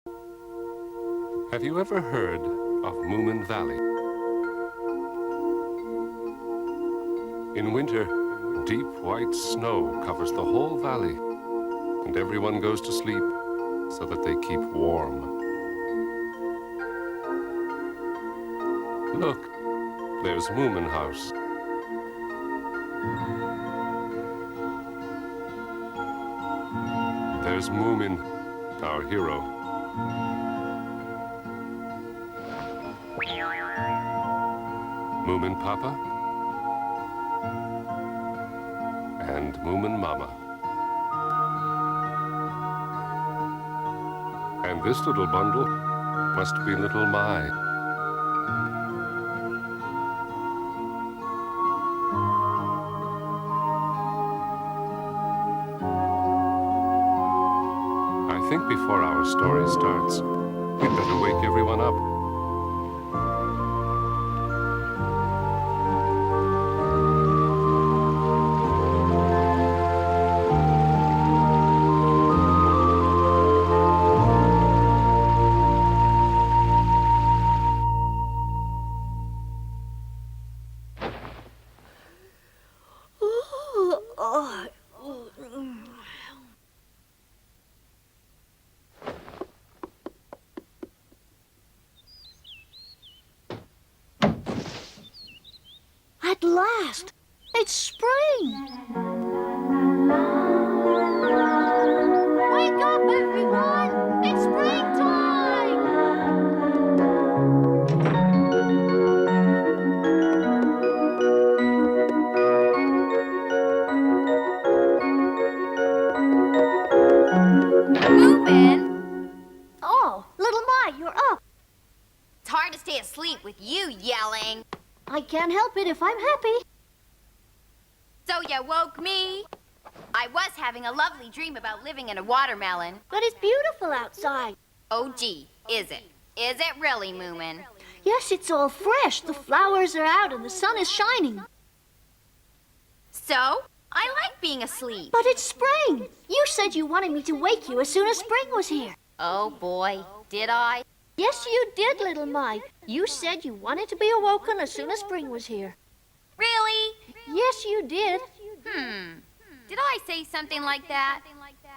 Have you ever heard of Moomin Valley? In winter, deep white snow covers the whole valley, and everyone goes to sleep so that they keep warm. Look, there's Moomin House. There's Moomin, our hero. Moomin Papa and Moomin Mama. And this little bundle must be little Mai. I think before our story starts, we'd better wake everyone up. At last! It's spring! Wake up, everyone! It's springtime! Moomin! Oh, little Mai, you're up! It's hard to stay asleep with you yelling. I can't help it if I'm happy. So you woke me? I was having a lovely dream about living in a watermelon. But it's beautiful outside. Oh, gee, is it? Is it really, Moomin? Yes, it's all fresh. The flowers are out and the sun is shining. So, I like being asleep. But it's spring. You said you wanted me to wake you as soon as spring was here. Oh, boy, did I? Yes, you did, little Mai. You said you wanted to be awoken as soon as spring was here. Really? Yes, you did. Did I say something like that?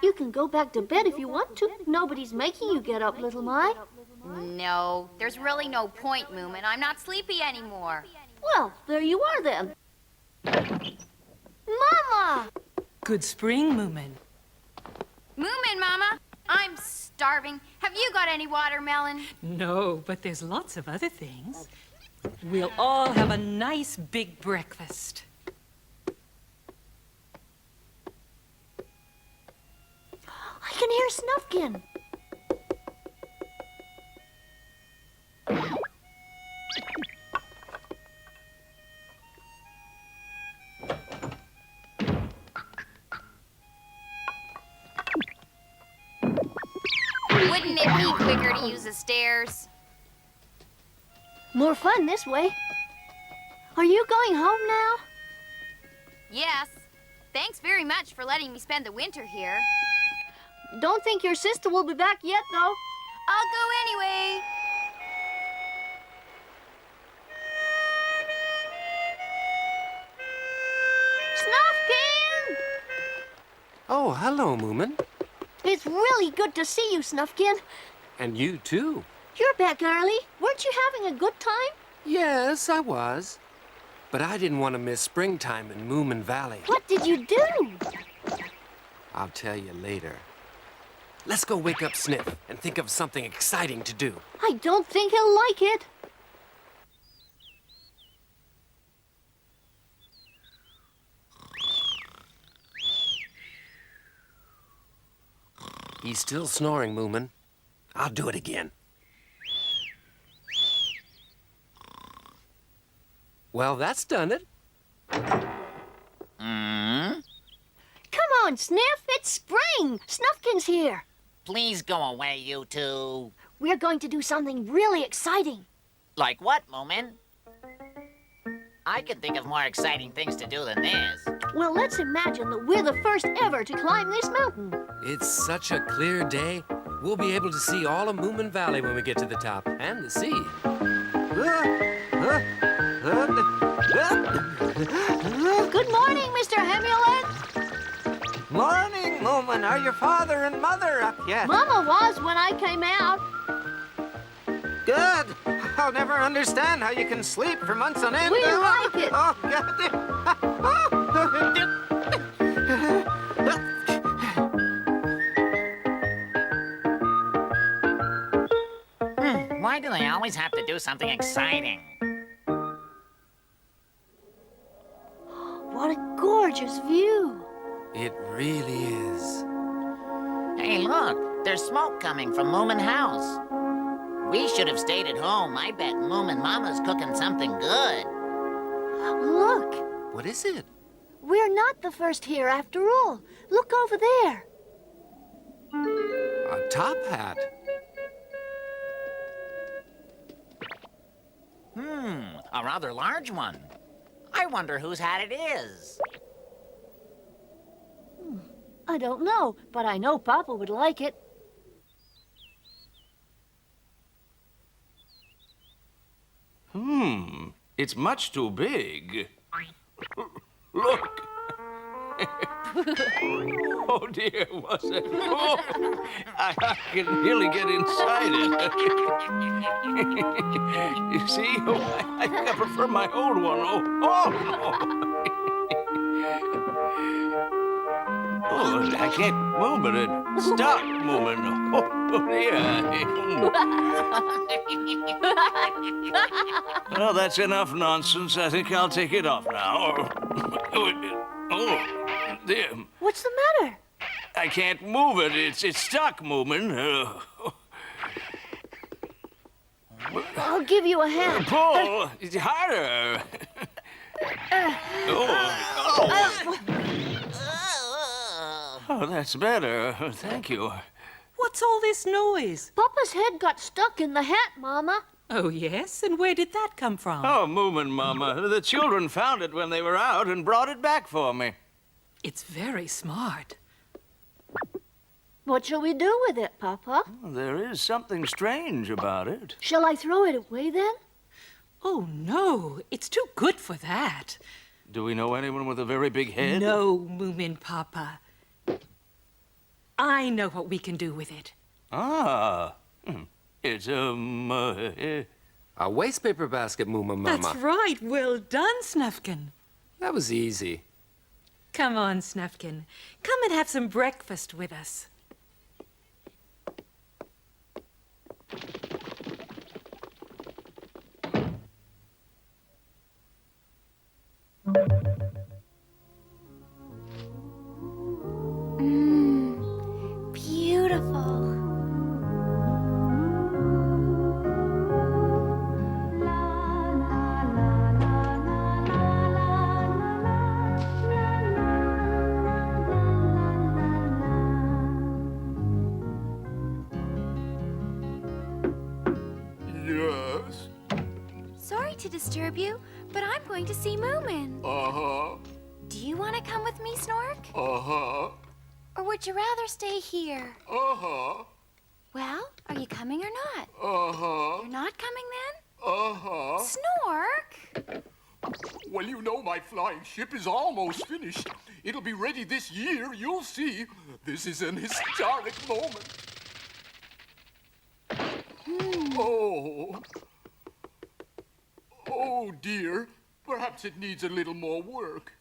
You can go back to bed if you want to. Nobody's making you get up, little Mai. No, there's really no point, Moomin. I'm not sleepy anymore. Well, there you are then. Mama! Good spring, Moomin. Moomin, Mama, I'm starving. Have you got any watermelon? No, but there's lots of other things. We'll all have a nice big breakfast. I can hear Snufkin. Wouldn't it be quicker to use the stairs? More fun this way. Are you going home now? Yes. Thanks very much for letting me spend the winter here. Don't think your sister will be back yet, though. I'll go anyway. Snufkin! Oh, hello, Moomin. It's really good to see you, Snufkin. And you, too. You're back early. Weren't you having a good time? Yes, I was. But I didn't want to miss springtime in Moomin Valley. What did you do? I'll tell you later. Let's go wake up Sniff and think of something exciting to do. I don't think he'll like it. He's still snoring, Moomin. I'll do it again. Well, that's done it. Come on, Sniff. It's spring. Snufkin's here. Please go away, you two. We're going to do something really exciting. Like what, Moomin? I can think of more exciting things to do than this. Well, let's imagine that we're the first ever to climb this mountain. It's such a clear day. We'll be able to see all of Moomin Valley when we get to the top, and the sea. Good morning, Mr. Hamilin. Morning, Moomin. Are your father and mother up yet? Mama was when I came out. Good. I'll never understand how you can sleep for months on end. We like it. Oh, God. Why do they always have to do something exciting? What a gorgeous view. It really is. Hey, look, there's smoke coming from Moomin House. We should have stayed at home. I bet Moomin Mama's cooking something good. Look, What is it? we're not the first here after all. Look over there. A top hat. A rather large one. I wonder whose hat it is. I don't know, but I know Papa would like it. It's much too big. Look. Oh dear, what's that? Oh, I can nearly get inside it. You see, I think I prefer my old one. Oh no. Oh, I can't move it. It's stuck moving. Oh dear. Well, that's enough nonsense. I think I'll take it off now. Oh, dear. What's the matter? I can't move it. It's stuck, Moomin. I'll give you a hand. Pull. It's harder. Oh, that's better. Thank you. What's all this noise? Papa's head got stuck in the hat, Mama. Oh, yes? And where did that come from? Oh, Moomin, Mama. The children found it when they were out and brought it back for me. It's very smart. What shall we do with it, Papa? There is something strange about it. Shall I throw it away then? Oh, no. It's too good for that. Do we know anyone with a very big head? No, Moomin Papa. I know what we can do with it. Ah. It's, A waste paper basket, Moomin Mama. That's right. Well done, Snufkin. That was easy. Come on, Snufkin. Come and have some breakfast with us. Beautiful. Yes. Sorry to disturb you, but I'm going to see Moomin. Uh-huh. Do you want to come with me, Snork? Uh-huh. Or would you rather stay here? Uh-huh. Well, are you coming or not? Uh-huh. You're not coming then? Uh-huh. Snork! Well, you know my flying ship is almost finished. It'll be ready this year, you'll see. This is an historic moment. Oh. Oh, dear. Perhaps it needs a little more work.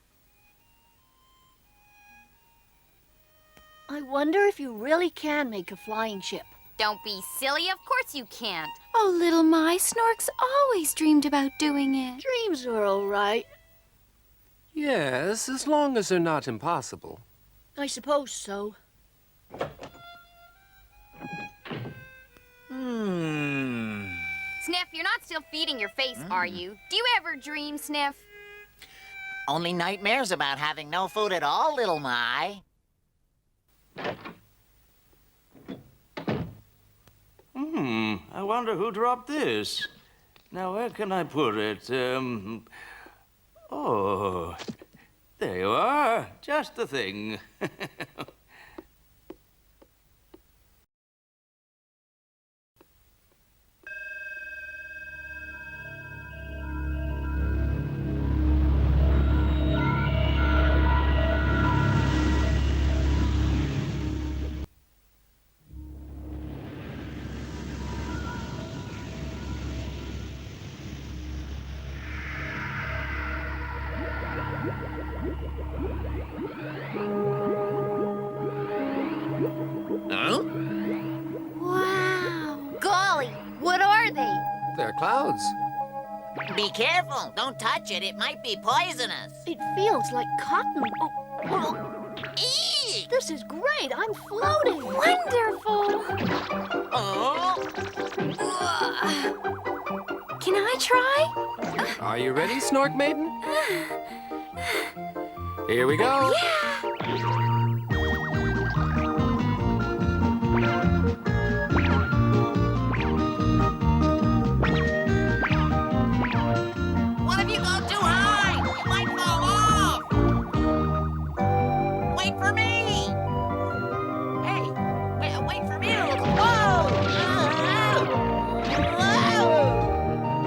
I wonder if you really can make a flying ship. Don't be silly. Of course you can't. Oh, little My, Snork's always dreamed about doing it. Dreams are all right. Yes, as long as they're not impossible. I suppose so. Sniff, you're not still feeding your face, are you? Do you ever dream, Sniff? Only nightmares about having no food at all, little My. I wonder who dropped this. Now, where can I put it? Oh, there you are. Just the thing. they're clouds. Be careful. Don't touch it. It might be poisonous. It feels like cotton. Oh. Eee! This is great. I'm floating. Wonderful! Oh. Can I try? Are you ready, Snork Maiden? Here we go. What if you go too high? You might fall off. Wait for me. Hey, wait for me. Whoa! Whoa!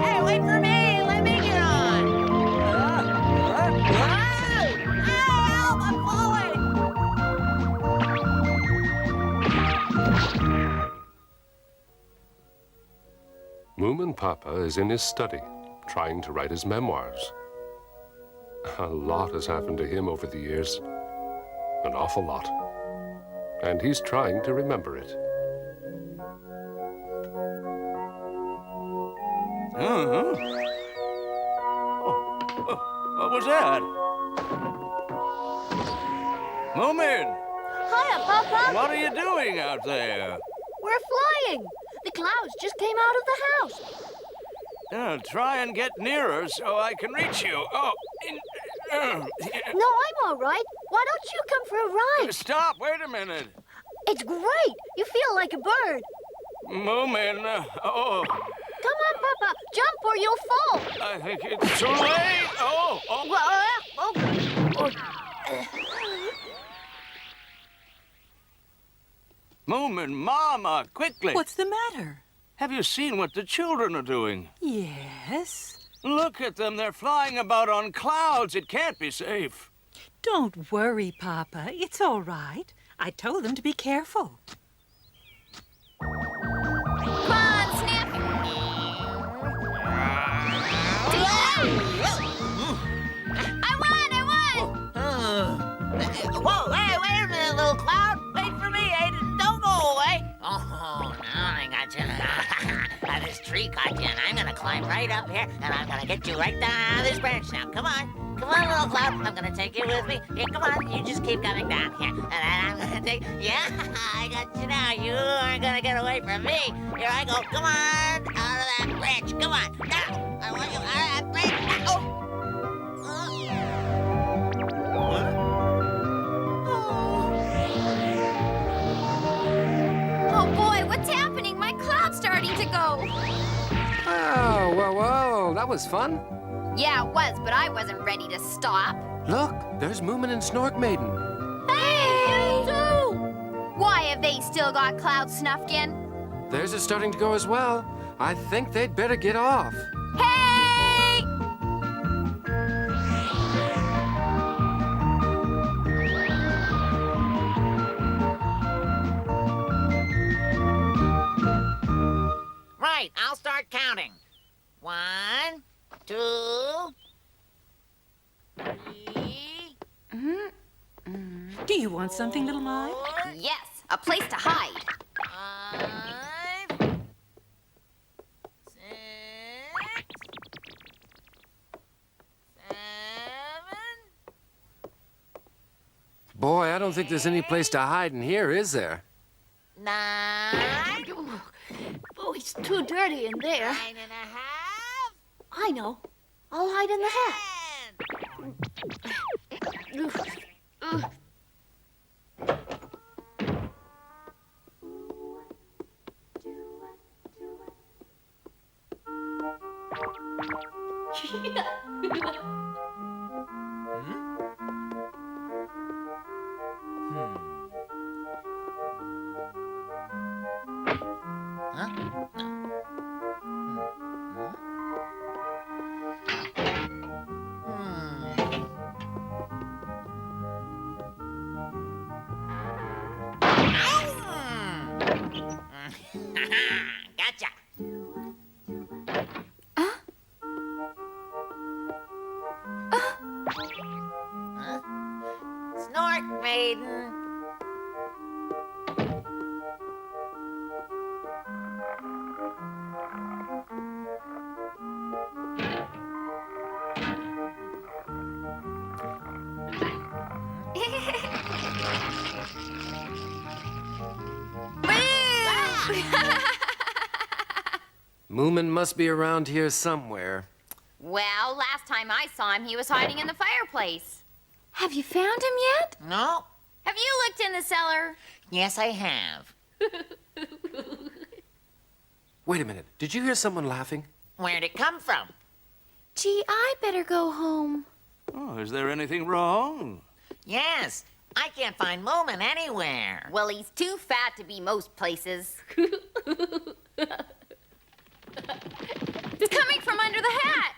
Hey, wait for me. Let me get on. Help! I'm falling. Moomin Papa is in his study, trying to write his memoirs. A lot has happened to him over the years. An awful lot. And he's trying to remember it. What was that? Moomin! Hiya, Papa. What are you doing out there? We're flying. The clouds just came out of the house. Try and get nearer so I can reach you. Oh. No, I'm all right. Why don't you come for a ride? Stop, wait a minute. It's great. You feel like a bird. Moomin, oh, Come on, Papa. Jump or you'll fall. I think it's too late. Oh. Moomin, Mama, quickly. What's the matter? Have you seen what the children are doing? Yes? Look at them. They're flying about on clouds. It can't be safe. Don't worry, Papa. It's all right. I told them to be careful. Come on, Sniff. I won! Whoa, hey, wait a minute, little cloud. Wait for me, Aiden. Don't go away. Oh, now I got you. This tree caught you, and I'm gonna climb right up here, and I'm gonna get you right down this branch now. Come on, little cloud. I'm gonna take you with me. Here, come on. You just keep coming down here, and I'm gonna take. Yeah, I got you now. You aren't gonna get away from me. Here I go. Come on, out of that branch. Come on. Now, I want you out of that branch. Oh. Oh boy, what's happening? My cloud's starting to go. Oh, whoa, that was fun. Yeah, it was, but I wasn't ready to stop. Look, there's Moomin and Snork Maiden. Hey! Why have they still got cloud snuffed in? Theirs is starting to go as well. I think they'd better get off. Hey! Right, I'll start counting. 1, 2, 3. Do you want something, little Mike? Yes, a place to hide. 5, 6, 7. Boy, I don't think there's any place to hide in here, is there? 9. Oh, it's too dirty in there. 9 and a half. I know. I'll hide in the hat. 10. Gotcha. Moomin must be around here somewhere. Well, last time I saw him, he was hiding in the fireplace. Have you found him yet? No? Have you looked in the cellar? Yes, I have. Wait a minute. Did you hear someone laughing? Where'd it come from? Gee, I better go home. Oh, is there anything wrong? Yes, I can't find Moomin anywhere. Well, he's too fat to be most places. It's coming from under the hat.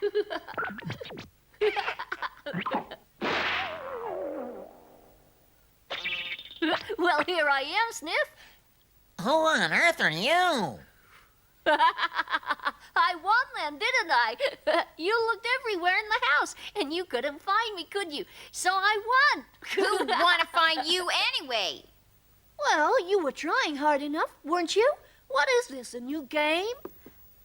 Well, here I am, Sniff. Who on earth are you? I won then, didn't I? You looked everywhere in the house, and you couldn't find me, could you? So I won. Who'd want to find you anyway? Well, you were trying hard enough, weren't you? What is this, a new game?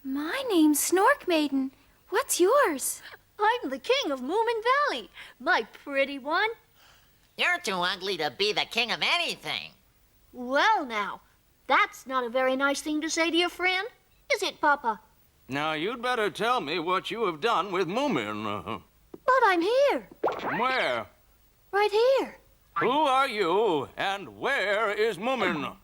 My name's Snork Maiden. What's yours? I'm the king of Moomin Valley, my pretty one. You're too ugly to be the king of anything. Well, now, that's not a very nice thing to say to your friend, is it, Papa? Now, you'd better tell me what you have done with Moomin. But I'm here, Where? right here. Who are you, and where is Moomin?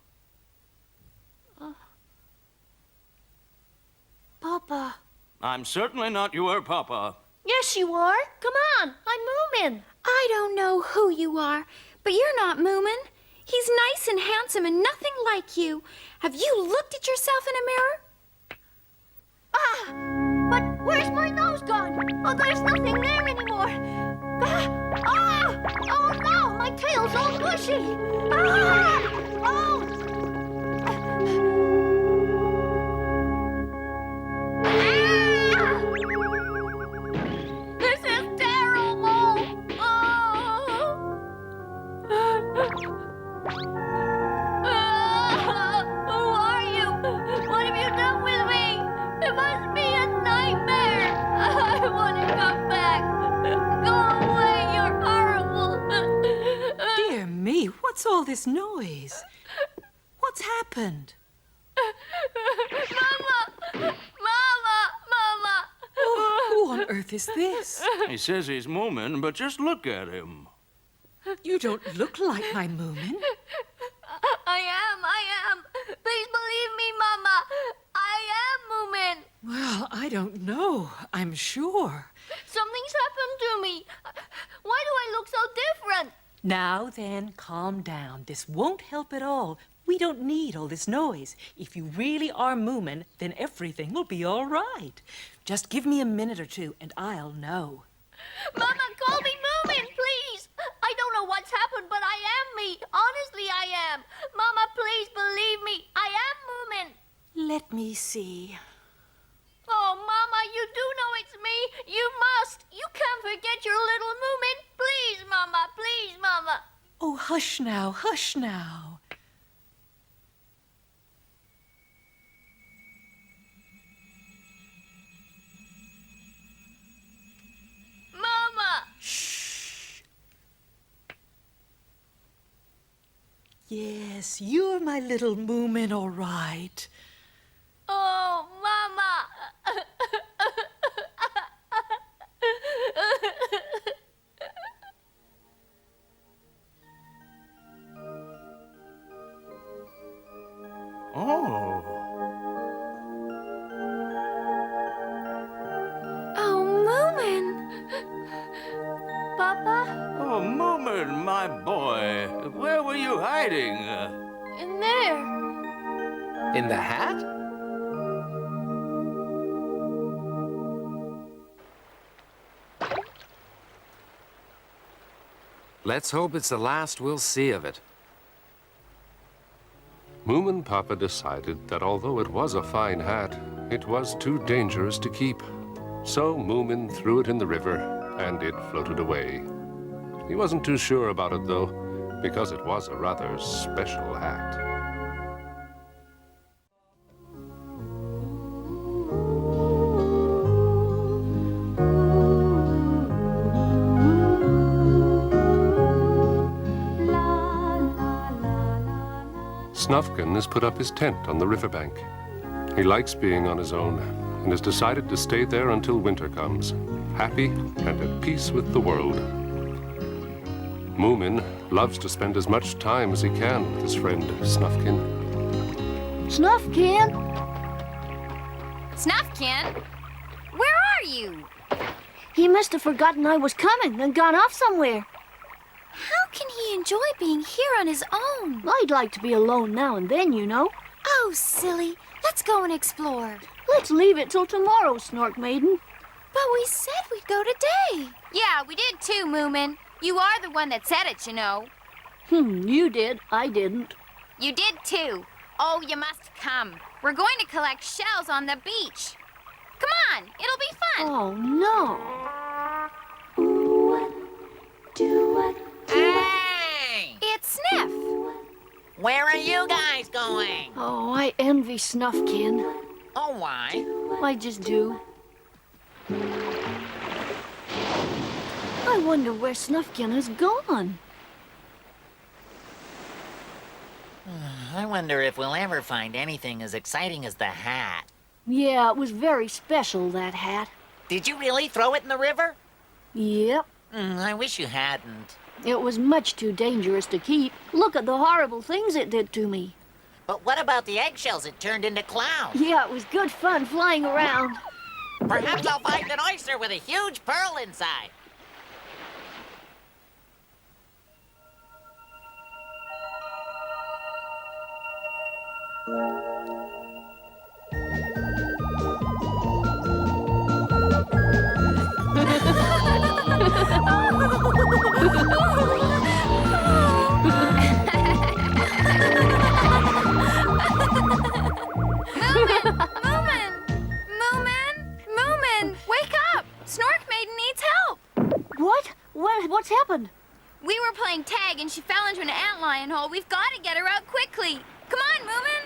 Papa. I'm certainly not your papa. Yes, you are. Come on, I'm Moomin. I don't know who you are, but you're not Moomin. He's nice and handsome and nothing like you. Have you looked at yourself in a mirror? Ah! But where's my nose gone? Oh, there's nothing there anymore. Ah! Ah! Oh, no! My tail's all bushy. Ah! Oh! Ah! This is terrible. Oh! Who are you? What have you done with me? It must be a nightmare. I want to come back. Go away. You're horrible. Dear me, what's all this noise? What's happened? Mama! Mama! Oh, who on earth is this? He says he's Moomin, but just look at him. You don't look like my Moomin. I am. Please believe me, Mama. I am Moomin. Well, I don't know. I'm sure. Something's happened to me. Why do I look so different? Now then, calm down. This won't help at all. We don't need all this noise. If you really are Moomin, then everything will be all right. Just give me a minute or two, and I'll know. Mama, call me Moomin, please. I don't know what's happened, but I am me. Honestly, I am. Mama, please believe me. I am Moomin. Let me see. Oh, Mama, you do know it's me. You must. You can't forget your little Moomin. Please, Mama. Please, Mama. Oh, hush now, hush now. Mama. Shh. Yes, you're my little Moomin, all right. Oh, Mama. Oh. Oh, Moomin. Papa? Oh, Moomin, my boy. Where were you hiding? In there. In the hat? Let's hope it's the last we'll see of it. Moomin Papa decided that although it was a fine hat, it was too dangerous to keep. So Moomin threw it in the river, and it floated away. He wasn't too sure about it, though, because it was a rather special hat. Snufkin has put up his tent on the riverbank. He likes being on his own and has decided to stay there until winter comes, happy and at peace with the world. Moomin loves to spend as much time as he can with his friend Snufkin. Snufkin? Snufkin? Where are you? He must have forgotten I was coming and gone off somewhere. How can he enjoy being here on his own? I'd like to be alone now and then, you know. Oh, silly. Let's go and explore. Let's leave it till tomorrow, Snork Maiden. But we said we'd go today. Yeah, we did too, Moomin. You are the one that said it, you know. You did. I didn't. You did too. Oh, you must come. We're going to collect shells on the beach. Come on, it'll be fun. Oh, no. Hey! It's Sniff. Where are you guys going? Oh, I envy Snufkin. Oh, why? I just do. I wonder where Snufkin has gone. I wonder if we'll ever find anything as exciting as the hat. Yeah, it was very special, that hat. Did you really throw it in the river? Yep. I wish you hadn't. It was much too dangerous to keep. Look at the horrible things it did to me. But what about the eggshells it turned into clouds? Yeah, it was good fun flying around. Perhaps I'll find an oyster with a huge pearl inside. Moomin, wake up! Snork Maiden needs help. What? What's happened? We were playing tag and she fell into an antlion hole. We've got to get her out quickly. Come on, Moomin.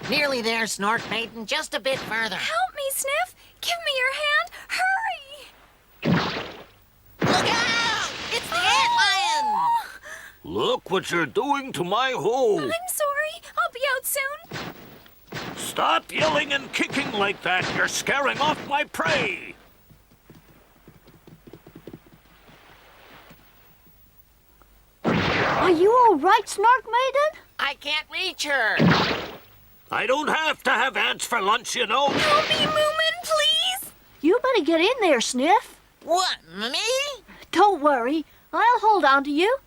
Nearly there, Snork Maiden. Just a bit further. Help me, Sniff. Give me your hand. Hurry. Look out! It's the antlion! Look what you're doing to my hole. I'm sorry. I'll be out soon. Stop yelling and kicking like that. You're scaring off my prey. Are you all right, Snork Maiden? I can't reach her. I don't have to have ants for lunch, you know. Help me, Moomin, please. You better get in there, Sniff. What, me? Don't worry. I'll hold on to you.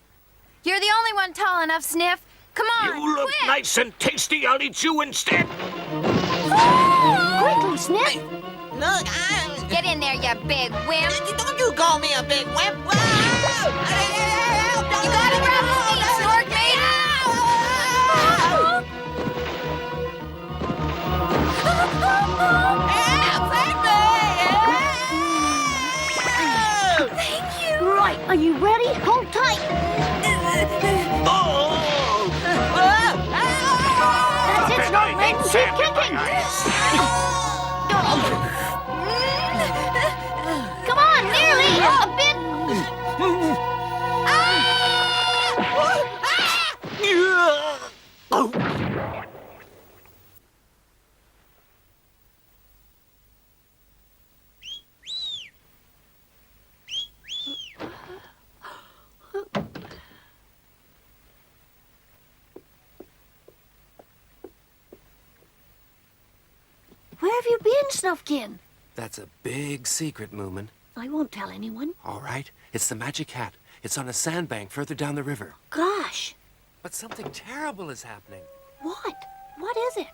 You're the only one tall enough, Sniff. Come on, You look quick. nice and tasty. I'll eat you instead. Quickly, Sniff. Look, Get in there, you big wimp. Don't you call me a big wimp. You gotta grab the feet, Snork Maiden. Thank you. Right, are you ready? Hold tight. That's it, Snork Maiden. Keep kicking. Come on, nearly. A bit. Where have you been, Snufkin? That's a big secret, Moomin. I won't tell anyone. All right, it's the magic hat. It's on a sandbank further down the river. Gosh. But something terrible is happening. What? What is it?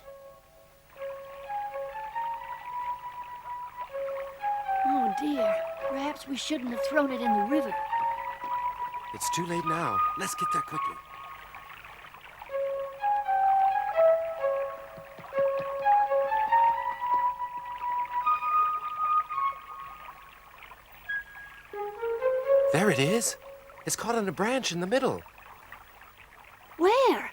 Oh, dear. Perhaps we shouldn't have thrown it in the river. It's too late now. Let's get there quickly. There it is. It's caught on a branch in the middle. Where?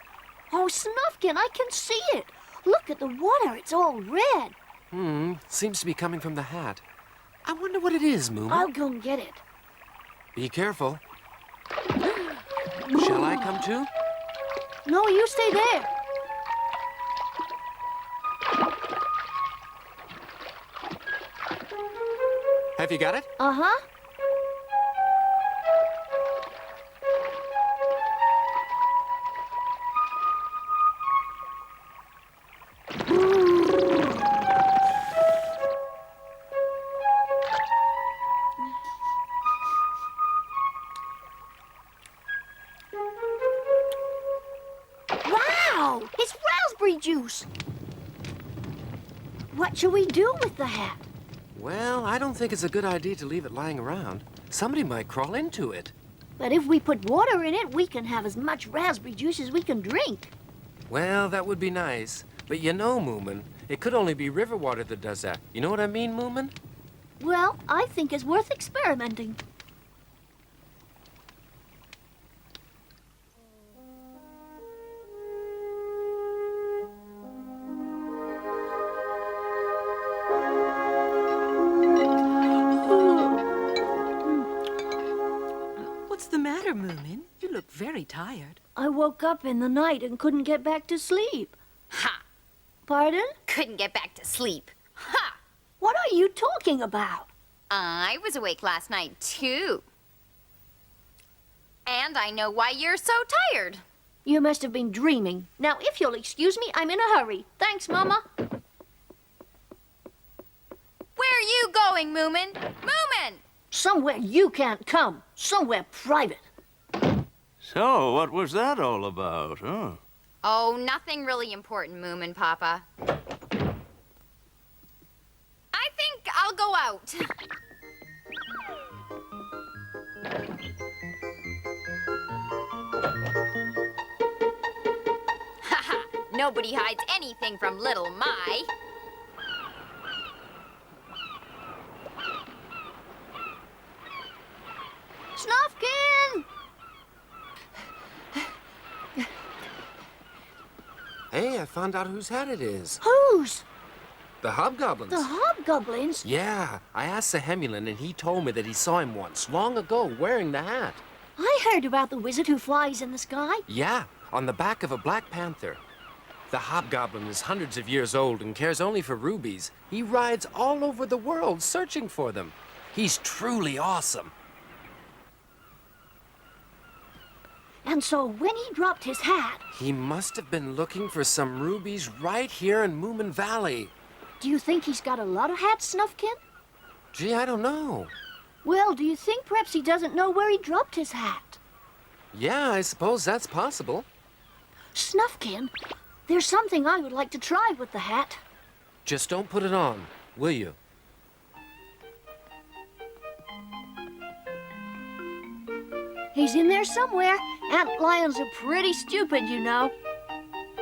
Oh, Snufkin, I can see it. Look at the water. It's all red. Seems to be coming from the hat. I wonder what it is, Moomin. I'll go and get it. Be careful. Shall I come too? No, you stay there. Have you got it? Uh-huh. Wow! It's raspberry juice. What shall we do with the hat? Well, I don't think it's a good idea to leave it lying around. Somebody might crawl into it. But if we put water in it, we can have as much raspberry juice as we can drink. Well, that would be nice. But you know, Moomin, it could only be river water that does that. You know what I mean, Moomin? Well, I think it's worth experimenting. What's the matter, Moomin? You look very tired. I woke up in the night and couldn't get back to sleep. Ha! Pardon? Couldn't get back to sleep. Ha! What are you talking about? I was awake last night, too. And I know why you're so tired. You must have been dreaming. Now, if you'll excuse me, I'm in a hurry. Thanks, Mama. Where are you going, Moomin? Moomin! Somewhere you can't come. Somewhere private. So, what was that all about, huh? Oh, nothing really important, Moomin Papa. I think I'll go out. Haha, nobody hides anything from little Mai. Snufkin! Hey, I found out whose hat it is. Whose? The Hobgoblins. The Hobgoblins? Yeah, I asked the Hamilin and he told me that he saw him once, long ago, wearing the hat. I heard about the wizard who flies in the sky. Yeah, on the back of a black panther. The Hobgoblin is hundreds of years old and cares only for rubies. He rides all over the world searching for them. He's truly awesome. And so when he dropped his hat... He must have been looking for some rubies right here in Moomin Valley. Do you think he's got a lot of hats, Snufkin? Gee, I don't know. Well, do you think perhaps he doesn't know where he dropped his hat? Yeah, I suppose that's possible. Snufkin, there's something I would like to try with the hat. Just don't put it on, will you? He's in there somewhere. Ant lions are pretty stupid, you know.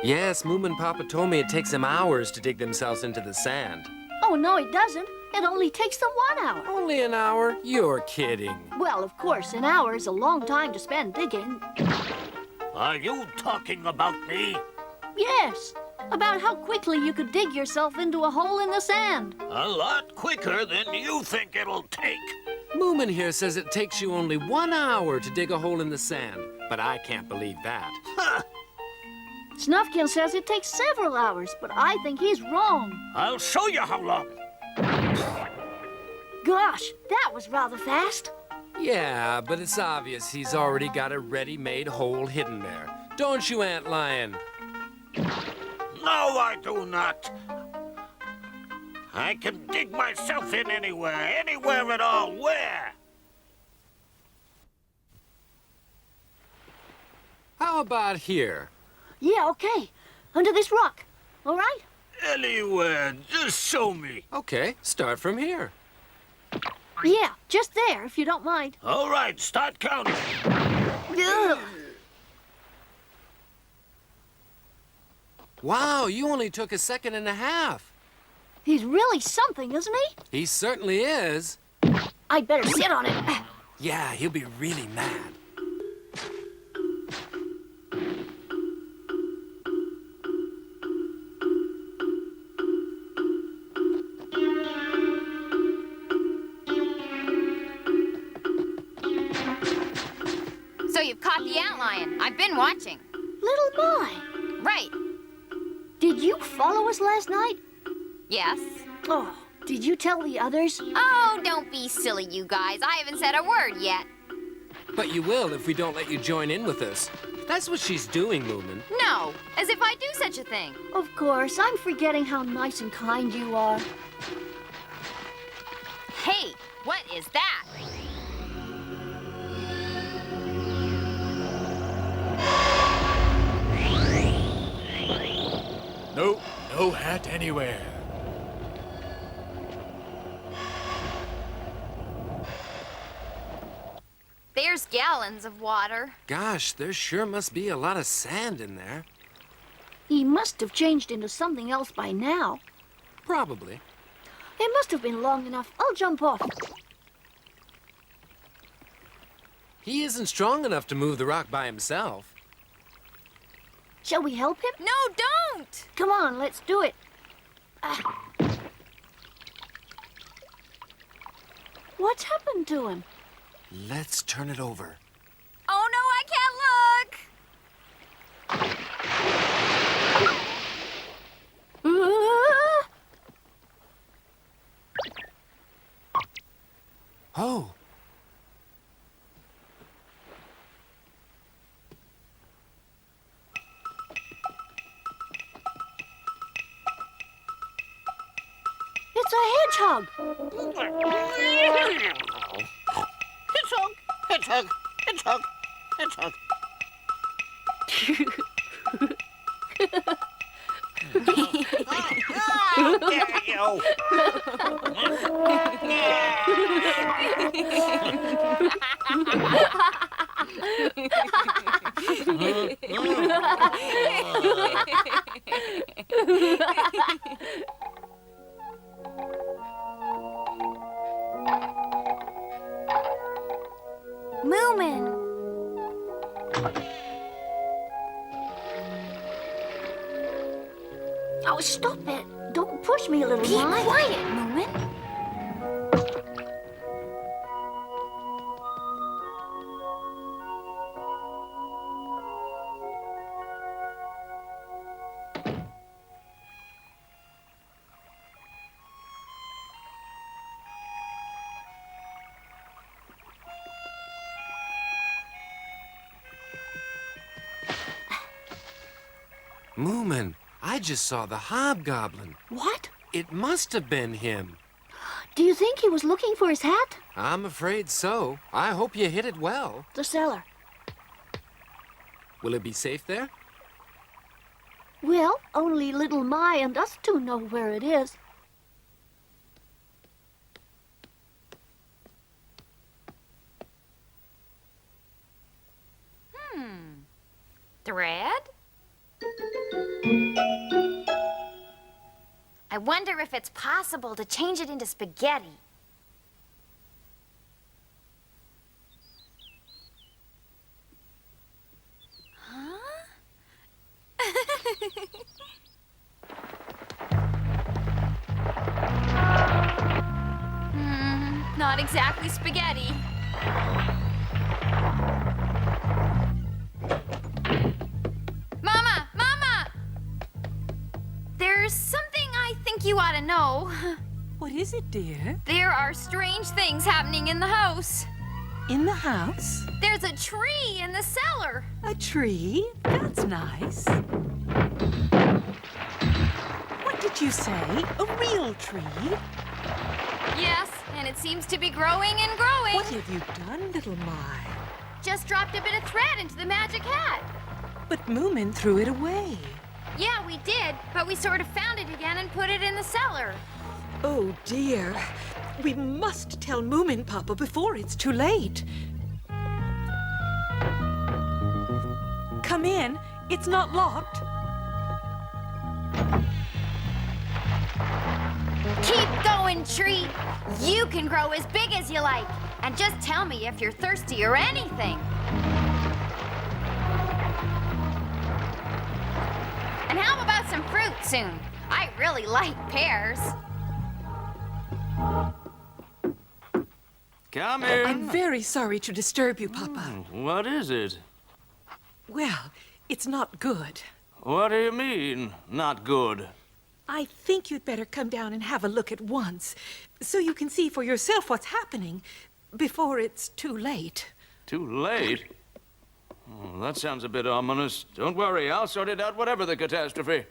Yes, Moomin Papa told me it takes them hours to dig themselves into the sand. Oh, no, it doesn't. It only takes them 1 hour. Only an hour? You're kidding. Well, of course, an hour is a long time to spend digging. Are you talking about me? Yes, about how quickly you could dig yourself into a hole in the sand. A lot quicker than you think it'll take. Moomin here says it takes you only 1 hour to dig a hole in the sand, but I can't believe that. Huh. Snufkin says it takes several hours, but I think he's wrong. I'll show you how long. Gosh, that was rather fast. Yeah, but it's obvious he's already got a ready-made hole hidden there. Don't you, Ant Lion? No, I do not. I can dig myself in anywhere at all. Where? How about here? Yeah, okay. Under this rock. All right? Anywhere. Just show me. Okay, start from here. Yeah, just there, if you don't mind. All right, start counting. Ugh. Wow, you only took 1.5 seconds. He's really something, isn't he? He certainly is. I'd better sit on it. Yeah, he'll be really mad. So you've caught the antlion. I've been watching. Little my. Right. Did you follow us last night? Yes. Oh, did you tell the others? Oh, don't be silly, you guys. I haven't said a word yet. But you will if we don't let you join in with us. That's what she's doing, Moomin. No, as if I do such a thing. Of course, I'm forgetting how nice and kind you are. Hey, what is that? No hat anywhere. There's gallons of water. Gosh, there sure must be a lot of sand in there. He must have changed into something else by now. Probably. It must have been long enough. I'll jump off. He isn't strong enough to move the rock by himself. Shall we help him? No, don't! Come on, let's do it. What's happened to him? Let's turn it over. Oh no, I can't look! Oh. It's a hedgehog. Hedgehog. How dare you! Moomin. Oh, stop it. Don't push me, little Be Mime. quiet, Moomin. Moomin, I just saw the Hobgoblin. What? It must have been him. Do you think he was looking for his hat? I'm afraid so. I hope you hit it well. The cellar. Will it be safe there? Well, only little My and us two know where it is. Thread? I wonder if it's possible to change it into spaghetti. Not exactly spaghetti. Mama! Mama! There's something I think you ought to know. What is it, dear? There are strange things happening in the house. In the house? There's a tree in the cellar. A tree? That's nice. What did you say? A real tree? Yes, and it seems to be growing and growing. What have you done, little My? Just dropped a bit of thread into the magic hat. But Moomin threw it away. Yeah, we did, but we sort of found it again and put it in the cellar. Oh, dear. We must tell Moomin Papa before it's too late. Come in. It's not locked. Keep going, tree. You can grow as big as you like. And just tell me if you're thirsty or anything. And how about some fruit soon? I really like pears. Come in. I'm very sorry to disturb you, Papa. What is it? Well, It's not good. What do you mean, not good? I think you'd better come down and have a look at once, so you can see for yourself what's happening before it's too late. Too late? Oh, that sounds a bit ominous. Don't worry, I'll sort it out, whatever the catastrophe.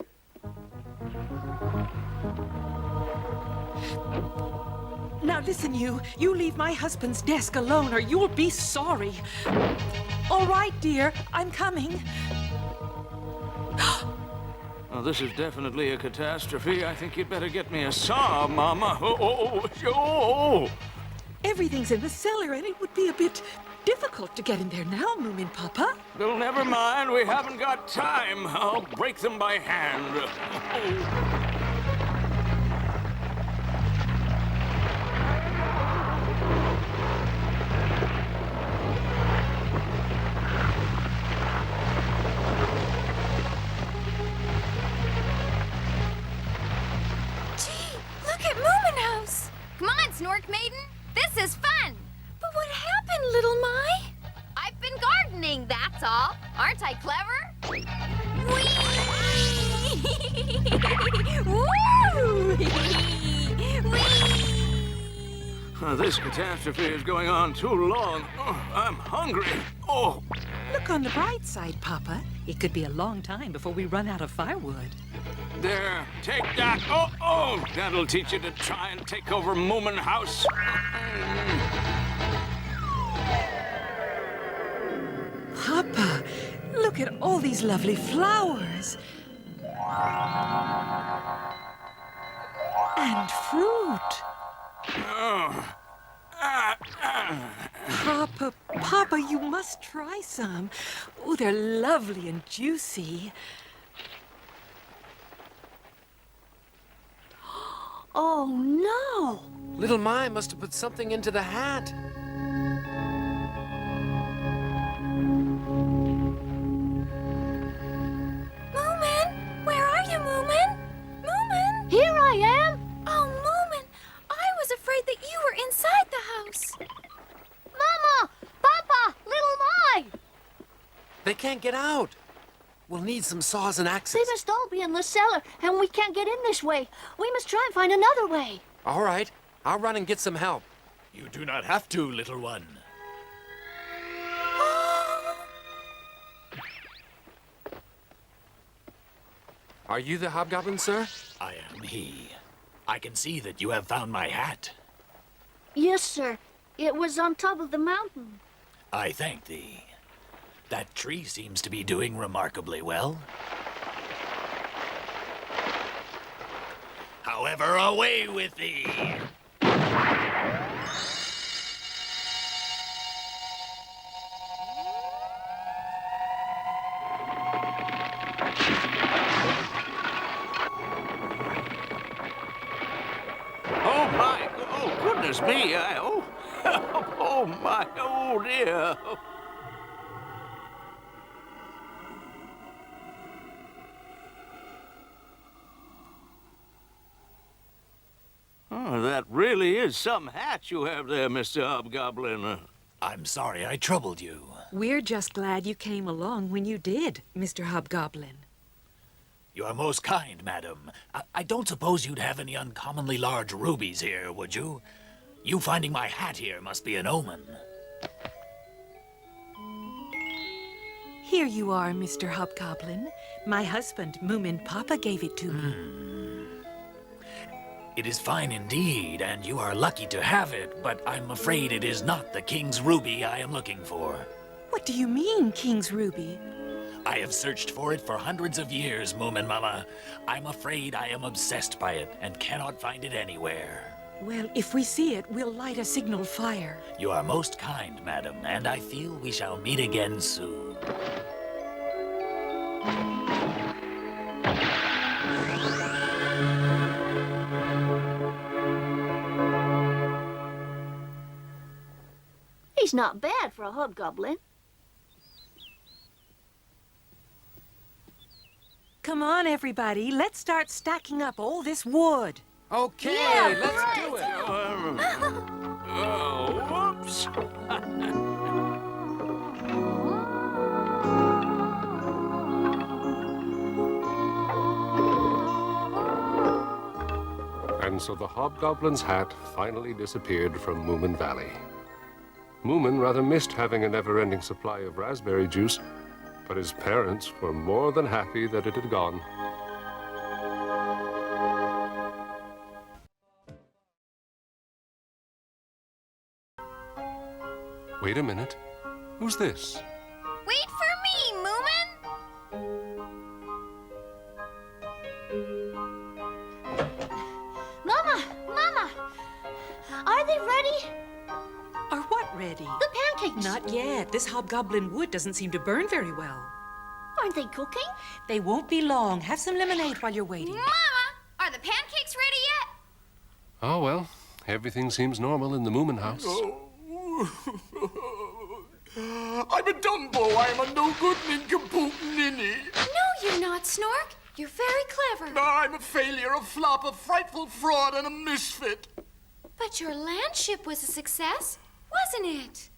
Now listen, you leave my husband's desk alone or you'll be sorry. All right, dear, I'm coming. Well, this is definitely a catastrophe. I think you'd better get me a saw, Mama. Oh. Everything's in the cellar and it would be a bit difficult to get in there now, Moomin Papa. Well, never mind. We haven't got time. I'll break them by hand. Come on, Snork Maiden. This is fun. But what happened, Little My? I've been gardening, that's all. Aren't I clever? Whee! This catastrophe is going on too long. Oh, I'm hungry. Oh. Look on the bright side, Papa. It could be a long time before we run out of firewood. There, take that. Oh, that'll teach you to try and take over Moomin House. Papa, look at all these lovely flowers. And fruit. Papa, you must try some. Oh, they're lovely and juicy. Oh, no! Little My must have put something into the hat. Moomin! Where are you, Moomin? Moomin! Here I am! Oh, Moomin! I was afraid that you were inside the house. Mama! Papa! Little My! They can't get out. We'll need some saws and axes. They must all be in the cellar, and we can't get in this way. We must try and find another way. All right, I'll run and get some help. You do not have to, little one. Are you the Hobgoblin, sir? I am he. I can see that you have found my hat. Yes, sir. It was on top of the mountain. I thank thee. That tree seems to be doing remarkably well. However, away with thee! Oh, my. Oh, goodness me. Oh, my. Oh, dear. Oh, that really is some hat you have there, Mr. Hobgoblin. I'm sorry I troubled you. We're just glad you came along when you did, Mr. Hobgoblin. You are most kind, madam. I don't suppose you'd have any uncommonly large rubies here, would you? You finding my hat here must be an omen. Here you are, Mr. Hobgoblin. My husband, Moomin Papa, gave it to me. It is fine indeed, and you are lucky to have it, but I'm afraid it is not the king's ruby I am looking for. What do you mean, King's Ruby? I have searched for it for hundreds of years, Moomin Mama. I'm afraid I am obsessed by it and cannot find it anywhere. Well, if we see it, we'll light a signal fire. You are most kind, madam, and I feel we shall meet again soon. He's not bad for a hobgoblin. Come on, everybody. Let's start stacking up all this wood. Okay, Yeah, let's do it. Oh, whoops. And so the Hobgoblin's hat finally disappeared from Moomin Valley. Moomin rather missed having a never-ending supply of raspberry juice, but his parents were more than happy that it had gone. Wait a minute. Who's this? Wait for me, Moomin! Mama! Mama! Are they ready? Are what ready? The pancakes! Not yet. This hobgoblin wood doesn't seem to burn very well. Aren't they cooking? They won't be long. Have some lemonade while you're waiting. Mama, are the pancakes ready yet? Oh, well, everything seems normal in the Moomin house. I'm a Dumbo. I'm a no-good nincompoop ninny. No, you're not, Snork. You're very clever. I'm a failure, a flop, a frightful fraud, and a misfit. But your land ship was a success, wasn't it?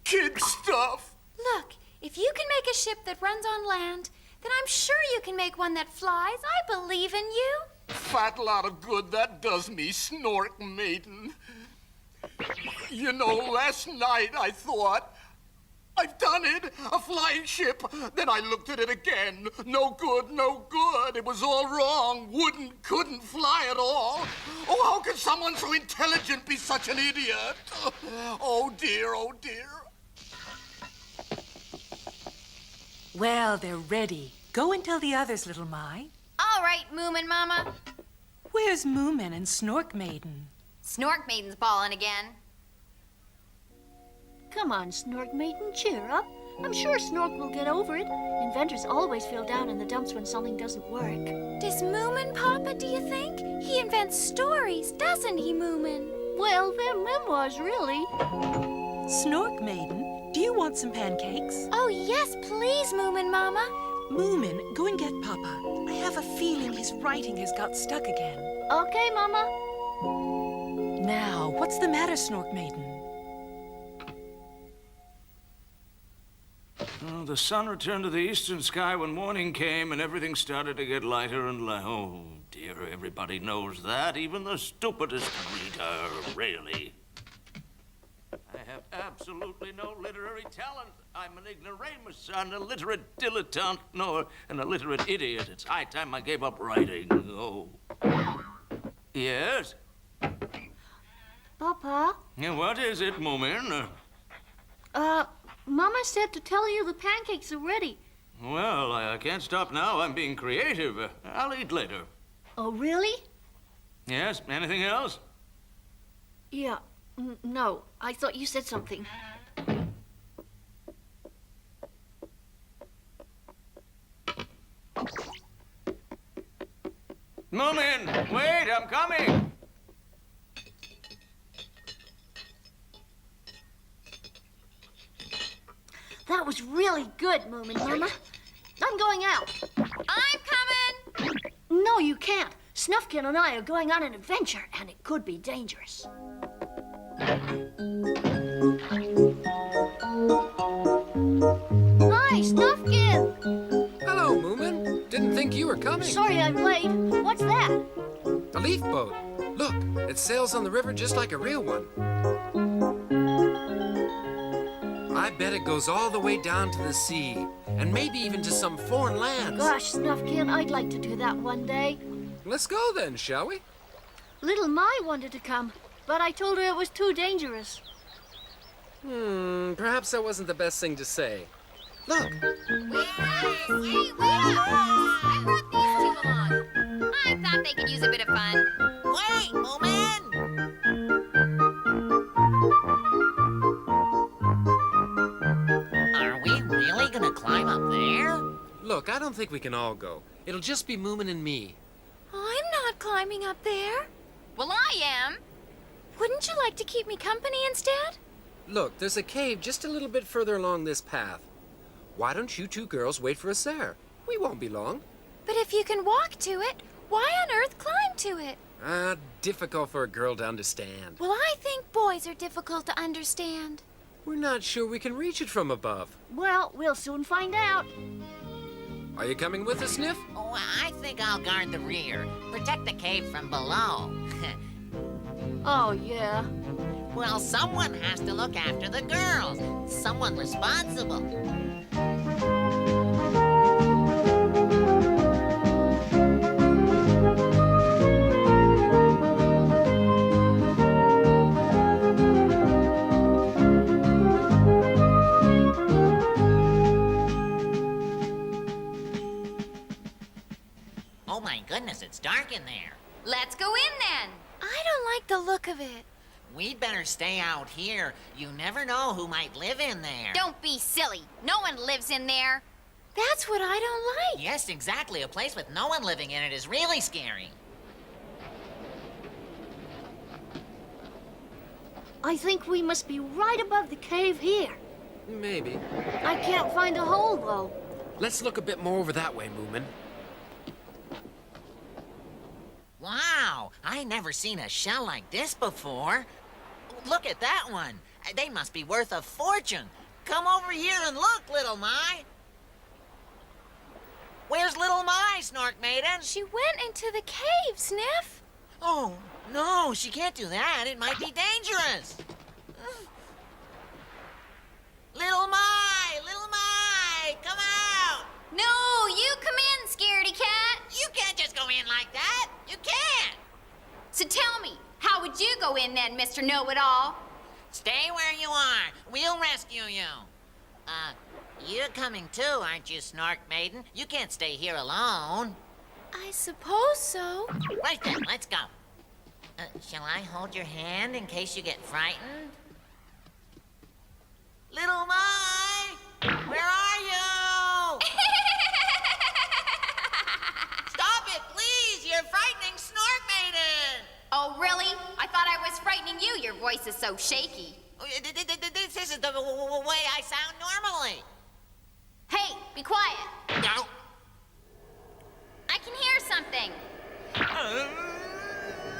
Kid stuff. Look, if you can make a ship that runs on land, then I'm sure you can make one that flies. I believe in you. Fat lot of good that does me, Snork maiden. You know, last night I thought, I've done it, a flying ship. Then I looked at it again. No good, no good. It was all wrong. Couldn't fly at all. Oh, how could someone so intelligent be such an idiot? Oh dear, oh dear. Well, they're ready. Go and tell the others, little Mai. All right, Moomin Mama. Where's Moomin and Snork Maiden? Snork Maiden's ballin' again. Come on, Snork Maiden, cheer up. I'm sure Snork will get over it. Inventors always feel down in the dumps when something doesn't work. Does Moomin, Papa, do you think? He invents stories, doesn't he, Moomin? Well, they're memoirs, really. Snork Maiden, do you want some pancakes? Oh, yes, please, Moomin Mama. Moomin, go and get Papa. I have a feeling his writing has got stuck again. Okay, Mama. Now, what's the matter, Snork Maiden? Oh, the sun returned to the eastern sky when morning came, and everything started to get lighter and lighter. Oh, dear, everybody knows that. Even the stupidest reader, really. I have absolutely no literary talent. I'm an ignoramus, an illiterate dilettante, nor an illiterate idiot. It's high time I gave up writing. Oh. Yes? Papa? Yeah, what is it, Moomin? Mama said to tell you the pancakes are ready. Well, I can't stop now. I'm being creative. I'll eat later. Oh, really? Yes? Anything else? Yeah. No, I thought you said something. Moomin! Wait, I'm coming! That was really good, Moomin Mama. I'm going out. I'm coming! No, you can't. Snufkin and I are going on an adventure, and it could be dangerous. Hi, Snufkin! Hello, Moomin. Didn't think you were coming. Sorry I'm late. What's that? A leaf boat. Look, it sails on the river just like a real one. I bet it goes all the way down to the sea, and maybe even to some foreign lands. Gosh, Snufkin, I'd like to do that one day. Let's go then, shall we? Little Mai wanted to come, but I told her it was too dangerous. Perhaps that wasn't the best thing to say. Look. Wait! I brought these two along. I thought they could use a bit of fun. Wait, Moomin! Are we really gonna climb up there? Look, I don't think we can all go. It'll just be Moomin and me. I'm not climbing up there. Well, I am. Wouldn't you like to keep me company instead? Look, there's a cave just a little bit further along this path. Why don't you two girls wait for us there? We won't be long. But if you can walk to it, why on earth climb to it? Difficult for a girl to understand. Well, I think boys are difficult to understand. We're not sure we can reach it from above. Well, we'll soon find out. Are you coming with us, Sniff? Oh, Oh, I think I'll guard the rear. Protect the cave from below. Oh, yeah. Well, someone has to look after the girls. Someone responsible. Oh my goodness, it's dark in there. Let's go in then. I don't like the look of it. We'd better stay out here. You never know who might live in there. Don't be silly. No one lives in there. That's what I don't like. Yes, exactly. A place with no one living in it is really scary. I think we must be right above the cave here. Maybe. I can't find a hole, though. Let's look a bit more over that way, Moomin. Wow, I never seen a shell like this before. Look at that one. They must be worth a fortune. Come over here and look, Little My. Where's Little My, Snork Maiden? She went into the cave, Sniff. Oh, no, she can't do that. It might be dangerous. Little My, come out. No, you come in, scaredy cat. You can't just go in like that. You can't. So tell me, how would you go in then, Mr. Know-It-All? Stay where you are. We'll rescue you. You're coming too, aren't you, Snork Maiden? You can't stay here alone. I suppose so. Right then, let's go. Shall I hold your hand in case you get frightened? Little My, where are you? Stop it, please! You're frightening Snork Maiden! Oh, really? I thought I was frightening you. Your voice is so shaky. This isn't the way I sound normally. Hey, be quiet. No. I can hear something.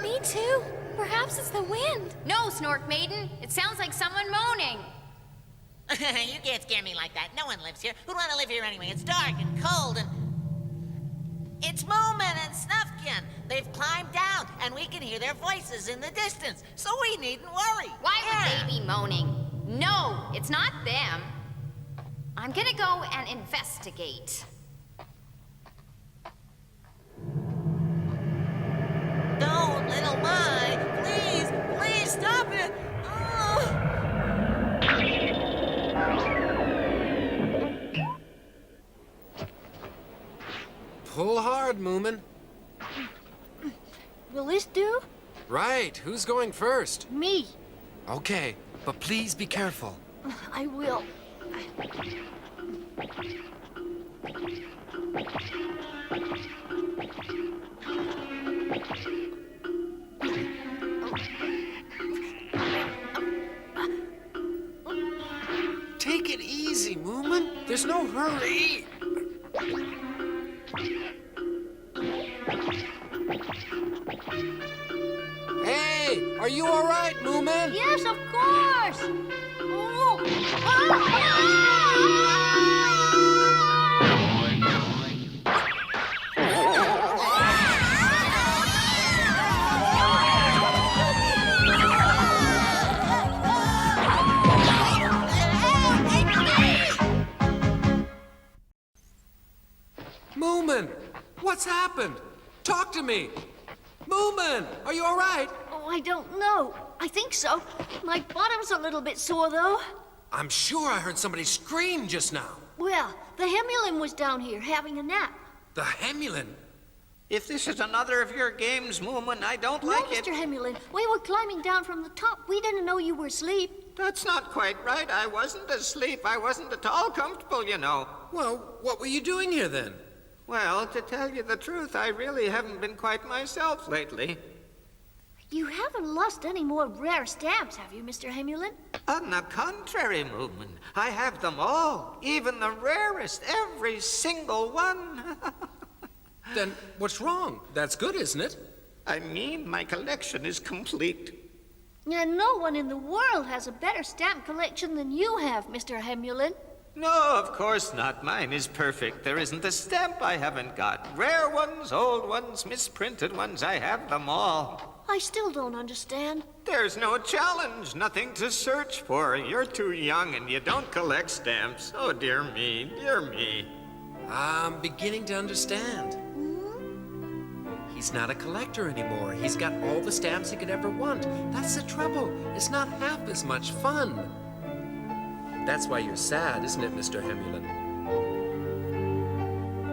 Me too. Perhaps it's the wind. No, Snork Maiden. It sounds like someone moaning. You can't scare me like that. No one lives here. Who'd want to live here anyway? It's dark and cold and... It's Moomin and Snuffkin. They've climbed down, and we can hear their voices in the distance, so we needn't worry. Why would they be moaning? No, it's not them. I'm gonna go and investigate. Don't, Little My. Please stop it. Oh. Pull hard, Moomin. Will this do? Right, who's going first? Me. Okay, but please be careful. I will. Take it easy, Moomin. There's no hurry. Hey, are you all right, Moomin? Yes, of course. Oh. Moomin, what's happened? Talk to me. Moomin, are you all right? Oh, I don't know. I think so. My bottom's a little bit sore, though. I'm sure I heard somebody scream just now. Well, the Hamilin was down here having a nap. The Hamilin? If this is another of your games, Moomin, I don't No, like it. Mr. Hamilin, we were climbing down from the top. We didn't know you were asleep. That's not quite right. I wasn't asleep. I wasn't at all comfortable, you know. Well, what were you doing here then? Well, to tell you the truth, I really haven't been quite myself lately. You haven't lost any more rare stamps, have you, Mr. Hamilin? On the contrary, Moomin, I have them all, even the rarest, every single one. Then what's wrong? That's good, isn't it? I mean, my collection is complete. And no one in the world has a better stamp collection than you have, Mr. Hamilin. No, of course not. Mine is perfect. There isn't a stamp I haven't got. Rare ones, old ones, misprinted ones, I have them all. I still don't understand. There's no challenge, nothing to search for. You're too young and you don't collect stamps. Oh, dear me, dear me. I'm beginning to understand. He's not a collector anymore. He's got all the stamps he could ever want. That's the trouble. It's not half as much fun. That's why you're sad, isn't it, Mr. Hamilin?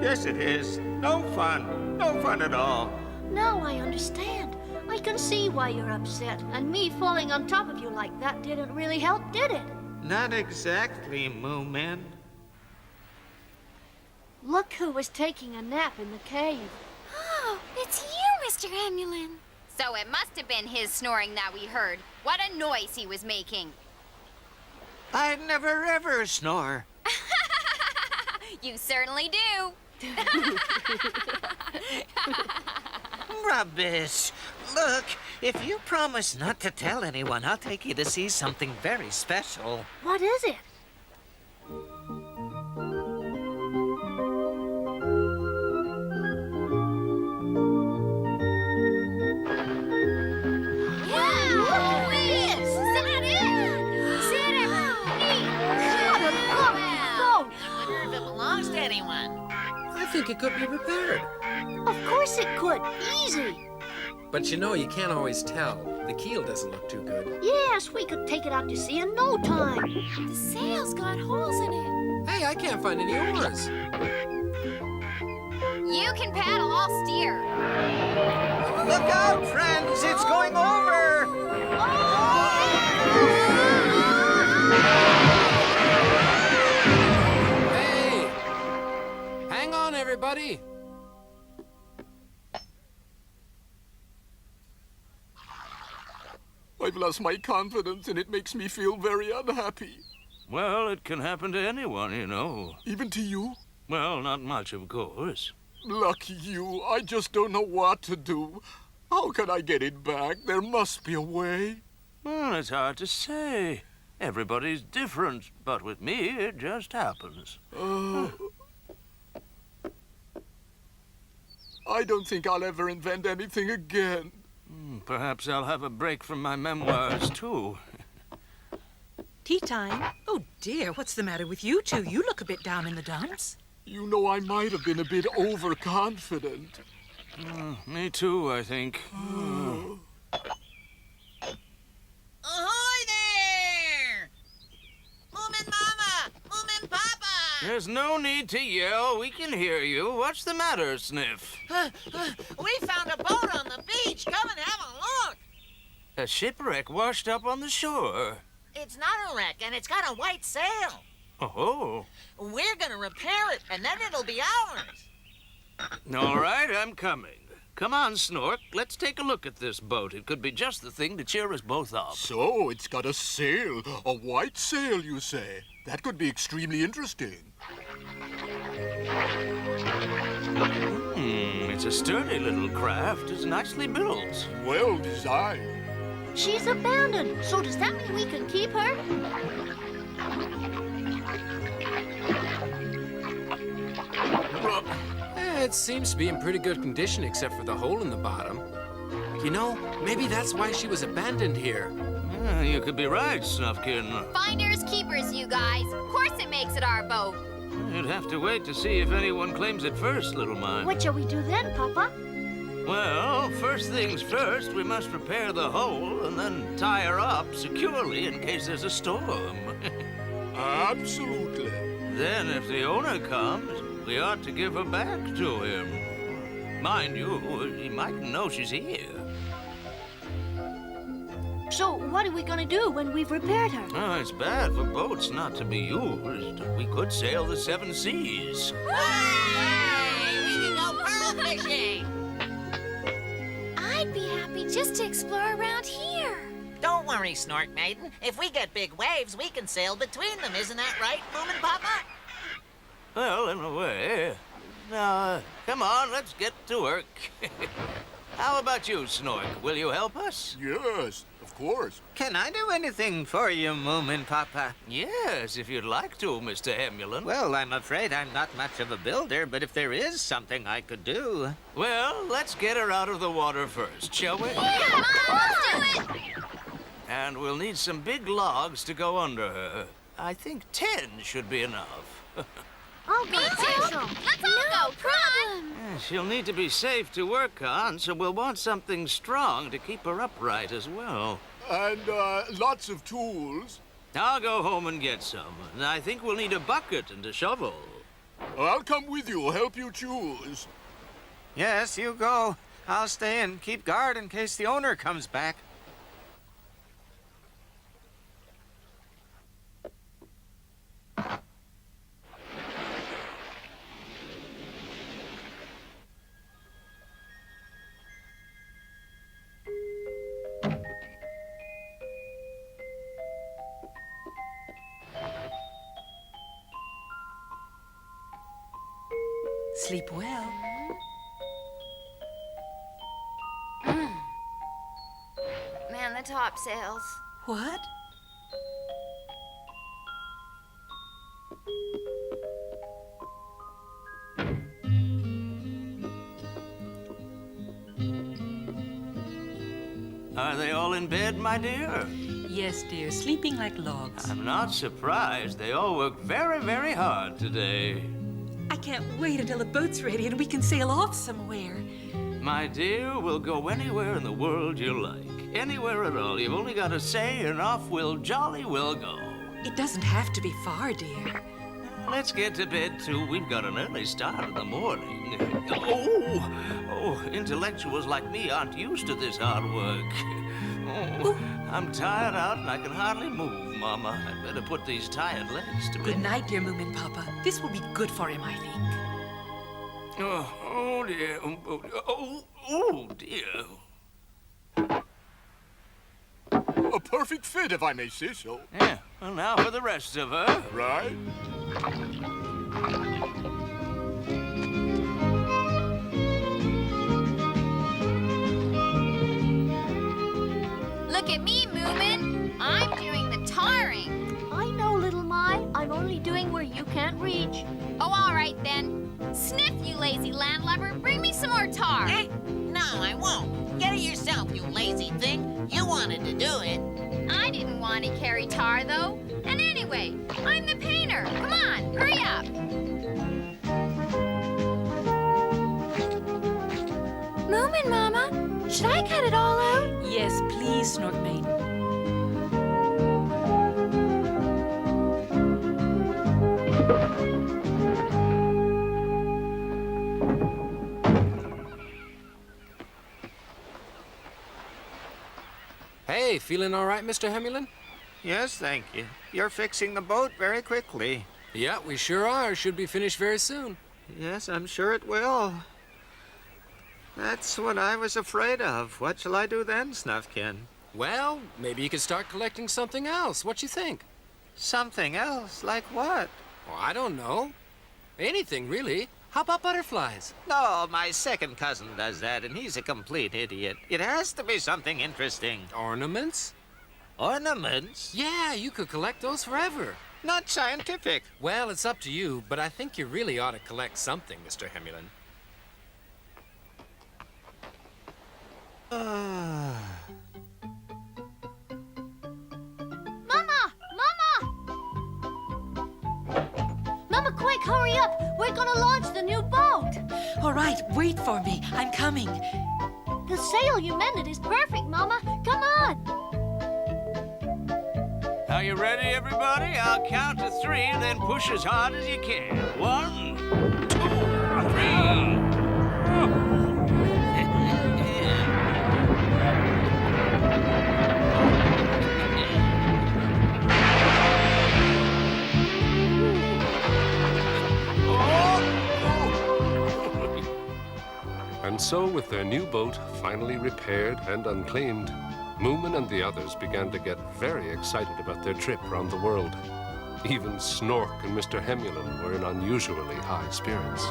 Yes, it is. No fun. No fun at all. Now I understand. I can see why you're upset. And me falling on top of you like that didn't really help, did it? Not exactly, Moomin. Look who was taking a nap in the cave. Oh, it's you, Mr. Hamilin. So it must have been his snoring that we heard. What a noise he was making. I never ever snore. You certainly do. Rubbish. Look, if you promise not to tell anyone, I'll take you to see something very special. What is it? I think it could be repaired. Of course it could. Easy. But you know, you can't always tell. The keel doesn't look too good. Yes, we could take it out to sea in no time. The sail's got holes in it. Hey, I can't find any oars. You can paddle, I'll steer. Look out, friends! It's going over! Hey! Hang on, everybody! I've lost my confidence and it makes me feel very unhappy. Well, it can happen to anyone, you know. Even to you? Well, not much, of course. Lucky you. I just don't know what to do. How can I get it back? There must be a way. Well, it's hard to say. Everybody's different, but with me, it just happens. I don't think I'll ever invent anything again. Perhaps I'll have a break from my memoirs, too. Tea time? Oh, dear, what's the matter with you two? You look a bit down in the dumps. You know, I might have been a bit overconfident. Me too, I think. Ahoy there! Moomin Mama! Moomin Papa! There's no need to yell. We can hear you. What's the matter, Sniff? We found a boat on the beach. Come and have a look. A shipwreck washed up on the shore. It's not a wreck, and it's got a white sail. Oh. We're gonna repair it, and then it'll be ours. All right, I'm coming. Come on, Snork. Let's take a look at this boat. It could be just the thing to cheer us both up. So, it's got a sail. A white sail, you say? That could be extremely interesting. It's a sturdy little craft. It's nicely built. Well designed. She's abandoned. So does that mean we can keep her? It seems to be in pretty good condition except for the hole in the bottom. You know, maybe that's why she was abandoned here. You could be right, Snuffkin. Finders keepers, you guys. Of course it makes it our boat. You'd have to wait to see if anyone claims it first, little mine. What shall we do then, Papa? Well, first things first, we must repair the hole and then tie her up securely in case there's a storm. Absolutely. Then, if the owner comes, we ought to give her back to him. Mind you, he mightn't know she's here. So what are we gonna do when we've repaired her? Oh, it's bad for boats not to be used. We could sail the 7 seas. Hey! We can go pearl fishing! I'd be happy just to explore around here. Don't worry, Snork Maiden. If we get big waves, we can sail between them. Isn't that right, Moomin Papa? Well, in a way. Now, come on, let's get to work. How about you, Snork? Will you help us? Yes, of course. Can I do anything for you, Moomin Papa? Yes, if you'd like to, Mr. Hamilin. Well, I'm afraid I'm not much of a builder, but if there is something I could do... Well, let's get her out of the water first, shall we? Yeah, let's do it! And we'll need some big logs to go under her. I think 10 should be enough. I'll Me go too. fetch 'em. Let's all go. Come on. Yeah, she'll need to be safe to work on, so we'll want something strong to keep her upright as well. And lots of tools. I'll go home and get some. And I think we'll need a bucket and a shovel. I'll come with you, help you choose. Yes, you go. I'll stay and keep guard in case the owner comes back. Sleep well. Man, the topsails. What? Are they all in bed, my dear? Yes, dear, sleeping like logs. I'm not surprised. They all worked very, very hard today. I can't wait until the boat's ready and we can sail off somewhere. My dear, we'll go anywhere in the world you like. Anywhere at all. You've only got to say, and off we'll jolly well go. It doesn't have to be far, dear. Let's get to bed, too. We've got an early start in the morning. Oh, intellectuals like me aren't used to this hard work. Oh, I'm tired out and I can hardly move, Mama. I'd better put these tired legs to bed. Good night, dear Moomin Papa. This will be good for him, I think. Oh dear. Oh, dear. A perfect fit, if I may say so. Yeah, well, now for the rest of her. Right? Look at me, Moomin. I'm doing the tarring. I know, little My. I'm only doing where you can't reach. Oh, all right then. Sniff, you lazy landlubber. Bring me some more tar. No, I won't. Get it yourself, you lazy thing. You wanted to do it. I didn't want to carry tar, though. And anyway, I'm the painter. Come on, hurry up. Moomin Mama, should I cut it all out? Yes, please, Snork Maiden. Hey, feeling all right, Mr. Hamilin? Yes, thank you. You're fixing the boat very quickly. Yeah, we sure are. Should be finished very soon. Yes, I'm sure it will. That's what I was afraid of. What shall I do then, Snuffkin? Well, maybe you could start collecting something else. What you think? Something else? Like what? Well, I don't know. Anything, really. How about butterflies? No, my second cousin does that, and he's a complete idiot. It has to be something interesting. Ornaments? Ornaments? Yeah, you could collect those forever. Not scientific. Well, it's up to you, but I think you really ought to collect something, Mr. Hamilin. Mama! Mama, quick, hurry up! We're gonna launch the new boat! All right, wait for me. I'm coming. The sail you mended is perfect, Mama. Come on! Are you ready, everybody? I'll count to 3, then push as hard as you can. 1, 2, 3. And so, with their new boat finally repaired and unclaimed, Moomin and the others began to get very excited about their trip around the world. Even Snork and Mr. Hamilin were in unusually high spirits.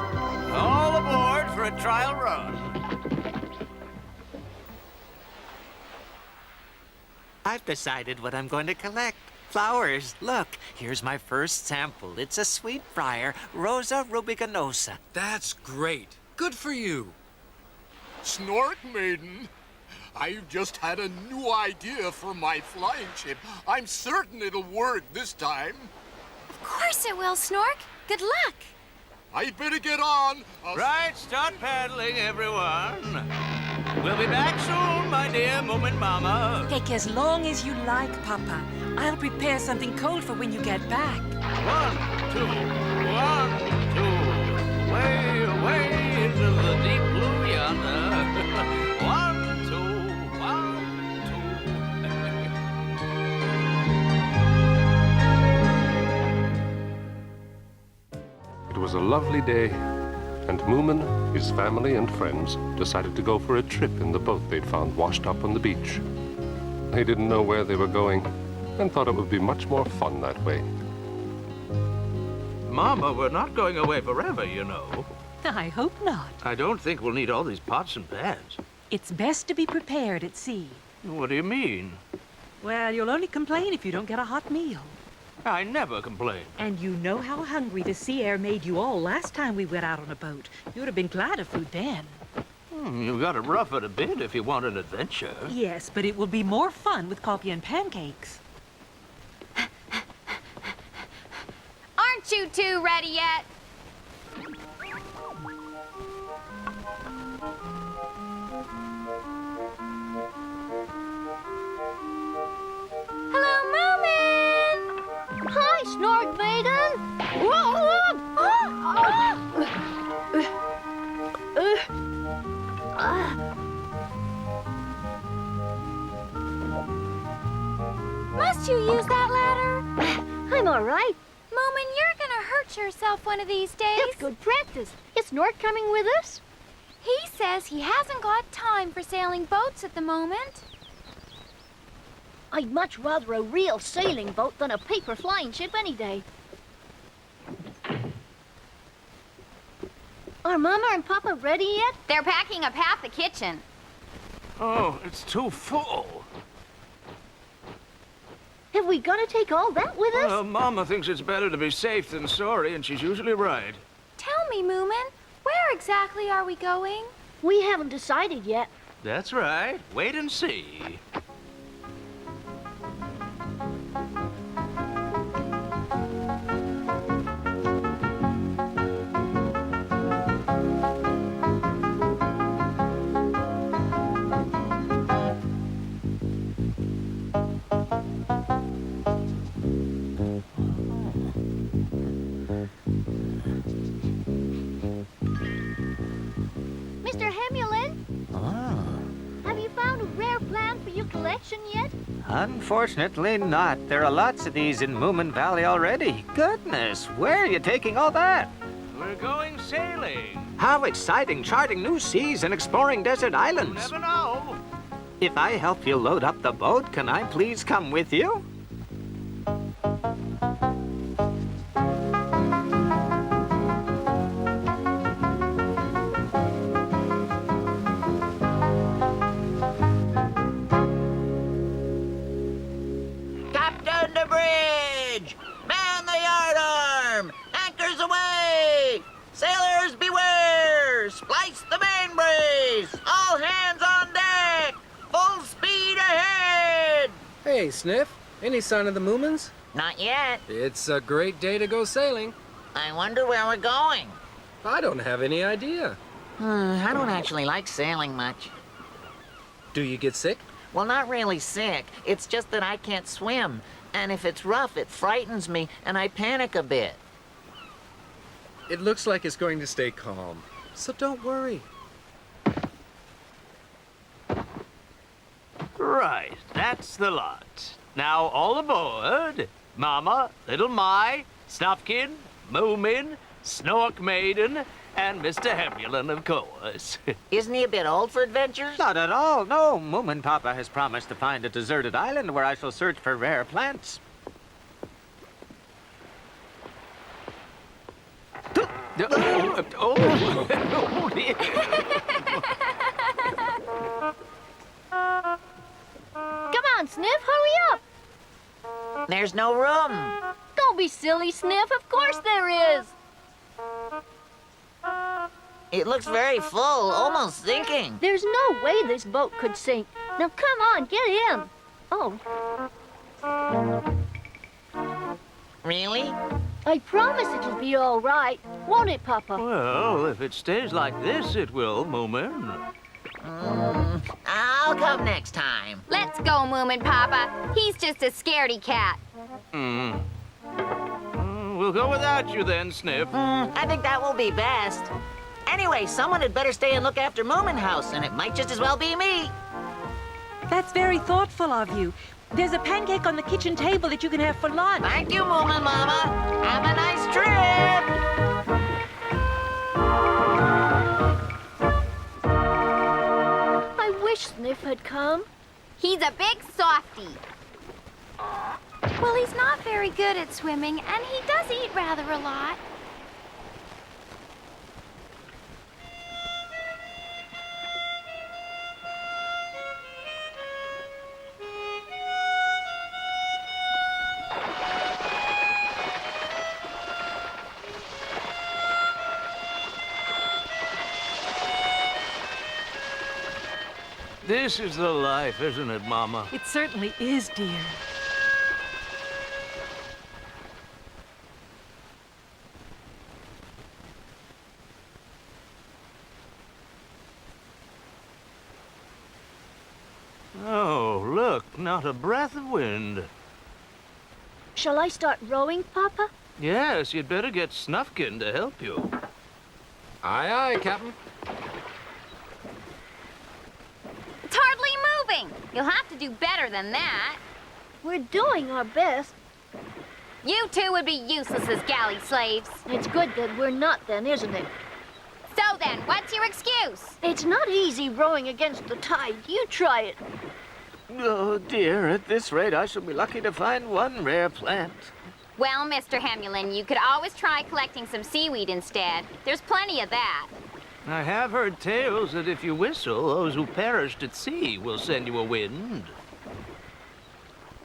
All aboard for a trial run. I've decided what I'm going to collect. Flowers. Look, here's my first sample. It's a sweetbriar, Rosa rubiginosa. That's great. Good for you. Snork Maiden, I've just had a new idea for my flying ship. I'm certain it'll work this time. Of course it will, Snork. Good luck. I'd better get on. Right, start paddling, everyone. We'll be back soon, my dear Moomin Mama. Take as long as you like, Papa. I'll prepare something cold for when you get back. 1, 2, 1, 2. Way away into the deep blue yonder. 1, 2, 1, 2. It was a lovely day, and Moomin, his family and friends decided to go for a trip in the boat they'd found washed up on the beach. They didn't know where they were going and thought it would be much more fun that way. Mama, we're not going away forever, you know. I hope not. I don't think we'll need all these pots and pans. It's best to be prepared at sea. What do you mean? Well, you'll only complain if you don't get a hot meal. I never complain. And you know how hungry the sea air made you all last time we went out on a boat. You'd have been glad of food then. You gotta rough it a bit if you want an adventure. Yes, but it will be more fun with coffee and pancakes. Aren't you two ready yet? Hello, Moomin! Hi, Snork Maiden! Must you use that ladder? I'm all right. Moomin, you're gonna hurt yourself one of these days. It's good practice. Is Snork coming with us? He says he hasn't got time for sailing boats at the moment. I'd much rather a real sailing boat than a paper flying ship any day. Are Mama and Papa ready yet? They're packing up half the kitchen. Oh, it's too full. Have we got to take all that with us? Well, Mama thinks it's better to be safe than sorry, and she's usually right. Tell me, Moomin, where exactly are we going? We haven't decided yet. That's right. Wait and see. Mr. Hamilin? Have you found a rare plant for your collection yet? Unfortunately not. There are lots of these in Moomin Valley already. Goodness, where are you taking all that? We're going sailing. How exciting, charting new seas and exploring desert You islands. never know. If I help you load up the boat, can I please come with you? Captain the bridge! Man the yardarm! Anchors away! Sailors beware! Splice the main brace! All hands on deck! Full speed ahead! Hey, Sniff. Any sign of the Moomins? Not yet. It's a great day to go sailing. I wonder where we're going. I don't have any idea. I don't actually like sailing much. Do you get sick? Well, not really sick. It's just that I can't swim. And if it's rough, it frightens me, and I panic a bit. It looks like it's going to stay calm, so don't worry. Right, that's the lot. Now all aboard. Mama, Little Mai, Snufkin, Moomin, Snork Maiden, and Mr. Hamilin, of course. Isn't he a bit old for adventures? Not at all, no. Moomin Papa has promised to find a deserted island where I shall search for rare plants. Oh, dear. Come on, on, Sniff, hurry up. There's no room. Don't be silly, Sniff. Of course there is. It looks very full, almost sinking. There's no way this boat could sink. Now come on, get in. Oh, Really? I promise it'll be all right. Won't it, Papa? Well, if it stays like this, it will, Moomin. I'll come next time. Let's go, Moomin Papa. He's just a scaredy cat. We'll go without you then, Sniff. I think that will be best. Anyway, someone had better stay and look after Moomin House, and it might just as well be me. That's very thoughtful of you. There's a pancake on the kitchen table that you can have for lunch. Thank you, Moomin Mama. Have a nice trip. I wish Sniff had come. He's a big softy. Well, he's not very good at swimming, and he does eat rather a lot. This is the life, isn't it, Mama? It certainly is, dear. Oh, look, not a breath of wind. Shall I start rowing, Papa? Yes, you'd better get Snufkin to help you. Aye, aye, Captain. It's hardly moving. You'll have to do better than that. We're doing our best. You two would be useless as galley slaves. It's good that we're not then, isn't it? So then, what's your excuse? It's not easy rowing against the tide. You try it. Oh, dear, at this rate, I shall be lucky to find one rare plant. Well, Mr. Hamilin, you could always try collecting some seaweed instead. There's plenty of that. I have heard tales that if you whistle, those who perished at sea will send you a wind.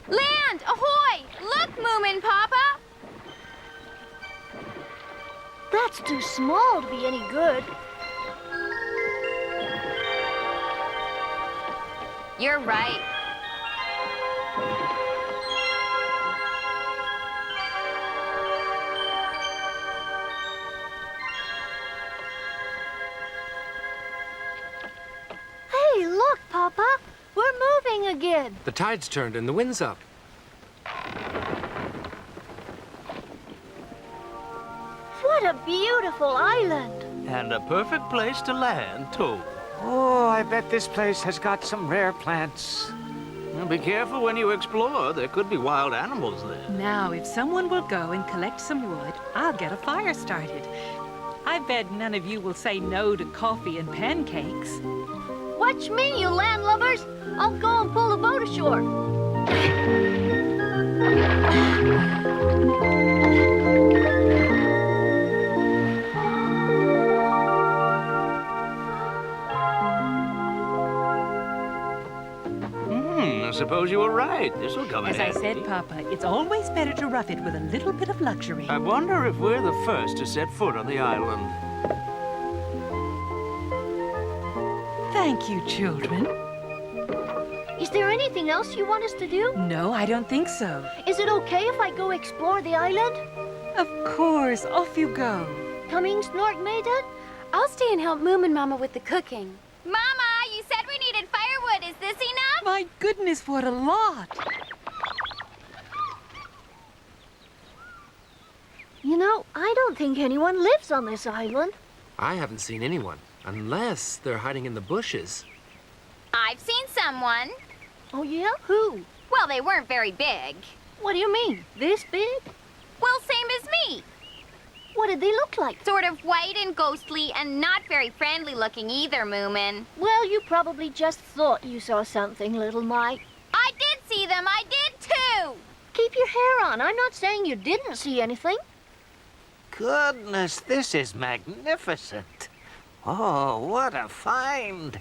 Land! Ahoy! Look, Moomin Papa! That's too small to be any good. You're right. Hey, look, Papa. We're moving again. The tide's turned and the wind's up. What a beautiful island. And a perfect place to land, too. Oh, I bet this place has got some rare plants. Well, be careful when you explore. There could be wild animals there. Now, if someone will go and collect some wood, I'll get a fire started. I bet none of you will say no to coffee and pancakes. Watch me, you landlubbers. I'll go and pull the boat ashore. I suppose you were right. This'll come in As I handy. said, Papa, it's always better to rough it with a little bit of luxury. I wonder if we're the first to set foot on the island. Thank you, children. Is there anything else you want us to do? No, I don't think so. Is it okay if I go explore the island? Of course, off you go. Coming, Snork Maiden? I'll stay and help Moomin Mama with the cooking. Mama, you said we needed firewood. Is this enough? My goodness, what a lot. You know, I don't think anyone lives on this island. I haven't seen anyone, unless they're hiding in the bushes. I've seen someone. Oh, yeah? Who? Well, they weren't very big. What do you mean? This big? Well, same as me. What did they look like? Sort of white and ghostly and not very friendly looking either, Moomin. Well, you probably just thought you saw something, little Mike. I did see them. I did too. Keep your hair on. I'm not saying you didn't see anything. Goodness, this is magnificent. Oh, what a find.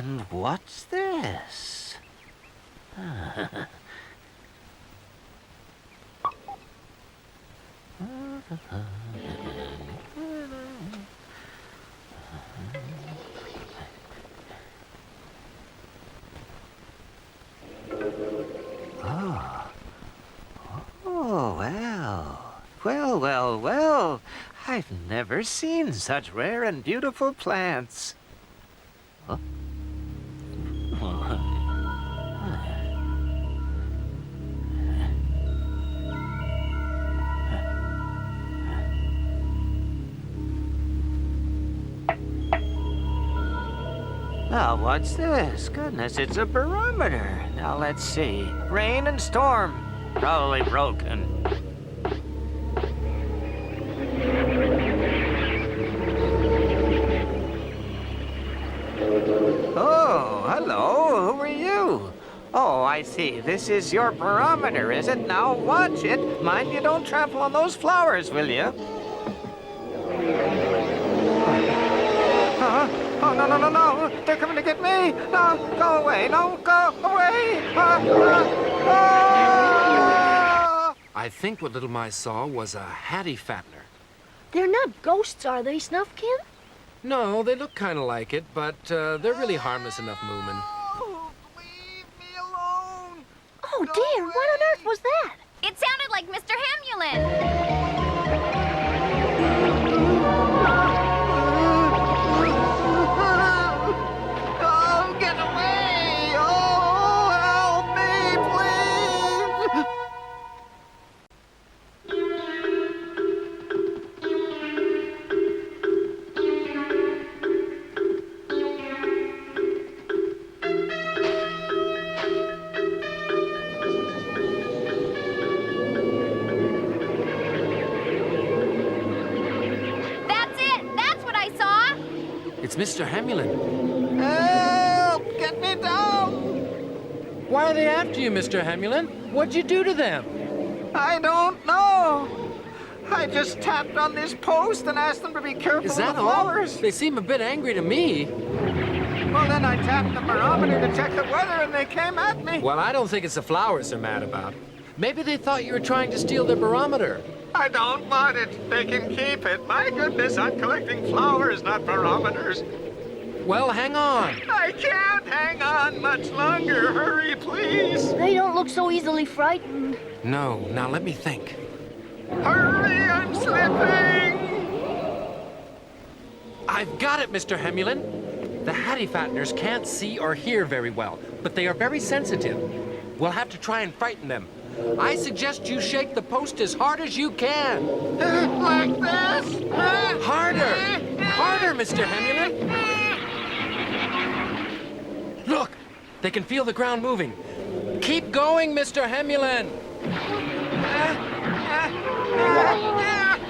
And what's this? Oh, well. I've never seen such rare and beautiful plants. Huh? Now, what's this? Goodness, it's a barometer. Now, let's see. Rain and storm. Probably broken. Oh, hello. Who are you? Oh, I see. This is your barometer, is it? Now, watch it. Mind you don't trample on those flowers, will you? Oh, no. They're coming to get me. No, go away. No, go away. I think what Little Mice saw was a Hatifattener. They're not ghosts, are they, Snuffkin? No, they look kind of like it, but they're really harmless enough, Moomin. Leave me alone! Oh, dear, what on earth was that? It sounded like Mr. Hamilin. Oh, get away! Oh, help me, please! That's it. That's what I saw. It's Mr. Hamilin. Help! Get me down! Why are they after you, Mr. Hamilin? What'd you do to them? I don't know. I just tapped on this post and asked them to be careful Is of that the all? flowers. They seem a bit angry to me. Well, then I tapped the barometer to check the weather and they came at me. Well, I don't think it's the flowers they're mad about. Maybe they thought you were trying to steal their barometer. I don't want it. They can keep it. My goodness, I'm collecting flowers, not barometers. Well, hang on. I can't hang on much longer. Hurry, please. They don't look so easily frightened. No, now let me think. Hurry, I'm slipping. I've got it, Mr. Hamilin. The Hatifatteners can't see or hear very well, but they are very sensitive. We'll have to try and frighten them. I suggest you shake the post as hard as you can. Like this? Harder! Harder, Mr. Hamilin! Look! They can feel the ground moving. Keep going, Mr. Hamilin!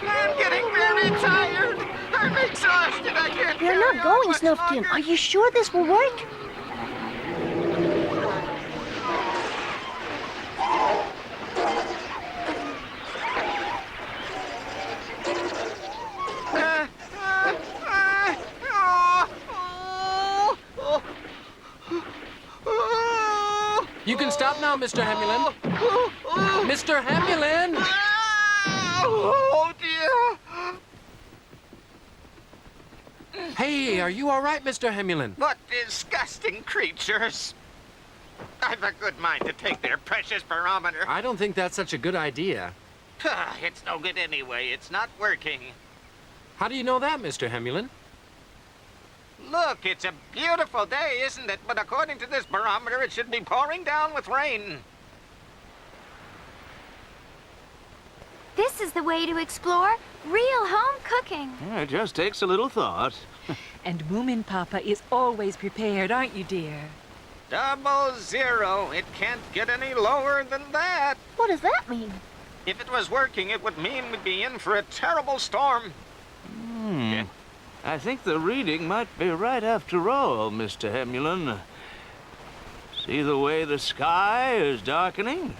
I'm getting very tired. I'm exhausted. I can't They're carry not on going, much Snuffkin. longer. Are you sure this will work? You can stop now, Mr. Hamilin. Mr. Hamilin! Oh, dear. Hey, are you all right, Mr. Hamilin? What disgusting creatures. I've a good mind to take their precious barometer. I don't think that's such a good idea. It's no good anyway. It's not working. How do you know that, Mr. Hamilin? Look, it's a beautiful day, isn't it? But according to this barometer, it should be pouring down with rain. This is the way to explore real home cooking. It just takes a little thought. And Moomin Papa is always prepared, aren't you, dear? 00. It can't get any lower than that. What does that mean? If it was working, it would mean we'd be in for a terrible storm. I think the reading might be right after all, Mr. Hamilin. See the way the sky is darkening?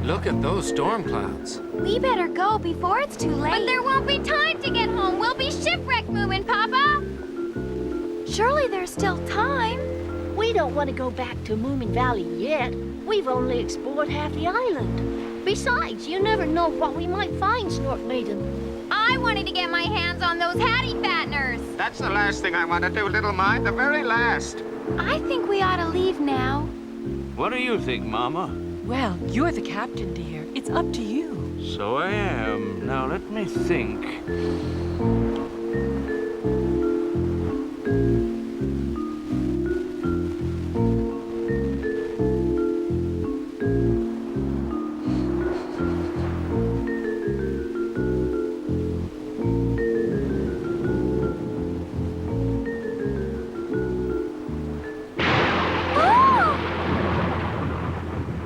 Look at those storm clouds. We better go before it's too late. But there won't be time to get home. We'll be shipwrecked, Moomin Papa. Surely there's still time. We don't want to go back to Moomin Valley yet. We've only explored half the island. Besides, you never know what we might find, Snork Maiden. I wanted to get my hands on those Hatifatteners. That's the last thing I want to do, little mine, the very last. I think we ought to leave now. What do you think, Mama? Well, you're the captain, dear. It's up to you. So I am. Now let me think.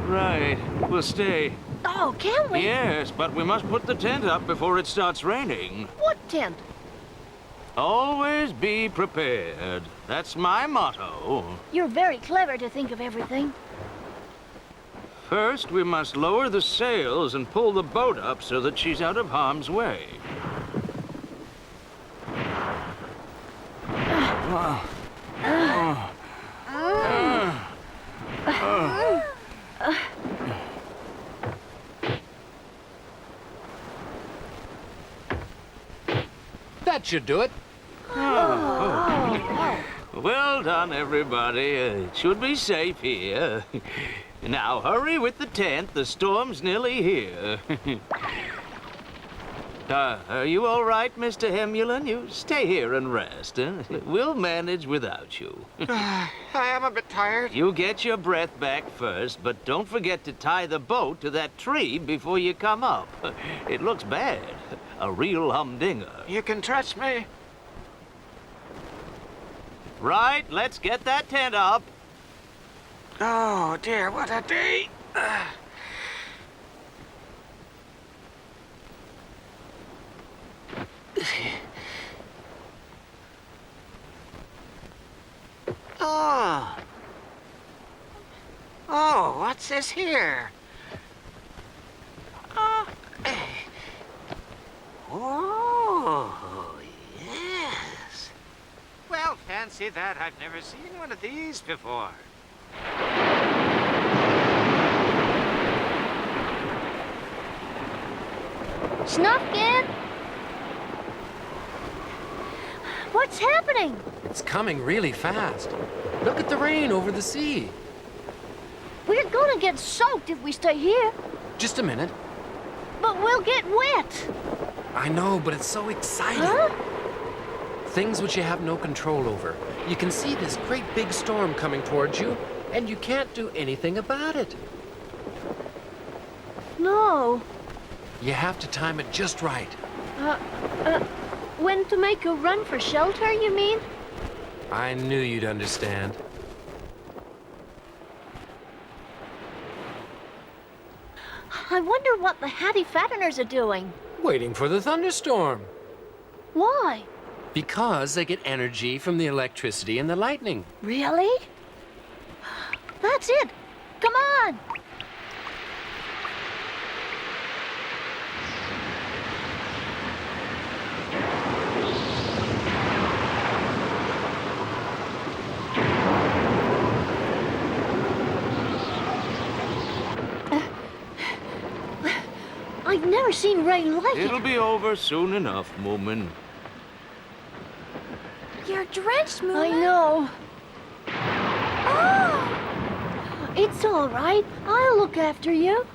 Right. We'll stay. Oh, can we? Yes, but we must put the tent up before it starts raining. What tent? Always be prepared. That's my motto. You're very clever to think of everything. First, we must lower the sails and pull the boat up so that she's out of harm's way. That should do it. Well done, everybody. It should be safe here. Now, hurry with the tent. The storm's nearly here. Are you all right, Mr. Hamilin? You stay here and rest. We'll manage without you. I am a bit tired. You get your breath back first, but don't forget to tie the boat to that tree before you come up. It looks bad. A real humdinger. You can trust me. Right, let's get that tent up. Oh, dear, what a day. Oh. Oh, what's this here? Oh. Oh, yes. Well, fancy that. I've never seen one of these before. Snuffkin! What's happening? It's coming really fast. Look at the rain over the sea. We're gonna get soaked if we stay here. Just a minute. But we'll get wet. I know, but it's so exciting. Huh? Things which you have no control over. You can see this great big storm coming towards you, and you can't do anything about it. No. You have to time it just right. When to make a run for shelter, you mean? I knew you'd understand. I wonder what the Hatifatteners are doing. Waiting for the thunderstorm. Why? Because they get energy from the electricity and the lightning. Really? That's it. Come on. I've never seen rain like it. It'll be over soon enough, Moomin. You're drenched, Moomin. I know. Oh! It's all right. I'll look after you.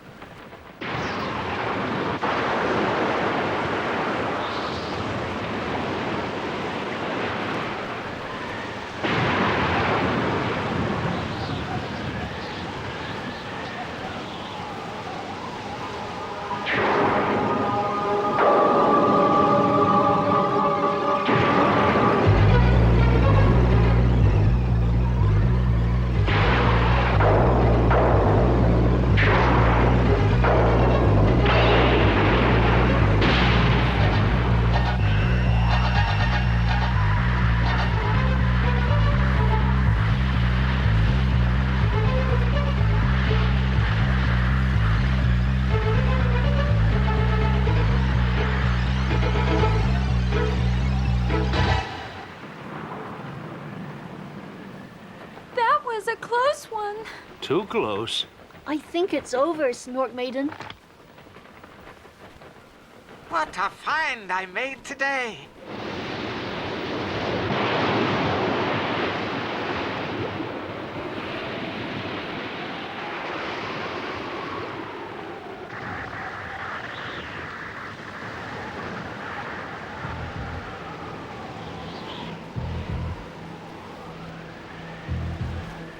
too close. I think it's over, Snork Maiden. What a find I made today.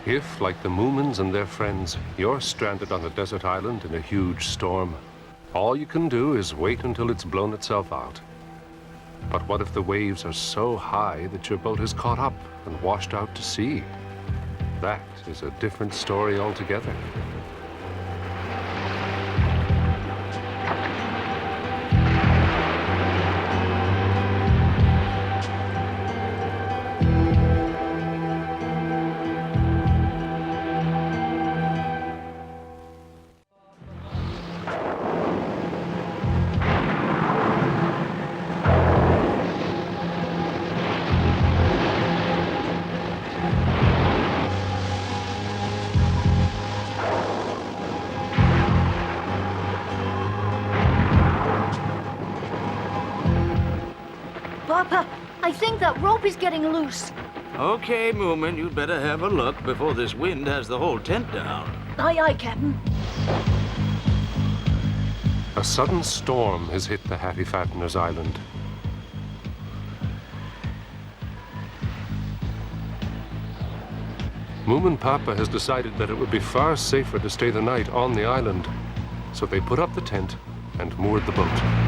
If, like the Moomins and their friends, you're stranded on a desert island in a huge storm, all you can do is wait until it's blown itself out. But what if the waves are so high that your boat is caught up and washed out to sea? That is a different story altogether. Papa, I think that rope is getting loose. Okay, Moomin, you'd better have a look before this wind has the whole tent down. Aye, aye, Captain. A sudden storm has hit the Hatifatteners island. Moomin Papa has decided that it would be far safer to stay the night on the island, so they put up the tent and moored the boat.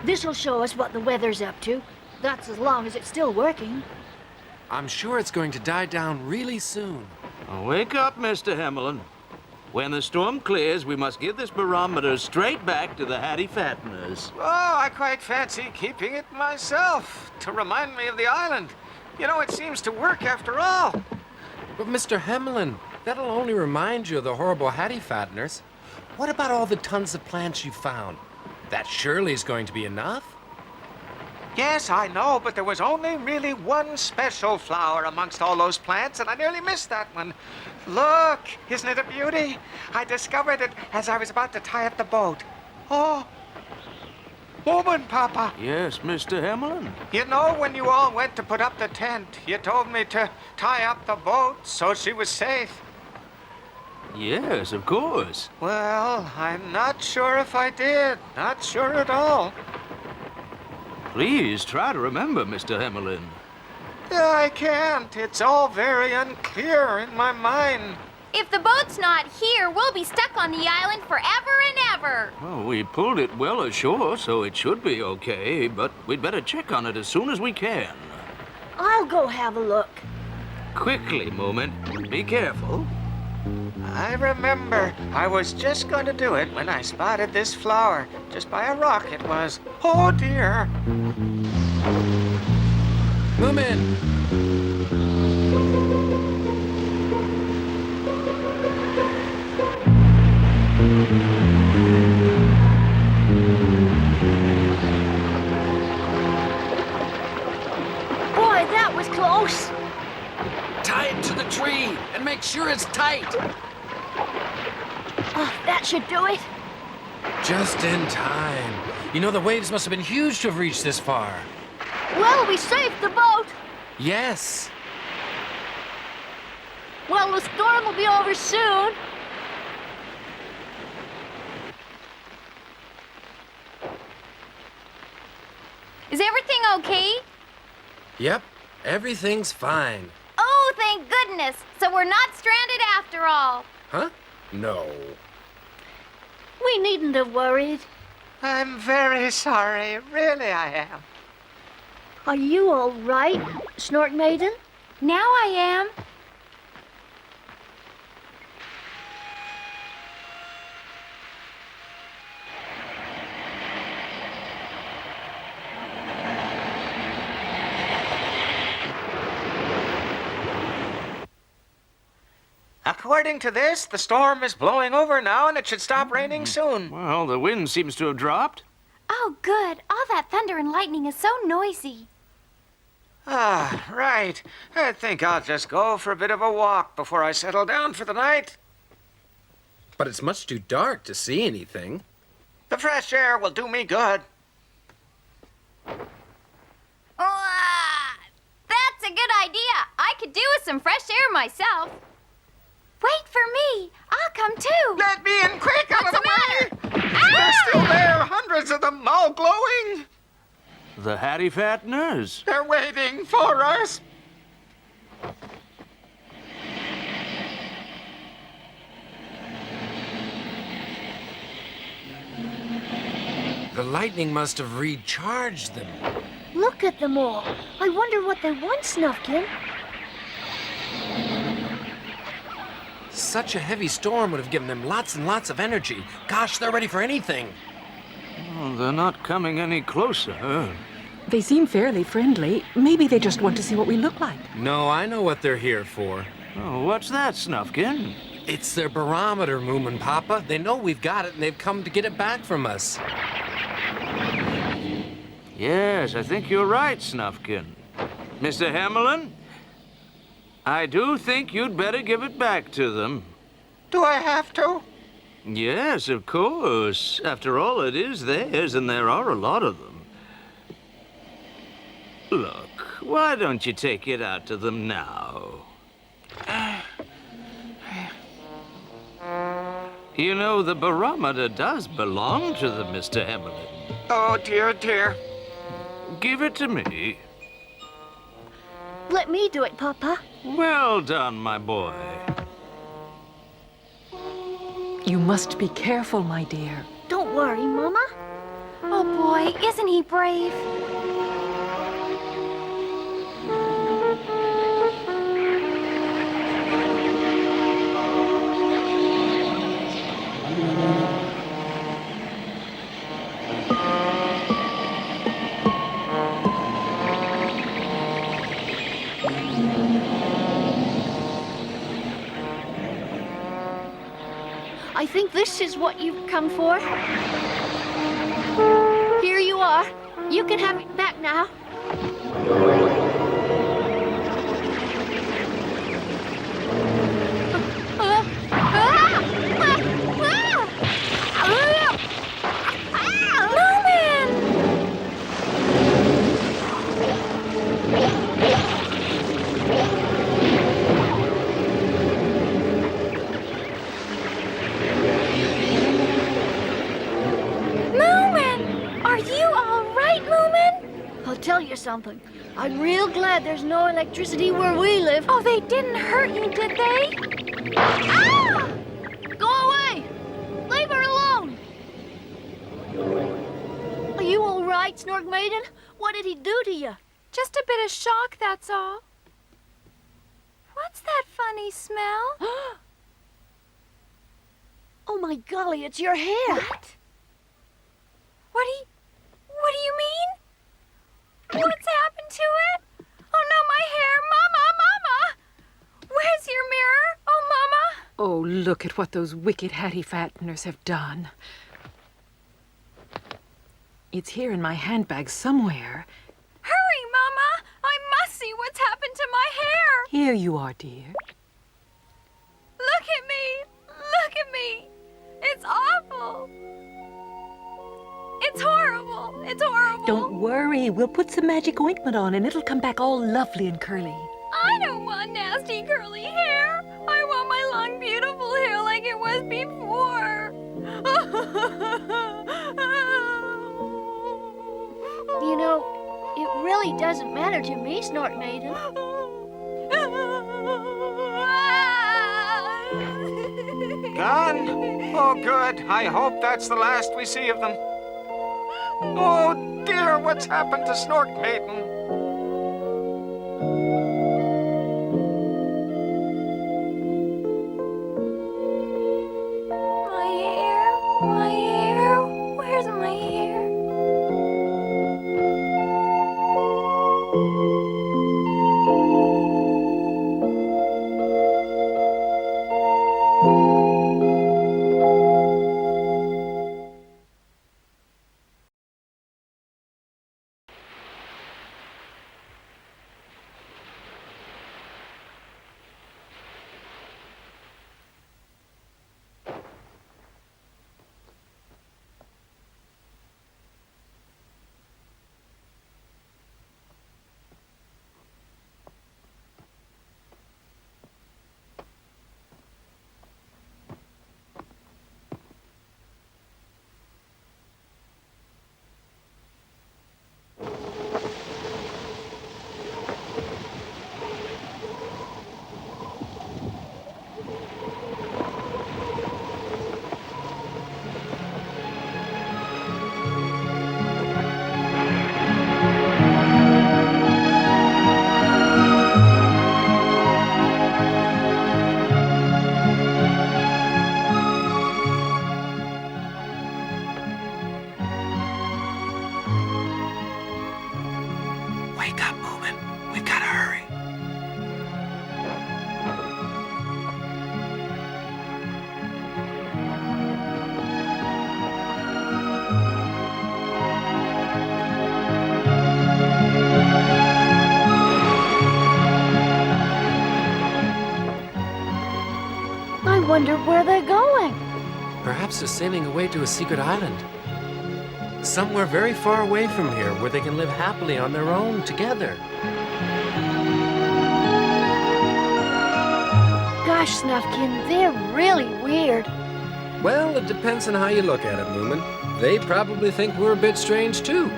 This'll show us what the weather's up to. That's as long as it's still working. I'm sure it's going to die down really soon. Wake up, Mr. Hamilin. When the storm clears, we must give this barometer straight back to the Hatifatteners. Oh, I quite fancy keeping it myself to remind me of the island. You know, it seems to work after all. But Mr. Hamilin, that'll only remind you of the horrible Hatifatteners. What about all the tons of plants you found? That surely is going to be enough. Yes, I know, but there was only really one special flower amongst all those plants, and I nearly missed that one. Look, isn't it a beauty? I discovered it as I was about to tie up the boat. Oh, Moomin Papa. Yes, Mr. Hamilin. You know, when you all went to put up the tent, you told me to tie up the boat so she was safe. Yes, of course. Well, I'm not sure if I did. Not sure at all. Please try to remember, Mr. Hamilin. I can't. It's all very unclear in my mind. If the boat's not here, we'll be stuck on the island forever and ever. Well, we pulled it well ashore, so it should be okay, but we'd better check on it as soon as we can. I'll go have a look. Quickly, Moomin. Be careful. I remember. I was just going to do it when I spotted this flower. Just by a rock it was. Oh, dear. Moomin! Boy, that was close. Tie it to the tree and make sure it's tight. Oh, that should do it. Just in time. You know, the waves must have been huge to have reached this far. Well, we saved the boat. Yes. Well, the storm will be over soon. Is everything okay? Yep, everything's fine. Oh, thank goodness. So we're not stranded after all. Huh? No. We needn't have worried. I'm very sorry. Really, I am. Are you all right, Snork Maiden? Now I am. According to this, the storm is blowing over now and it should stop raining soon. Well, the wind seems to have dropped. Oh, good. All that thunder and lightning is so noisy. Ah, right. I think I'll just go for a bit of a walk before I settle down for the night. But it's much too dark to see anything. The fresh air will do me good. That's a good idea. I could do with some fresh air myself. Wait for me. I'll come too. Let me in quick, out of What's the the way! They're still there, hundreds of them, all glowing. The Hatifatteners. They're waiting for us. The lightning must have recharged them. Look at them all. I wonder what they want, Snufkin. Such a heavy storm would have given them lots and lots of energy. Gosh, they're ready for anything. Oh, they're not coming any closer. They seem fairly friendly. Maybe they just want to see what we look like. No, I know what they're here for. Oh, what's that, Snufkin? It's their barometer, Moomin Papa. They know we've got it, and they've come to get it back from us. Yes, I think you're right, Snufkin. Mr. Hamilin, I do think you'd better give it back to them. Do I have to? Yes, of course. After all, it is theirs, and there are a lot of them. Look, why don't you take it out to them now? You know, the barometer does belong to them, Mr. Hamilin. Oh, dear, dear. Give it to me. Let me do it, Papa. Well done, my boy. You must be careful, my dear. Don't worry, Mama. Oh, boy, isn't he brave? I think this is what you've come for. Here you are. You can have it back now. I'll tell you something. I'm real glad there's no electricity where we live. Oh, they didn't hurt you, did they? Ah! Go away! Leave her alone! Are you all right, Snork Maiden? What did he do to you? Just a bit of shock, that's all. What's that funny smell? Oh, my golly, it's your hair. What do you mean? What's happened to it? Oh no, my hair! Mama! Where's your mirror? Oh, Mama! Oh, look at what those wicked Hatifatteners have done. It's here in my handbag somewhere. Hurry, Mama! I must see what's happened to my hair! Here you are, dear. Look at me! Look at me! It's awful! It's horrible! It's horrible! Don't worry. We'll put some magic ointment on and it'll come back all lovely and curly. I don't want nasty curly hair. I want my long, beautiful hair like it was before. You know, it really doesn't matter to me, Snork Maiden. Gone? Oh, good. I hope that's the last we see of them. Oh, dear, what's happened to Snork Maiden? Wake up, Moomin. We've got to hurry. I wonder where they're going. Perhaps they're sailing away to a secret island. Somewhere very far away from here where they can live happily on their own together. Gosh, Snufkin, they're really weird. Well, it depends on how you look at it, Moomin. They probably think we're a bit strange, too.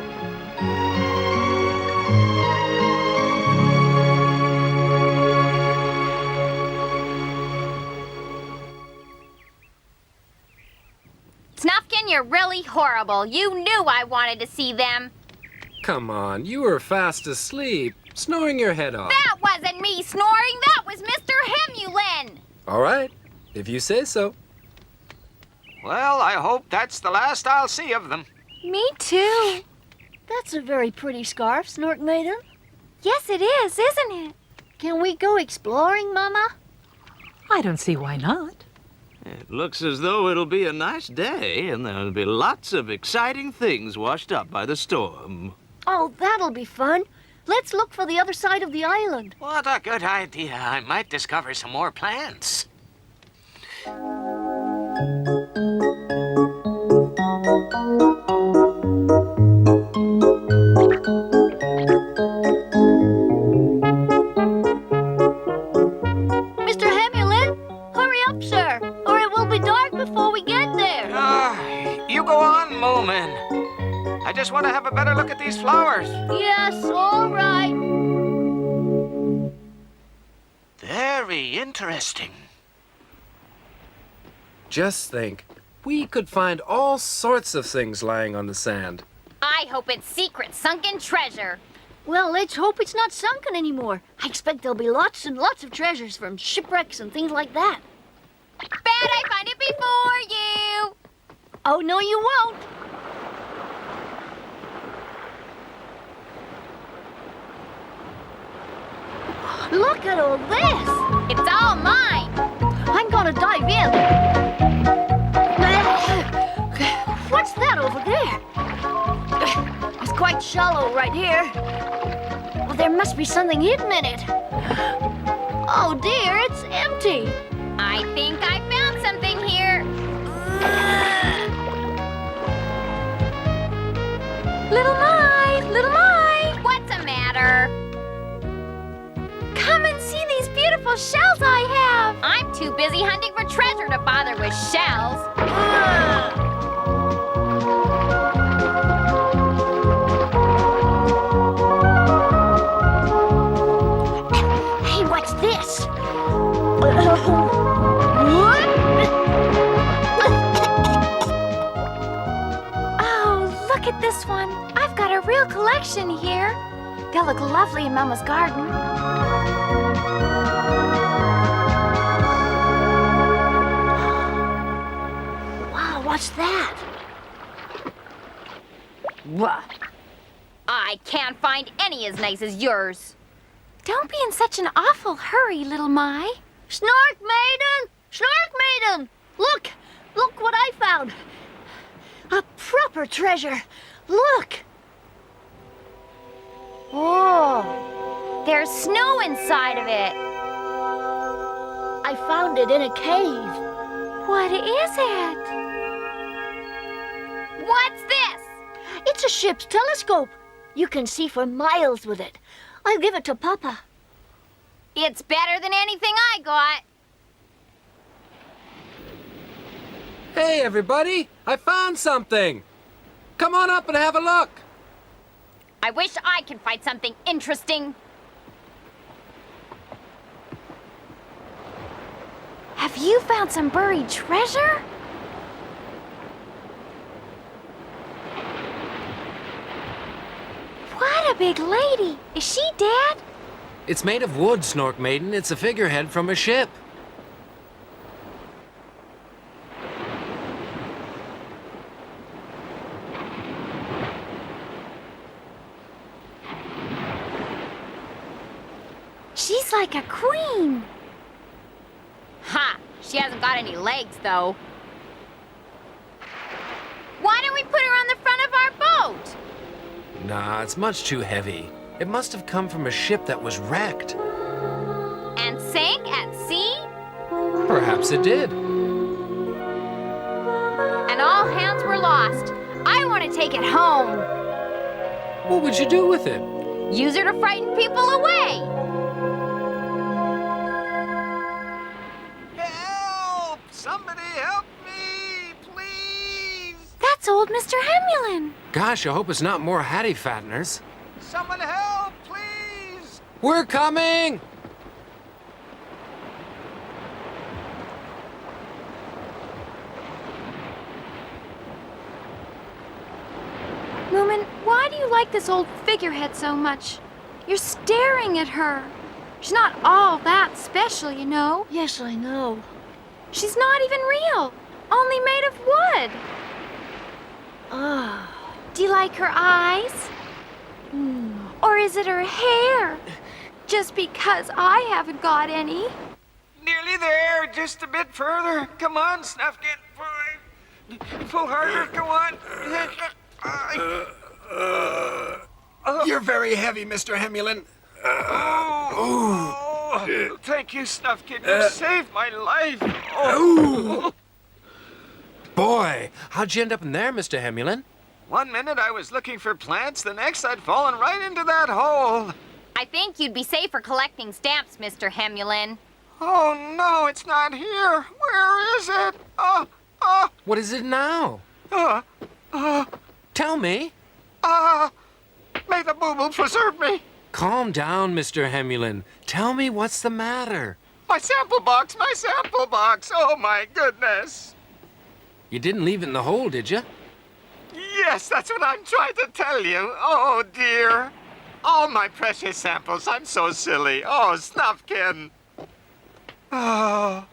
Snufkin, you're really horrible. You knew I wanted to see them. Come on, you were fast asleep, snoring your head off. That wasn't me snoring. That was Mr. Hamilin. All right, if you say so. Well, I hope that's the last I'll see of them. Me too. That's a very pretty scarf, Snork Maiden. Yes, it is, isn't it? Can we go exploring, Mama? I don't see why not. It looks as though it'll be a nice day, and there'll be lots of exciting things washed up by the storm. Oh, that'll be fun. Let's look for the other side of the island. What a good idea. I might discover some more plants. Mr. Hamilin, hurry up, sir, or it will be dark before we get there. You go on, Moomin. I just want to have a better look at these flowers. Yes, all right. Very interesting. Just think, we could find all sorts of things lying on the sand. I hope it's secret sunken treasure. Well, let's hope it's not sunken anymore. I expect there'll be lots and lots of treasures from shipwrecks and things like that. Bet I find it before you. Oh, no, you won't. Look at all this. It's all mine. I'm gonna dive in. What's that over there? It's quite shallow right here. Well, there must be something hidden in it. Oh dear, it's empty. I think I found something here. Little Mai, What's the matter? come and see these beautiful shells I have. I'm too busy hunting for treasure to bother with shells. Hey, what's this? Oh, look at this one. I've got a real collection here. They'll look lovely in Mama's garden. Wow, what's that? What? I can't find any as nice as yours. Don't be in such an awful hurry, little Mai. Snork Maiden! Snork Maiden! Look! Look what I found! A proper treasure! Look! Oh! There's snow inside of it. I found it in a cave. What is it? What's this? It's a ship's telescope. You can see for miles with it. I'll give it to Papa. It's better than anything I got. Hey, everybody! I found something! Come on up and have a look! I wish I could find something interesting. Have you found some buried treasure? What a big lady! Is she dead? It's made of wood, Snork Maiden. It's a figurehead from a ship. She's like a queen. Ha! She hasn't got any legs, though. Why don't we put her on the front of our boat? Nah, it's much too heavy. It must have come from a ship that was wrecked. And sank at sea? Perhaps it did. And all hands were lost. I want to take it home. What would you do with it? Use her to frighten people away. Help! Somebody help me, please! That's old Mr. Hamilin. Gosh, I hope it's not more Hatifatteners. Someone help, please! We're coming! Moomin, why do you like this old figurehead so much? You're staring at her. She's not all that special, you know. Yes, I know. She's not even real, only made of wood. Ah. Do you like her eyes? Or is it her hair? Just because I haven't got any. Nearly there, just a bit further. Come on, Snuffkin. Pull harder, go on. You're very heavy, Mr. Hamilin. Oh, thank you, Snuffkin. You saved my life. Oh. Boy, how'd you end up in there, Mr. Hamilin? 1 minute I was looking for plants, the next I'd fallen right into that hole. I think you'd be safer collecting stamps, Mr. Hamilin. Oh, no, it's not here. Where is it? What is it now? Tell me. May the booble preserve me. Calm down, Mr. Hamilin. Tell me what's the matter. My sample box, my sample box. Oh, my goodness. You didn't leave it in the hole, did you? Yes, that's what I'm trying to tell you. Oh, dear. All my precious samples. I'm so silly. Oh, Snuffkin. Oh,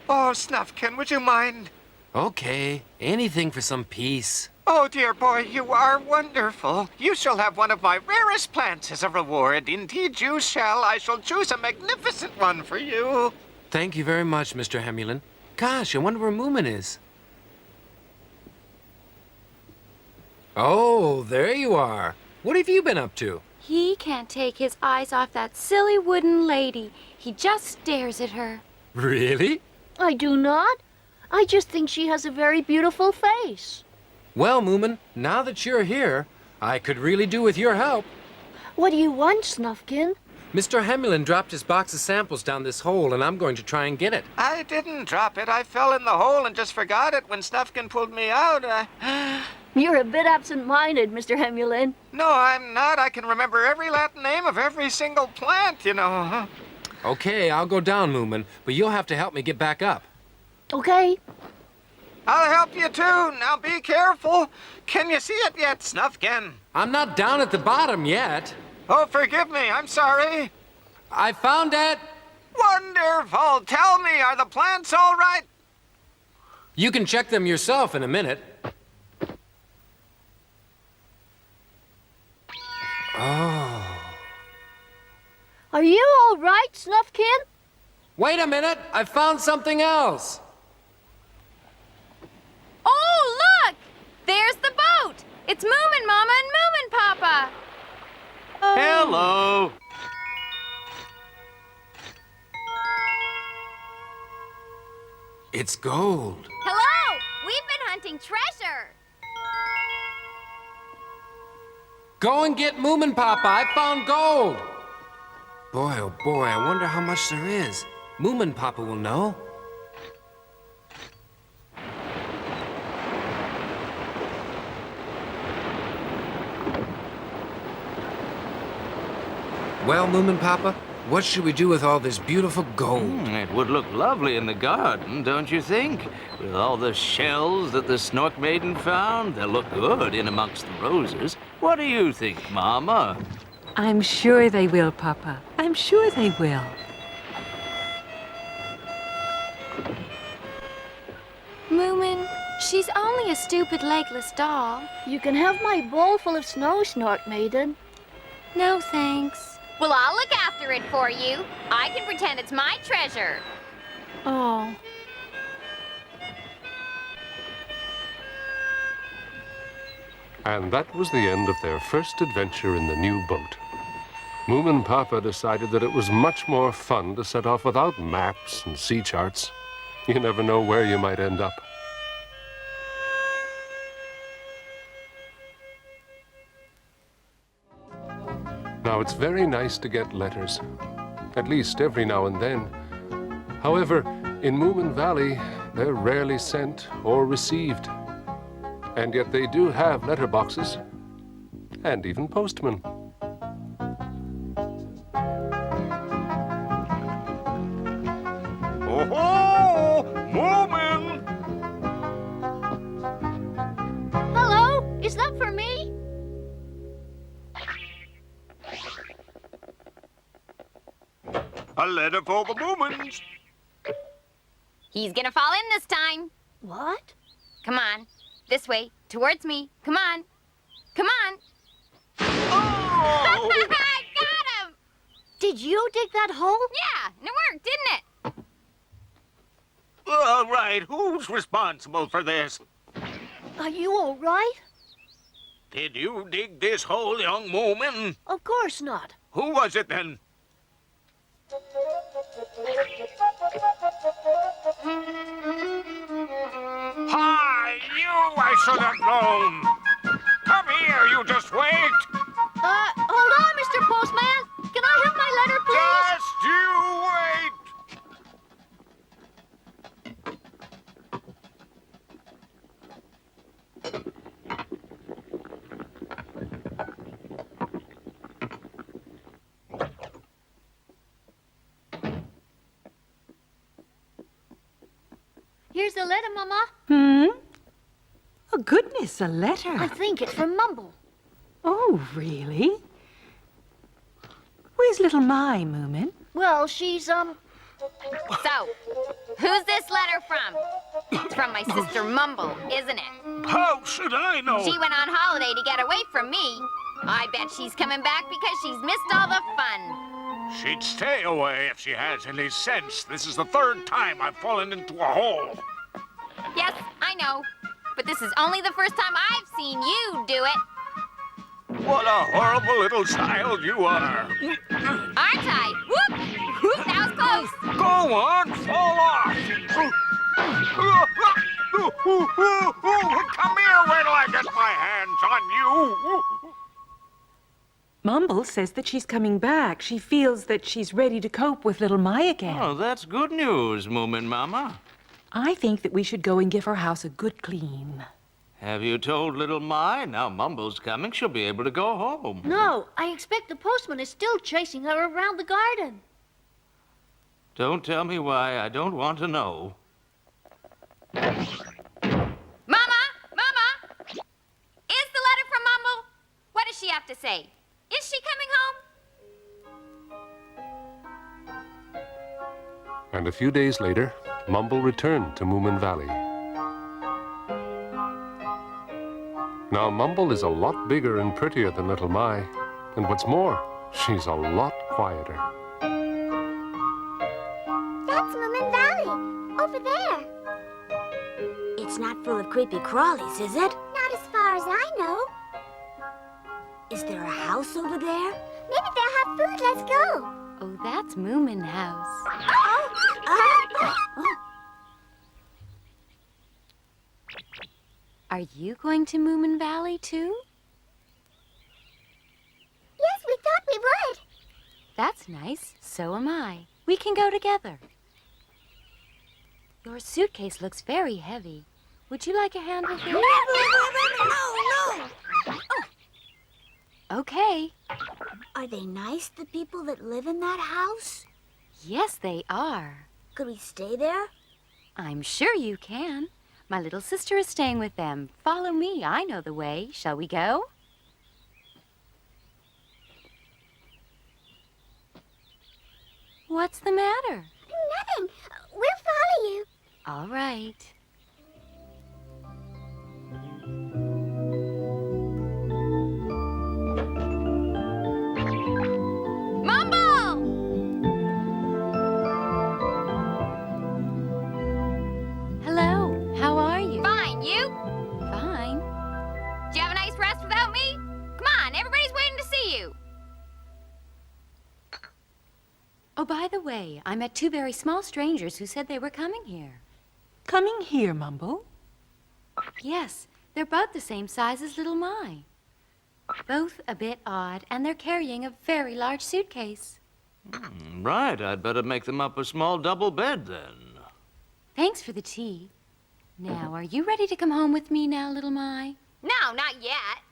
Snuffkin, would you mind? Okay, anything for some peace. Oh, dear boy, you are wonderful. You shall have one of my rarest plants as a reward. Indeed, you shall. I shall choose a magnificent one for you. Thank you very much, Mr. Hamilin. Gosh, I wonder where Moomin is. Oh, there you are. What have you been up to? He can't take his eyes off that silly wooden lady. He just stares at her. Really? I do not. I just think she has a very beautiful face. Well, Moomin, now that you're here, I could really do with your help. What do you want, Snuffkin? Mr. Hamilin dropped his box of samples down this hole, and I'm going to try and get it. I didn't drop it. I fell in the hole and just forgot it when Snuffkin pulled me out. You're a bit absent-minded, Mr. Hamilin. No, I'm not. I can remember every Latin name of every single plant, you know. Okay, I'll go down, Moomin, but you'll have to help me get back up. Okay. I'll help you too. Now be careful. Can you see it yet, Snuffkin? I'm not down at the bottom yet. Oh, forgive me. I'm sorry. I found it. Wonderful. Tell me, are the plants all right? You can check them yourself in a minute. Oh. Are you all right, Snuffkin? Wait a minute. I found something else. Oh, look! There's the boat! It's Moomin Mama and Moomin Papa! Hello! It's gold. Hello! We've been hunting treasure! Go and get Moomin Papa. I found gold. Boy, oh boy, I wonder how much there is. Moomin Papa will know. Well, Moomin Papa, what should we do with all this beautiful gold? It would look lovely in the garden, don't you think? With all the shells that the Snork Maiden found, they'll look good in amongst the roses. What do you think, Mama? I'm sure they will, Papa. I'm sure they will. Moomin, she's only a stupid legless doll. You can have my bowl full of snow, Snork Maiden. No, thanks. Well, I'll look after it for you. I can pretend it's my treasure. Oh. And that was the end of their first adventure in the new boat. Moomin Papa decided that it was much more fun to set off without maps and sea charts. You never know where you might end up. Now, it's very nice to get letters, at least every now and then. However, in Moomin Valley, they're rarely sent or received. And yet they do have letterboxes, and even postmen. Oh-ho! Moomin! Hello? Is that for me? A letter for the Moomins. He's gonna fall in this time. What? Come on. This way. Towards me. Come on. Come on. Oh! I got him! Did you dig that hole? Yeah, and it worked, didn't it? All right, who's responsible for this? Are you all right? Did you dig this hole, young Moomin? Of course not. Who was it then? Hi, you! I should have known. Come here, you just wait. Hold on, Mr. Postman. Can I have my letter, please? Just you wait. Here's the letter, Mama. Oh, goodness, a letter. I think it's from Mumble. Oh, really? Where's little My, Moomin? Well, she's, So, who's this letter from? It's from my sister Mumble, isn't it? How should I know? She went on holiday to get away from me. I bet she's coming back because she's missed all the fun. She'd stay away if she has any sense. This is the third time I've fallen into a hole. Yes, I know. But this is only the first time I've seen you do it. What a horrible little child you are. Aren't I? Whoop! Whoop, that was close. Go on, fall off. Come here, wait till I get my hands on you. Mumble says that she's coming back. She feels that she's ready to cope with little My again. Oh, that's good news, Moomin Mama. I think that we should go and give her house a good clean. Have you told little My? Now Mumble's coming, she'll be able to go home. No, I expect the postman is still chasing her around the garden. Don't tell me why, I don't want to know. Mama! Mama! Is the letter from Mumble? What does she have to say? Is she coming home? And a few days later, Mumble returned to Moomin Valley. Now, Mumble is a lot bigger and prettier than little My. And what's more, she's a lot quieter. That's Moomin Valley, over there. It's not full of creepy crawlies, is it? Not as far as I know. Is there a house over there? Maybe they'll have food. Let's go. Oh, that's Moomin House. Are you going to Moomin Valley, too? Yes, we thought we would. That's nice. So am I. We can go together. Your suitcase looks very heavy. Would you like a hand with it? No. Okay. Are they nice, the people that live in that house? Yes, they are. Could we stay there? I'm sure you can. My little sister is staying with them. Follow me. I know the way. Shall we go? What's the matter? Nothing. We'll follow you. All right. Oh, by the way, I met two very small strangers who said they were coming here. Coming here, Mumble. Yes, they're both the same size as little My. Both a bit odd, and they're carrying a very large suitcase. Right, I'd better make them up a small double bed then. Thanks for the tea. Now, are you ready to come home with me now, little My? No, not yet.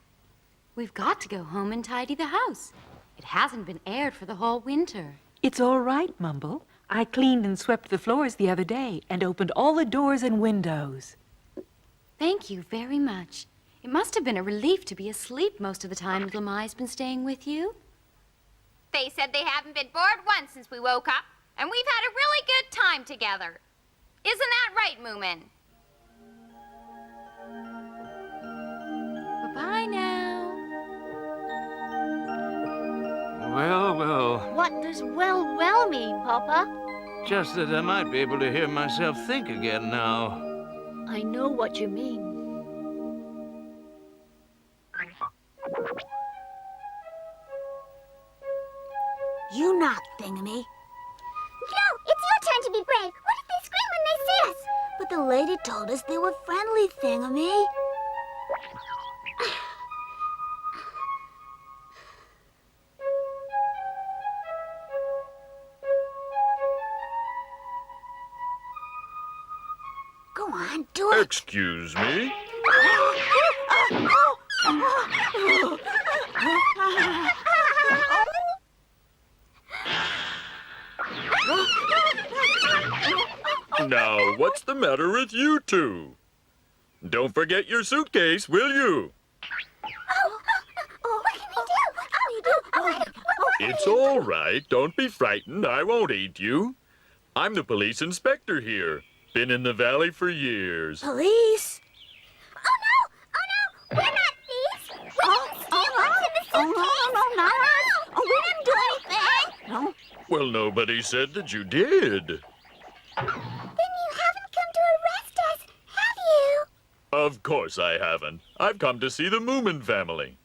We've got to go home and tidy the house. It hasn't been aired for the whole winter. It's all right, Mumble. I cleaned and swept the floors the other day and opened all the doors and windows. Thank you very much. It must have been a relief to be asleep most of the time little My's been staying with you. They said they haven't been bored once since we woke up, and we've had a really good time together. Isn't that right, Moomin? Bye-bye now. Well, well, What does well mean, Papa? just that I might be able to hear myself think again now. I know what you mean. You knock, Thingamy. No, it's your turn to be brave. What if they scream when they see us? But the lady told us they were friendly, Thingamy. Go on, do it. Excuse me? Now, what's the matter with you two? Don't forget your suitcase, will you? What can we do? It's all right. Don't be frightened. I won't eat you. I'm the police inspector here. Been in the valley for years. Police? Oh no! We're not thieves! We didn't steal what's in the suitcase! No. We didn't do anything. No. Well, nobody said that you did. Then you haven't come to arrest us, have you? Of course I haven't. I've come to see the Moomin family.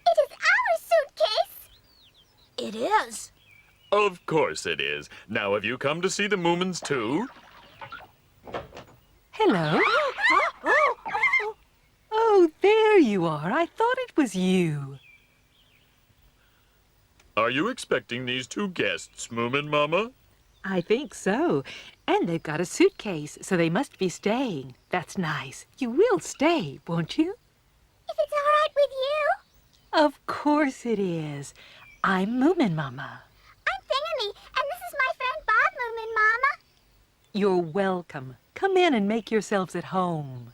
It is our suitcase! It is. Of course it is. Now, have you come to see the Moomins too? Hello. Oh, there you are. I thought it was you. Are you expecting these two guests, Moomin Mama? I think so. And they've got a suitcase, so they must be staying. That's nice. You will stay, won't you? If it's all right with you. Of course it is. I'm Moomin Mama. I'm Thingamy, and this is my friend Bob Moomin, Mama. You're welcome. Come in and make yourselves at home.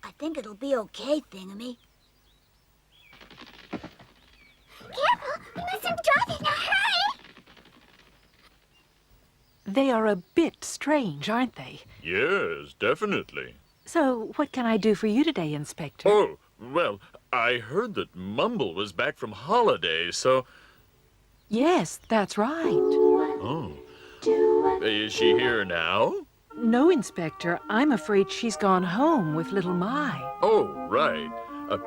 I think it'll be okay, Thingamy. Careful, we mustn't drop it. Now hurry! They are a bit strange, aren't they? Yes, definitely. So, what can I do for you today, Inspector? Oh, well, I heard that Mumble was back from holiday, so... Yes, that's right. Oh. Is she here now? No, Inspector. I'm afraid she's gone home with little My. Oh, right.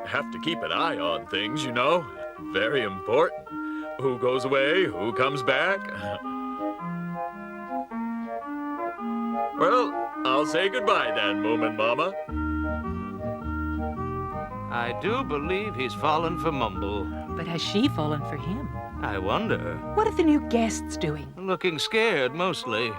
Have to keep an eye on things, you know. Very important. Who goes away, who comes back. Well, I'll say goodbye then, Moomin Mama. I do believe he's fallen for Mumble. But has she fallen for him? I wonder. What are the new guests doing? Looking scared, mostly.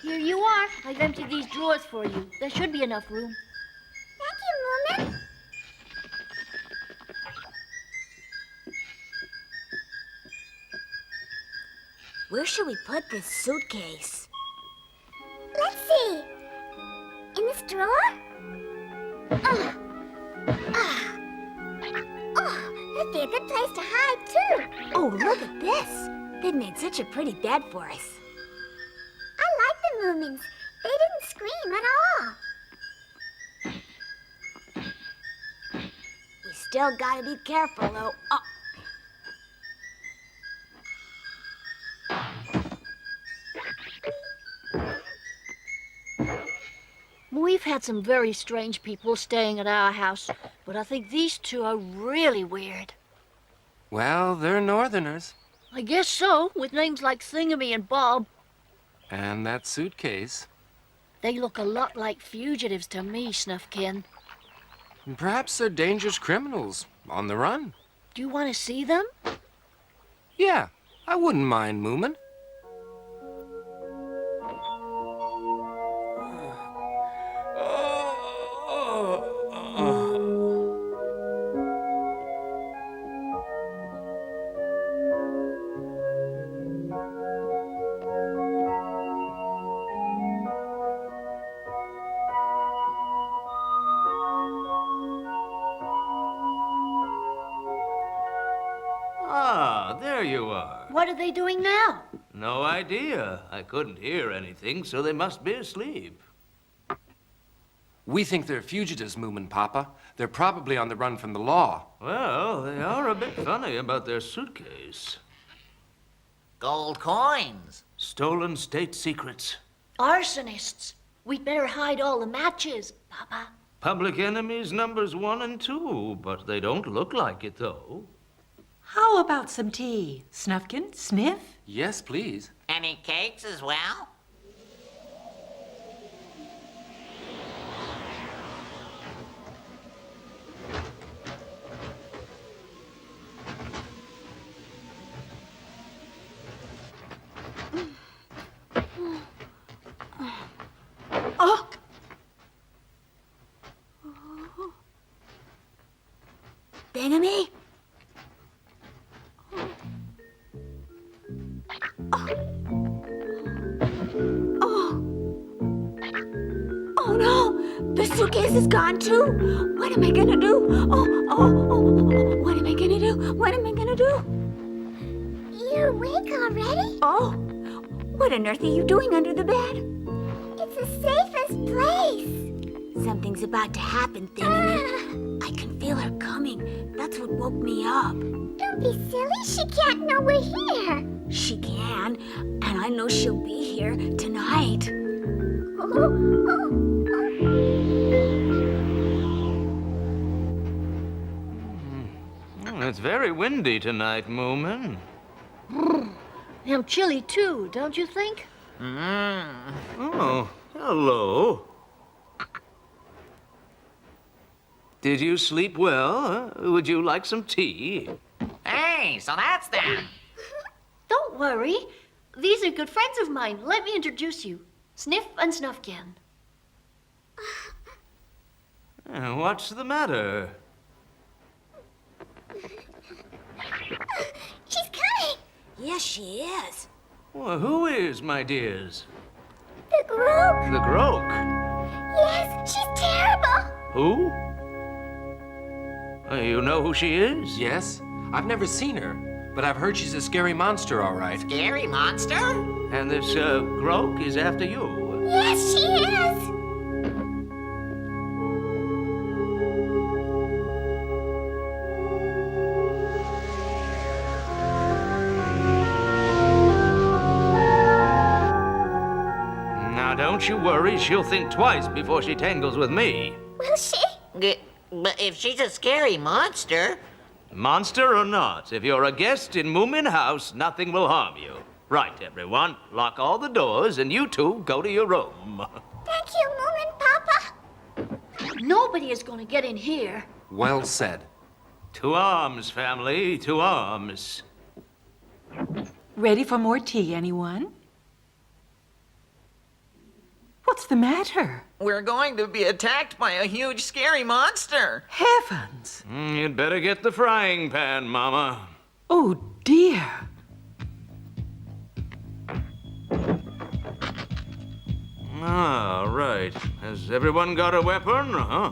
Here you are. I've emptied these drawers for you. There should be enough room. Thank you, Moomin. Where should we put this suitcase? Let's see. In this drawer? Oh, that'd be a good place to hide, too. Oh, look at this. They've made such a pretty bed for us. I like the Moomins. They didn't scream at all. Still gotta be careful, though. We've had some very strange people staying at our house, but I think these two are really weird. Well, they're Northerners. I guess so, with names like Thingamy and Bob. And that suitcase. They look a lot like fugitives to me, Snuffkin. Perhaps they're dangerous criminals on the run. Do you want to see them? Yeah, I wouldn't mind, Moomin. Ah, there you are. What are they doing now? No idea. I couldn't hear anything, so they must be asleep. We think they're fugitives, Moomin Papa. They're probably on the run from the law. Well, they are a bit funny about their suitcase. Gold coins. Stolen state secrets. Arsonists. We'd better hide all the matches, Papa. Public enemies numbers 1 and 2, but they don't look like it, though. How about some tea? Snuffkin, Sniff? Yes, please. Any cakes as well? Oh! Thingamy? Oh no! The suitcase is gone too! What am I gonna do? Oh, what am I gonna do? What am I gonna do? You're awake already? Oh, what on earth are you doing under the bed? It's the safest place. Something's about to happen, Thingamy. I can feel her coming. That's what woke me up. Don't be silly. She can't know we're here. She can, and I know she'll be here tonight. It's very windy tonight, Moomin. I'm chilly too, don't you think? Oh, hello. Did you sleep well? Would you like some tea? Hey, so that's them. Don't worry. These are good friends of mine. Let me introduce you. Sniff and Snuffkin. What's the matter? She's coming. Yes, she is. Well, who is, my dears? The Groke. The Groke? Yes, she's terrible. Who? You know who she is? Yes. I've never seen her, but I've heard she's a scary monster, all right. Scary monster? And this Groke is after you. Yes, she is. Now, don't you worry. She'll think twice before she tangles with me. Will she? But if she's a scary monster... Monster or not, if you're a guest in Moomin House, nothing will harm you. Right, everyone. Lock all the doors, and you two go to your room. Thank you, Moomin Papa. Nobody is going to get in here. Well said. To arms, family, to arms. Ready for more tea, anyone? What's the matter? We're going to be attacked by a huge, scary monster. Heavens! You'd better get the frying pan, Mama. Oh, dear. Ah, right. Has everyone got a weapon, huh?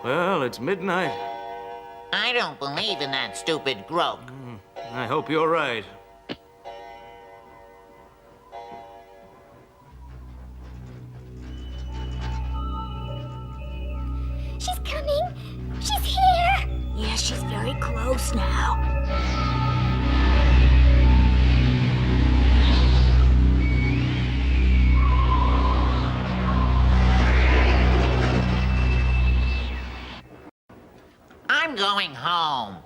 Well, it's midnight. I don't believe in that stupid Groke. I hope you're right. She's coming. She's here. Yeah, she's very close now. I'm going home.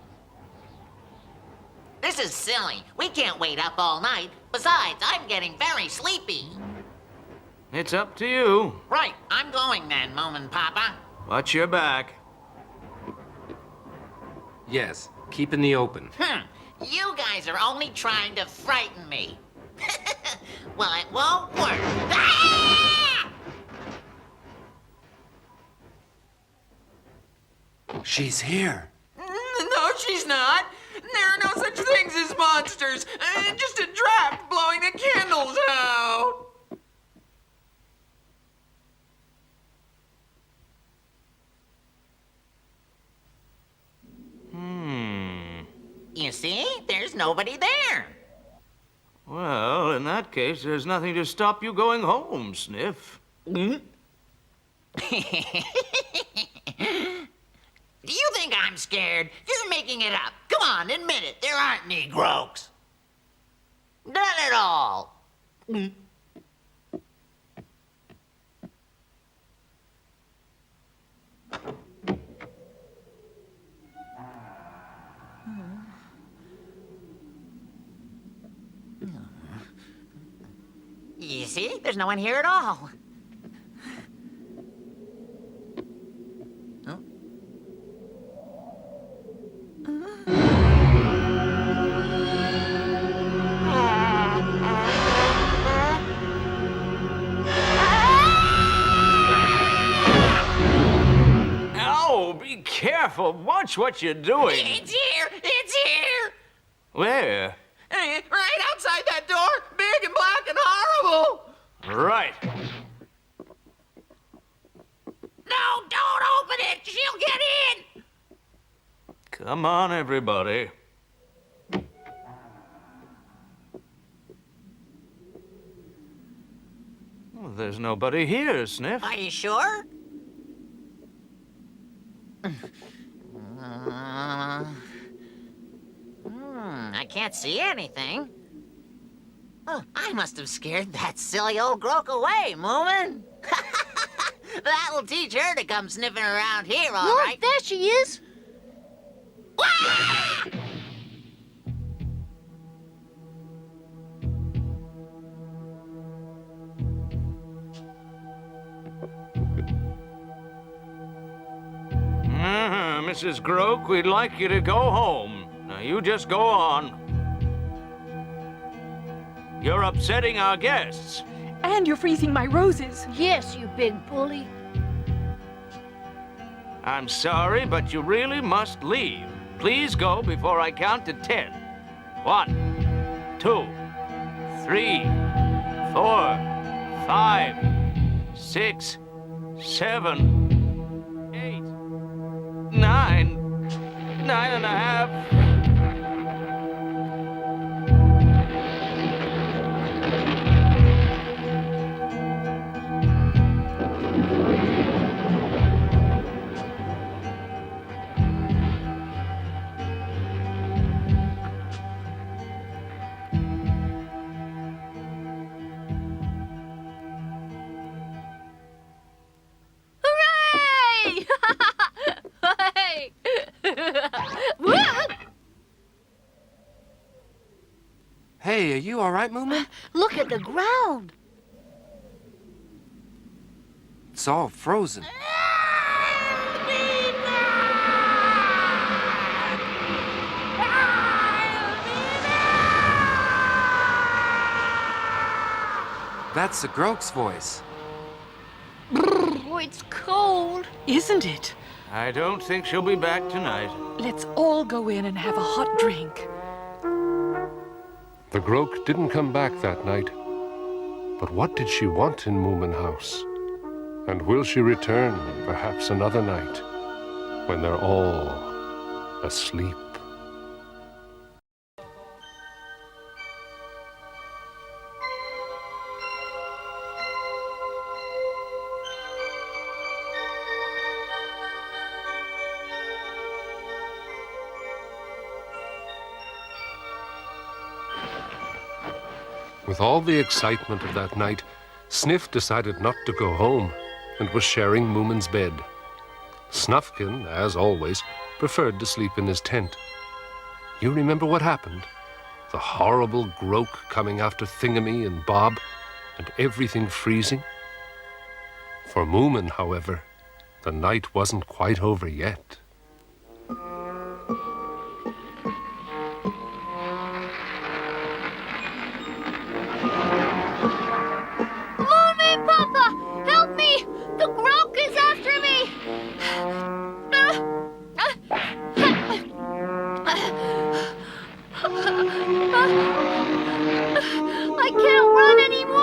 This is silly. We can't wait up all night. Besides, I'm getting very sleepy. It's up to you. Right, I'm going then, Moomin Papa. Watch your back. Yes, keep in the open. You guys are only trying to frighten me. Well, it won't work. Ah! She's here. No, she's not. There are no such things as monsters. Just a draft blowing the candles out. You see? There's nobody there. Well, in that case, there's nothing to stop you going home, Sniff. Do you think I'm scared? You're making it up. Come on, admit it. There aren't any Grokes. None at all. You see? There's no one here at all. Ow, be careful. Watch what you're doing. It's here! It's here! Where? Right outside that door, big and black and horrible! Right. No, don't open it! She'll get in! Come on, everybody. Well, there's nobody here, Sniff. Are you sure? I can't see anything. Oh, I must have scared that silly old Groke away, Moomin. That'll teach her to come sniffing around here, all right. There she is. Mrs. Groke, we'd like you to go home. Now, you just go on. You're upsetting our guests. And you're freezing my roses. Yes, you big bully. I'm sorry, but you really must leave. Please go before I count to 10. 1, 2, 3, 4, 5, 6, 7, 8, 9, 9 and a half. Hey, are you all right, Moomin? Look at the ground. It's all frozen. That's the Groke's voice. Oh, it's cold. Isn't it? I don't think she'll be back tonight. Let's all go in and have a hot drink. The Groke didn't come back that night. But what did she want in Moomin House? And will she return perhaps another night when they're all asleep? With all the excitement of that night, Sniff decided not to go home and was sharing Moomin's bed. Snufkin, as always, preferred to sleep in his tent. You remember what happened? The horrible Groke coming after Thingamy and Bob, and everything freezing? For Moomin, however, the night wasn't quite over yet. Moomin Papa, help me! The Groke is after me! I can't run anymore!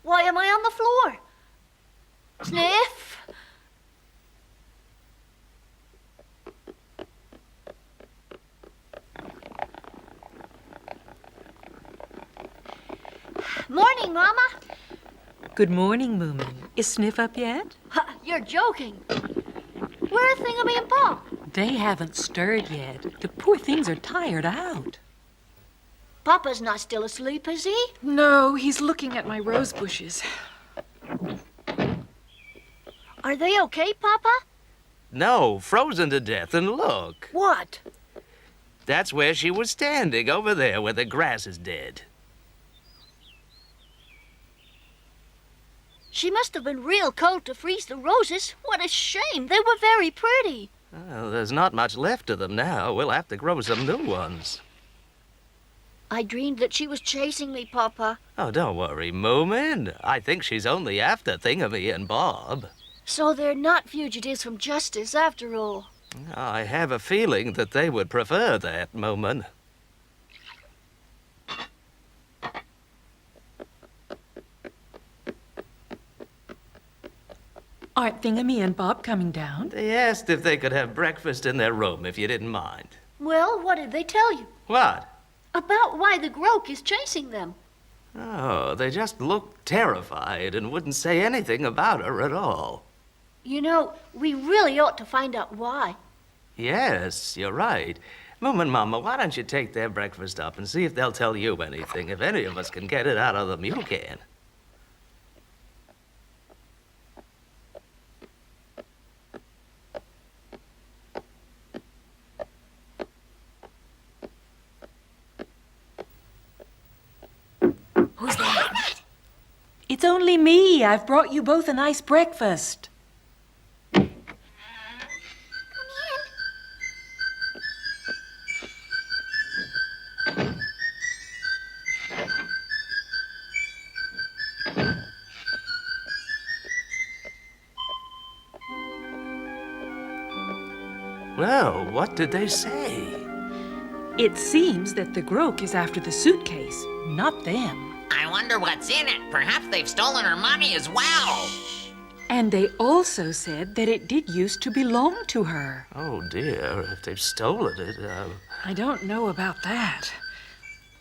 Why am I on the floor? Sniff? Morning, Mama. Good morning, Moomin. Is Sniff up yet? You're joking. Where are Thingamy and Bob? They haven't stirred yet. The poor things are tired out. Papa's not still asleep, is he? No, he's looking at my rose bushes. Are they okay, Papa? No, frozen to death, and look. What? That's where she was standing, over there where the grass is dead. She must have been real cold to freeze the roses. What a shame. They were very pretty. Well, there's not much left of them now. We'll have to grow some new ones. I dreamed that she was chasing me, Papa. Oh, don't worry, Moomin. I think she's only after Thingamy and Bob. So they're not fugitives from justice after all. I have a feeling that they would prefer that, Moomin. Aren't Thingamy and Bob coming down? They asked if they could have breakfast in their room, if you didn't mind. Well, what did they tell you? What? About why the Groke is chasing them. Oh, they just looked terrified and wouldn't say anything about her at all. You know, we really ought to find out why. Yes, you're right. Moomin Mama, why don't you take their breakfast up and see if they'll tell you anything? If any of us can get it out of them, you can. Who's that? It's only me. I've brought you both a nice breakfast. Well, what did they say? It seems that the Groke is after the suitcase, not them. I wonder what's in it. Perhaps they've stolen her money as well. And they also said that it did used to belong to her. Oh, dear, if they've stolen it, I don't know about that.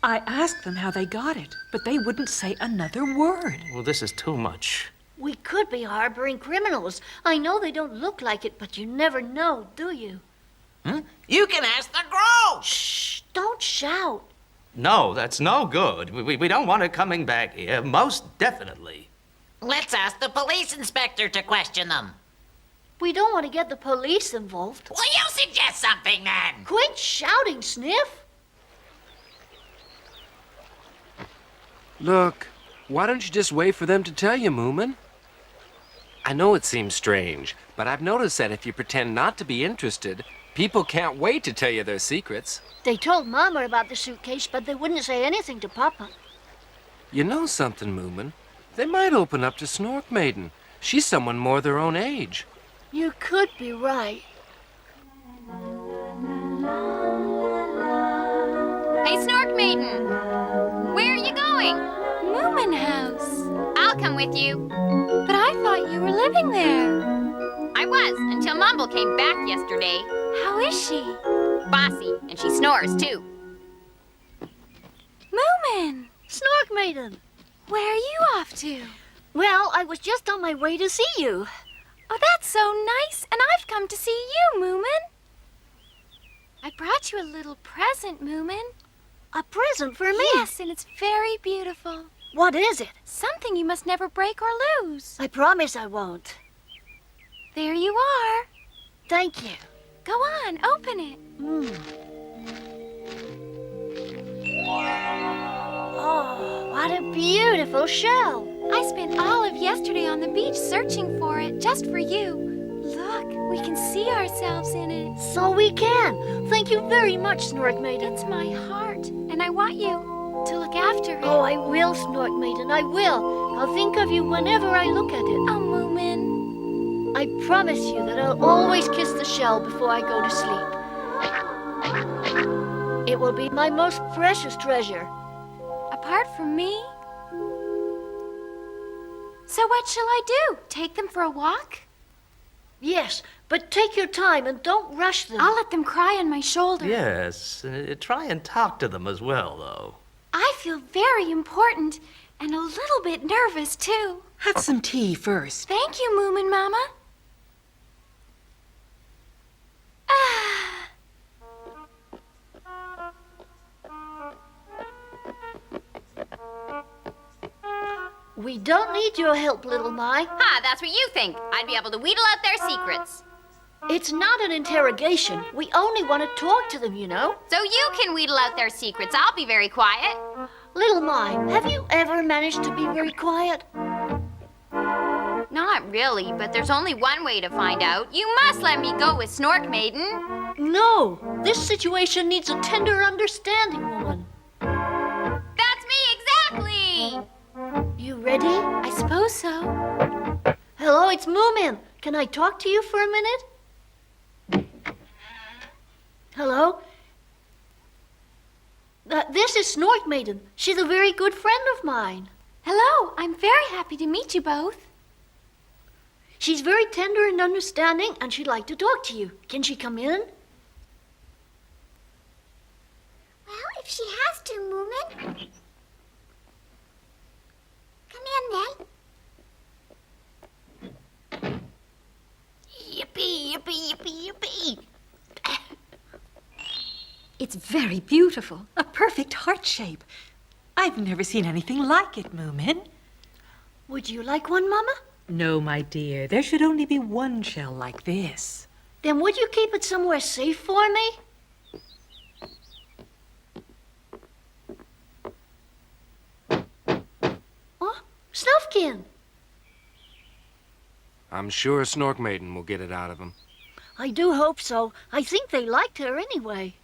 I asked them how they got it, but they wouldn't say another word. Well, this is too much. We could be harboring criminals. I know they don't look like it, but you never know, do you? You can ask the Groke. Shh, don't shout. No, that's no good. We don't want it coming back here, most definitely. Let's ask the police inspector to question them. We don't want to get the police involved. Will you suggest something then? Quit shouting, Sniff. Look, why don't you just wait for them to tell you, Moomin? I know it seems strange, but I've noticed that if you pretend not to be interested, people can't wait to tell you their secrets. They told Mama about the suitcase, but they wouldn't say anything to Papa. You know something, Moomin? They might open up to Snork Maiden. She's someone more their own age. You could be right. Hey, Snork Maiden! Where are you going? Moomin House. I'll come with you. But I thought you were living there. I was, until Mumble came back yesterday. How is she? Bossy, and she snores, too. Moomin! Snork Maiden! Where are you off to? Well, I was just on my way to see you. Oh, that's so nice, and I've come to see you, Moomin. I brought you a little present, Moomin. A present for me? Yes, and it's very beautiful. What is it? Something you must never break or lose. I promise I won't. There you are. Thank you. Go on, open it. Oh, what a beautiful shell. I spent all of yesterday on the beach searching for it, just for you. Look, we can see ourselves in it. So we can. Thank you very much, Snork Maiden. It's my heart, and I want you to look after it. Oh, I will, Snork Maiden, I will. I'll think of you whenever I look at it. Oh, Moomin. I promise you that I'll always kiss the shell before I go to sleep. It will be my most precious treasure. Apart from me? So what shall I do? Take them for a walk? Yes, but take your time and don't rush them. I'll let them cry on my shoulder. Yes, try and talk to them as well, though. I feel very important and a little bit nervous, too. Have some tea first. Thank you, Moomin Mama. We don't need your help, little Mai. Ha, that's what you think. I'd be able to wheedle out their secrets. It's not an interrogation. We only want to talk to them, you know. So you can wheedle out their secrets. I'll be very quiet. Little Mai, have you ever managed to be very quiet? Not really, but there's only one way to find out. You must let me go with Snork Maiden. No, this situation needs a tender understanding, woman. That's me, exactly! You ready? I suppose so. Hello, it's Moomin. Can I talk to you for a minute? Hello? This is Snork Maiden. She's a very good friend of mine. Hello, I'm very happy to meet you both. She's very tender and understanding, and she'd like to talk to you. Can she come in? Well, if she has to, Moomin. Come in, then. Yippee, yippee, yippee, yippee. It's very beautiful. A perfect heart shape. I've never seen anything like it, Moomin. Would you like one, Mama? No, my dear. There should only be one shell like this. Then would you keep it somewhere safe for me? Oh, Snuffkin. I'm sure Snork Maiden will get it out of him. I do hope so. I think they liked her anyway.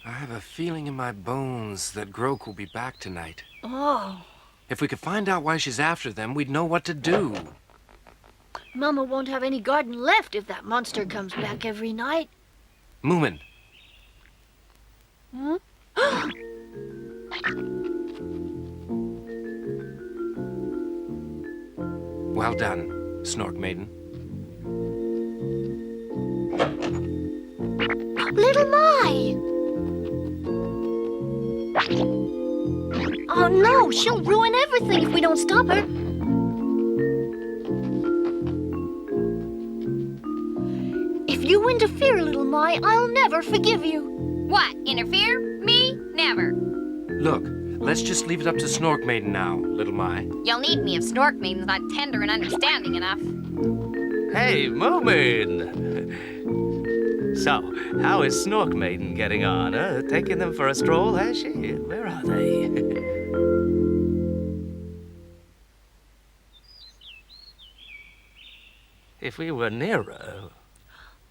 I have a feeling in my bones that Groke will be back tonight. Oh. If we could find out why she's after them, we'd know what to do. Mama won't have any garden left if that monster comes back every night. Moomin. Hmm? Well done, Snork Maiden. Little Mai! Oh no, she'll ruin everything if we don't stop her. If you interfere, little Mai, I'll never forgive you. What, interfere? Me? Never. Look, let's just leave it up to Snork Maiden now, little Mai. You'll need me if Snork Maiden's not tender and understanding enough. Hey, Moomin! So, how is Snork Maiden getting on? Taking them for a stroll, has she? Where are they? If we were nearer...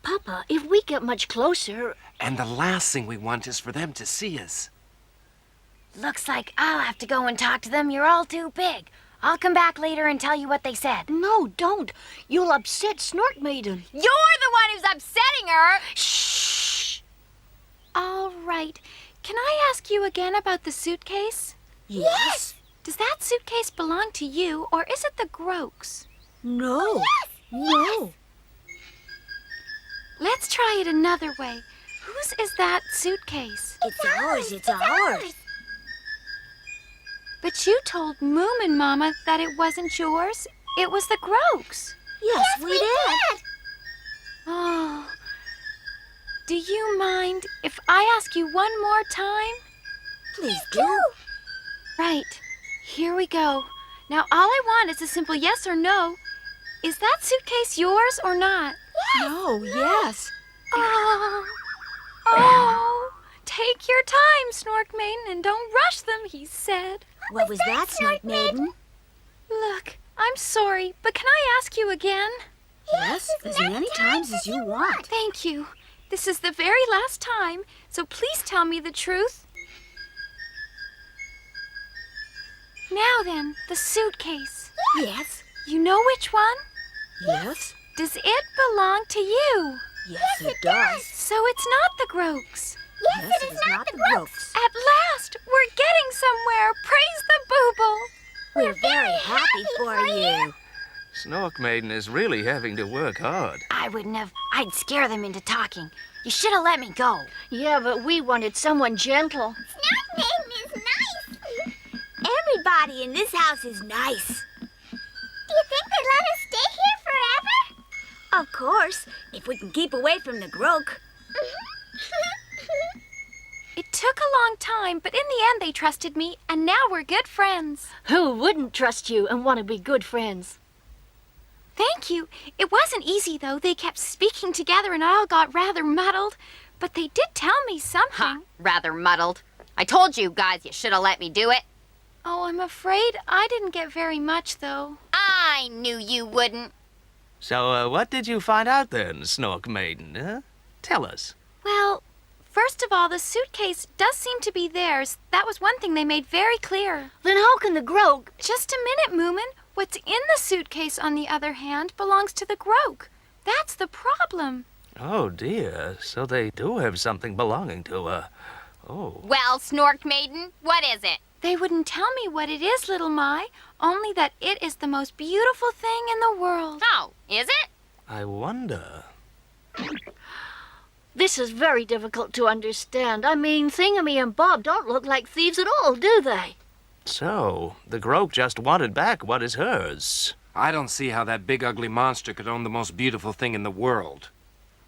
Papa, if we get much closer... And the last thing we want is for them to see us. Looks like I'll have to go and talk to them. You're all too big. I'll come back later and tell you what they said. No, don't. You'll upset Snork Maiden. You're the one who's upsetting her! Shh! All right. Can I ask you again about the suitcase? Yes. Does that suitcase belong to you, or is it the Groke's? No. No. Let's try it another way. Whose is that suitcase? It's ours. It's ours. But you told Moomin Mama that it wasn't yours. It was the Groke's. Yes, we did. Oh. Do you mind if I ask you one more time? Please do. Right. Here we go. Now all I want is a simple yes or no. Is that suitcase yours or not? No, yes. Oh. Oh. Take your time, Snork Maiden, and don't rush them, he said. What was that, Snork Maiden? Look, I'm sorry, but can I ask you again? Yes, as many times as you want. Thank you. This is the very last time, so please tell me the truth. Now then, the suitcase. Yes. You know which one? Yes. Does it belong to you? Yes, it does. So it's not the Groke's. Yes, it is not the Groke's. At last, we're getting somewhere. Praise the Booble. We're very happy for you. Snork Maiden is really having to work hard. I wouldn't have. I'd scare them into talking. You should have let me go. Yeah, but we wanted someone gentle. Snork Maiden is nice. Everybody in this house is nice. Do you think they'd let us stay here forever? Of course, if we can keep away from the Groke. It took a long time, but in the end they trusted me, and now we're good friends. Who wouldn't trust you and want to be good friends? Thank you. It wasn't easy, though. They kept speaking together and I all got rather muddled. But they did tell me something. Huh, rather muddled. I told you guys you should have let me do it. Oh, I'm afraid I didn't get very much, though. I knew you wouldn't. So, what did you find out then, Snork Maiden? Huh? Tell us. Well, first of all, the suitcase does seem to be theirs. That was one thing they made very clear. Then how can the Groke... Just a minute, Moomin. What's in the suitcase, on the other hand, belongs to the Groke. That's the problem. Oh, dear. So they do have something belonging to her. Oh. Well, Snork Maiden, what is it? They wouldn't tell me what it is, little Mai, only that it is the most beautiful thing in the world. Oh, is it? I wonder. This is very difficult to understand. I mean, Thingamy and Bob don't look like thieves at all, do they? So, the Groke just wanted back what is hers. I don't see how that big ugly monster could own the most beautiful thing in the world.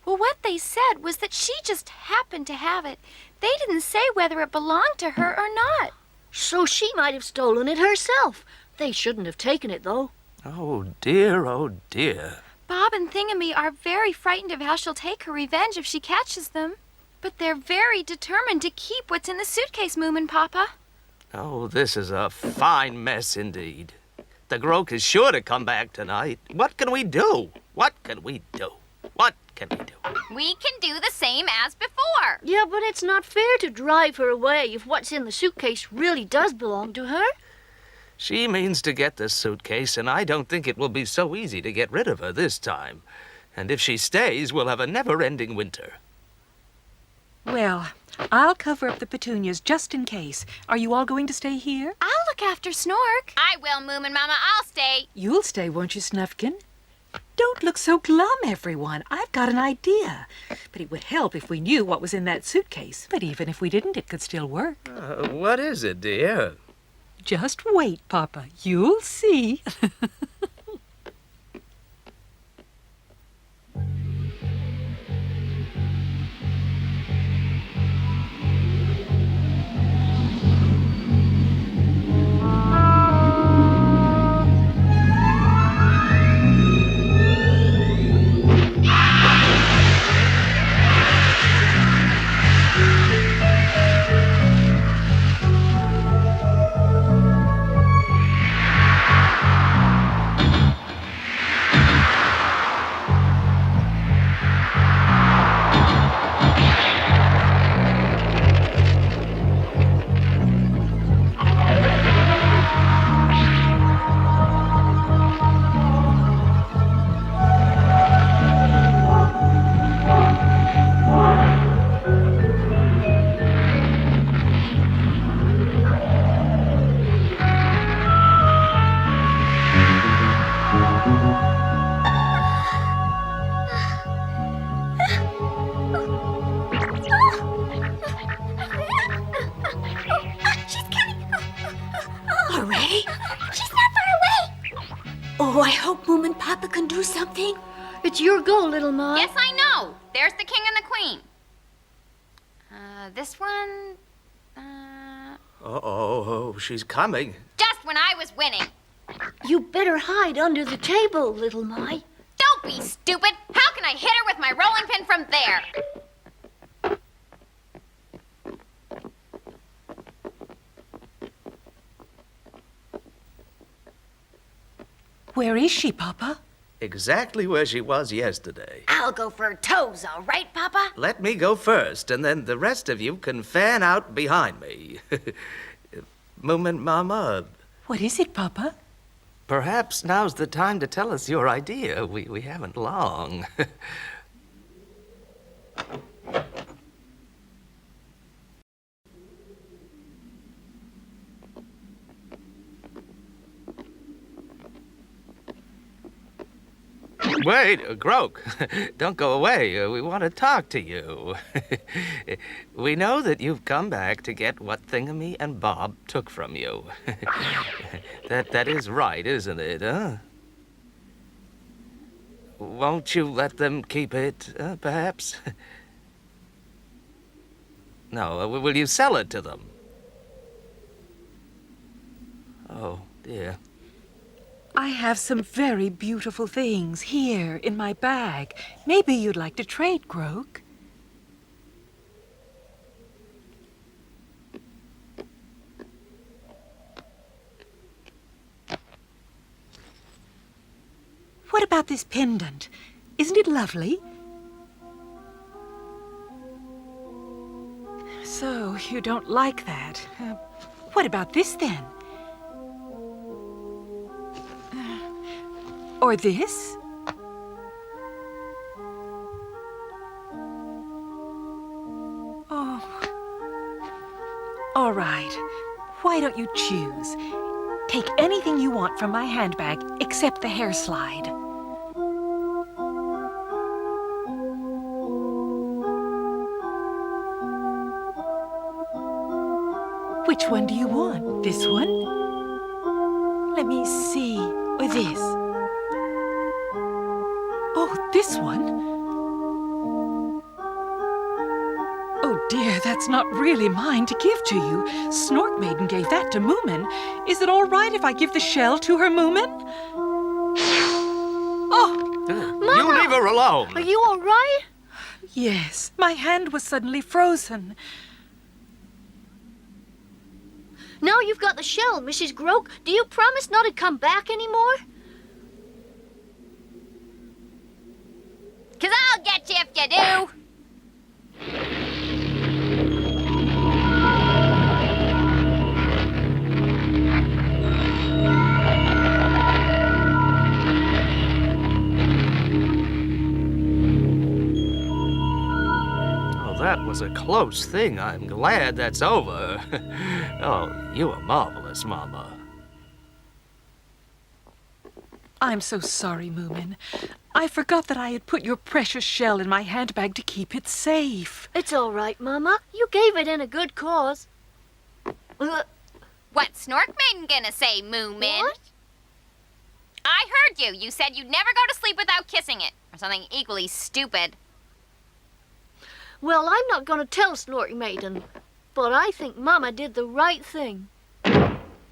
Well, what they said was that she just happened to have it. They didn't say whether it belonged to her or not. So she might have stolen it herself. They shouldn't have taken it, though. Oh, dear, oh, dear. Bob and Thingamy are very frightened of how she'll take her revenge if she catches them. But they're very determined to keep what's in the suitcase, Moomin Papa. Oh, this is a fine mess indeed. The Groke is sure to come back tonight. What can we do? What can we do? What can we do? We can do the same as before. Yeah, but it's not fair to drive her away if what's in the suitcase really does belong to her. She means to get this suitcase, and I don't think it will be so easy to get rid of her this time. And if she stays, we'll have a never-ending winter. Well, I'll cover up the petunias just in case. Are you all going to stay here? I'll look after Snork. I will, Moomin Mama. I'll stay. You'll stay, won't you, Snufkin? Don't look so glum, everyone. I've got an idea. But it would help if we knew what was in that suitcase. But even if we didn't, it could still work. What is it, dear? Just wait, Papa. You'll see. Already? She's not far away. Oh, I hope Moomin Papa can do something. It's your go, little Ma. Yes, I know. There's the king and the queen. This one... Uh-oh, she's coming. Just when I was winning. You better hide under the table, little Ma. Don't be stupid. How can I hit her with my rolling pin from there? Where is she, Papa? Exactly where she was yesterday. I'll go for toes, all right, Papa? Let me go first, and then the rest of you can fan out behind me. Moomin Mama. What is it, Papa? Perhaps now's the time to tell us your idea. We haven't long. Wait, Groke, don't go away. We want to talk to you. We know that you've come back to get what Thingamy and Bob took from you. That is right, isn't it, huh? Won't you let them keep it, perhaps? No, will you sell it to them? Oh, dear. I have some very beautiful things here in my bag. Maybe you'd like to trade, Groke. What about this pendant? Isn't it lovely? So, you don't like that. What about this, then? Or this? Oh. All right. Why don't you choose? Take anything you want from my handbag except the hair slide. Which one do you want? This one? Let me see. Or this? Oh, this one? Oh dear, that's not really mine to give to you. Snork Maiden gave that to Moomin. Is it all right if I give the shell to her, Moomin? Oh! Mama! You leave her alone! Are you all right? Yes, my hand was suddenly frozen. Now you've got the shell, Mrs. Groke. Do you promise not to come back anymore? 'Cause I'll get you if you do. Oh, that was a close thing. I'm glad that's over. Oh, you are marvelous, Mama. I'm so sorry, Moomin. I forgot that I had put your precious shell in my handbag to keep it safe. It's all right, Mama. You gave it in a good cause. What's Snork Maiden gonna say, Moomin? What? I heard you. You said you'd never go to sleep without kissing it. Or something equally stupid. Well, I'm not going to tell Snork Maiden, but I think Mama did the right thing.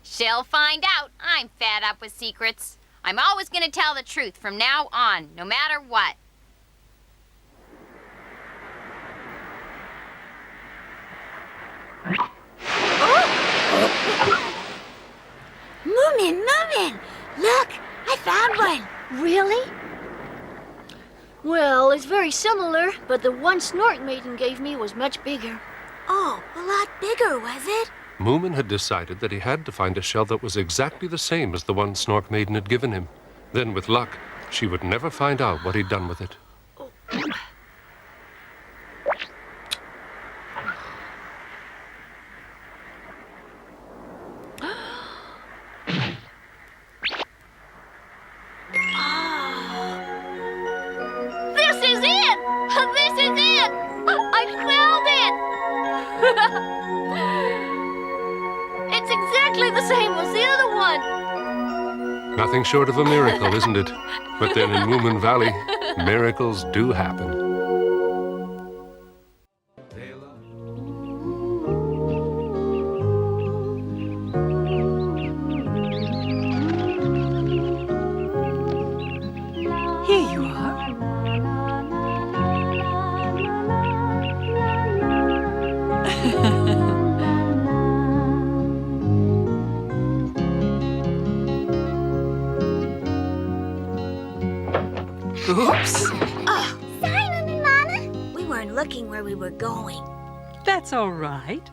She'll find out. I'm fed up with secrets. I'm always going to tell the truth from now on, no matter what. Moomin, Moomin! Look, I found one. Really? Well, it's very similar, but the one Snork Maiden gave me was much bigger. Oh, a lot bigger, was it? Moomin had decided that he had to find a shell that was exactly the same as the one Snork Maiden had given him. Then, with luck, she would never find out what he'd done with it. This is it! This is it! I found it! It's exactly the same as the other Nothing short of a miracle, isn't it? But then in Moomin Valley, miracles do happen. Here you are. Oops. Oh, sorry, Moomin Mama. We weren't looking where we were going. That's all right.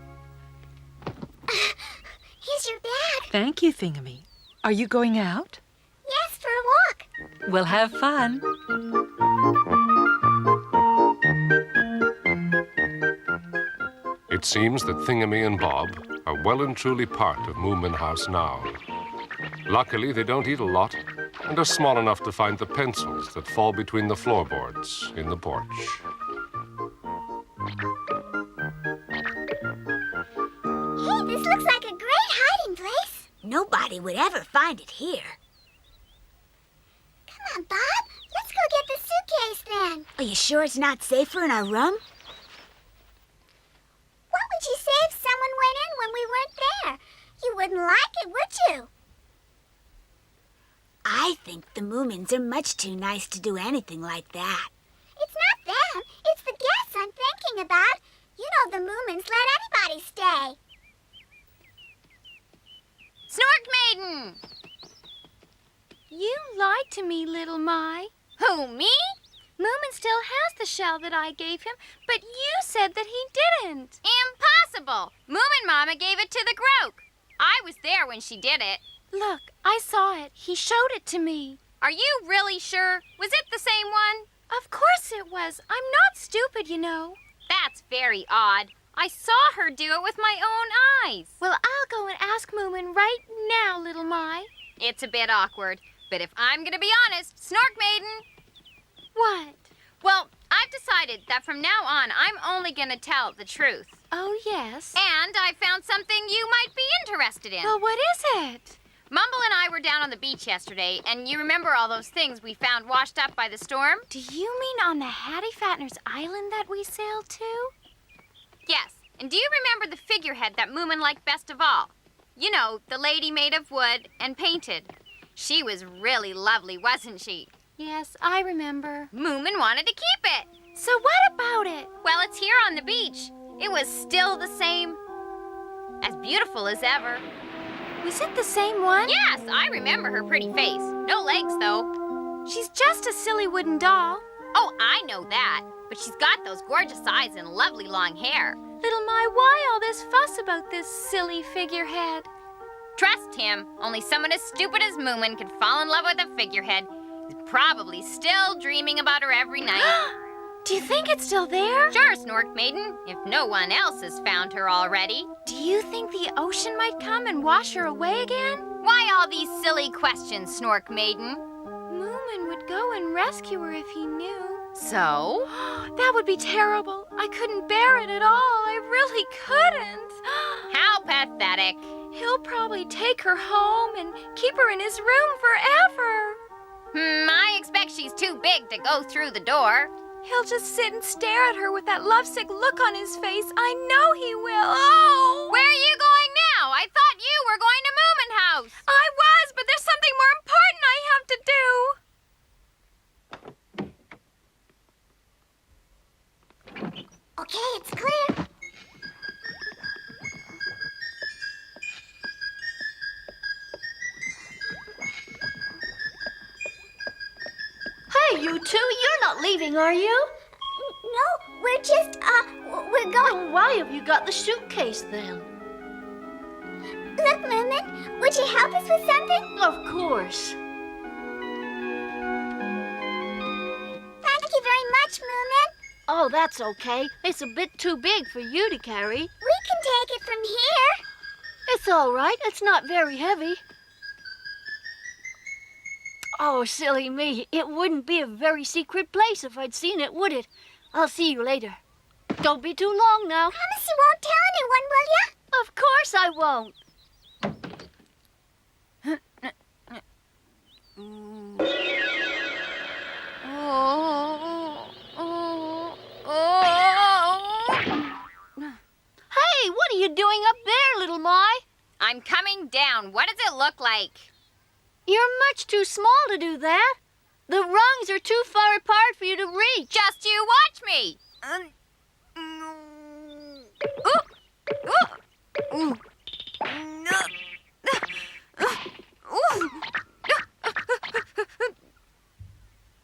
Here's your bag. Thank you, Thingamy. Are you going out? Yes, for a walk. We'll have fun. It seems that Thingamy and Bob are well and truly part of Moomin House now. Luckily, they don't eat a lot and are small enough to find the pencils that fall between the floorboards in the porch. Hey, this looks like a great hiding place. Nobody would ever find it here. Come on, Bob. Let's go get the suitcase then. Are you sure it's not safer in our room? What would you say if someone went in when we weren't there? You wouldn't like it, would you? I think the Moomins are much too nice to do anything like that. It's not them. It's the guests I'm thinking about. You know the Moomins let anybody stay. Snork Maiden! You lied to me, little My. Who, me? Moomin still has the shell that I gave him, but you said that he didn't. Impossible! Moomin Mama gave it to the Groke. I was there when she did it. Look, I saw it. He showed it to me. Are you really sure? Was it the same one? Of course it was. I'm not stupid, you know. That's very odd. I saw her do it with my own eyes. Well, I'll go and ask Moomin right now, little My. It's a bit awkward, but if I'm gonna be honest, Snork Maiden. What? Well, I've decided that from now on, I'm only gonna tell the truth. Oh, yes. And I found something you might be interested in. Well, what is it? Mumble and I were down on the beach yesterday, and you remember all those things we found washed up by the storm? Do you mean on the Hatifatteners island that we sailed to? Yes. And do you remember the figurehead that Moomin liked best of all? You know, the lady made of wood and painted. She was really lovely, wasn't she? Yes, I remember. Moomin wanted to keep it. So what about it? Well, it's here on the beach. It was still the same. As beautiful as ever. Was it the same one? Yes, I remember her pretty face. No legs, though. She's just a silly wooden doll. Oh, I know that. But she's got those gorgeous eyes and lovely long hair. Little My, why all this fuss about this silly figurehead? Trust him. Only someone as stupid as Moomin could fall in love with a figurehead. He's probably still dreaming about her every night. Do you think it's still there? Sure, Snork Maiden, if no one else has found her already. Do you think the ocean might come and wash her away again? Why all these silly questions, Snork Maiden? Moomin would go and rescue her if he knew. So? That would be terrible. I couldn't bear it at all. I really couldn't. How pathetic. He'll probably take her home and keep her in his room forever. I expect she's too big to go through the door. He'll just sit and stare at her with that lovesick look on his face. I know he will. Oh! Where are you going now? I thought you were going to Moomin House. I was, but there's something more important I have to do. Okay, it's clear. Hey, you two, you're not leaving, are you? No, we're just, we're going. Well, why have you got the suitcase then? Look, Moomin, would you help us with something? Of course. Thank you very much, Moomin. Oh, that's okay. It's a bit too big for you to carry. We can take it from here. It's all right. It's not very heavy. Oh, silly me. It wouldn't be a very secret place if I'd seen it, would it? I'll see you later. Don't be too long now. Promise you won't tell anyone, will ya? Of course I won't. I'm coming down. What does it look like? You're much too small to do that. The rungs are too far apart for you to reach. Just you watch me.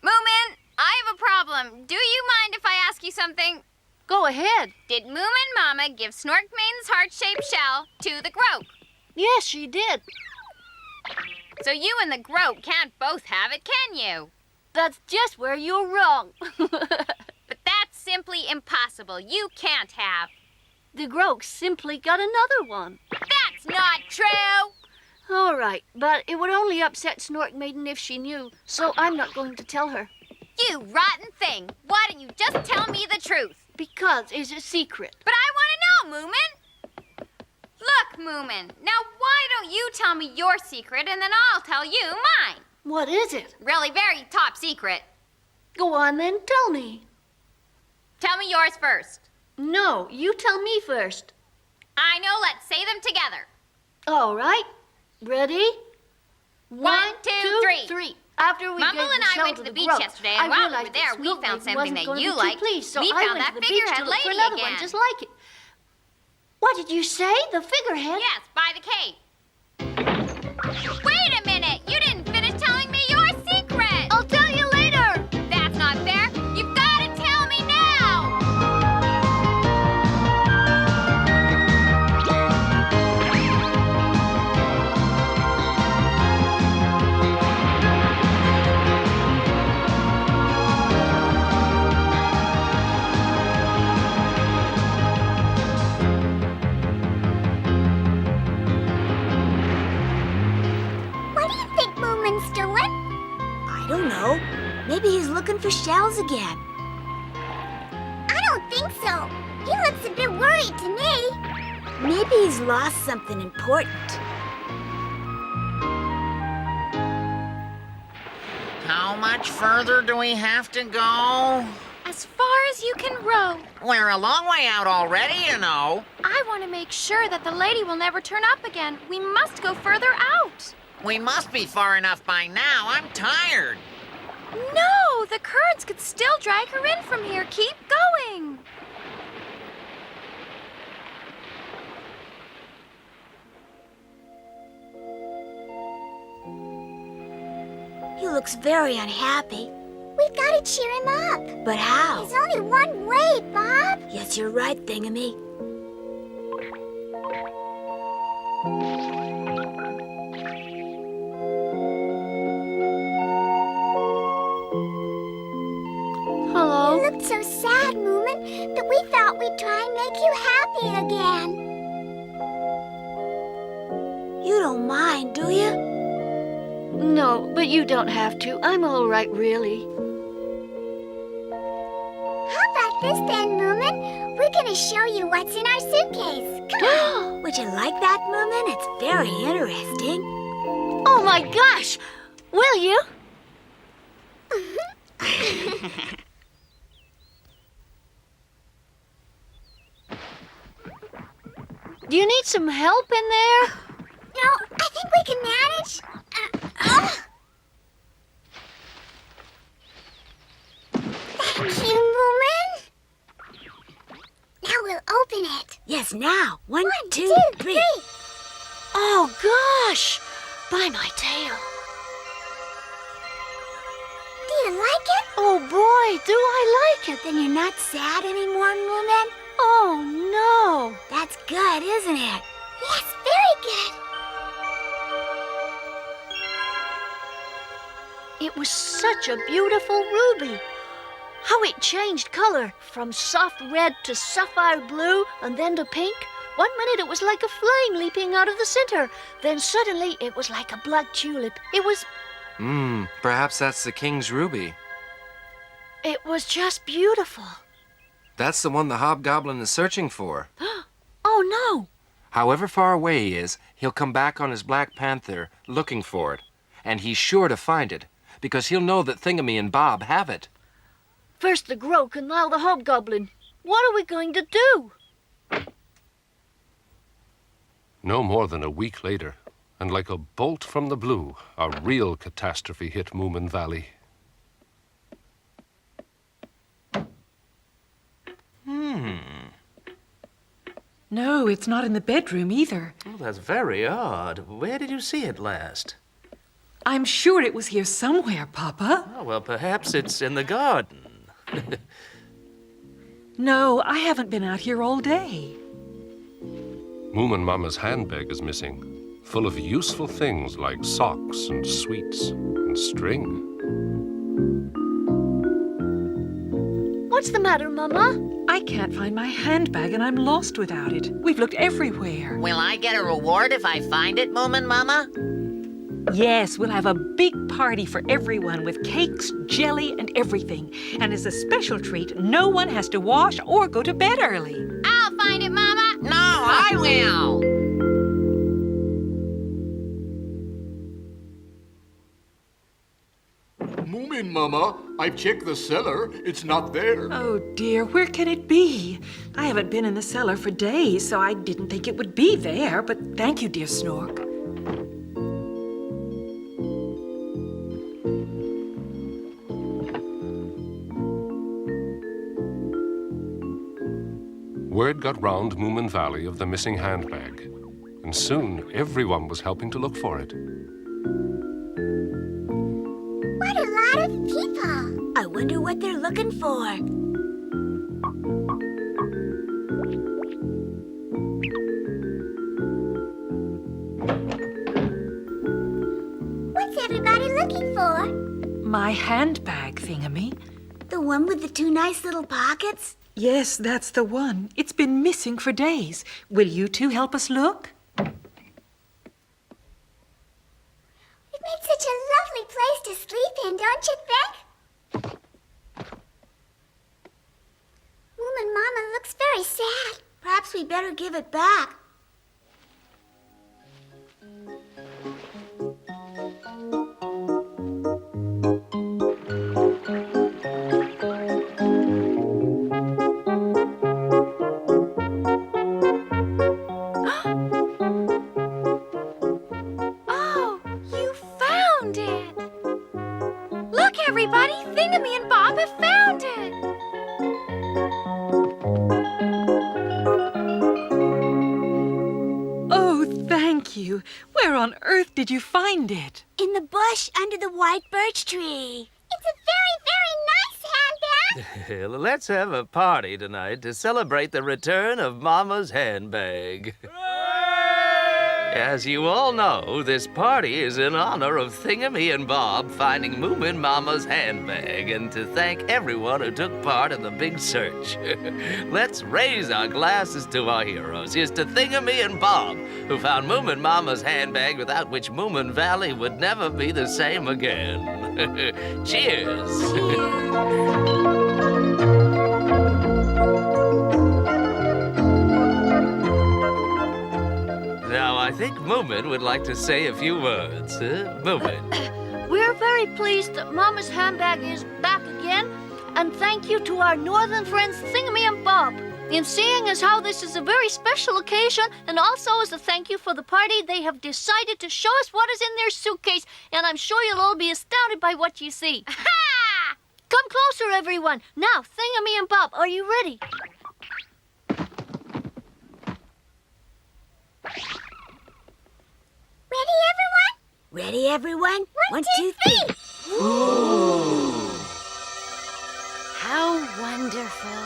Moomin, I have a problem. Do you mind if I ask you something? Go ahead. Did Moomin Mama give Snork Maiden's heart-shaped shell to the Groke? Yes, she did. So you and the Groke can't both have it, can you? That's just where you're wrong. But that's simply impossible. You can't have. The Groke simply got another one. That's not true. All right, but it would only upset Snork Maiden if she knew, so I'm not going to tell her. You rotten thing. Why don't you just tell me the truth? Because it's a secret. But I want to know, Moomin. Look, Moomin, now why don't you tell me your secret and then I'll tell you mine? What is it? Really very top secret. Go on then, tell me. Tell me yours first. No, you tell me first. I know, let's say them together. All right. Ready? 1, 2, 3. After we Mumble gave and the I shell went to to the the beach Groke, yesterday, and while we were there, we found something that you liked. So We I found went that to the beach to figurehead look for lady another again. one just like it. What did you say? The figurehead? Yes, by the cave. Wait a minute! You didn't finish telling me your secret! I'll tell you later! That's not fair! You've got to tell me now! What do you think Moomin's doing? I don't know. Maybe he's looking for shells again. I don't think so. He looks a bit worried to me. Maybe he's lost something important. How much further do we have to go? As far as you can row. We're a long way out already, you know. I want to make sure that the lady will never turn up again. We must go further out. We must be far enough by now. I'm tired. No, the currents could still drag her in from here. Keep going. He looks very unhappy. We've got to cheer him up. But how? There's only one way, Bob. Yes, you're right, Thingamy. Hello? You looked so sad, Moomin, that we thought we'd try and make you happy again. You don't mind, do you? No, but you don't have to. I'm all right, really. How about this then, Moomin? We're gonna show you what's in our suitcase. Come on. Would you like that, Moomin? It's very interesting. Oh my gosh! Will you? Do you need some help in there? No, I think we can manage. Thank you, Moomin. Now we'll open it. Yes, now. One, two, three. 3. Oh gosh! By my tail. Do you like it? Oh boy, do I like it. Then you're not sad anymore, Moomin? Oh no. That's good, isn't it? Yes, very good. It was such a beautiful ruby. How it changed color from soft red to sapphire blue and then to pink. One minute it was like a flame leaping out of the center. Then suddenly it was like a black tulip. It was Perhaps that's the king's ruby. just beautiful. That's the one the Hobgoblin is searching for. Oh no. However far away he is, he'll come back on his Black Panther looking for it. And he's sure to find it, because he'll know that Thingamy and Bob have it. First the Groke and now the Hobgoblin. What are we going to do? No more than a week later, and like a bolt from the blue, a real catastrophe hit Moomin Valley. No, it's not in the bedroom either. Oh, that's very odd. Where did you see it last? I'm sure it was here somewhere, Papa. Oh, well, perhaps it's in the garden. No, I haven't been out here all day. Moomin Mama's handbag is missing, full of useful things like socks and sweets and string. What's the matter, Mama? I can't find my handbag and I'm lost without it. We've looked everywhere. Will I get a reward if I find it, Moomin Mama? Yes, we'll have a big party for everyone with cakes, jelly, and everything. And as a special treat, no one has to wash or go to bed early. I'll find it, Mama. No, I will. Moomin Mama, I've checked the cellar. It's not there. Oh dear, where can it be? I haven't been in the cellar for days, so I didn't think it would be there, but thank you, dear Snork. Word got round Moomin Valley of the missing handbag, and soon everyone was helping to look for it. What a lot of people. I wonder what they're looking for. What's everybody looking for? My handbag thingamy. The one with the two nice little pockets? Yes, that's the one. It's been missing for days. Will you two help us look? We've made such a lovely place to sleep in, don't you think? Moomin Mama looks very sad. Perhaps we better give it back. Oh, you found it! Look, everybody! Thingamy and Bob have found it! Oh, thank you. Where on earth did you find it? In the bush under the white birch tree. It's a very, very nice handbag. Let's have a party tonight to celebrate the return of Mama's handbag. As you all know, this party is in honor of Thingamy and Bob finding Moomin Mama's handbag and to thank everyone who took part in the big search. Let's raise our glasses to our heroes. Here's to Thingamy and Bob, who found Moomin Mama's handbag without which Moomin Valley would never be the same again. Cheers! Now, I think Moomin would like to say a few words. Moomin. We're very pleased that Mama's handbag is back again, and thank you to our northern friends Thingamy and Bob. In seeing as how this is a very special occasion, and also as a thank you for the party, they have decided to show us what is in their suitcase, and I'm sure you'll all be astounded by what you see. Ha! Come closer, everyone. Now, Thingamy and Bob, are you ready? Ready, everyone? Ready, everyone? One, two, three. How wonderful.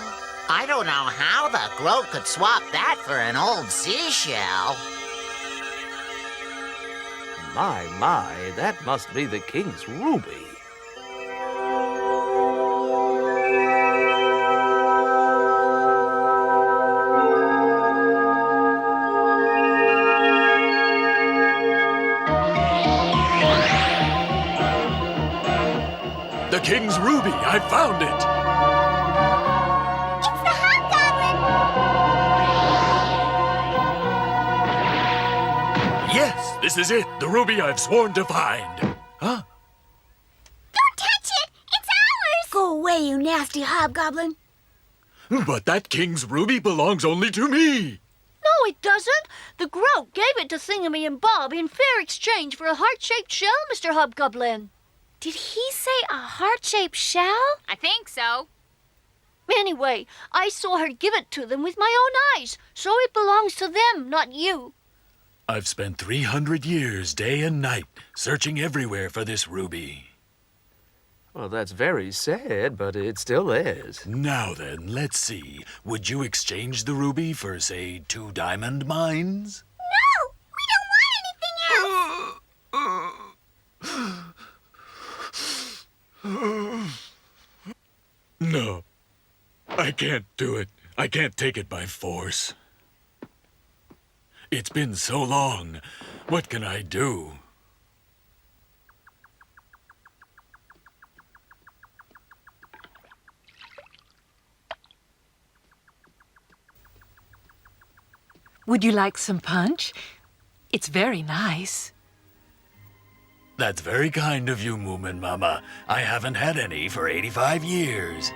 I don't know how the Groke could swap that for an old seashell. My, that must be the king's ruby. The king's ruby! I found it! It's the Hobgoblin! Yes, this is it. The ruby I've sworn to find. Huh? Don't touch it! It's ours! Go away, you nasty Hobgoblin. But that king's ruby belongs only to me. No, it doesn't. The Groke gave it to Thingamy and Bob in fair exchange for a heart-shaped shell, Mr. Hobgoblin. Did he say a heart-shaped shell? I think so. Anyway, I saw her give it to them with my own eyes, so it belongs to them, not you. I've spent 300 years, day and night, searching everywhere for this ruby. Well, that's very sad, but it still is. Now then, let's see. Would you exchange the ruby for, say, 2 diamond mines? No! We don't want anything else! No. I can't do it. I can't take it by force. It's been so long. What can I do? Would you like some punch? It's very nice. That's very kind of you, Moomin Mama. I haven't had any for 85 years.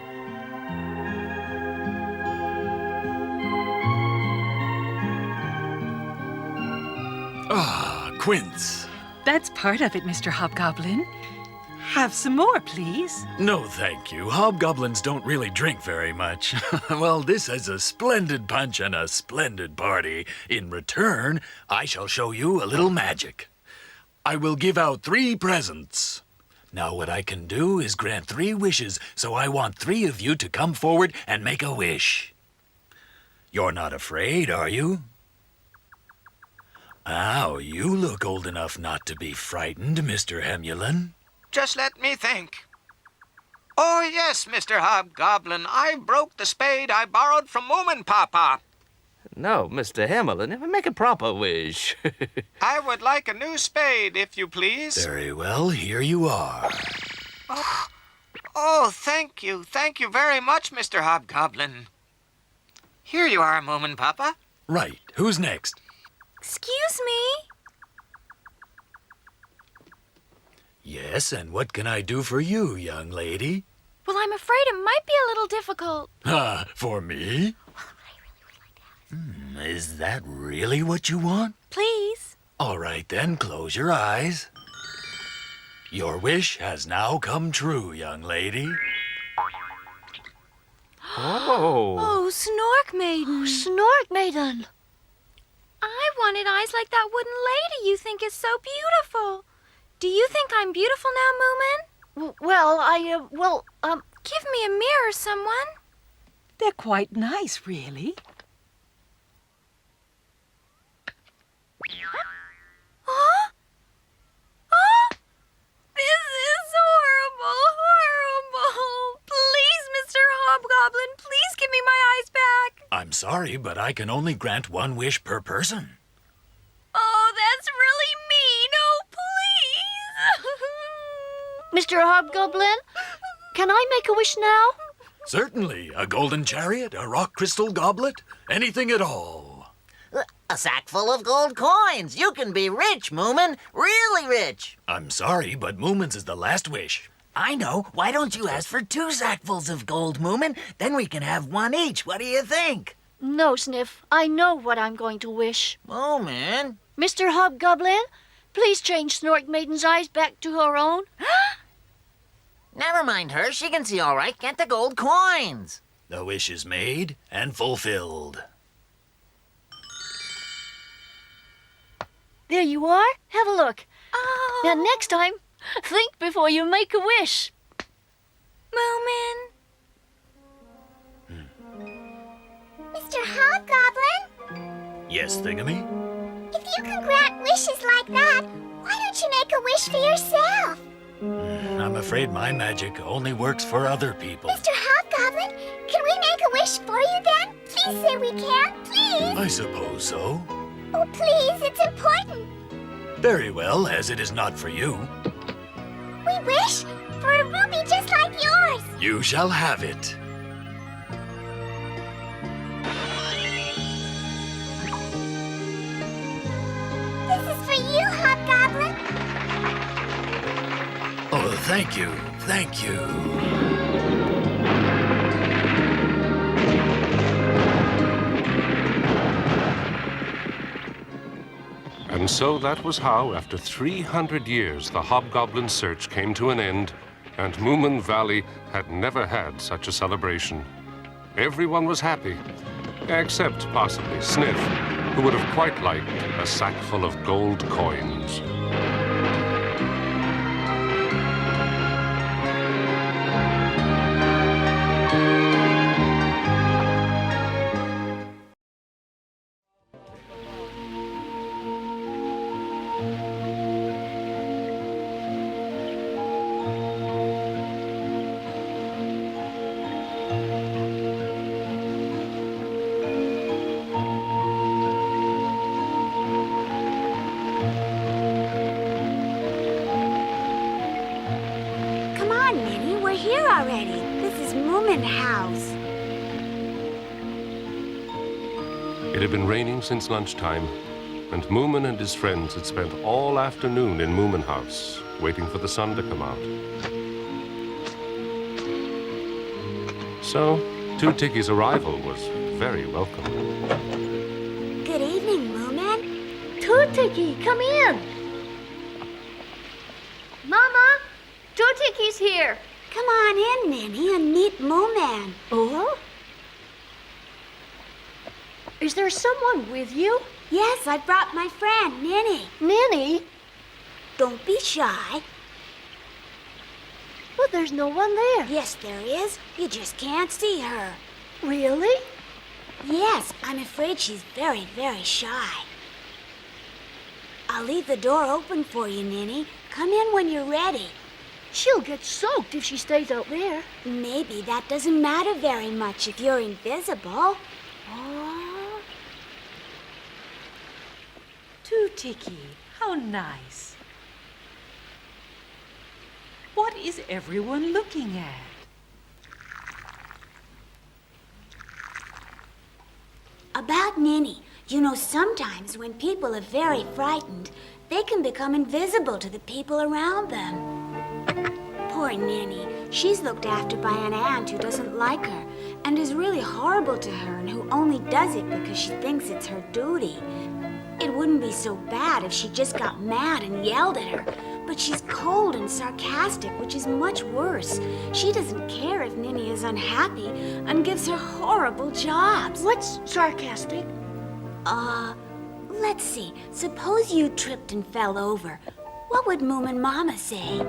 Ah, quince. That's part of it, Mr. Hobgoblin. Have some more, please. No, thank you. Hobgoblins don't really drink very much. Well, this is a splendid punch and a splendid party. In return, I shall show you a little magic. I will give out 3 presents. Now, what I can do is grant 3 wishes, so I want 3 of you to come forward and make a wish. You're not afraid, are you? Oh, you look old enough not to be frightened, Mr. Hamilin. Just let me think. Oh, yes, Mr. Hobgoblin. I broke the spade I borrowed from Moomin Papa. No, Mr. Hamilin, make a proper wish. I would like a new spade, if you please. Very well, here you are. Oh, thank you. Thank you very much, Mr. Hobgoblin. Here you are, Moomin Papa. Right. Who's next? Excuse me? Yes, and what can I do for you, young lady? Well, I'm afraid it might be a little difficult. Ah, for me? Is that really what you want? Please. All right, then, close your eyes. Your wish has now come true, young lady. Oh. Oh, Snork Maiden. Snork Maiden. I wanted eyes like that wooden lady you think is so beautiful. Do you think I'm beautiful now, Moomin? Well, Give me a mirror, someone. They're quite nice, really. Huh? Oh, this is horrible. Please, Mr. Hobgoblin, please give me my eyes back. I'm sorry, but I can only grant 1 wish per person. Oh, that's really mean. Oh, please. Mr. Hobgoblin, can I make a wish now? Certainly. A golden chariot, a rock crystal goblet, anything at all. A sack full of gold coins. You can be rich, Moomin. Really rich. I'm sorry, but Moomins is the last wish. I know. Why don't you ask for 2 sackfuls of gold, Moomin? Then we can have 1 each. What do you think? No, Sniff. I know what I'm going to wish. Moomin. Mr. Hobgoblin, please change Snork Maiden's eyes back to her own. Never mind her. She can see all right. Get the gold coins. The wish is made and fulfilled. There you are. Have a look. Oh. Now, next time, think before you make a wish. Moomin. Mr. Hobgoblin, Yes, Thingamy? if you can grant wishes like that, why don't you make a wish for yourself? I'm afraid my magic only works for other people. Mr. Hobgoblin, can we make a wish for you then? Please say we can, please. I suppose so. Oh, please, it's important. Very well, as it is not for you. We wish for a ruby just like yours. You shall have it. This is for you, Hobgoblin. Oh, thank you. Thank you. And so that was how, after 300 years, the Hobgoblin search came to an end, and Moomin Valley had never had such a celebration. Everyone was happy, except possibly Sniff, who would have quite liked a sack full of gold coins. Come on, Ninny, we're here already. This is Moomin House. It had been raining since lunchtime, and Moomin and his friends had spent all afternoon in Moomin House, waiting for the sun to come out. So, Tootikie's arrival was very welcome. Good evening, Moomin. Tootikie, come in. Mama, Tootikie's here. Come on in, Ninny, and meet Moomin. Oh? Is there someone with you? Yes, I brought my friend, Ninny. Ninny? Don't be shy. But there's no one there. Yes, there is. You just can't see her. Really? Yes, I'm afraid she's very, very shy. I'll leave the door open for you, Ninny. Come in when you're ready. She'll get soaked if she stays out there. Maybe that doesn't matter very much if you're invisible. Oh. Tootikie, how nice. What is everyone looking at? About Ninny, you know, sometimes when people are very frightened, they can become invisible to the people around them. Poor Ninny. She's looked after by an aunt who doesn't like her and is really horrible to her and who only does it because she thinks it's her duty. It wouldn't be so bad if she just got mad and yelled at her, but she's cold and sarcastic, which is much worse. She doesn't care if Ninny is unhappy and gives her horrible jobs. What's sarcastic? Let's see. Suppose you tripped and fell over. What would Moomin Mama say?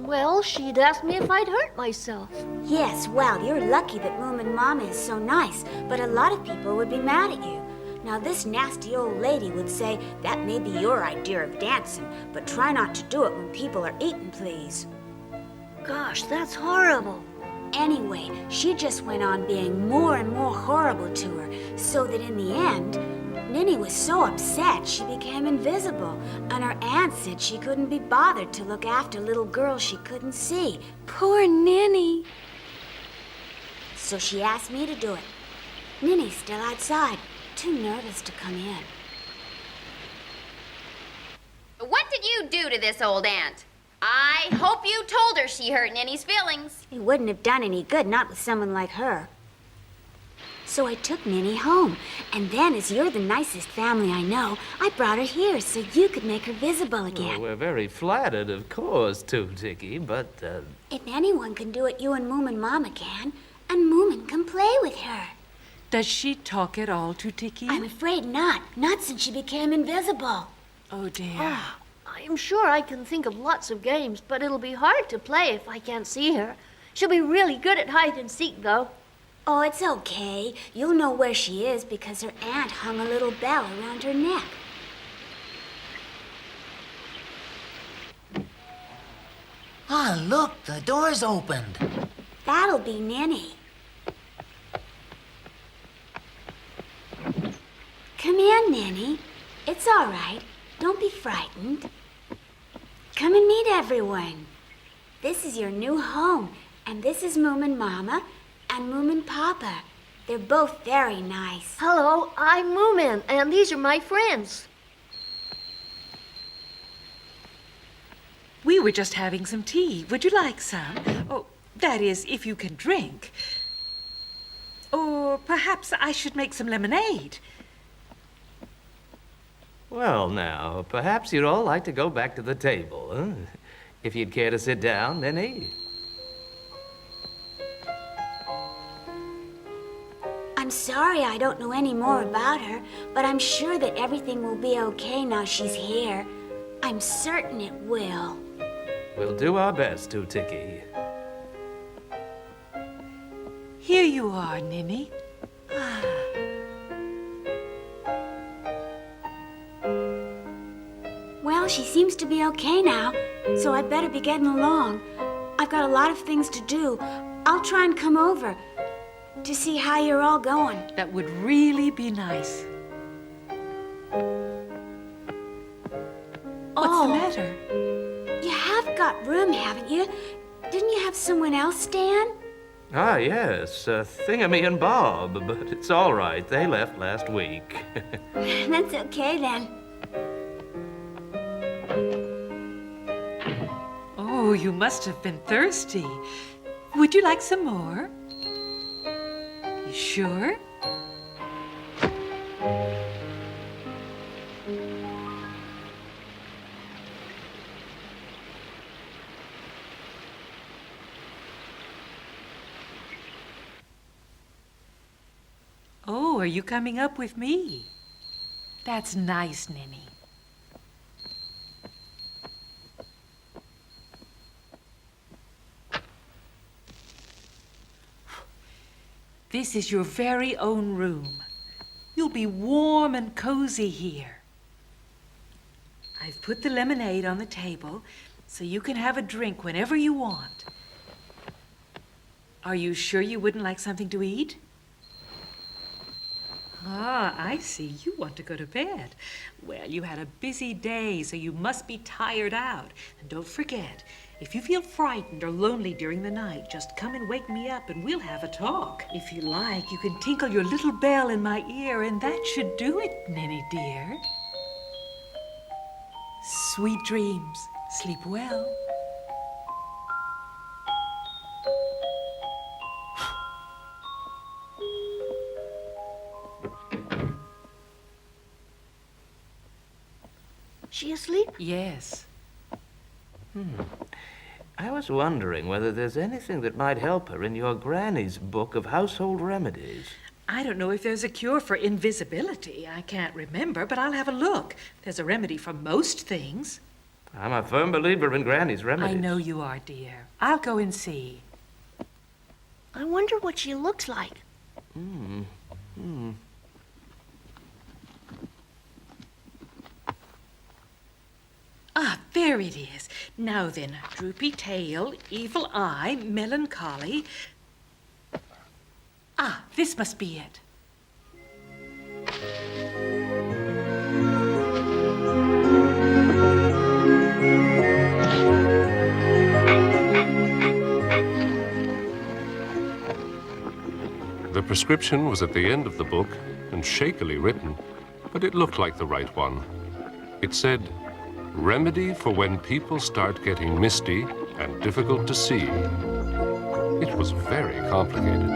Well, she'd ask me if I'd hurt myself. Yes, well, you're lucky that Moomin Mama is so nice, but a lot of people would be mad at you. Now, this nasty old lady would say that may be your idea of dancing, but try not to do it when people are eating, please. Gosh, that's horrible. Anyway, she just went on being more and more horrible to her, so that in the end, Ninny was so upset she became invisible, and her aunt said she couldn't be bothered to look after little girls she couldn't see. Poor Ninny. So she asked me to do it. Ninny's still outside, too nervous to come in. What did you do to this old aunt? I hope you told her she hurt Ninny's feelings. It wouldn't have done any good, not with someone like her. So I took Ninny home, and then, as you're the nicest family I know, I brought her here so you could make her visible again. Well, we're very flattered, of course, Tootikie, but, If anyone can do it, you and Moomin Mama can, and Moomin can play with her. Does she talk at all, Tootikie? I'm afraid not. Not since she became invisible. Oh, dear. I'm sure I can think of lots of games, but it'll be hard to play if I can't see her. She'll be really good at hide and seek, though. Oh, it's okay. You'll know where she is because her aunt hung a little bell around her neck. Ah, look, the door's opened. That'll be Ninny. Come in, Ninny. It's all right. Don't be frightened. Come and meet everyone. This is your new home, and this is Moomin Mama and Moomin Papa. They're both very nice. Hello, I'm Moomin, and these are my friends. We were just having some tea. Would you like some? Oh, that is, if you can drink. Or perhaps I should make some lemonade. Well, now, perhaps you'd all like to go back to the table, huh? If you'd care to sit down, Ninny. I'm sorry I don't know any more about her, but I'm sure that everything will be okay now she's here. I'm certain it will. We'll do our best to, Tiki. Here you are, Ninny. Well, she seems to be okay now, so I'd better be getting along. I've got a lot of things to do. I'll try and come over to see how you're all going. That would really be nice. What's the matter? You have got room, haven't you? Didn't you have someone else, Stan? Ah, yes, Thingamy and Bob, but it's all right. They left last week. That's okay, then. Oh, you must have been thirsty. Would you like some more? You sure? Oh, are you coming up with me? That's nice, Ninny. This is your very own room. You'll be warm and cozy here. I've put the lemonade on the table so you can have a drink whenever you want. Are you sure you wouldn't like something to eat? Ah, I see. You want to go to bed. Well, you had a busy day, so you must be tired out. And don't forget, if you feel frightened or lonely during the night, just come and wake me up and we'll have a talk. If you like, you can tinkle your little bell in my ear, and that should do it, Ninny dear. Sweet dreams. Sleep well. She asleep? Yes. I was wondering whether there's anything that might help her in your granny's book of household remedies. I don't know if there's a cure for invisibility. I can't remember, but I'll have a look. There's a remedy for most things. I'm a firm believer in Granny's remedies. I know you are, dear. I'll go and see. I wonder what she looks like. Ah, there it is. Now then, droopy tail, evil eye, melancholy. Ah, this must be it. The prescription was at the end of the book and shakily written, but it looked like the right one. It said, "Remedy for when people start getting misty and difficult to see." It was very complicated.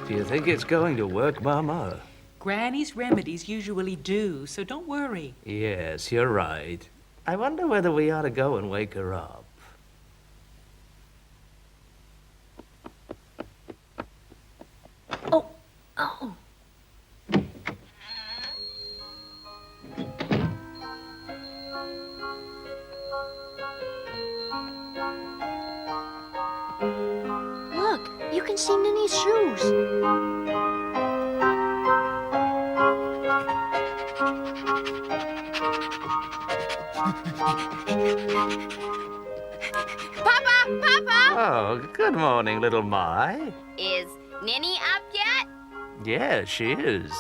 Do you think it's going to work, Mama? Granny's remedies usually do, so don't worry. Yes, you're right. I wonder whether we ought to go and wake her up. Oh. Look, you can see Ninny's shoes. Papa! Papa! Oh, good morning, little Mai. Is Ninny up yet? Yes, she is.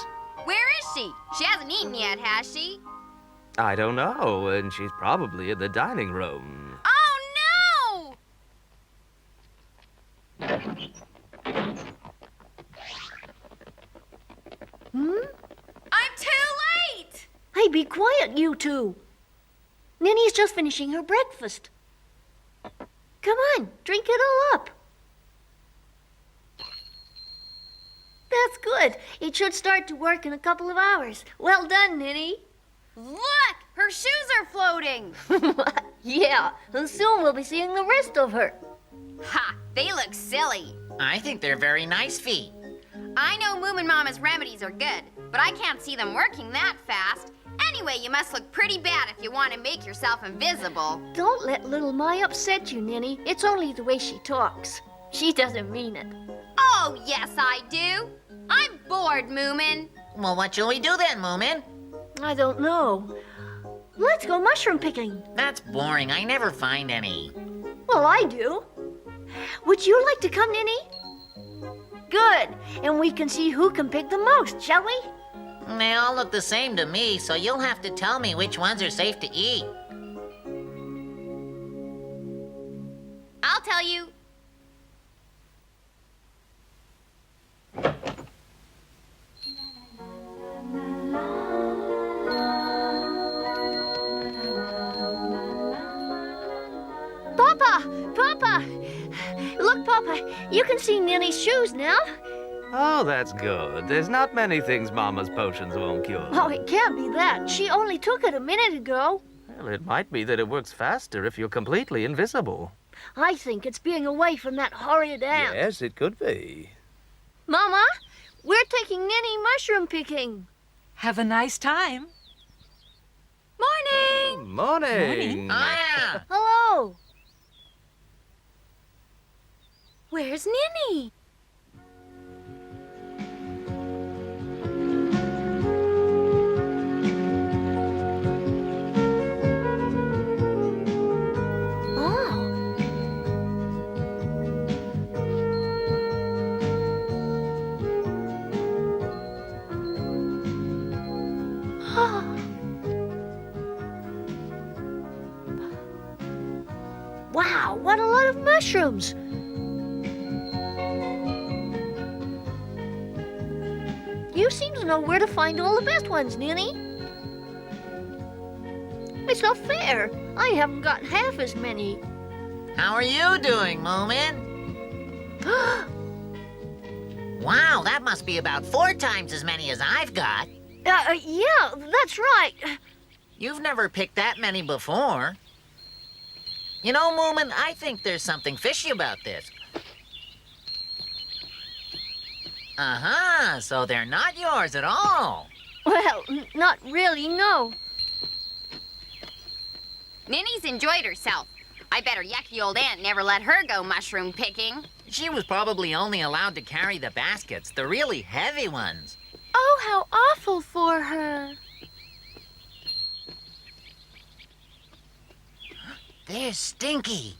Where is she? She hasn't eaten yet, has she? I don't know, and she's probably in the dining room. Oh, no! I'm too late! you two. Ninny's just finishing her breakfast. Come on, drink it all up. That's good. It should start to work in a couple of hours. Well done, Ninny. Look! Her shoes are floating! Yeah, and soon we'll be seeing the rest of her. Ha! They look silly. I think they're very nice feet. I know Moomin Mama's remedies are good, but I can't see them working that fast. Anyway, you must look pretty bad if you want to make yourself invisible. Don't let little Mai upset you, Ninny. It's only the way she talks. She doesn't mean it. Oh, yes, I do. I'm bored, Moomin. Well, what shall we do then, Moomin? I don't know. Let's go mushroom picking. That's boring. I never find any. Well, I do. Would you like to come, Ninny? Good. And we can see who can pick the most, shall we? They all look the same to me, so you'll have to tell me which ones are safe to eat. I'll tell you. Papa! Look, Papa, you can see Ninny's shoes now. Oh, that's good. There's not many things Mama's potions won't cure. Oh, it can't be that. She only took it a minute ago. Well, it might be that it works faster if you're completely invisible. I think it's being away from that horrid ant. Yes, it could be. Mama, we're taking Ninny mushroom picking. Have a nice time. Morning! Morning. Ah! Hello. Where's Ninny? Wow, what a lot of mushrooms. You seem to know where to find all the best ones, Ninny. It's not fair. I haven't got half as many. How are you doing, Moomin? Wow, that must be about 4 times as many as I've got. Yeah, that's right. You've never picked that many before. You know, Moomin, I think there's something fishy about this. Uh-huh, so they're not yours at all. Well, not really, no. Ninny's enjoyed herself. I bet her yucky old aunt never let her go mushroom picking. She was probably only allowed to carry the baskets, the really heavy ones. Oh, how awful for her. There's Stinky.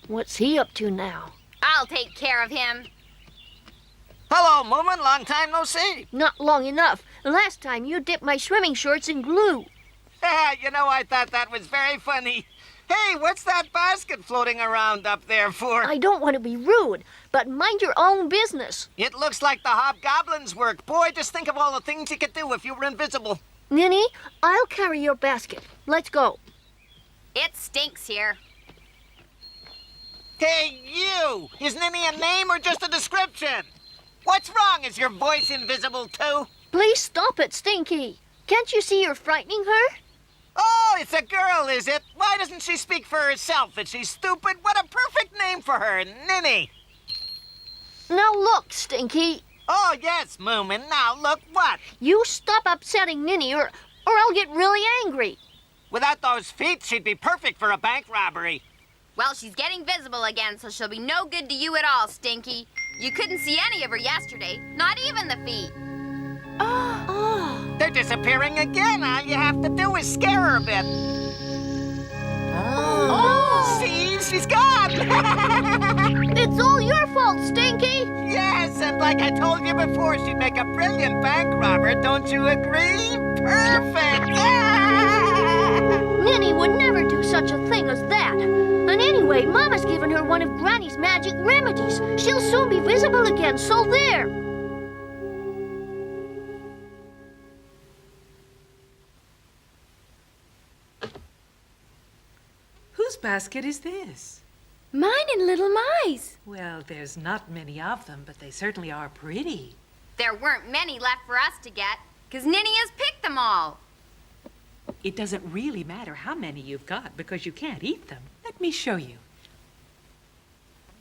What's he up to now? I'll take care of him. Hello, Moomin. Long time no see. Not long enough. Last time you dipped my swimming shorts in glue. You know, I thought that was very funny. Hey, what's that basket floating around up there for? I don't want to be rude, but mind your own business. It looks like the Hobgoblin's work. Boy, just think of all the things you could do if you were invisible. Ninny, I'll carry your basket. Let's go. It stinks here. Hey, you! Is Ninny a name or just a description? What's wrong? Is your voice invisible, too? Please stop it, Stinky. Can't you see you're frightening her? Oh, it's a girl, is it? Why doesn't she speak for herself? Is she stupid? What a perfect name for her, Ninny. Now look, Stinky. Oh, yes, Moomin. Now look what? You stop upsetting Ninny or I'll get really angry. Without those feet, she'd be perfect for a bank robbery. Well, she's getting visible again, so she'll be no good to you at all, Stinky. You couldn't see any of her yesterday, not even the feet. They're disappearing again. All you have to do is scare her a bit. Oh. See? She's gone. It's all your fault, Stinky. Yes, and like I told you before, she'd make a brilliant bank robber. Don't you agree? Perfect. Ninny would never do such a thing as that. And anyway, Mama's given her one of Granny's magic remedies. She'll soon be visible again, so there. basket is this? Mine and little mice. Well, there's not many of them, but they certainly are pretty. There weren't many left for us to get, 'cause Ninny has picked them all. It doesn't really matter how many you've got because you can't eat them. Let me show you.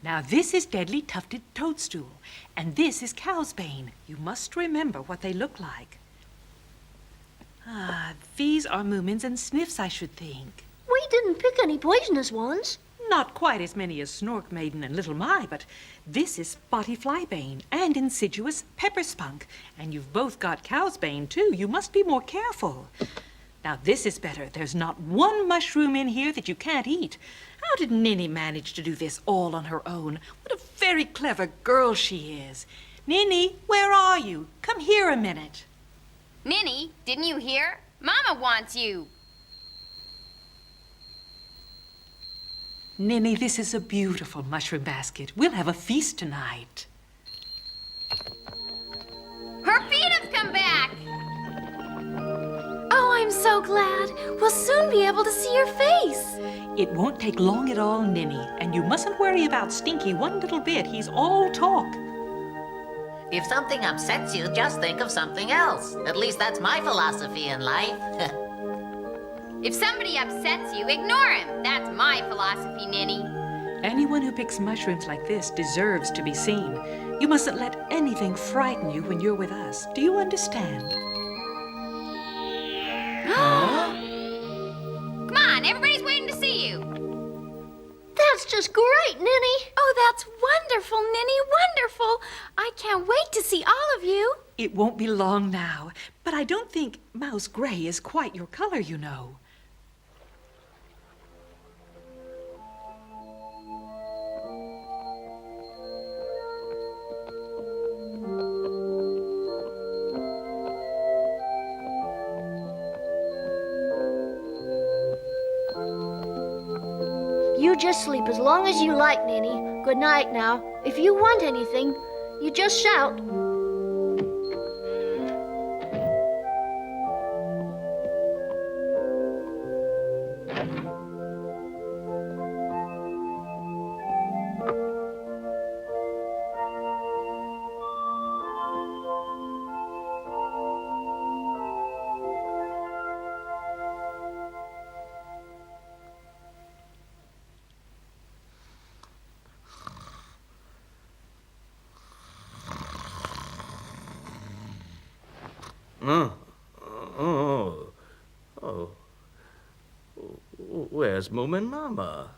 Now, this is deadly tufted toadstool, and this is cow's bane. You must remember what they look like. Ah, these are Moomins and Sniffs, I should think. We didn't pick any poisonous ones. Not quite as many as Snork, Maiden, and Little My, but this is spotty flybane and insidious pepper spunk. And you've both got cow's bane, too. You must be more careful. Now, this is better. There's not one mushroom in here that you can't eat. How did Ninny manage to do this all on her own? What a very clever girl she is. Ninny, where are you? Come here a minute. Ninny, didn't you hear? Mama wants you. Ninny, this is a beautiful mushroom basket. We'll have a feast tonight. Her feet have come back. Oh, I'm so glad. We'll soon be able to see your face. It won't take long at all, Ninny, and you mustn't worry about Stinky one little bit. He's all talk. If something upsets you, just think of something else. At least that's my philosophy in life. If somebody upsets you, ignore him. That's my philosophy, Ninny. Anyone who picks mushrooms like this deserves to be seen. You mustn't let anything frighten you when you're with us. Do you understand? Come on, everybody's waiting to see you. That's just great, Ninny. Oh, that's wonderful, Ninny, wonderful. I can't wait to see all of you. It won't be long now, but I don't think mouse gray is quite your color, you know. You just sleep as long as you like, Ninny. Good night now. If you want anything, you just shout. Where's Moomin Mama?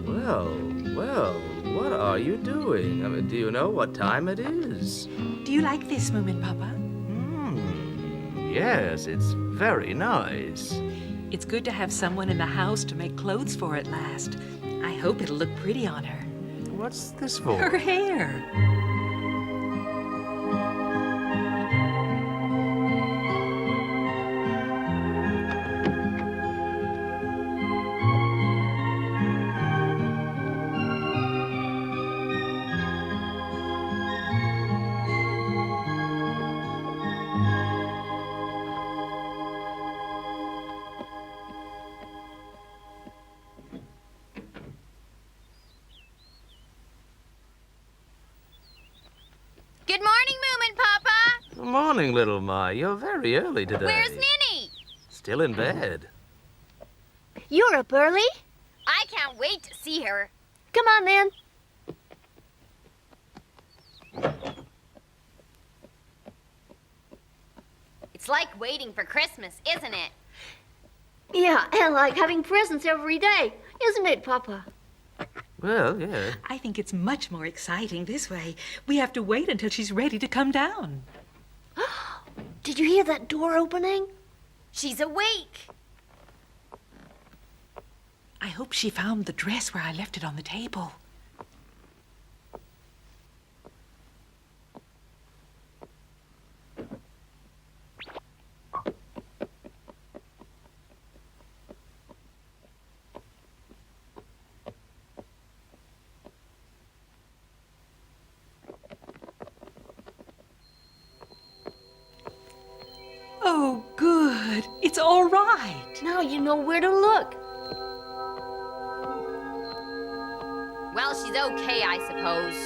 Well, what are you doing? I mean, do you know what time it is? Do you like this, Moomin Papa? Yes, it's very nice. It's good to have someone in the house to make clothes for at last. I hope it'll look pretty on her. What's this for? Her hair. Good morning, Moomin Papa. Good morning, little Ma. You're very early today. Where's Ninny? Still in bed. You're up early. I can't wait to see her. Come on, then. It's like waiting for Christmas, isn't it? Yeah, and like having presents every day, isn't it, Papa? Well, yeah. I think it's much more exciting this way. We have to wait until she's ready to come down. Did you hear that door opening? She's awake. I hope she found the dress where I left it on the table. It's all right. Now you know where to look. Well, she's okay, I suppose.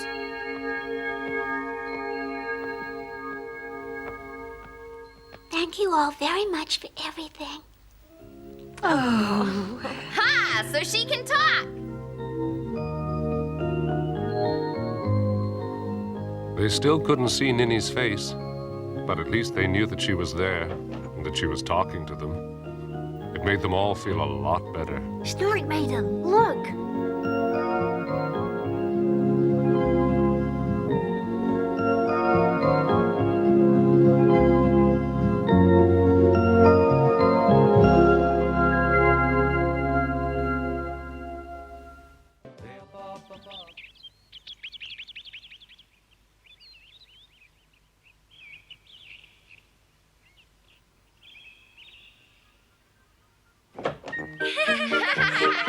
Thank you all very much for everything. Oh. Ha! So she can talk! They still couldn't see Ninny's face, but at least they knew that she was there and that she was talking to them. It made them all feel a lot better. Snork made him. Look.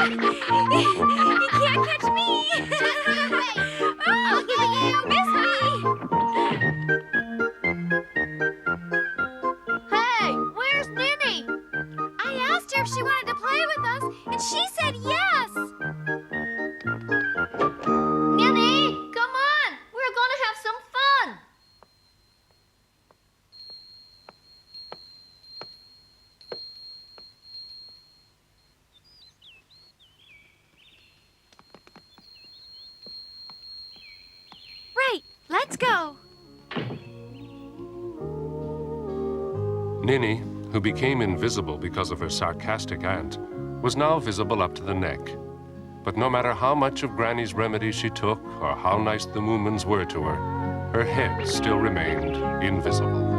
You can't catch me! Oh, you missed me! Hey, where's Ninny? I asked her if she wanted to play with us, and she said yes! Ninny, come on. We're gonna have some fun. Right, let's go. Ninny, who became invisible because of her sarcastic aunt, was now visible up to the neck. But no matter how much of Granny's remedies she took, or how nice the Moomins were to her head still remained invisible.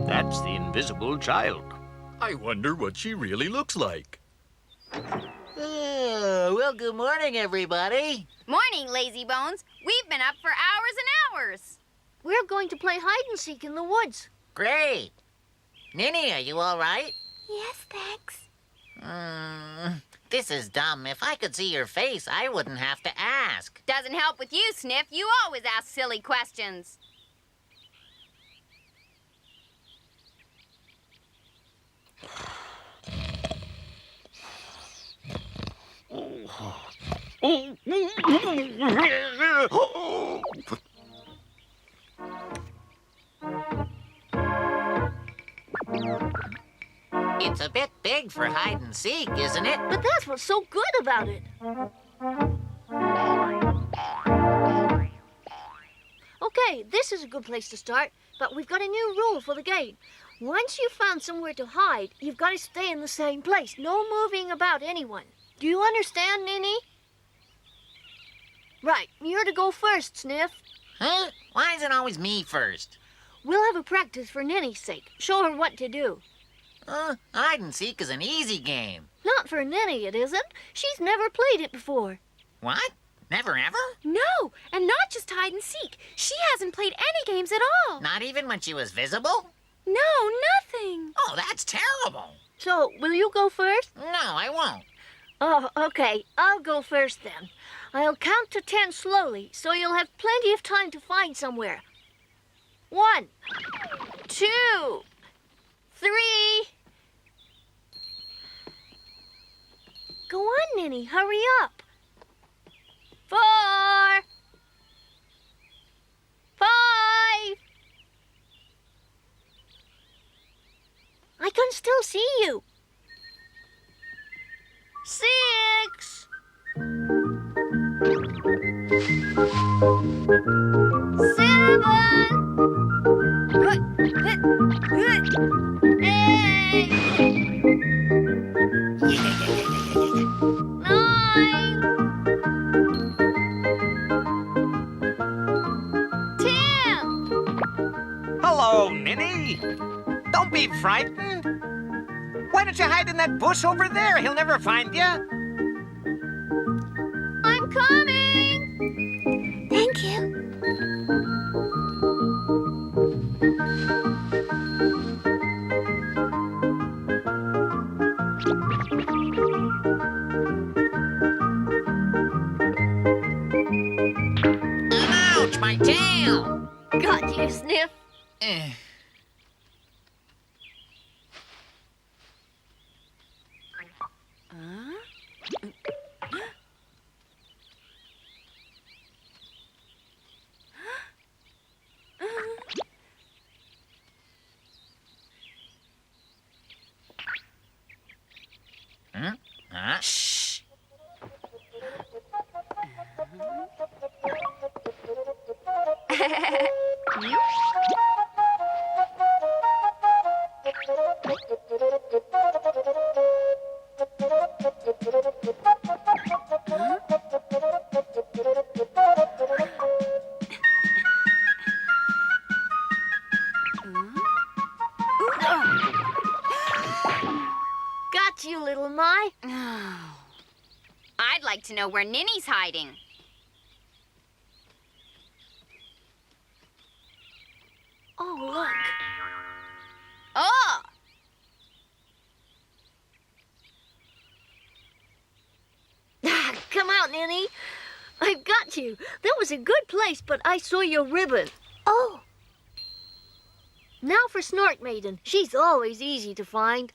That's the invisible child. I wonder what she really looks like. Well, good morning, everybody. Morning, lazy bones. We've been up for hours and hours. We're going to play hide and seek in the woods. Great. Ninny, are you all right? Yes, thanks. This is dumb. If I could see your face, I wouldn't have to ask. Doesn't help with you, Sniff. You always ask silly questions. It's a bit big for hide and seek, isn't it? But that's what's so good about it. Okay, this is a good place to start, but we've got a new rule for the game. Once you've found somewhere to hide, you've got to stay in the same place. No moving about anyone. Do you understand, Ninny? Right, you're to go first, Sniff. Huh? Why is it always me first? We'll have a practice for Ninny's sake. Show her what to do. Hide and seek is an easy game. Not for Ninny, it isn't. She's never played it before. What? Never ever? No, and not just hide and seek. She hasn't played any games at all. Not even when she was visible? No, nothing. Oh, that's terrible. So, will you go first? No, I won't. Oh, okay. I'll go first then. I'll count to 10 slowly, so you'll have plenty of time to find somewhere. 1, 2, 3. Go on, Ninny. Hurry up. 4, 5. I can still see you. 6. 7. 10. Hello, Ninny. Don't be frightened. Why don't you hide in that bush over there? He'll never find you. I'm coming. Thank you. Got you, little My. I'd like to know where Ninny's hiding. Oh, look. Oh! Come out, Ninny. I've got you. That was a good place, but I saw your ribbon. Oh. Now for Snork Maiden. She's always easy to find.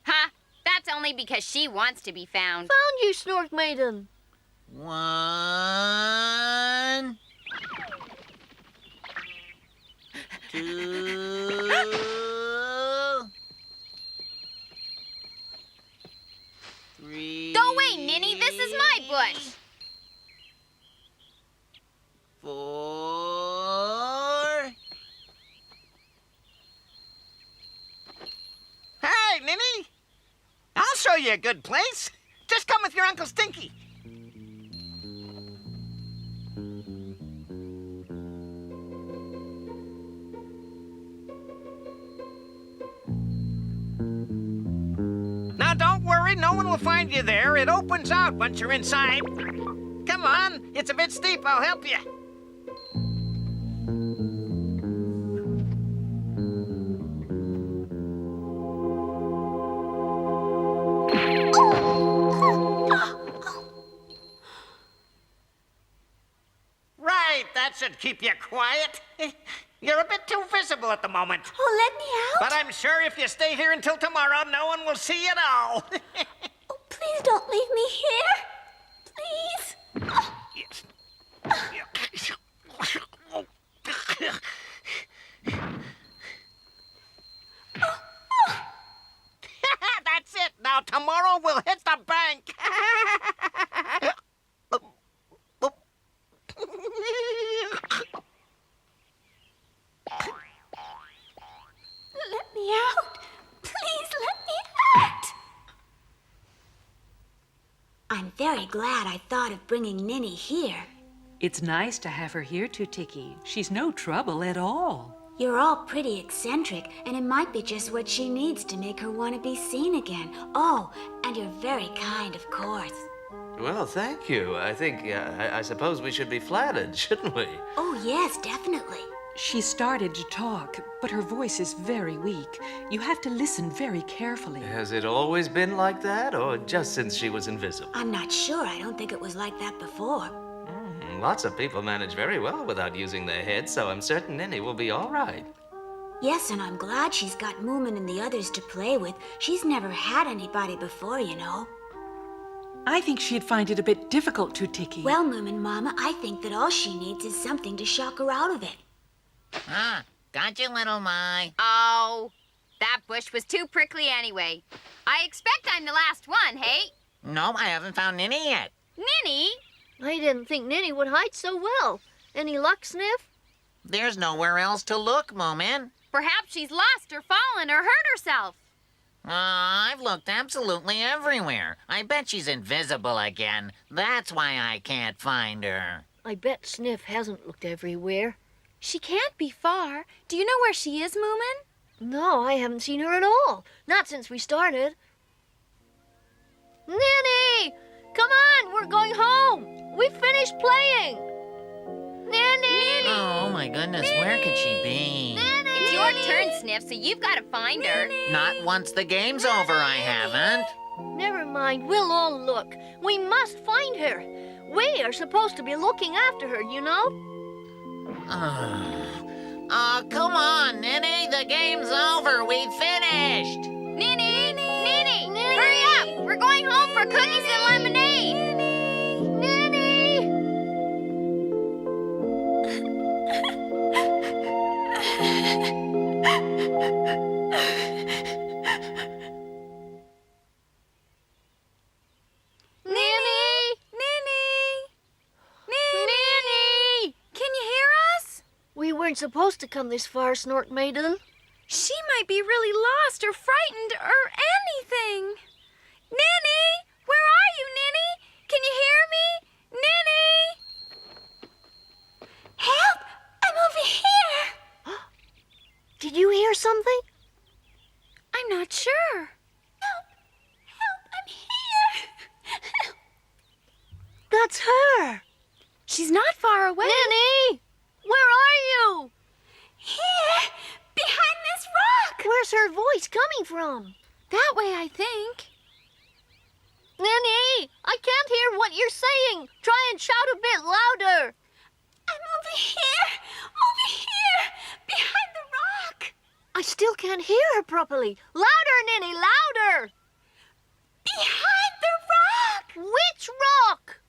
Ha! That's only because she wants to be found. Found you, Snork Maiden. 1, 2, 3. Go away, Ninny. This is my bush. 4. Hey, Ninny! I'll show you a good place. Just come with your Uncle Stinky. Now, don't worry. No one will find you there. It opens out once you're inside. Come on. It's a bit steep. I'll help you. Right, that should keep you quiet. You're a bit too visible at the moment. Oh, let me out. But I'm sure if you stay here until tomorrow, no one will see you at all. Oh, please don't leave me here. Please. Yes. That's it. Now tomorrow we'll hit the bank. Let me out. Please let me out. I'm very glad I thought of bringing Ninny here. It's nice to have her here, Tiki. She's no trouble at all. You're all pretty eccentric, and it might be just what she needs to make her want to be seen again. Oh, and you're very kind, of course. Well, thank you. I think, I suppose we should be flattered, shouldn't we? Oh, yes, definitely. She started to talk, but her voice is very weak. You have to listen very carefully. Has it always been like that, or just since she was invisible? I'm not sure. I don't think it was like that before. Lots of people manage very well without using their heads, so I'm certain Ninny will be all right. Yes, and I'm glad she's got Moomin and the others to play with. She's never had anybody before, you know. I think she'd find it a bit difficult to, Tiki. Well, Moomin Mama, I think that all she needs is something to shock her out of it. Ah, got you, little My. Oh, that bush was too prickly anyway. I expect I'm the last one, hey? No, I haven't found Ninny yet. Ninny? I didn't think Ninny would hide so well. Any luck, Sniff? There's nowhere else to look, Moomin. Perhaps she's lost or fallen or hurt herself. I've looked absolutely everywhere. I bet she's invisible again. That's why I can't find her. I bet Sniff hasn't looked everywhere. She can't be far. Do you know where she is, Moomin? No, I haven't seen her at all. Not since we started. Ninny! Come on, we're going home. We finished playing. Ninny! Oh, my goodness, Ninny! where could she be? Ninny! It's your turn, Sniff, so you've got to find her. Not once the game's over, I haven't. Never mind, we'll all look. We must find her. We are supposed to be looking after her, you know? Oh, come on, Ninny. The game's over. We finished. Ninny! Ninny! Hurry up! We're going home for cookies and lemonade. Ninny! Ninny! Ninny! weren't supposed to come this far, Snork Maiden. She might be really lost or frightened or anything. Ninny! Where are you, Ninny? Can you hear me? Ninny! Help! I'm over here! Did you hear something? I'm not sure. Help! Help! I'm here! Help! That's her. She's not far away. Ninny! Where are you? Here! Behind this rock! Where's her voice coming from? That way, I think. Ninny! I can't hear what you're saying. Try and shout a bit louder. I'm over here! Over here! Behind the rock! I still can't hear her properly. Louder, Ninny, louder! Behind the rock! Which rock?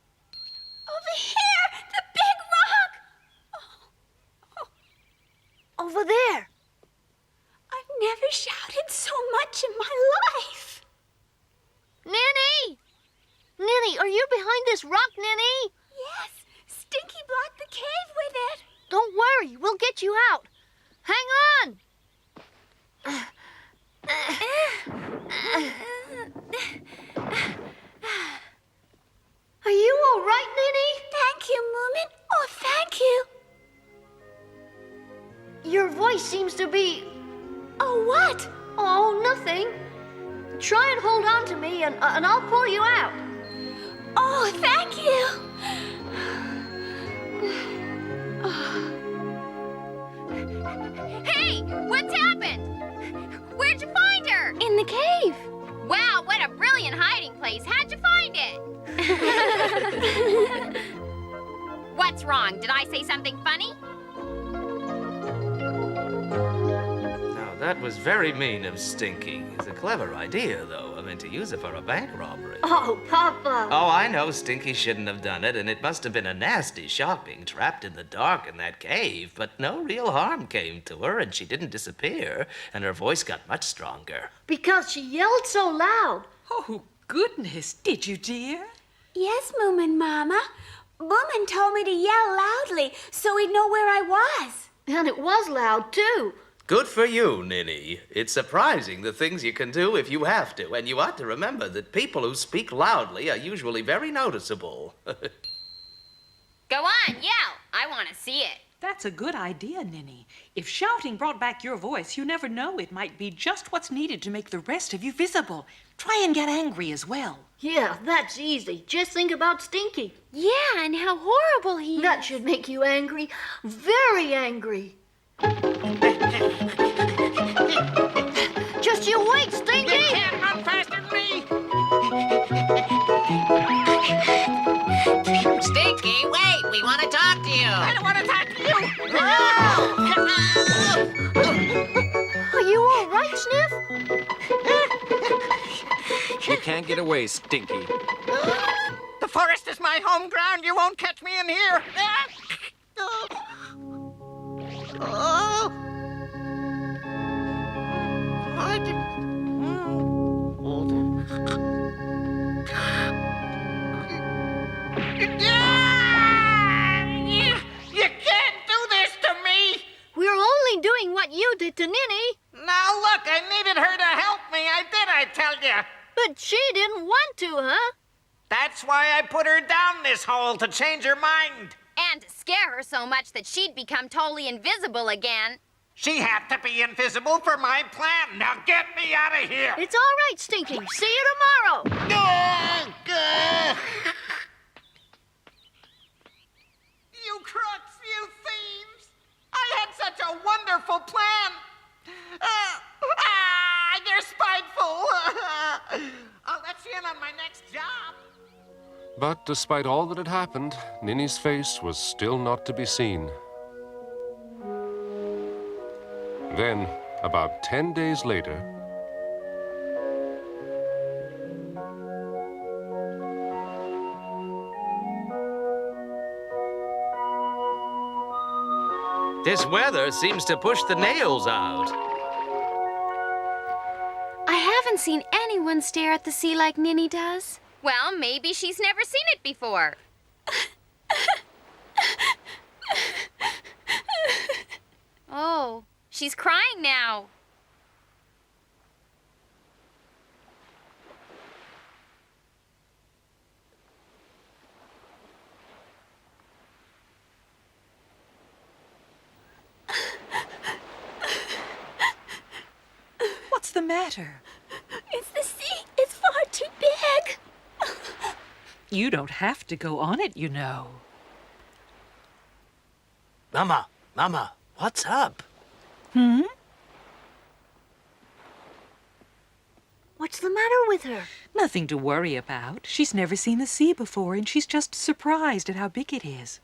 Over here! The big rock! Over there. I've never shouted so much in my life. Ninny! Ninny, are you behind this rock, Ninny? Yes, Stinky blocked the cave with it. Don't worry, we'll get you out. Hang on! Are you all right, Ninny? Thank you, Moomin. Oh, thank you. Your voice seems to be... Oh, what? Oh, nothing. Try and hold on to me, and I'll pull you out. Oh, thank you. Hey, what's happened? Where'd you find her? In the cave. Wow, what a brilliant hiding place. How'd you find it? What's wrong? Did I say something funny? Now, that was very mean of Stinky. It's a clever idea, though. I mean, to use it for a bank robbery. Oh, Papa. Oh, I know Stinky shouldn't have done it, and it must have been a nasty shock being trapped in the dark in that cave. But no real harm came to her, and she didn't disappear, and her voice got much stronger. Because she yelled so loud. Oh, goodness. Did you, dear? Yes, Moomin Mama. Moomin told me to yell loudly so he'd know where I was. And it was loud, too. Good for you, Ninny. It's surprising the things you can do if you have to, and you ought to remember that people who speak loudly are usually very noticeable. Go on, yell. I want to see it. That's a good idea, Ninny. If shouting brought back your voice, you never know. It might be just what's needed to make the rest of you visible. Try and get angry as well. Yeah, that's easy. Just think about Stinky. Yeah, and how horrible he is. That should make you angry. Very angry. Just you wait, Stinky! You can't run faster than me! Stinky, wait! We want to talk to you! I don't want to talk to you! Are you all right, Sniff? You can't get away, Stinky. The forest is my home ground. You won't catch me in here. You can't do this to me! We're only doing what you did to Ninny. Now look, I needed her to help me. I tell you. But she didn't want to, huh? That's why I put her down this hole, to change her mind. And to scare her so much that she'd become totally invisible again. She had to be invisible for my plan. Now get me out of here. It's all right, Stinky. See you tomorrow. You crooks, you thieves! I had such a wonderful plan. You're spiteful. I'll let you in on my next job. But despite all that had happened, Ninny's face was still not to be seen. Then, about 10 days later, This weather seems to push the nails out. I haven't seen anyone stare at the sea like Ninny does. Well, maybe she's never seen it before. She's crying now. What's the matter? It's the sea. It's far too big. You don't have to go on it, you know. Mama, what's up? Hmm? What's the matter with her? Nothing to worry about. She's never seen the sea before, and she's just surprised at how big it is.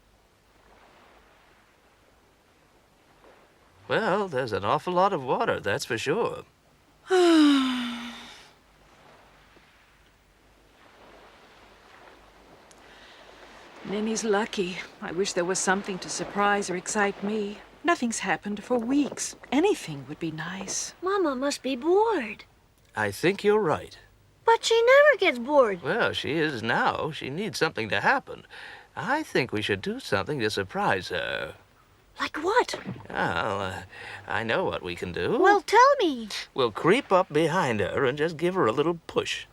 Well, there's an awful lot of water, that's for sure. Ninny's lucky. I wish there was something to surprise or excite me. Nothing's happened for weeks. Anything would be nice. Mama must be bored. I think you're right. But she never gets bored. Well, she is now. She needs something to happen. I think we should do something to surprise her. Like what? Well, I know what we can do. Well, tell me. We'll creep up behind her and just give her a little push.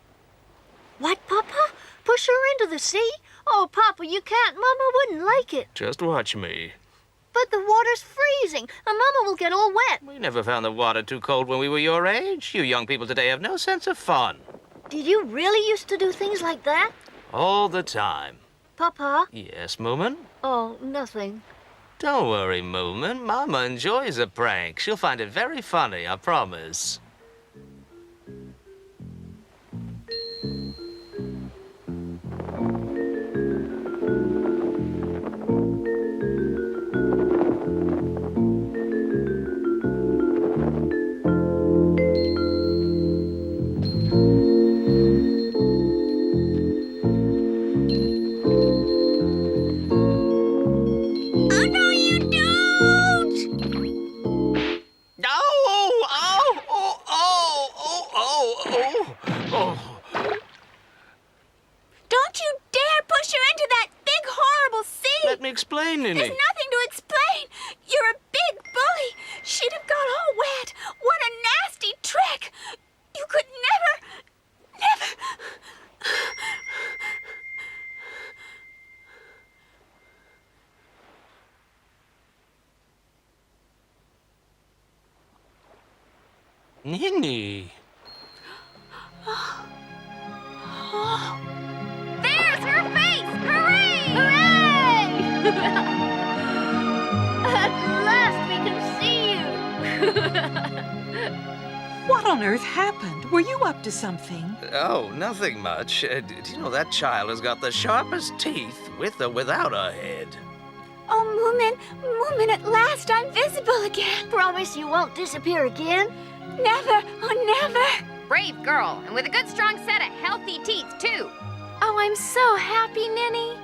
What, Papa? Push her into the sea? Oh, Papa, you can't. Mama wouldn't like it. Just watch me. But the water's freezing, and Mama will get all wet. We never found the water too cold when we were your age. You young people today have no sense of fun. Did you really used to do things like that? All the time. Papa? Yes, Moomin? Oh, nothing. Don't worry, Moomin. Mama enjoys a prank. She'll find it very funny, I promise. Explain, Ninny. There's nothing to explain. You're a big bully. She'd have got all wet. What a nasty trick. You could never... Ninny. There's her face! Hooray! At last we can see you! What on earth happened? Were you up to something? Oh, nothing much. Do you know that child has got the sharpest teeth, with or without a head? Oh, Moomin, at last I'm visible again. Promise you won't disappear again? Never, oh, never. Brave girl, and with a good strong set of healthy teeth, too. Oh, I'm so happy, Ninny.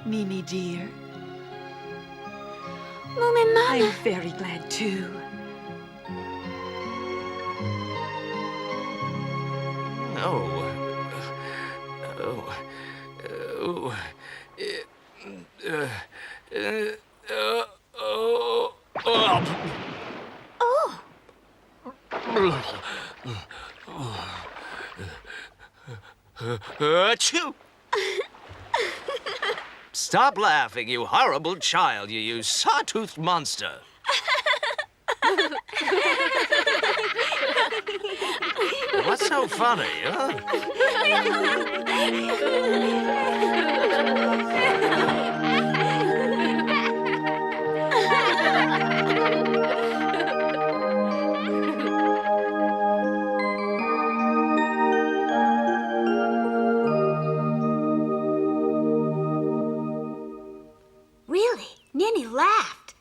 Ninny, dear. Moomin, Mama. I'm very glad, too. Achoo! Stop laughing, you horrible child, you sawtoothed monster. What's so funny, huh? Really? Ninny laughed.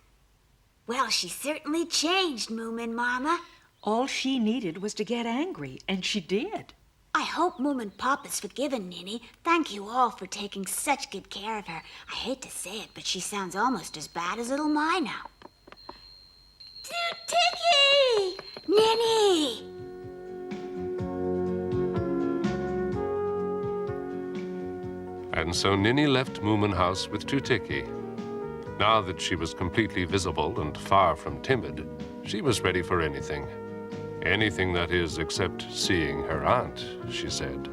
Well, she certainly changed, Moomin, Mama. All she needed was to get angry, and she did. I hope Moomin Papa's forgiven Ninny. Thank you all for taking such good care of her. I hate to say it, but she sounds almost as bad as little Mai now. Tiki! Ninny! And so Ninny left Moomin House with Tutiki. Now that she was completely visible and far from timid, She was ready for anything. Anything, that is, except seeing her aunt, she said.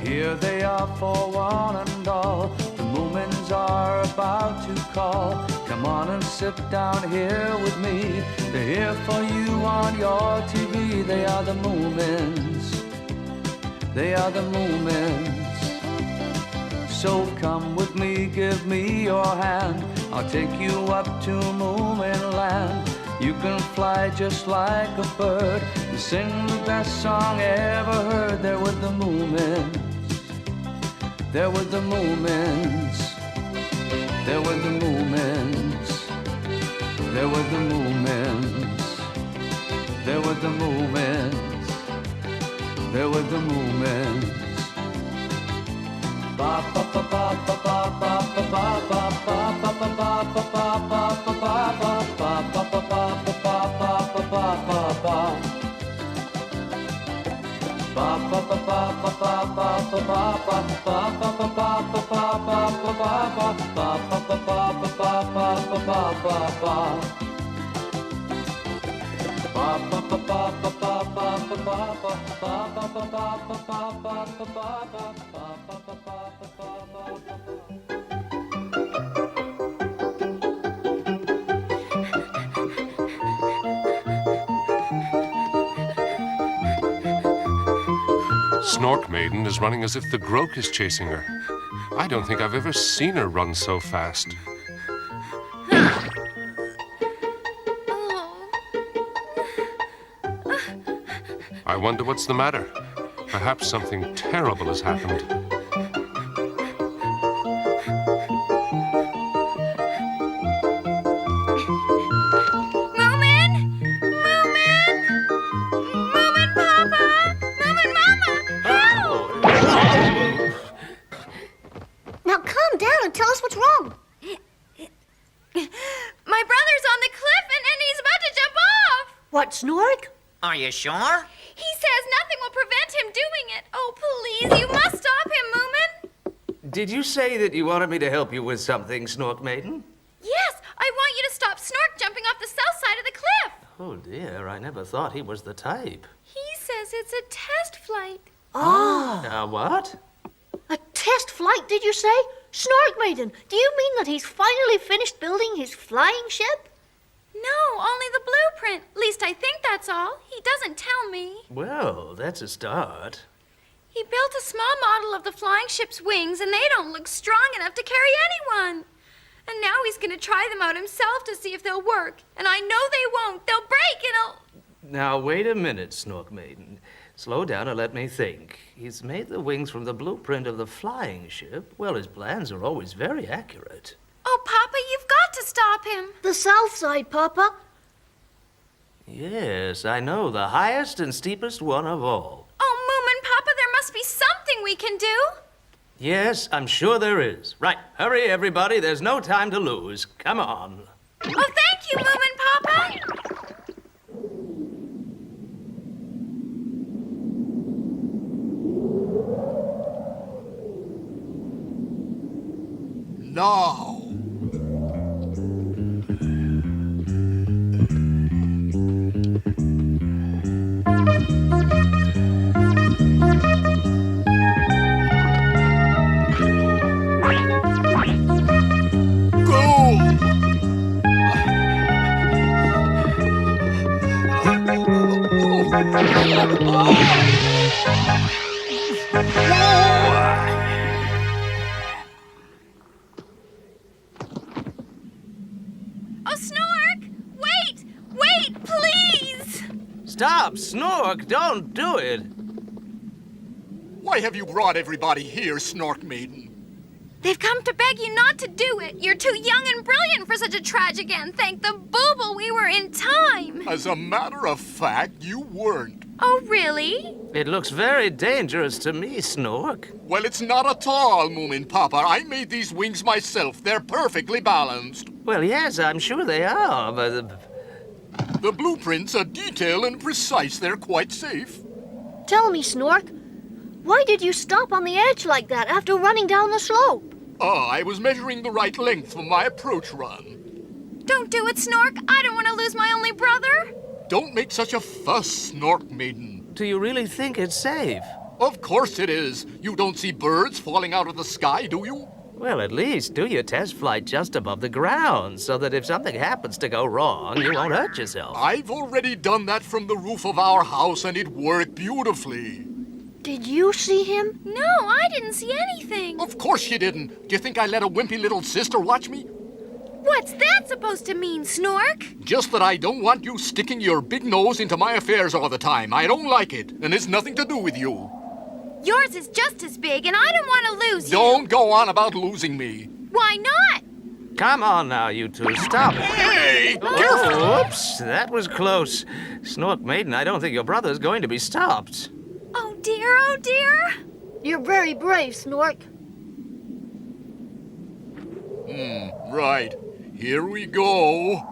Here they are for one and all. The Moomins are about to call. Come on and sit down here with me. They're here for you on your TV. They are the Moomins. They are the Moomins. So come with me, give me your hand. I'll take you up to Moomin Land. You can fly just like a bird and sing the best song ever heard. There with the Moomins. There with the Moomins. There with the Moomins. There with the Moomins. There with the Moomins. There with the Moomins. Ba ba ba ba ba ba ba ba ba ba ba ba ba ba ba Snork Maiden is running as if the Groke is chasing her. I don't think I've ever seen her run so fast. I wonder what's the matter. Perhaps something terrible has happened. Tell us what's wrong. My brother's on the cliff and he's about to jump off. What, Snork? Are you sure? He says nothing will prevent him doing it. Oh, please, you must stop him, Moomin. Did you say that you wanted me to help you with something, Snork Maiden? Yes, I want you to stop Snork jumping off the south side of the cliff. Oh dear, I never thought he was the type. He says it's a test flight. Oh. What? A test flight, did you say? Snork Maiden, do you mean that he's finally finished building his flying ship? No, only the blueprint. At least I think that's all. He doesn't tell me. Well, that's a start. He built a small model of the flying ship's wings, and they don't look strong enough to carry anyone. And now he's going to try them out himself to see if they'll work. And I know they won't. They'll break and he'll... Now, wait a minute, Snork Maiden. Slow down and let me think. He's made the wings from the blueprint of the flying ship. Well, his plans are always very accurate. Oh, Papa, you've got to stop him. The south side, Papa. Yes, I know. The highest and steepest one of all. Oh, Moomin, Papa, there must be something we can do. Yes, I'm sure there is. Right, hurry, everybody. There's no time to lose. Come on. Oh, thank you, Moomin, Papa. Now. Stop, Snork! Don't do it! Why have you brought everybody here, Snork Maiden? They've come to beg you not to do it. You're too young and brilliant for such a tragic end. Thank the booble we were in time. As a matter of fact, you weren't. Oh, really? It looks very dangerous to me, Snork. Well, it's not at all, Moomin Papa. I made these wings myself. They're perfectly balanced. Well, yes, I'm sure they are, but... The blueprints are detailed and precise. They're quite safe. Tell me, Snork, why did you stop on the edge like that after running down the slope? Oh, I was measuring the right length for my approach run. Don't do it, Snork. I don't want to lose my only brother. Don't make such a fuss, Snork Maiden. Do you really think it's safe? Of course it is. You don't see birds falling out of the sky, do you? Well, at least do your test flight just above the ground so that if something happens to go wrong, you won't hurt yourself. I've already done that from the roof of our house, and it worked beautifully. Did you see him? No, I didn't see anything. Of course you didn't. Do you think I let a wimpy little sister watch me? What's that supposed to mean, Snork? Just that I don't want you sticking your big nose into my affairs all the time. I don't like it, and it's nothing to do with you. Yours is just as big, and I don't want to lose you. Don't go on about losing me. Why not? Come on now, you two, stop. Hey, careful! Oops, that was close. Snork Maiden, I don't think your brother's going to be stopped. Oh dear, oh dear. You're very brave, Snork. Right. Here we go.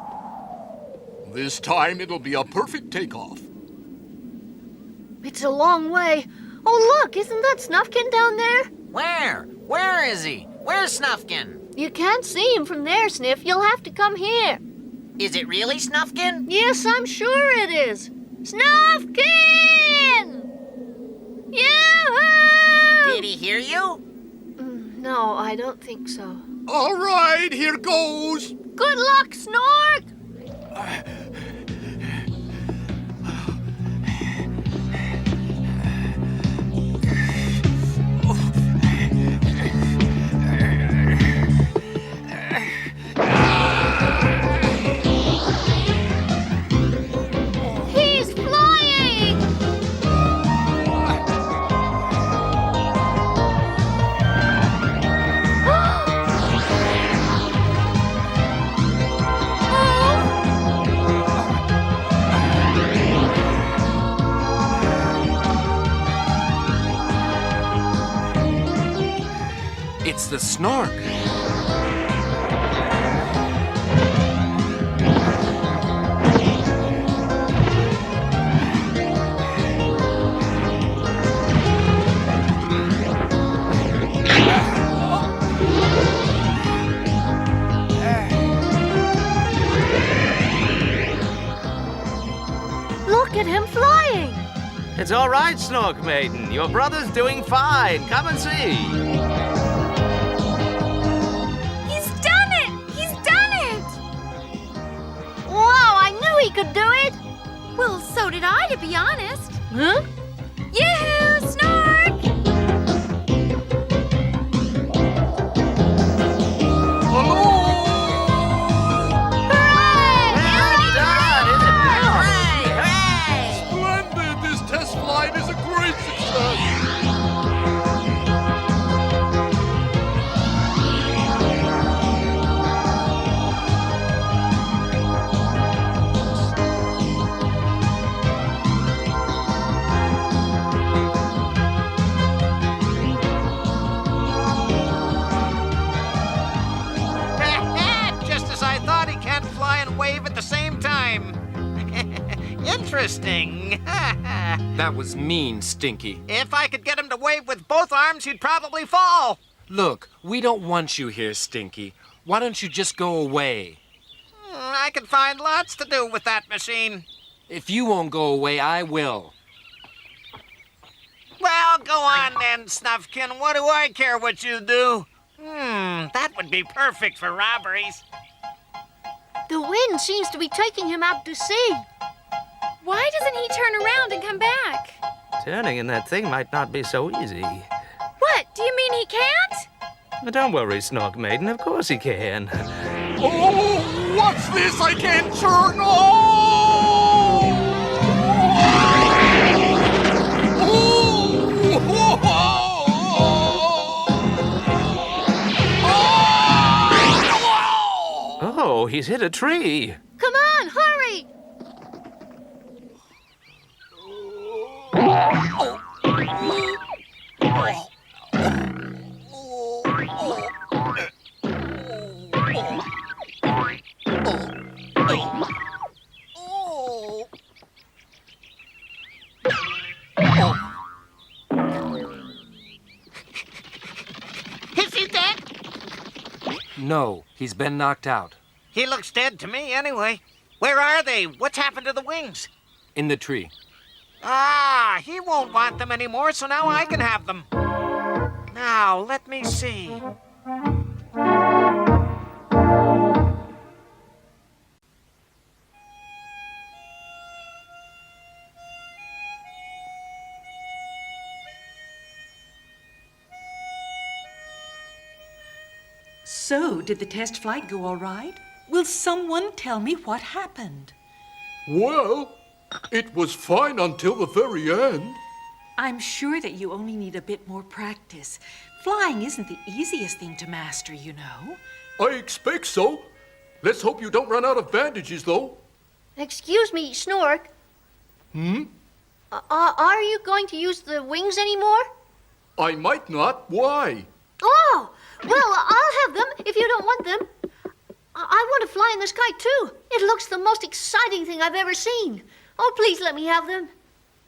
This time it'll be a perfect takeoff. It's a long way. Oh, look, isn't that Snufkin down there? Where? Where is he? Where's Snufkin? You can't see him from there, Sniff. You'll have to come here. Is it really Snufkin? Yes, I'm sure it is. Snufkin! Yoo-hoo! Did he hear you? No, I don't think so. All right, here goes. Good luck, Snork! He's flying! It's the Snork. Look at him flying! It's all right, Snork Maiden. Your brother's doing fine. Come and see. He's done it! He's done it! Wow, I knew he could do it! Well, so did I, to be honest. Huh? Yoo-hoo, Snork! Splendid! This test flight is a great success. Just as I thought, he can't fly and wave at the same time. Interesting. That was mean, Stinky. If I could get him to wave with both arms, he'd probably fall. Look, we don't want you here, Stinky. Why don't you just go away? I could find lots to do with that machine. If you won't go away, I will. Well, go on then, Snufkin. What do I care what you do? That would be perfect for robberies. The wind seems to be taking him out to sea. Why doesn't he turn around and come back? Turning in that thing might not be so easy. What? Do you mean he can't? But don't worry, Snork Maiden. Of course he can. Oh, what's this? I can't turn. Oh! Oh, he's hit a tree. Come on, hurry! Is he dead? No, he's been knocked out. He looks dead to me anyway. Where are they? What's happened to the wings? In the tree. Ah, he won't want them anymore, so now I can have them. Now, let me see. So, did the test flight go all right? Will someone tell me what happened? Well, it was fine until the very end. I'm sure that you only need a bit more practice. Flying isn't the easiest thing to master, you know. I expect so. Let's hope you don't run out of bandages, though. Excuse me, Snork. Are you going to use the wings anymore? I might not. Why? Oh, well, I'll have them if you don't want them. I want to fly in the sky, too. It looks the most exciting thing I've ever seen. Oh, please let me have them.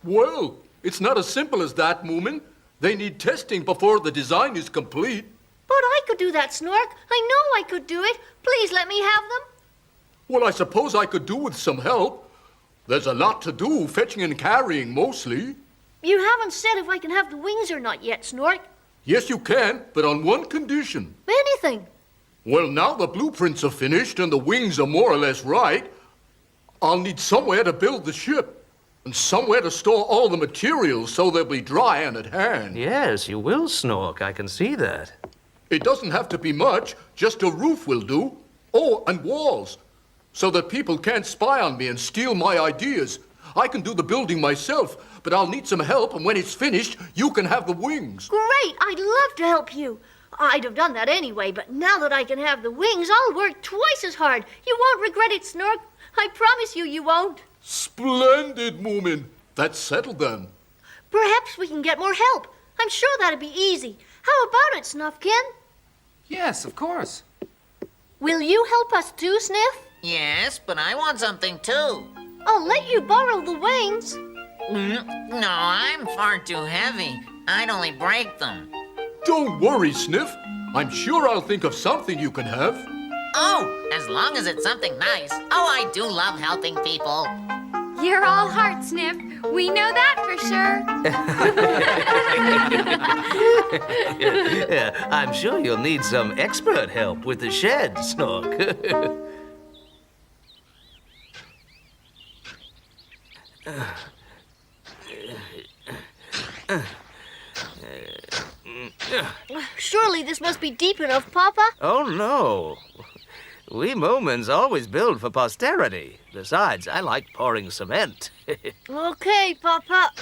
Well, it's not as simple as that, Moomin. They need testing before the design is complete. But I could do that, Snork. I know I could do it. Please let me have them. Well, I suppose I could do with some help. There's a lot to do, fetching and carrying mostly. You haven't said if I can have the wings or not yet, Snork. Yes, you can, but on one condition. Anything. Well, now the blueprints are finished and the wings are more or less right, I'll need somewhere to build the ship and somewhere to store all the materials so they'll be dry and at hand. Yes, you will, Snork. I can see that. It doesn't have to be much, just a roof will do. Oh, and walls, so that people can't spy on me and steal my ideas. I can do the building myself, but I'll need some help, and when it's finished, you can have the wings. Great! I'd love to help you. I'd have done that anyway, but now that I can have the wings, I'll work twice as hard. You won't regret it, Snork. I promise you won't. Splendid, Moomin. That's settled then. Perhaps we can get more help. I'm sure that'd be easy. How about it, Snuffkin? Yes, of course. Will you help us too, Sniff? Yes, but I want something too. I'll let you borrow the wings. No, I'm far too heavy. I'd only break them. Don't worry, Sniff. I'm sure I'll think of something you can have. Oh, as long as it's something nice. Oh, I do love helping people. You're all heart, Sniff. We know that for sure. Yeah, I'm sure you'll need some expert help with the shed, Snork. Surely this must be deep enough, Papa. Oh, no. We Moomins always build for posterity. Besides, I like pouring cement. Okay, Papa.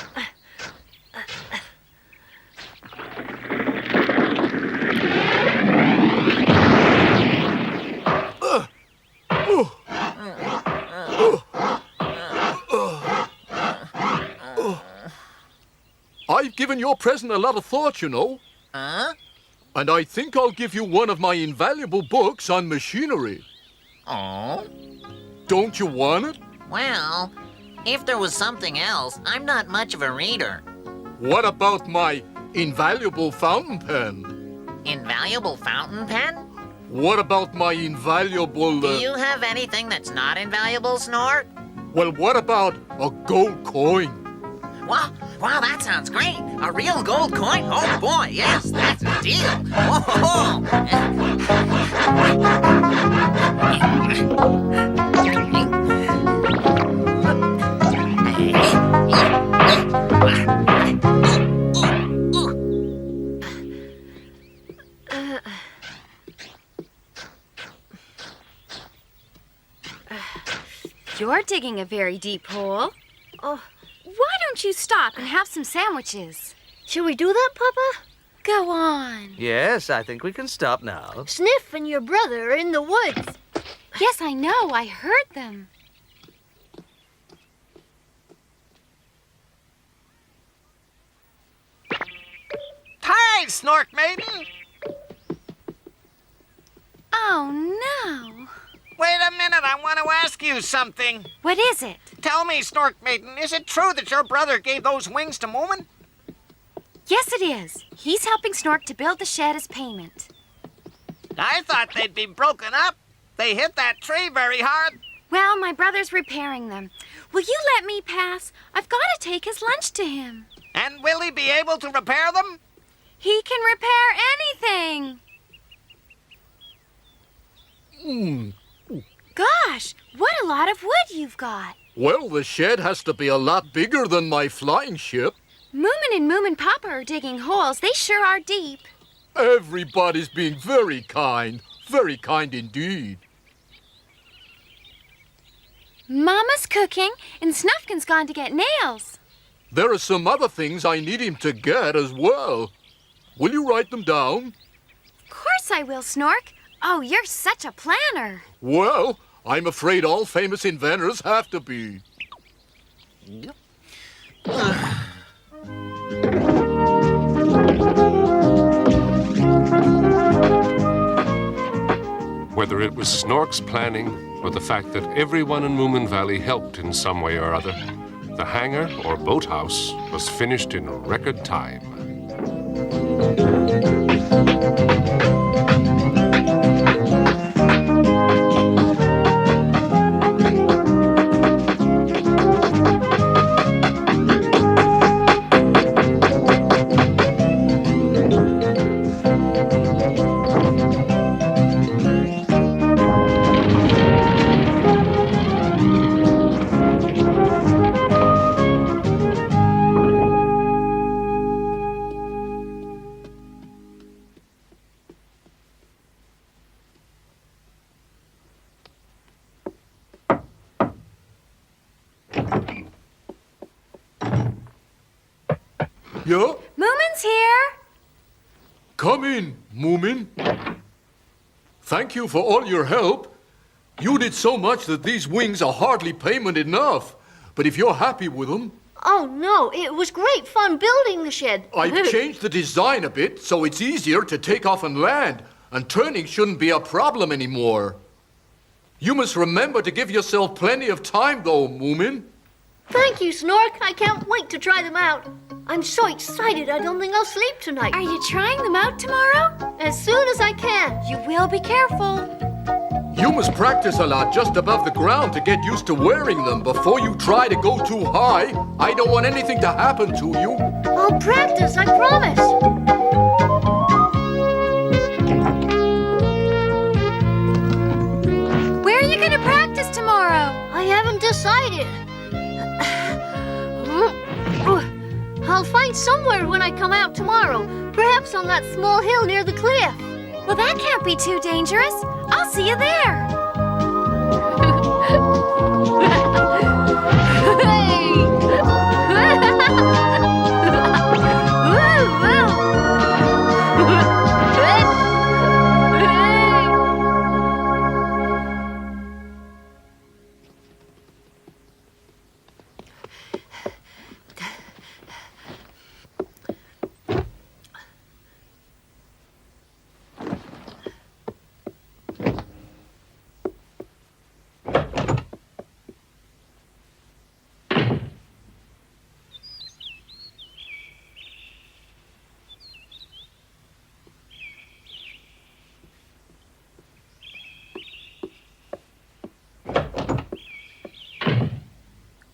I've given your present a lot of thought, you know. Huh? And I think I'll give you one of my invaluable books on machinery. Oh? Don't you want it? Well, if there was something else, I'm not much of a reader. What about my invaluable fountain pen? Invaluable fountain pen? What about my invaluable... Do you have anything that's not invaluable, Snork? Well, what about a gold coin? Wow, that sounds great. A real gold coin? Oh, boy, yes, that's a deal. Oh, You're digging a very deep hole. Oh, why don't you stop and have some sandwiches? Shall we do that, Papa? Go on. Yes, I think we can stop now. Sniff and your brother are in the woods. Yes, I know. I heard them. Hi, Snork Maiden. Oh, no. Wait a minute, I want to ask you something. What is it? Tell me, Snork Maiden, is it true that your brother gave those wings to Moomin? Yes, it is. He's helping Snork to build the shed as payment. I thought they'd be broken up. They hit that tree very hard. Well, my brother's repairing them. Will you let me pass? I've got to take his lunch to him. And will he be able to repair them? He can repair anything. Gosh, what a lot of wood you've got. Well, the shed has to be a lot bigger than my flying ship. Moomin and Moomin Papa are digging holes. They sure are deep. Everybody's being very kind indeed. Mama's cooking, and Snufkin's gone to get nails. There are some other things I need him to get as well. Will you write them down? Of course I will, Snork. Oh, you're such a planner. Well, I'm afraid all famous inventors have to be. Whether it was Snork's planning or the fact that everyone in Moomin Valley helped in some way or other, the hangar or boathouse was finished in record time. Yeah? Moomin's here. Come in, Moomin. Thank you for all your help. You did so much that these wings are hardly payment enough. But if you're happy with them... Oh, no, it was great fun building the shed. I've changed the design a bit so it's easier to take off and land, and turning shouldn't be a problem anymore. You must remember to give yourself plenty of time, though, Moomin. Thank you, Snork. I can't wait to try them out. I'm so excited I don't think I'll sleep tonight. Are you trying them out tomorrow? As soon as I can. You will be careful. You must practice a lot just above the ground to get used to wearing them before you try to go too high. I don't want anything to happen to you. I'll practice, I promise. Where are you going to practice tomorrow? I haven't decided. I'll find somewhere when I come out tomorrow. Perhaps on that small hill near the cliff. Well, that can't be too dangerous. I'll see you there.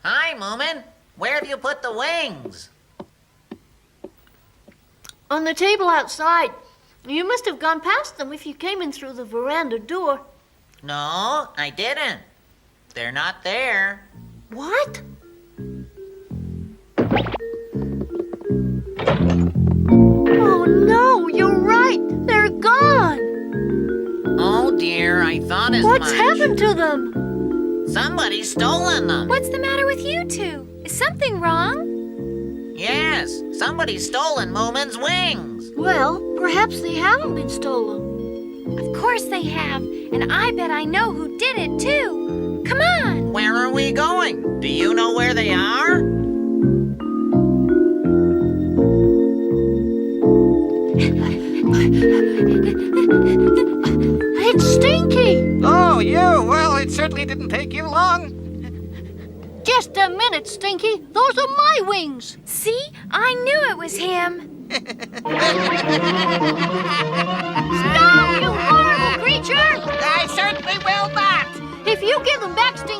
Hi, Moomin. Where have you put the wings? On the table outside. You must have gone past them if you came in through the veranda door. No, I didn't. They're not there. What? Oh, no, you're right. They're gone. Oh, dear, I thought as much. What's happened to them? Somebody's stolen them. What's the matter with you two? Is something wrong? Yes, somebody's stolen Moomin's wings. Well, perhaps they haven't been stolen. Of course they have, and I bet I know who did it, too. Come on. Where are we going? Do you know where they are? It's Stinky! Oh, you? Well, it certainly didn't take you long. Just a minute, Stinky. Those are my wings. See? I knew it was him. Stop, you horrible creature! I certainly will not. If you give them back, Stinky,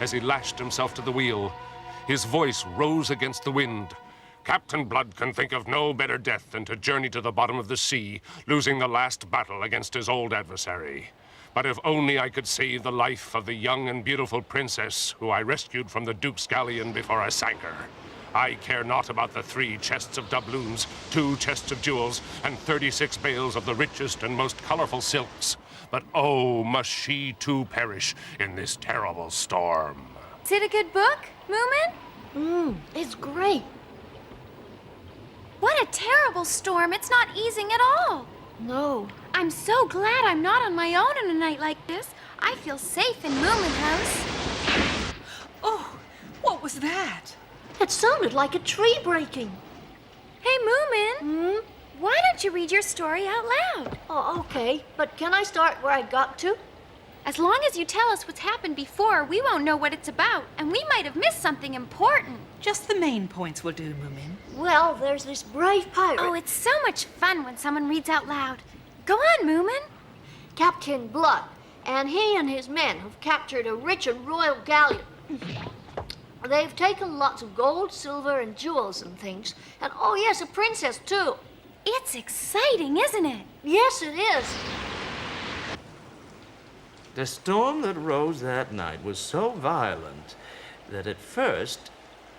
as he lashed himself to the wheel. His voice rose against the wind. Captain Blood can think of no better death than to journey to the bottom of the sea, losing the last battle against his old adversary. But if only I could save the life of the young and beautiful princess who I rescued from the Duke's galleon before I sank her. I care not about the 3 chests of doubloons, 2 chests of jewels, and 36 bales of the richest and most colorful silks. But oh, must she too perish in this terrible storm. Is it a good book, Moomin? It's great. What a terrible storm. It's not easing at all. No. I'm so glad I'm not on my own on a night like this. I feel safe in Moomin House. Oh, what was that? It sounded like a tree breaking. Hey, Moomin. Why don't you read your story out loud? Oh, okay. But can I start where I got to? As long as you tell us what's happened before, we won't know what it's about, and we might have missed something important. Just the main points will do, Moomin. Well, there's this brave pirate. Oh, it's so much fun when someone reads out loud. Go on, Moomin. Captain Blood, and he and his men have captured a rich and royal galleon. They've taken lots of gold, silver, and jewels and things. And oh yes, a princess too. It's exciting, isn't it? Yes, it is. The storm that rose that night was so violent that at first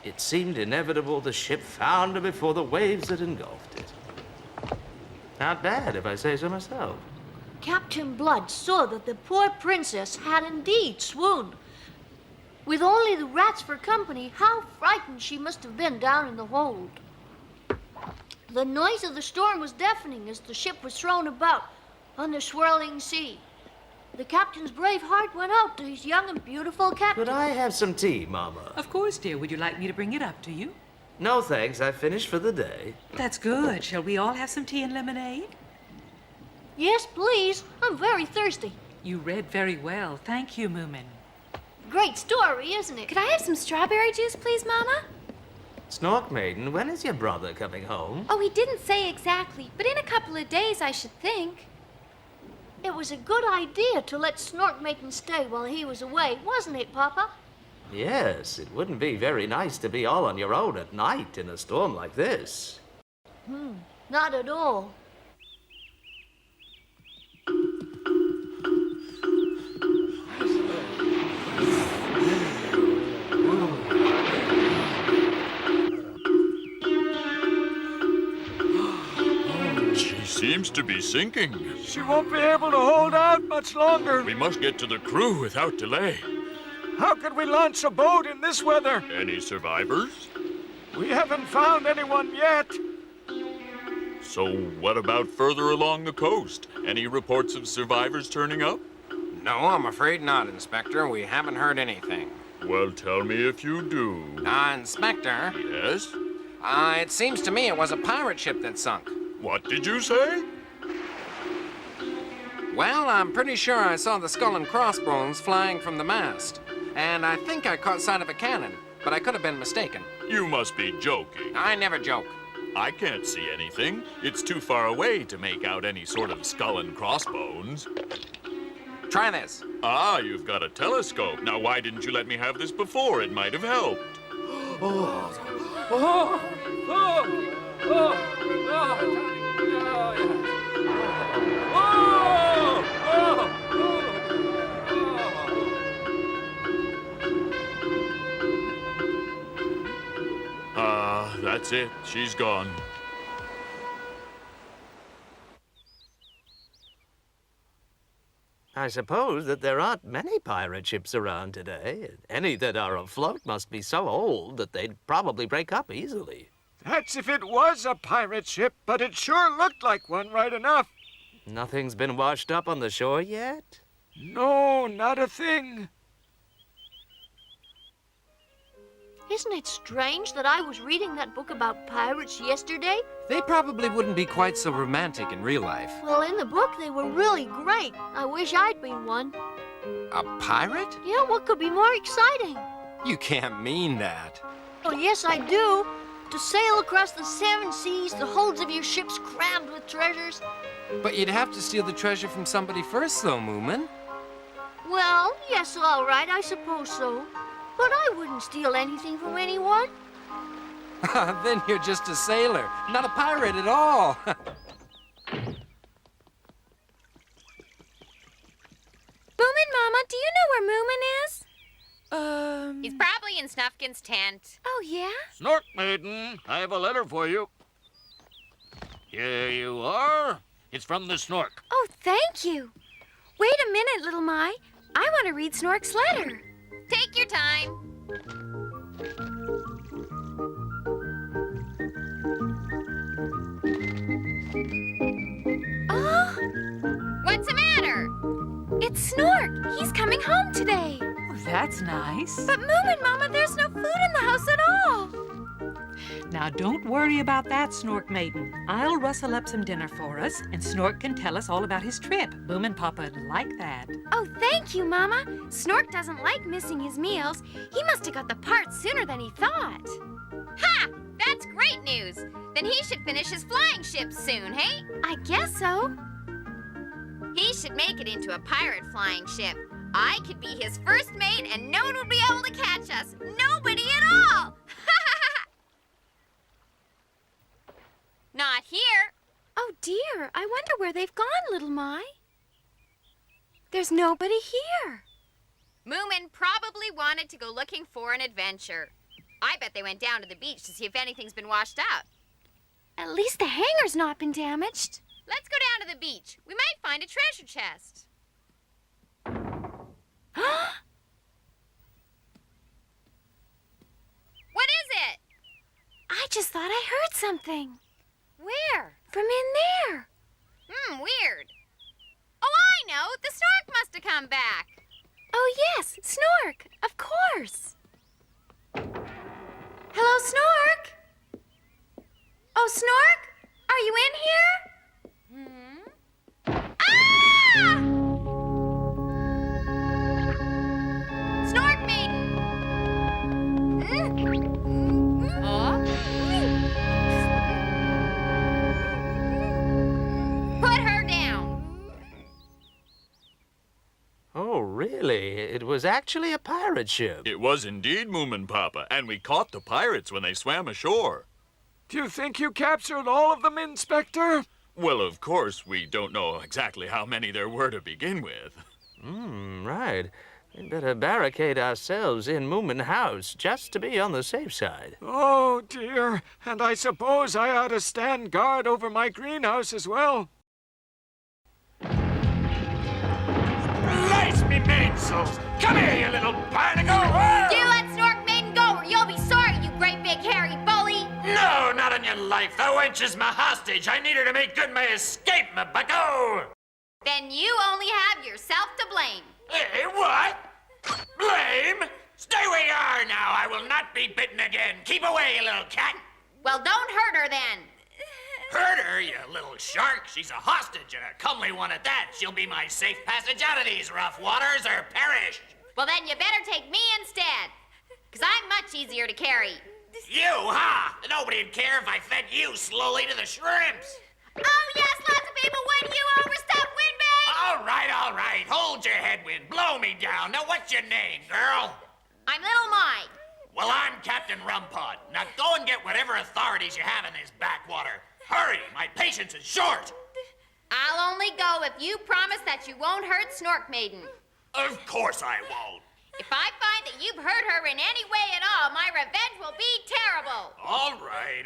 it seemed inevitable the ship foundered before the waves that engulfed it. Not bad, if I say so myself. Captain Blood saw that the poor princess had indeed swooned. With only the rats for company, how frightened she must have been down in the hold. The noise of the storm was deafening as the ship was thrown about on the swirling sea. The captain's brave heart went out to his young and beautiful captain. Could I have some tea, Mama? Of course, dear. Would you like me to bring it up to you? No, thanks. I've finished for the day. That's good. Shall we all have some tea and lemonade? Yes, please. I'm very thirsty. You read very well. Thank you, Moomin. Great story, isn't it? Could I have some strawberry juice, please, Mama? Snork Maiden, when is your brother coming home? Oh, he didn't say exactly, but in a couple of days, I should think. It was a good idea to let Snork Maiden stay while he was away, wasn't it, Papa? Yes, it wouldn't be very nice to be all on your own at night in a storm like this. Not at all. Seems to be sinking. She won't be able to hold out much longer. We must get to the crew without delay. How could we launch a boat in this weather? Any survivors? We haven't found anyone yet. So what about further along the coast? Any reports of survivors turning up? No, I'm afraid not, Inspector. We haven't heard anything. Well, tell me if you do. Inspector. Yes? It seems to me it was a pirate ship that sunk. What did you say? Well, I'm pretty sure I saw the skull and crossbones flying from the mast. And I think I caught sight of a cannon, but I could have been mistaken. You must be joking. I never joke. I can't see anything. It's too far away to make out any sort of skull and crossbones. Try this. Ah, you've got a telescope. Now, why didn't you let me have this before? It might have helped. That's it. She's gone. I suppose that there aren't many pirate ships around today. Any that are afloat must be so old that they'd probably break up easily. That's if it was a pirate ship, but it sure looked like one right enough. Nothing's been washed up on the shore yet? No, not a thing. Isn't it strange that I was reading that book about pirates yesterday? They probably wouldn't be quite so romantic in real life. Well, in the book, they were really great. I wish I'd been one. A pirate? Yeah, what could be more exciting? You can't mean that. Oh, yes, I do. To sail across the 7 seas, the holds of your ships crammed with treasures. But you'd have to steal the treasure from somebody first, though, Moomin. Well, yes, all right, I suppose so. But I wouldn't steal anything from anyone. Then you're just a sailor, not a pirate at all. Moomin Mama, do you know where Moomin is? He's probably in Snufkin's tent. Oh, yeah? Snork Maiden, I have a letter for you. Here you are. It's from the Snork. Oh, thank you. Wait a minute, little My. I want to read Snork's letter. Take your time. Oh, What's the matter? it's Snork. He's coming home today. Oh, that's nice. But Moomin Mama, there's no food in the house at all. Now, don't worry about that, Snork Maiden. I'll rustle up some dinner for us, and Snork can tell us all about his trip. Moomin Papa would like that. Oh, thank you, Mama. Snork doesn't like missing his meals. He must have got the part sooner than he thought. Ha! That's great news. Then he should finish his flying ship soon, hey? I guess so. He should make it into a pirate flying ship. I could be his first mate and no one would be able to catch us. Nobody at all! Not here. Oh, dear. I wonder where they've gone, little My. There's nobody here. Moomin probably wanted to go looking for an adventure. I bet they went down to the beach to see if anything's been washed out. At least the hangar's not been damaged. Let's go down to the beach. We might find a treasure chest. What is it? I just thought I heard something. Where? From in there. Weird. Oh, I know. The Snork must have come back. Oh, yes, Snork. Of course. Hello, Snork? Oh, Snork? Are you in here? Ah! Snork Maiden! Put her down. Oh, really? It was actually a pirate ship. It was indeed, Moomin Papa, and we caught the pirates when they swam ashore. Do you think you captured all of them, Inspector? Well, of course, we don't know exactly how many there were to begin with. Right. We'd better barricade ourselves in Moomin House just to be on the safe side. Oh, dear. And I suppose I ought to stand guard over my greenhouse as well. Bless me mainsails! Come here, you little barnacle! You let Snork Maiden go or you'll be sorry, you great big hairy bully. No, not on your life. The wench is my hostage. I need her to make good my escape, my bucko! Then you only have yourself to blame. Eh, what? Blame? Stay where you are now. I will not be bitten again. Keep away, you little cat. Well, don't hurt her then. Hurt her, you little shark. She's a hostage and a comely one at that. She'll be my safe passage out of these rough waters or perish. Well, then you better take me instead. Because I'm much easier to carry. You, huh? Nobody'd care if I fed you slowly to the shrimps. Oh, yes, lots of people would. You overstep, Windbag. All right. Hold your head, Wind. Blow me down. Now, what's your name, girl? I'm Little My. Well, I'm Captain Rumpot. Now go and get whatever authorities you have in this backwater. Hurry, my patience is short. I'll only go if you promise that you won't hurt Snork Maiden. Of course I won't. If I find that you've hurt her in any way at all, my revenge will be terrible. All right.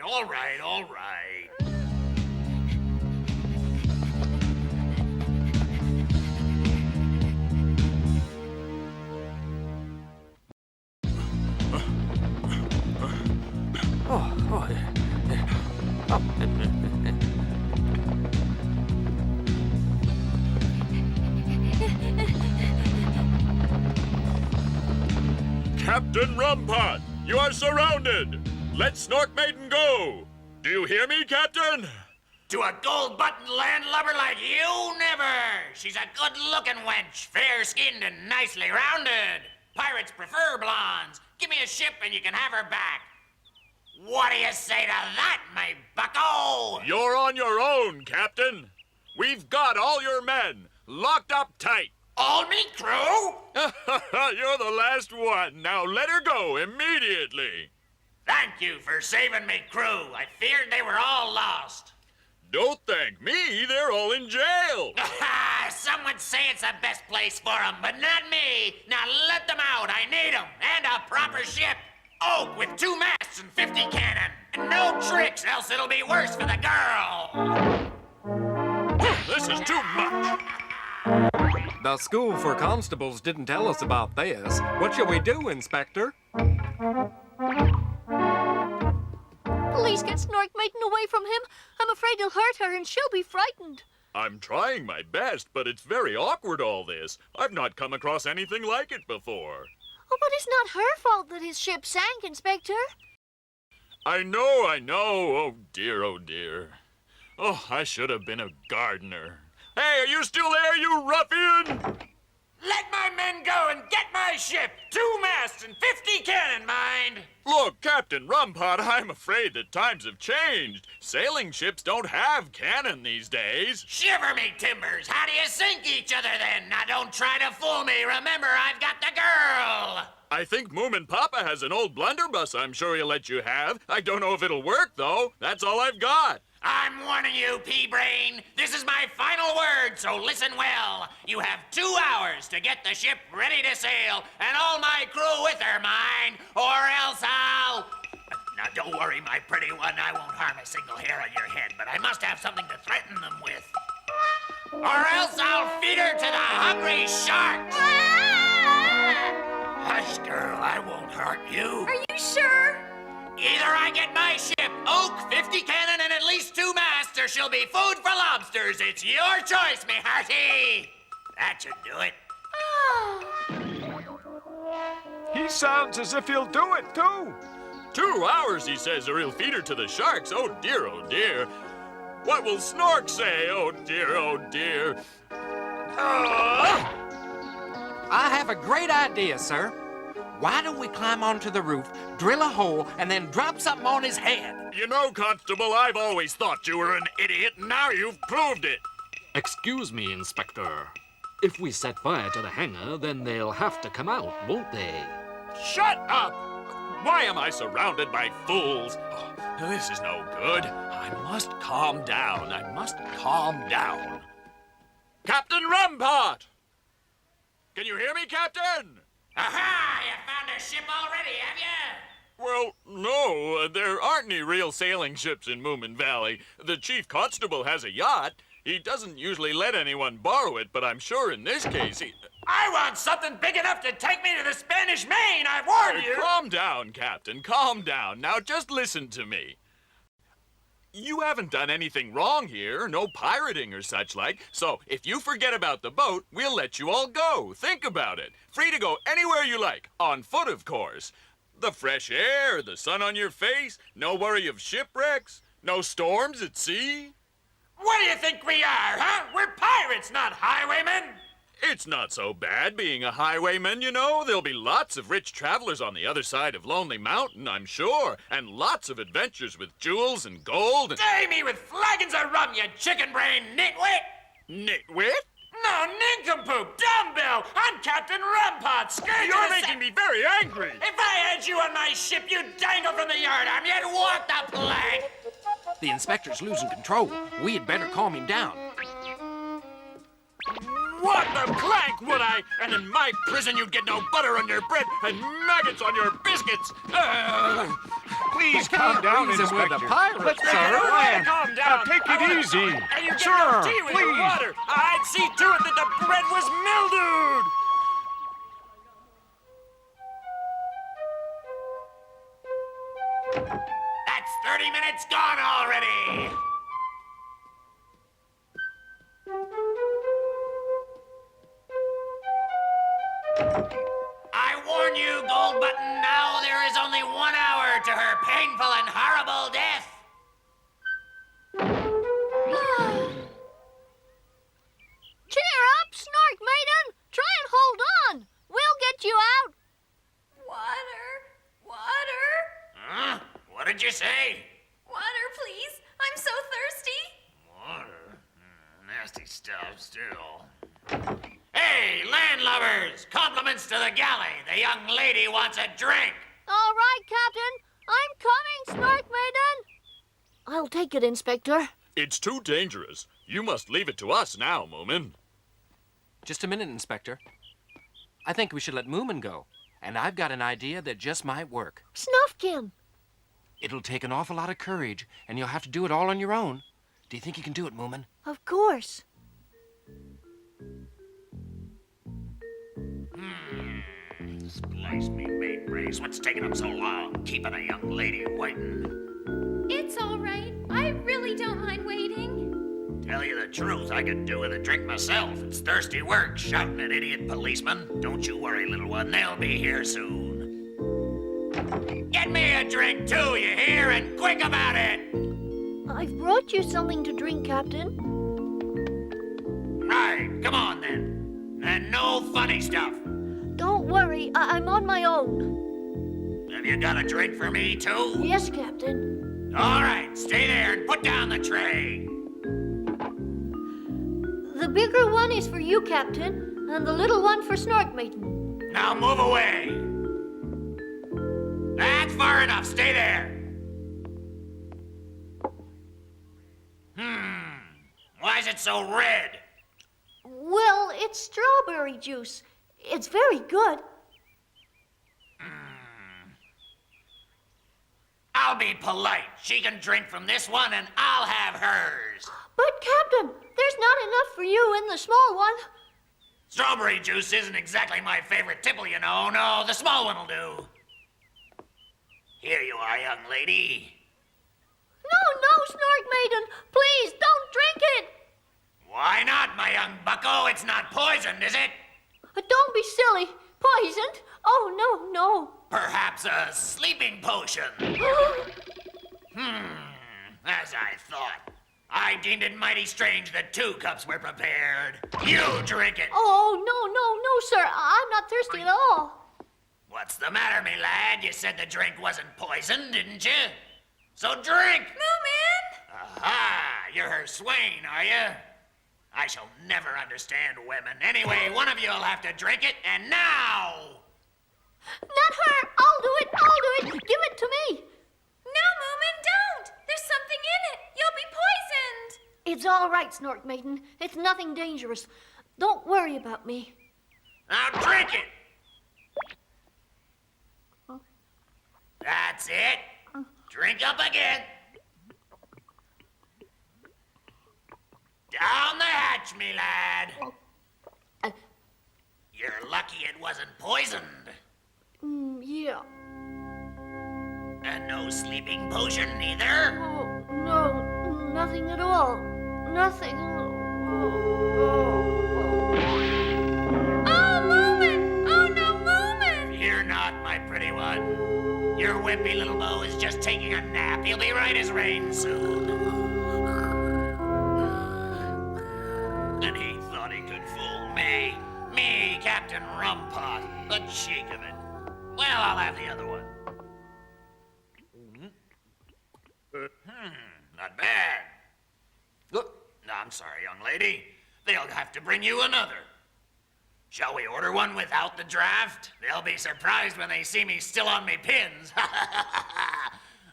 Captain Rumpot, you are surrounded. Let Snork Maiden go. Do you hear me, Captain? To a gold-buttoned landlubber like you, never. She's a good-looking wench, fair-skinned and nicely rounded. Pirates prefer blondes. Give me a ship and you can have her back. What do you say to that, my bucko? You're on your own, Captain. We've got all your men locked up tight. All me crew? You're the last one. Now let her go immediately. Thank you for saving me crew. I feared they were all lost. Don't thank me. They're all in jail. Some would say it's the best place for them, but not me. Now let them out. I need them. And a proper ship. Oak with 2 masts and 50 cannon. And no tricks, else it'll be worse for the girl. This is too much. The school for constables didn't tell us about this. What shall we do, Inspector? Please get Snork Maiden away from him. I'm afraid he'll hurt her and she'll be frightened. I'm trying my best, but it's very awkward, all this. I've not come across anything like it before. Oh, but it's not her fault that his ship sank, Inspector. I know. Oh, dear, oh, dear. Oh, I should have been a gardener. Hey, are you still there, you ruffian? Let my men go and get my ship. 2 masts and 50 cannon, mind. Look, Captain Rumpot, I'm afraid that times have changed. Sailing ships don't have cannon these days. Shiver me timbers. How do you sink each other then? Now don't try to fool me. Remember, I've got the girl. I think Moomin Papa has an old blunderbuss I'm sure he'll let you have. I don't know if it'll work, though. That's all I've got. I'm warning you, pea-brain. This is my final word, so listen well. You have 2 hours to get the ship ready to sail, and all my crew with her, mind, or else I'll... Now, don't worry, my pretty one. I won't harm a single hair on your head, but I must have something to threaten them with. Or else I'll feed her to the hungry sharks. Hush, girl, I won't hurt you. Are you sure? Either I get my ship, Oak, 50 cannon, and at least 2 masts, or she'll be food for lobsters. It's your choice, me hearty. That should do it. He sounds as if he'll do it, too. 2 hours, he says, or he'll feed her to the sharks. Oh, dear, oh, dear. What will Snork say? Oh, dear, oh, dear. I have a great idea, sir. Why don't we climb onto the roof, drill a hole, and then drop something on his head? You know, Constable, I've always thought you were an idiot, and now you've proved it. Excuse me, Inspector. If we set fire to the hangar, then they'll have to come out, won't they? Shut up! Why am I surrounded by fools? Oh, this is no good. I must calm down. I must calm down. Captain Rumpot! Can you hear me, Captain? Aha! You found a ship already, have you? Well, no. There aren't any real sailing ships in Moomin Valley. The chief constable has a yacht. He doesn't usually let anyone borrow it, but I'm sure in this case he... I want something big enough to take me to the Spanish Main, I've warned you! Calm down, Captain, calm down. Now just listen to me. You haven't done anything wrong here, no pirating or such like, so if you forget about the boat, we'll let you all go. Think about it. Free to go anywhere you like, on foot, of course. The fresh air, the sun on your face, no worry of shipwrecks, no storms at sea. What do you think we are, huh? We're pirates, not highwaymen! It's not so bad being a highwayman, you know. There'll be lots of rich travelers on the other side of Lonely Mountain, I'm sure. And lots of adventures with jewels and gold and... Day me with flagons of rum, you chicken-brained nitwit! Nitwit? No, nincompoop, dumbbell! I'm Captain Rumpot, scourge You're making me very angry! If I had you on my ship, you'd dangle from the yardarm, you'd walk the plank! The inspector's losing control. We had better calm him down. What the plank would I? And in my prison you'd get no butter on your bread and maggots on your biscuits. Please calm down, Inspector. With the pirates, Let's make sir. it a plan. Calm down. Now take it easy. And you get Sir, no tea with your please. water. I'd see to it that the bread was mildewed. That's 30 minutes gone already! I warn you, Gold Button, now there is only 1 hour to her painful and horrible death. Cheer up, Snork Maiden! Try and hold on! We'll get you out! Water! Water! Huh? What did you say? Water, please! I'm so thirsty! Water? Nasty stuff, still. Hey, Hey, landlubbers! Compliments to the galley. The young lady wants a drink. All right, Captain. I'm coming, Snork Maiden. I'll take it, Inspector. It's too dangerous. You must leave it to us now, Moomin. Just a minute, Inspector. I think we should let Moomin go. And I've got an idea that just might work. Snuffkin. It'll take an awful lot of courage, and you'll have to do it all on your own. Do you think you can do it, Moomin? Of course. Splice me, main brace. What's taking them so long? Keeping a young lady waiting. It's all right. I really don't mind waiting. Tell you the truth, I could do with a drink myself. It's thirsty work shouting at idiot policemen. Don't you worry, little one. They'll be here soon. Get me a drink, too, you hear? And quick about it! I've brought you something to drink, Captain. Right, come on, then. And no funny stuff. Don't worry, I'm on my own. Have you got a drink for me, too? Yes, Captain. All right, stay there and put down the tray. The bigger one is for you, Captain, and the little one for Snork Maiden. Now move away. That's far enough. Stay there. Why is it so red? Well, it's strawberry juice. It's very good. I'll be polite. She can drink from this one and I'll have hers. But, Captain, there's not enough for you in the small one. Strawberry juice isn't exactly my favorite tipple, you know. No, the small one will do. Here you are, young lady. No, Snork Maiden. Please, don't drink it. Why not, my young bucko? It's not poisoned, is it? Don't be silly. Poisoned? Oh, no. Perhaps a sleeping potion. As I thought. I deemed it mighty strange that 2 cups were prepared. You drink it. Oh, no, sir. I'm not thirsty at all. What's the matter, me lad? You said the drink wasn't poisoned, didn't you? So drink! Moomin! Aha! You're her swain, are you? I shall never understand women. Anyway, one of you'll have to drink it, and now! Not her. I'll do it. Give it to me. No, Moomin, don't! There's something in it. You'll be poisoned. It's all right, Snork Maiden. It's nothing dangerous. Don't worry about me. Now drink it! That's it. Drink up again. Down the hatch, me lad. You're lucky it wasn't poisoned. Yeah. And no sleeping potion either? Oh, no, nothing at all. Nothing. Oh, Moomin! Oh, no, Moomin! Fear not, my pretty one. Your wimpy little beau is just taking a nap. He'll be right as rain soon. And he thought he could fool me. Me, Captain Rumpot. The cheek of it. Well, I'll have the other one. Not bad. Look, I'm sorry, young lady. They'll have to bring you another. Shall we order one without the draft? They'll be surprised when they see me still on me pins.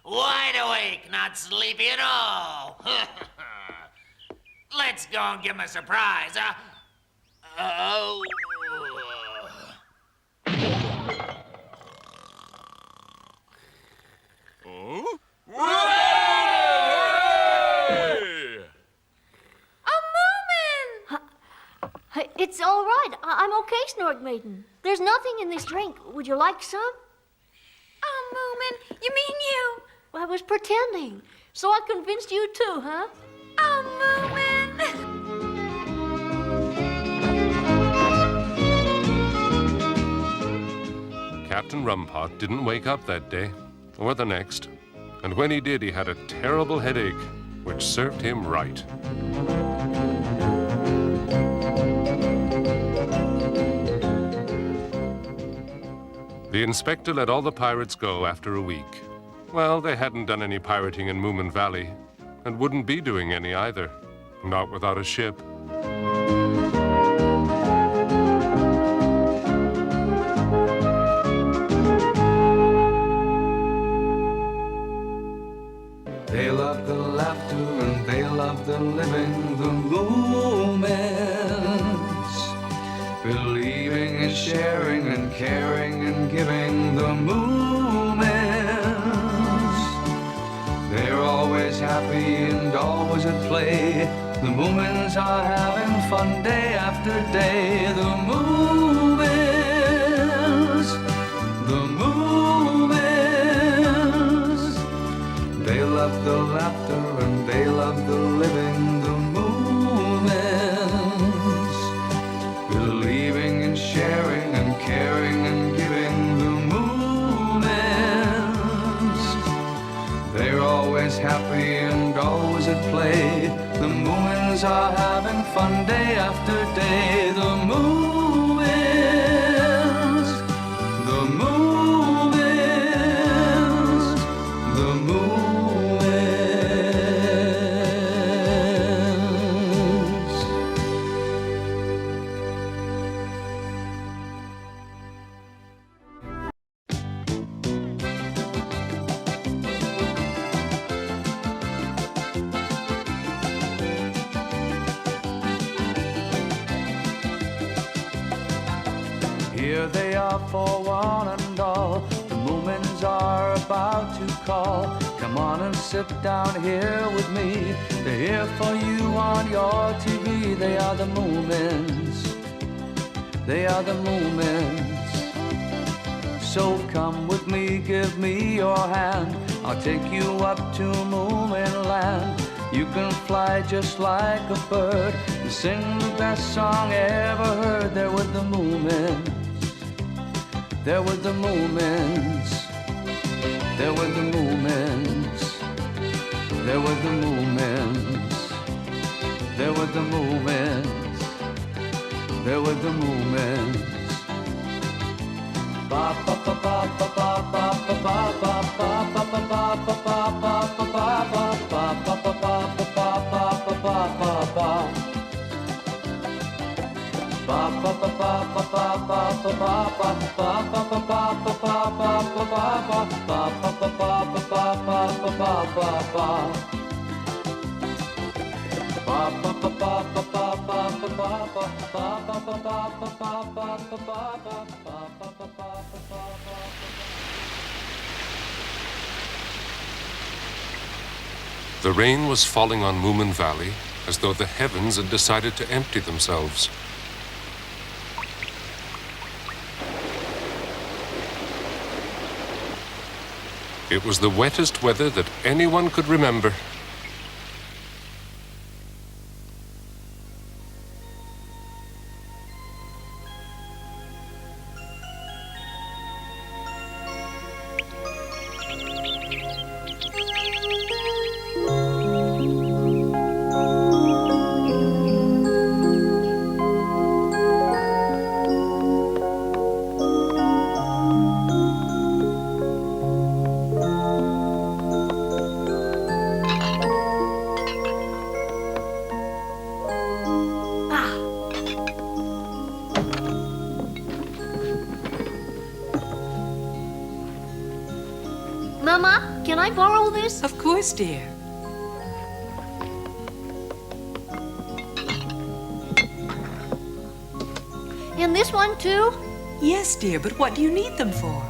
Wide awake, not sleepy at all. Let's go and give him a surprise, huh? Oh. Oh? It's all right. I'm okay, Snork Maiden. There's nothing in this drink. Would you like some? Oh, Moomin, you mean you? I was pretending. So I convinced you too, huh? Oh, Moomin! Captain Rumpot didn't wake up that day, or the next. And when he did, he had a terrible headache, which served him right. The inspector let all the pirates go after a week. Well, they hadn't done any pirating in Moomin Valley, and wouldn't be doing any either. Not without a ship. sharing and caring and giving. The Moomins, they're always happy and always at play. The Moomins are having fun day after day. The Moomins, the Moomins, they love the laughter and they love the living. The Moomins, believing in sharing and caring and giving. The Moomins, they're always happy and always at play. The Moomins are having fun day after day. The Moomins, the Moomins, the Moomins. Here they are for one and all. The Moomins are about to call. Come on and sit down here with me. They're here for you on your TV. They are the Moomins. They are the Moomins. So come with me, give me your hand. I'll take you up to Moomin Land. You can fly just like a bird and sing the best song ever heard. There with the Moomins. There with the Moomins. There with the Moomins. There with the Moomins. There with the Moomins. There with the Moomins. Ba ba ba ba ba ba ba ba ba ba ba ba ba ba The rain was falling on Moomin Valley as though the heavens had decided to empty themselves. It was the wettest weather that anyone could remember. Mama, can I borrow this? Of course, dear. And this one, too? Yes, dear, but what do you need them for?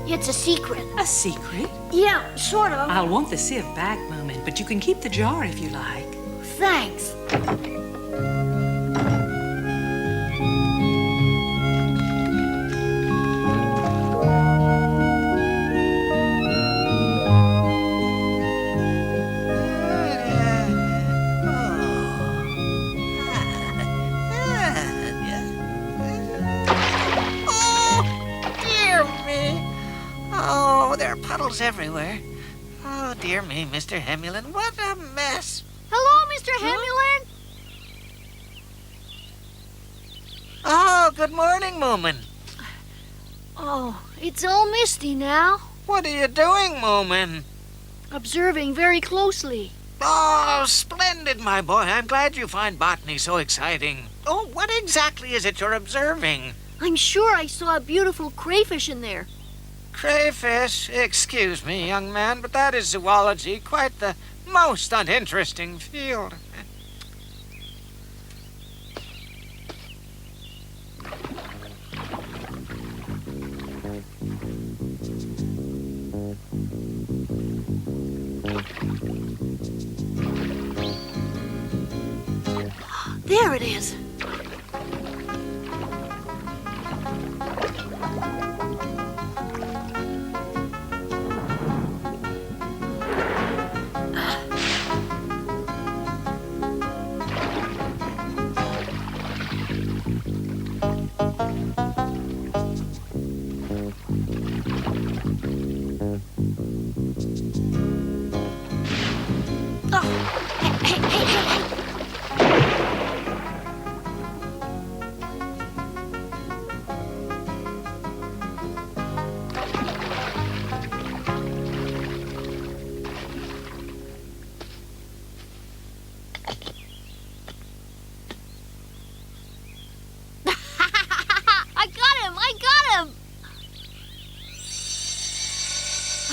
It's a secret. A secret? Yeah, sort of. I'll want the sieve back, Moomin, but you can keep the jar if you like. Thanks. Puddles everywhere. Oh, dear me, Mr. Hamilin, what a mess. Hello, Mr. Hamilin. Oh, good morning, Moomin. Oh, it's all misty now. What are you doing, Moomin? Observing very closely. Oh, splendid, my boy. I'm glad you find botany so exciting. Oh, what exactly is it you're observing? I'm sure I saw a beautiful crayfish in there. Crayfish? Excuse me, young man, but that is zoology. Quite the most uninteresting field. There it is.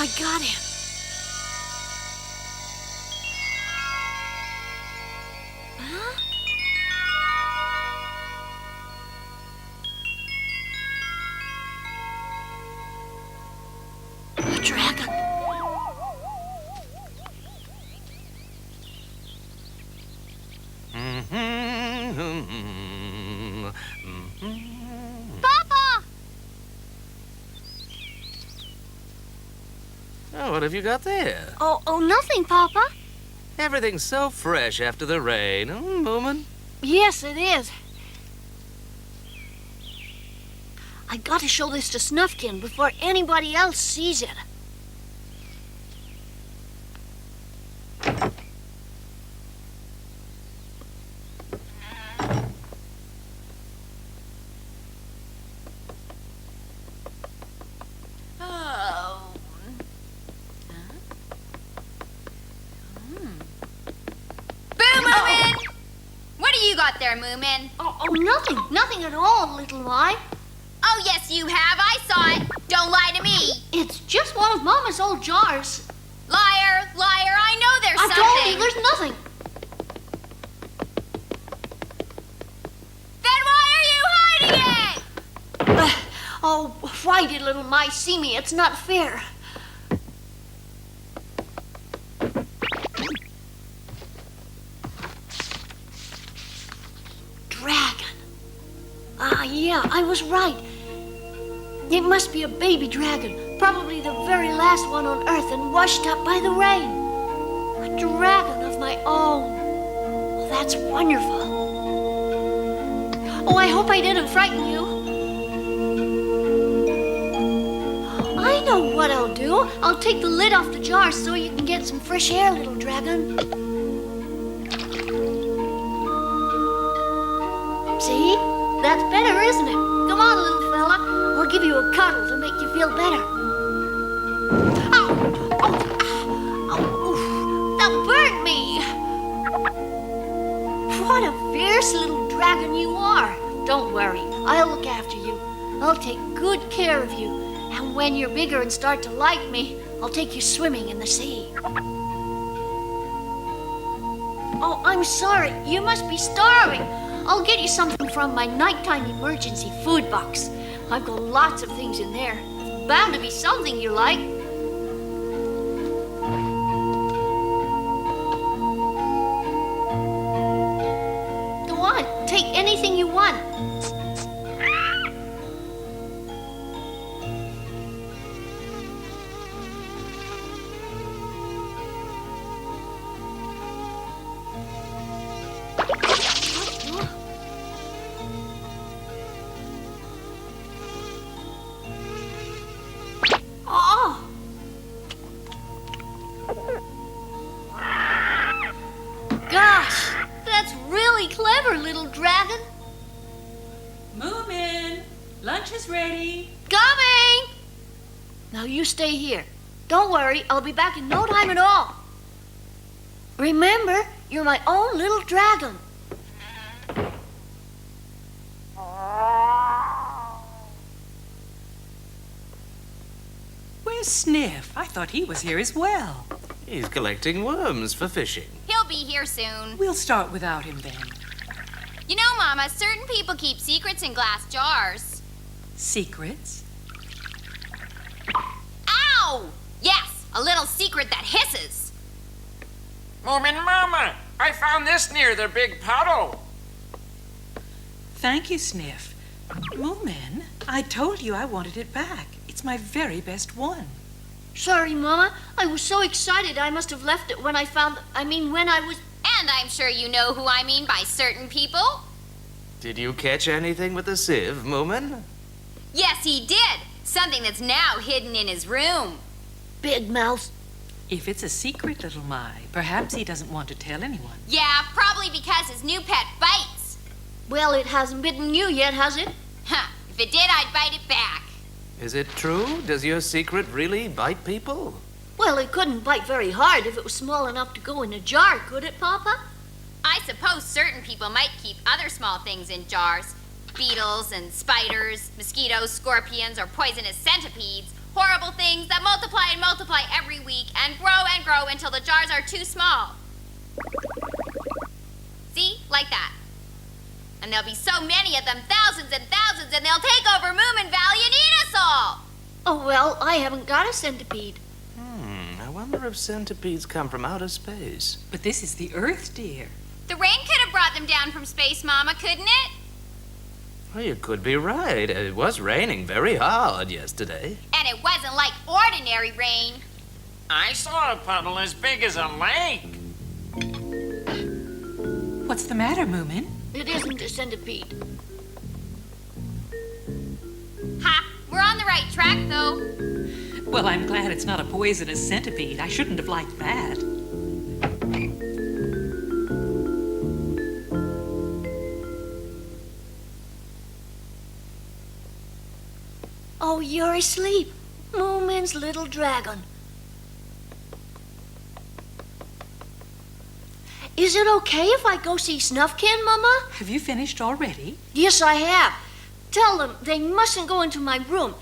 I got him. Huh? A dragon. Papa! Oh, what have you got there? Oh, nothing, Papa. Everything's so fresh after the rain, Moomin? Yes, it is. I got to show this to Snufkin before anybody else sees it. There, Moomin. Oh, nothing. Nothing at all, little lie. Oh, yes, you have. I saw it. Don't lie to me. It's just one of Mama's old jars. Liar, liar. I know there's something. I told you there's nothing. Then why are you hiding it? Oh, why did little mice see me? It's not fair. Yeah, I was right. It must be a baby dragon, probably the very last one on Earth and washed up by the rain. A dragon of my own. Well, that's wonderful. Oh, I hope I didn't frighten you. I know what I'll do. I'll take the lid off the jar so you can get some fresh air, little dragon. See? That's better, isn't it? Come on, little fella. I'll give you a cuddle to make you feel better. Ow! Oh, that burned me. What a fierce little dragon you are. Don't worry. I'll look after you. I'll take good care of you. And when you're bigger and start to like me, I'll take you swimming in the sea. Oh, I'm sorry. You must be starving. I'll get you something from my nighttime emergency food box. I've got lots of things in there. It's bound to be something you like. Go on, take anything you want. Stay here. Don't worry, I'll be back in no time at all. Remember, you're my own little dragon. Where's Sniff? I thought he was here as well. He's collecting worms for fishing. He'll be here soon. We'll start without him then. You know, Mama, certain people keep secrets in glass jars. Secrets? Ow! Yes, a little secret that hisses. Moomin Mama, I found this near the big puddle. Thank you, Sniff. Moomin, I told you I wanted it back. It's my very best one. Sorry, Mama. I was so excited I must have left it when I when I was... And I'm sure you know who I mean by certain people. Did you catch anything with the sieve, Moomin? Yes, he did. Something that's now hidden in his room. Big mouth. If it's a secret, little My, perhaps he doesn't want to tell anyone. Yeah, probably because his new pet bites. Well, it hasn't bitten you yet, has it? Huh. If it did, I'd bite it back. Is it true? Does your secret really bite people? Well, it couldn't bite very hard if it was small enough to go in a jar, could it, Papa? I suppose certain people might keep other small things in jars. Beetles and spiders, mosquitoes, scorpions, or poisonous centipedes. Horrible things that multiply and multiply every week and grow until the jars are too small. See? Like that. And there'll be so many of them, thousands and thousands, and they'll take over Moomin Valley and eat us all! Oh, well, I haven't got a centipede. I wonder if centipedes come from outer space. But this is the Earth, dear. The rain could have brought them down from space, Mama, couldn't it? Well, you could be right. It was raining very hard yesterday. And it wasn't like ordinary rain. I saw a puddle as big as a lake. What's the matter, Moomin? It isn't a centipede. Ha! We're on the right track, though. Well, I'm glad it's not a poisonous centipede. I shouldn't have liked that. Oh, you're asleep. Moomin's little dragon. Is it okay if I go see Snufkin, Mama? Have you finished already? Yes, I have. Tell them they mustn't go into my room,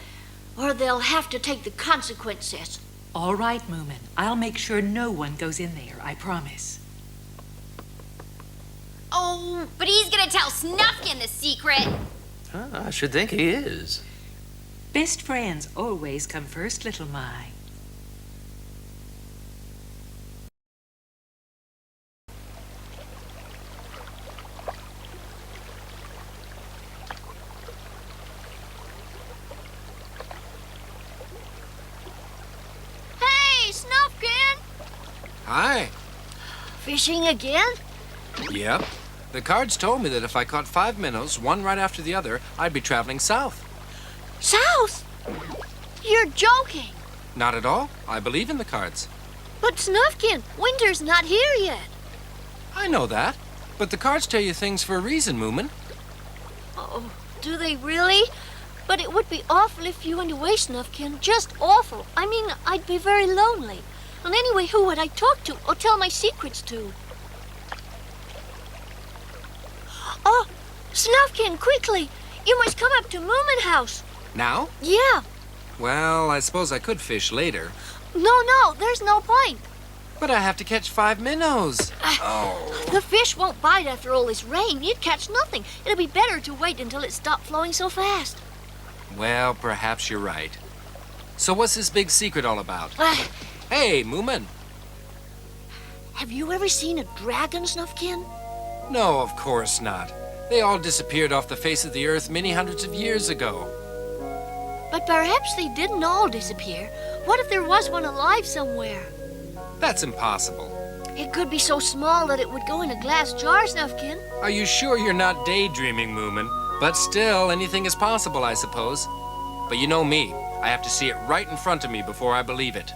or they'll have to take the consequences. All right, Moomin. I'll make sure no one goes in there, I promise. Oh, but he's gonna tell Snufkin the secret. I should think he is. Best friends always come first, little My. Hey, Snufkin! Hi. Fishing again? Yep. The cards told me that if I caught 5 minnows, one right after the other, I'd be traveling south. South? You're joking. Not at all. I believe in the cards. But Snufkin, winter's not here yet. I know that. But the cards tell you things for a reason, Moomin. Oh, do they really? But it would be awful if you went away, Snufkin. Just awful. I mean, I'd be very lonely. And anyway, who would I talk to or tell my secrets to? Oh, Snufkin, quickly! You must come up to Moomin House. Now? Yeah. Well, I suppose I could fish later. No, there's no point. But I have to catch 5 minnows. The fish won't bite after all this rain. You'd catch nothing. It'll be better to wait until it stopped flowing so fast. Well, perhaps you're right. So what's this big secret all about? Hey, Moomin. Have you ever seen a dragon, Snufkin? No, of course not. They all disappeared off the face of the earth many hundreds of years ago. But perhaps they didn't all disappear. What if there was one alive somewhere? That's impossible. It could be so small that it would go in a glass jar, Snufkin. Are you sure you're not daydreaming, Moomin? But still, anything is possible, I suppose. But you know me. I have to see it right in front of me before I believe it.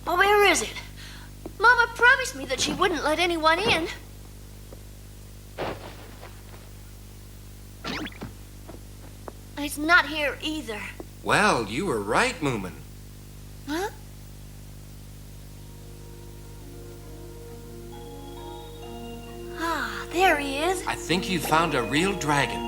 Oh, where is it? Mama promised me that she wouldn't let anyone in. It's not here either. Well, you were right, Moomin. Huh? Ah, there he is. I think you found a real dragon.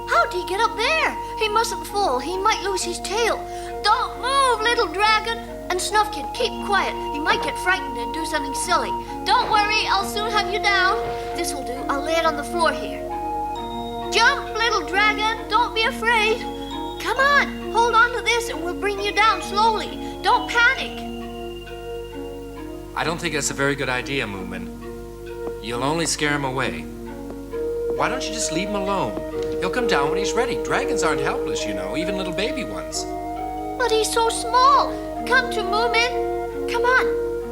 How'd he get up there? He mustn't fall. He might lose his tail. Don't move, little dragon. And Snufkin, keep quiet. He might get frightened and do something silly. Don't worry, I'll soon have you down. This'll do. I'll lay it on the floor here. Jump, little dragon. Don't be afraid. Come on, hold on to this and we'll bring you down slowly. Don't panic. I don't think that's a very good idea, Moomin. You'll only scare him away. Why don't you just leave him alone? He'll come down when he's ready. Dragons aren't helpless, you know, even little baby ones. But he's so small. Come to Moomin. Come on.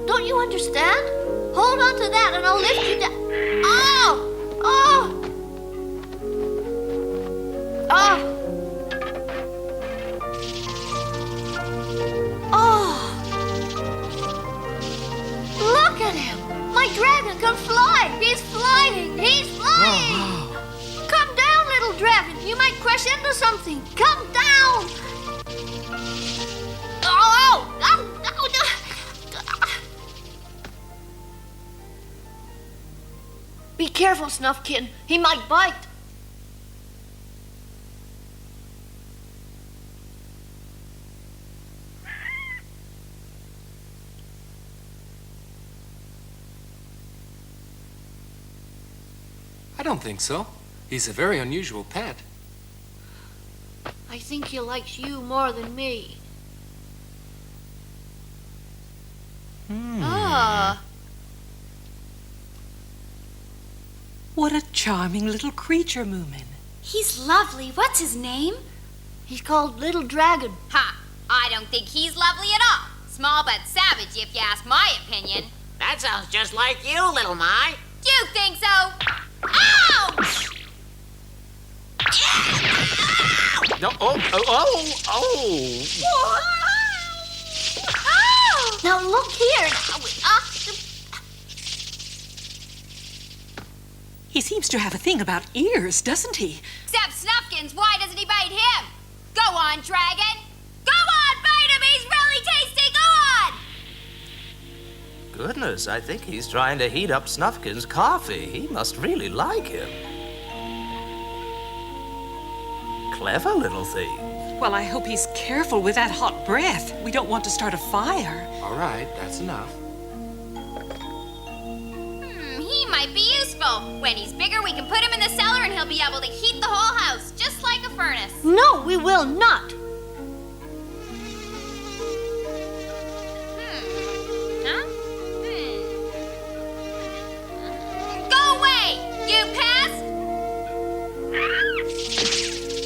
Don't you understand? Hold on to that and I'll lift you down. Oh! Oh! Oh! Oh! Look at him! My dragon can fly! He's flying! He's flying! Oh, Come down, little dragon! You might crash into something! Come down! Oh! Oh! Oh! Be careful, Snuffkin. He might bite. I don't think so. He's a very unusual pet. I think he likes you more than me. Ah. What a charming little creature, Moomin. He's lovely. What's his name? He's called Little Dragon. Ha! I don't think he's lovely at all. Small but savage, if you ask my opinion. That sounds just like you, little My. You think so? Ouch! No, oh. Now look here. He seems to have a thing about ears, doesn't he? Except Snuffkins, why doesn't he bite him? Go on, dragon. Go on, bite him. He's really tasty. Go on. Goodness, I think he's trying to heat up Snuffkin's coffee. He must really like him. Clever little thing. Well, I hope he's careful with that hot breath. We don't want to start a fire. All right, that's enough. He might be useful. When he's bigger, we can put him in the cellar and he'll be able to heat the whole house, just like a furnace. No, we will not. Huh? Go away! You pest!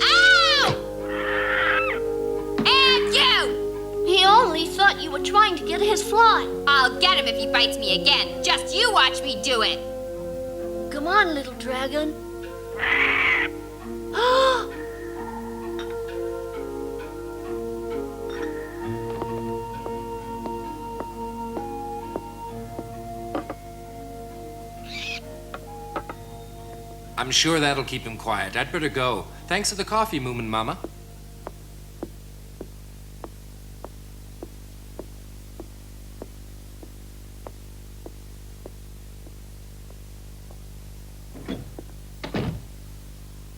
Ow! And you! He only thought you were trying to get his fly. I'll get him if he bites me again. Just you watch me do it. Come on, little dragon. I'm sure that'll keep him quiet. I'd better go. Thanks for the coffee, Moomin Mama.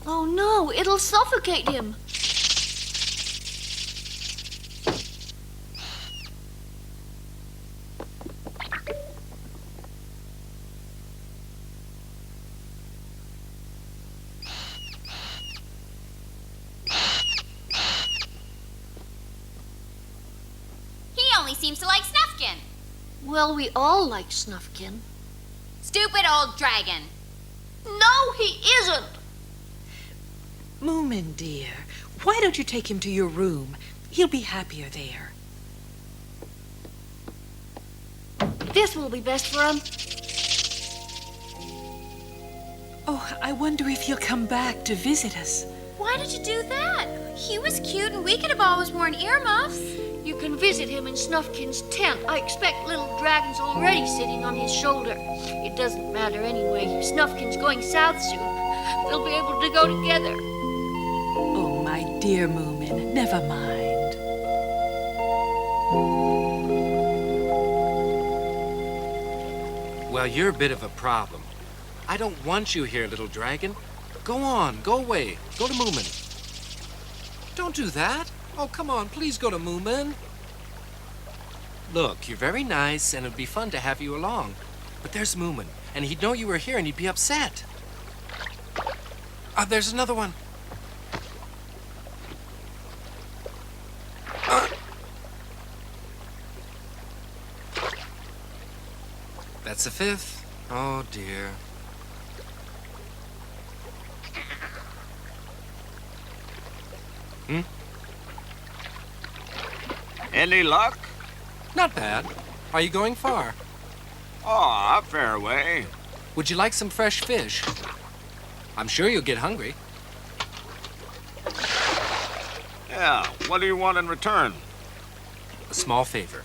Oh no, it'll suffocate him. He only seems to like Snuffkin. Well, we all like Snuffkin. Stupid old dragon. No, he isn't. Moomin, dear, why don't you take him to your room? He'll be happier there. This will be best for him. Oh, I wonder if he'll come back to visit us. Why did you do that? He was cute and we could have always worn earmuffs. You can visit him in Snuffkin's tent. I expect Little Dragon's already sitting on his shoulder. It doesn't matter anyway. Snuffkin's going south soon. They'll be able to go together. Oh, my dear Moomin, never mind. Well, you're a bit of a problem. I don't want you here, little dragon. Go on, go away. Go to Moomin. Don't do that. Oh, come on, please go to Moomin. Look, you're very nice, and it'd be fun to have you along. But there's Moomin, and he'd know you were here, and he'd be upset. There's another one. It's the 5th. Oh, dear. Any luck? Not bad. Are you going far? Oh, a fair way. Would you like some fresh fish? I'm sure you'll get hungry. Yeah, what do you want in return? A small favor.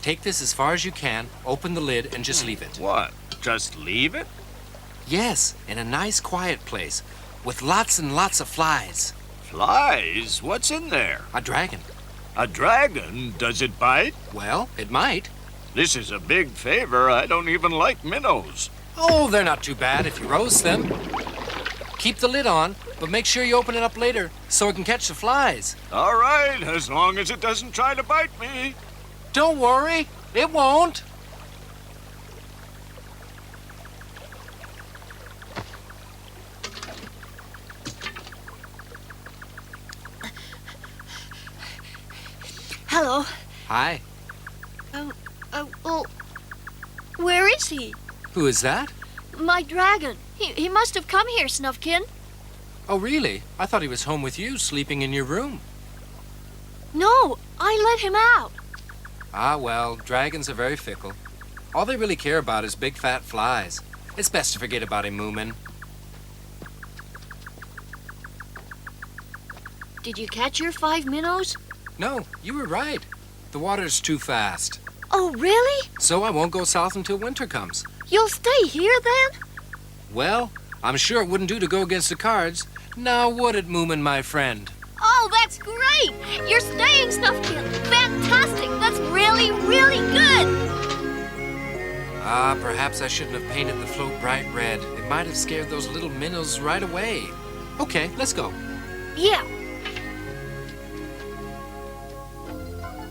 Take this as far as you can, open the lid, and just leave it. What? Just leave it? Yes, in a nice quiet place, with lots and lots of flies. Flies? What's in there? A dragon. A dragon? Does it bite? Well, it might. This is a big favor. I don't even like minnows. Oh, they're not too bad if you roast them. Keep the lid on, but make sure you open it up later so it can catch the flies. All right, as long as it doesn't try to bite me. Don't worry, it won't. Hello. Hi. Well, where is he? Who is that? My dragon. He must have come here, Snufkin. Oh, really? I thought he was home with you, sleeping in your room. No, I let him out. Ah, well, dragons are very fickle. All they really care about is big fat flies. It's best to forget about him, Moomin. Did you catch your 5 minnows? No, you were right. The water's too fast. Oh, really? So I won't go south until winter comes. You'll stay here then? Well, I'm sure it wouldn't do to go against the cards. Now would it, Moomin, my friend? Oh, that's great! You're staying, Snufkin. Fantastic! That's really, really good! Ah, perhaps I shouldn't have painted the float bright red. It might have scared those little minnows right away. Okay, let's go. Yeah.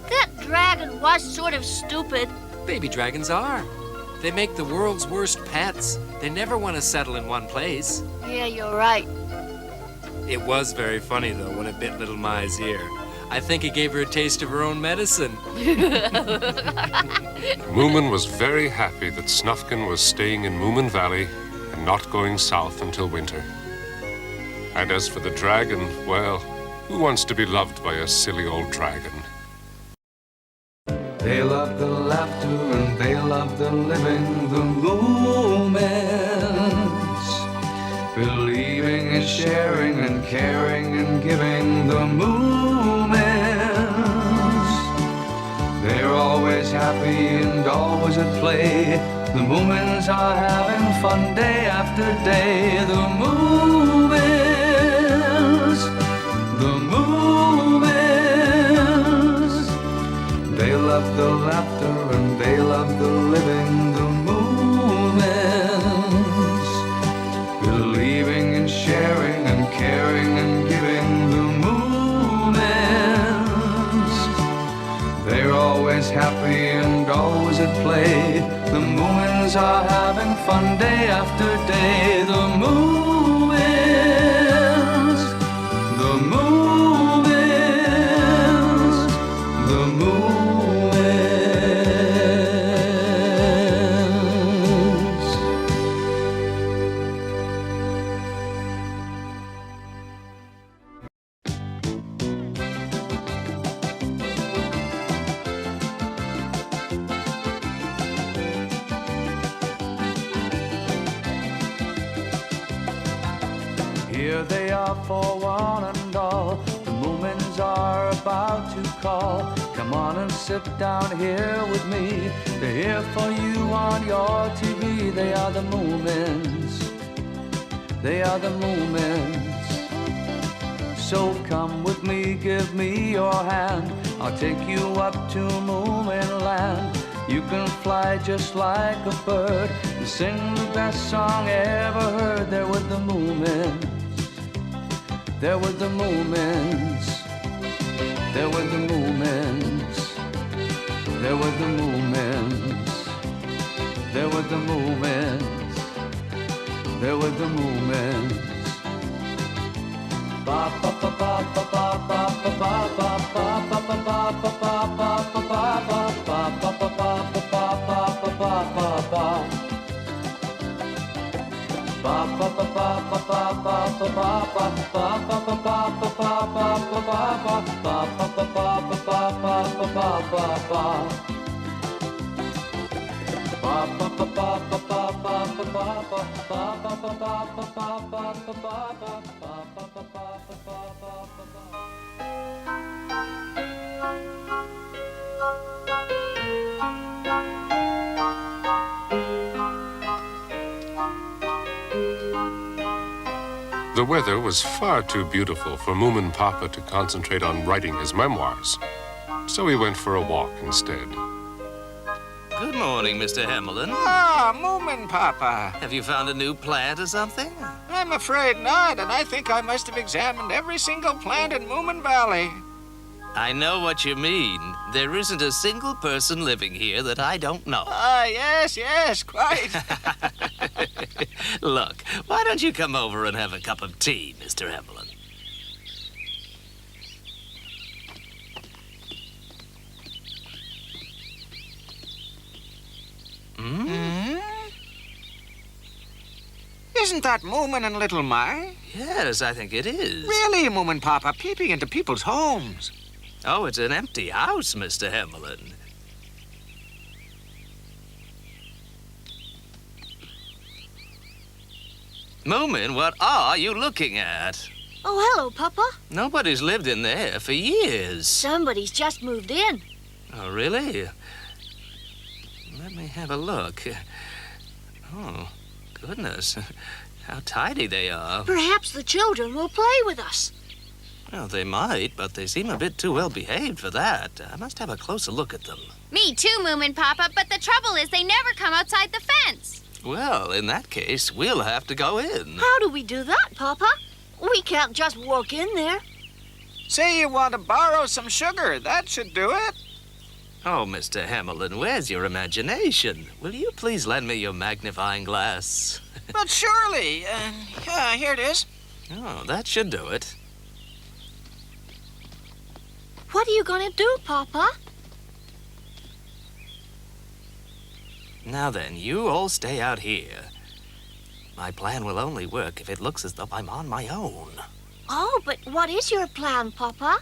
That dragon was sort of stupid. Baby dragons are. They make the world's worst pets. They never want to settle in one place. Yeah, you're right. It was very funny, though, when it bit little Mai's ear. I think it gave her a taste of her own medicine. Moomin was very happy that Snufkin was staying in Moomin Valley and not going south until winter. And as for the dragon, well, who wants to be loved by a silly old dragon? They love the laughter and they love the living, the Moomins. Believing and sharing and caring and giving, the Moomins. They're always happy and always at play. The Moomins are having fun day after day. The Moomins, the Moomins. They love the laughter and they love the living, the Moomins. Believing and sharing and caring and giving, the Moomins. They're always happy and always at play. The Moomins are having fun day after day. The Moomins, the Moomins, the Moomins. Here they are for one and all. The Moomins are about to call. Come on and sit down here with me. They're here for you on your TV. They are the Moomins. They are the Moomins. So come with me, give me your hand. I'll take you up to Moomin Land. You can fly just like a bird and sing the best song ever heard. There with the Moomins. There were the Moomins. There were the Moomins. There were the Moomins. There were the Moomins. There were the Moomins. The weather was far too beautiful for Moomin Papa to concentrate on writing his memoirs, so he went for a walk instead. Good morning, Mr. Hamilin. Ah, Moomin Papa. Have you found a new plant or something? I'm afraid not, and I think I must have examined every single plant in Moomin Valley. I know what you mean. There isn't a single person living here that I don't know. Ah, yes, quite. Look, why don't you come over and have a cup of tea, Mr. Hamilin? Isn't that Moomin and Little Mai? Yes, I think it is. Really, Moomin Papa, peeping into people's homes. Oh, it's an empty house, Mr. Hamilin. Moomin, what are you looking at? Oh, hello, Papa. Nobody's lived in there for years. Somebody's just moved in. Oh, really? Let me have a look. Oh, goodness. How tidy they are. Perhaps the children will play with us. Well, they might, but they seem a bit too well behaved for that. I must have a closer look at them. Me too, Moomin Papa, but the trouble is they never come outside the fence. Well, in that case, we'll have to go in. How do we do that, Papa? We can't just walk in there. Say you want to borrow some sugar. That should do it. Oh, Mr. Hamilin, where's your imagination? Will you please lend me your magnifying glass? But surely. Here it is. Oh, that should do it. What are you going to do, Papa? Now then, you all stay out here. My plan will only work if it looks as though I'm on my own. Oh, but what is your plan, Papa?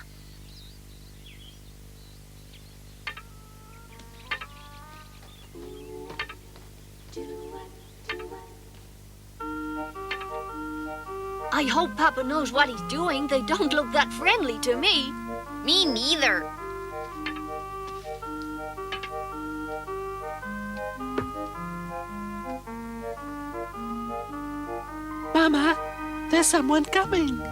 I hope Papa knows what he's doing. They don't look that friendly to me. Me neither. Mama, there's someone coming.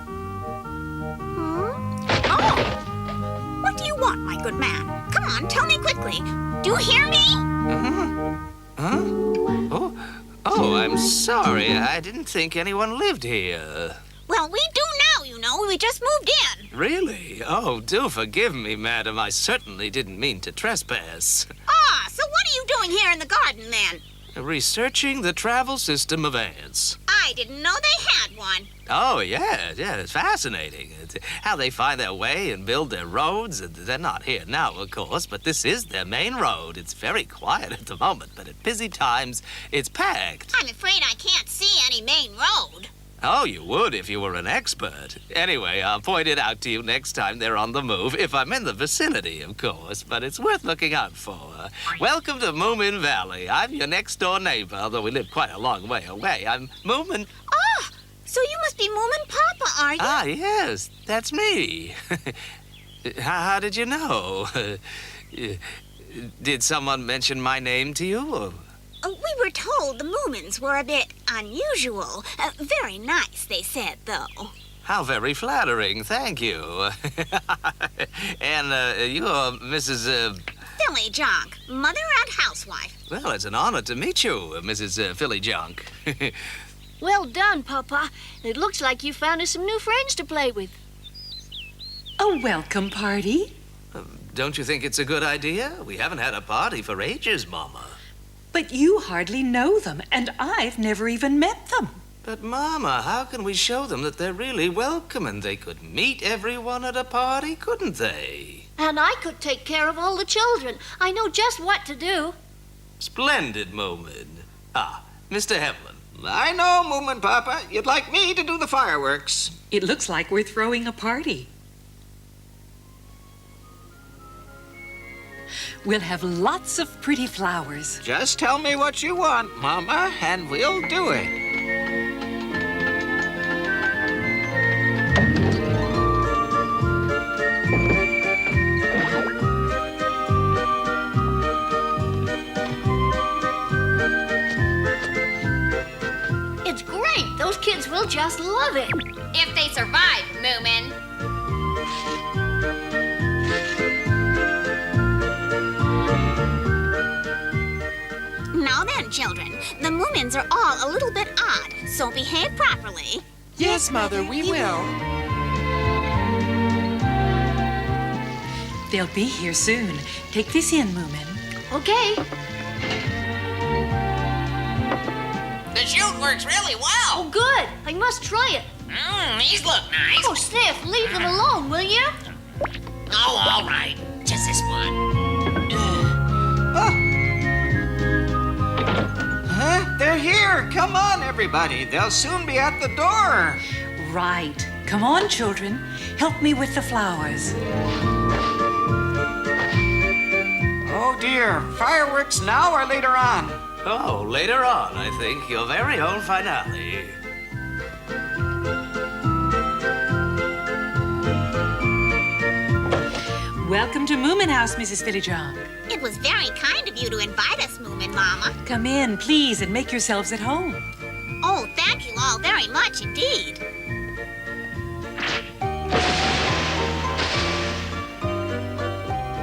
Oh! What do you want, my good man? Come on, tell me quickly. Do you hear me? Huh? Oh, I'm sorry. I didn't think anyone lived here. Well, we do now, you know. We just moved in. Really? Oh, do forgive me, madam. I certainly didn't mean to trespass. Ah, so what are you doing here in the garden, then? Researching the travel system of ants. I didn't know they had one. Oh, yeah, it's fascinating. It's how they find their way and build their roads. They're not here now, of course, but this is their main road. It's very quiet at the moment, but at busy times, it's packed. I'm afraid I can't see any main road. Oh, you would if you were an expert. Anyway, I'll point it out to you next time they're on the move, if I'm in the vicinity, of course, but it's worth looking out for. Welcome to Moomin Valley. I'm your next-door neighbor, although we live quite a long way away. I'm Moomin... Ah, so you must be Moomin Papa, are you? Ah, yes, that's me. How did you know? Did someone mention my name to you? Or... We were told the Moomins were a bit unusual. Very nice, they said, though. How very flattering, thank you. And you're Mrs. Philly Junk, mother and housewife. Well, it's an honor to meet you, Mrs. Philly Junk. Well done, Papa. It looks like you found us some new friends to play with. A welcome party? Don't you think it's a good idea? We haven't had a party for ages, Mama. But you hardly know them, and I've never even met them. But, Mama, how can we show them that they're really welcome and they could meet everyone at a party, couldn't they? And I could take care of all the children. I know just what to do. Splendid, Moomin. Ah, Mr. Hamilin. I know, Moomin Papa. You'd like me to do the fireworks. It looks like we're throwing a party. We'll have lots of pretty flowers. Just tell me what you want, Mama, and we'll do it. It's great. Those kids will just love it. If they survive, Moomin. Now then, children, the Moomins are all a little bit odd, so behave properly. Yes, Mother, we will. They'll be here soon. Take this in, Moomin. Okay. The chute works really well. Oh, good. I must try it. These look nice. Oh, Sniff, leave them alone, will you? Oh, all right. Just this one. Huh? They're here. Come on, everybody. They'll soon be at the door. Right. Come on, children. Help me with the flowers. Oh, dear. Fireworks now or later on? Oh, later on, I think. Your very own finale. Welcome to Moomin House, Mrs. Filijon. It was very kind of you to invite us, Moomin Mama. Come in, please, and make yourselves at home. Oh, thank you all very much indeed.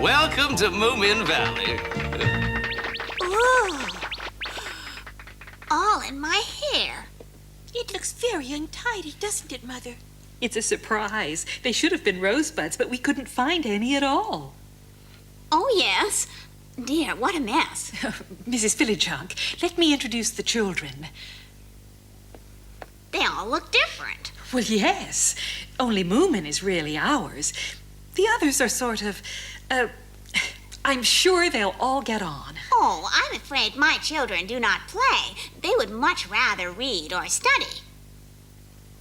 Welcome to Moomin Valley. Ooh. All in my hair. It looks very untidy, doesn't it, Mother? It's a surprise. They should have been rosebuds, but we couldn't find any at all. Oh, yes. Dear, what a mess. Mrs. Filijon, let me introduce the children. They all look different. Well, yes. Only Moomin is really ours. The others are sort of, I'm sure they'll all get on. Oh, I'm afraid my children do not play. They would much rather read or study.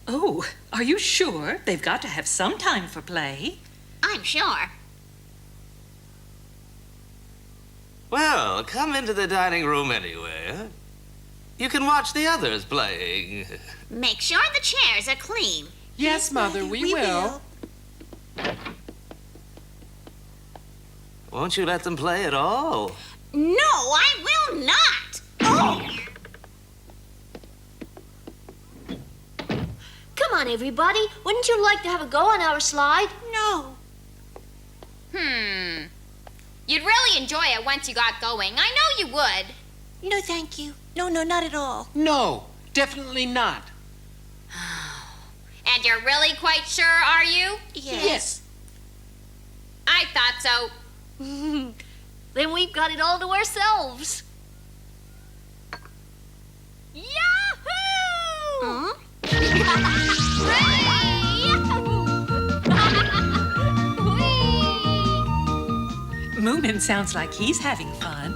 Oh, are you sure? They've got to have some time for play. I'm sure. Well, come into the dining room anyway. Huh? You can watch the others playing. Make sure the chairs are clean. Yes, Mother, we will. Won't you let them play at all? No, I will not. Oh! Come on, everybody. Wouldn't you like to have a go on our slide? No. You'd really enjoy it once you got going. I know you would. No, thank you. No, not at all. No, definitely not. And you're really quite sure, are you? Yes. I thought so. Then we've got it all to ourselves. Yahoo! Moomin sounds like he's having fun.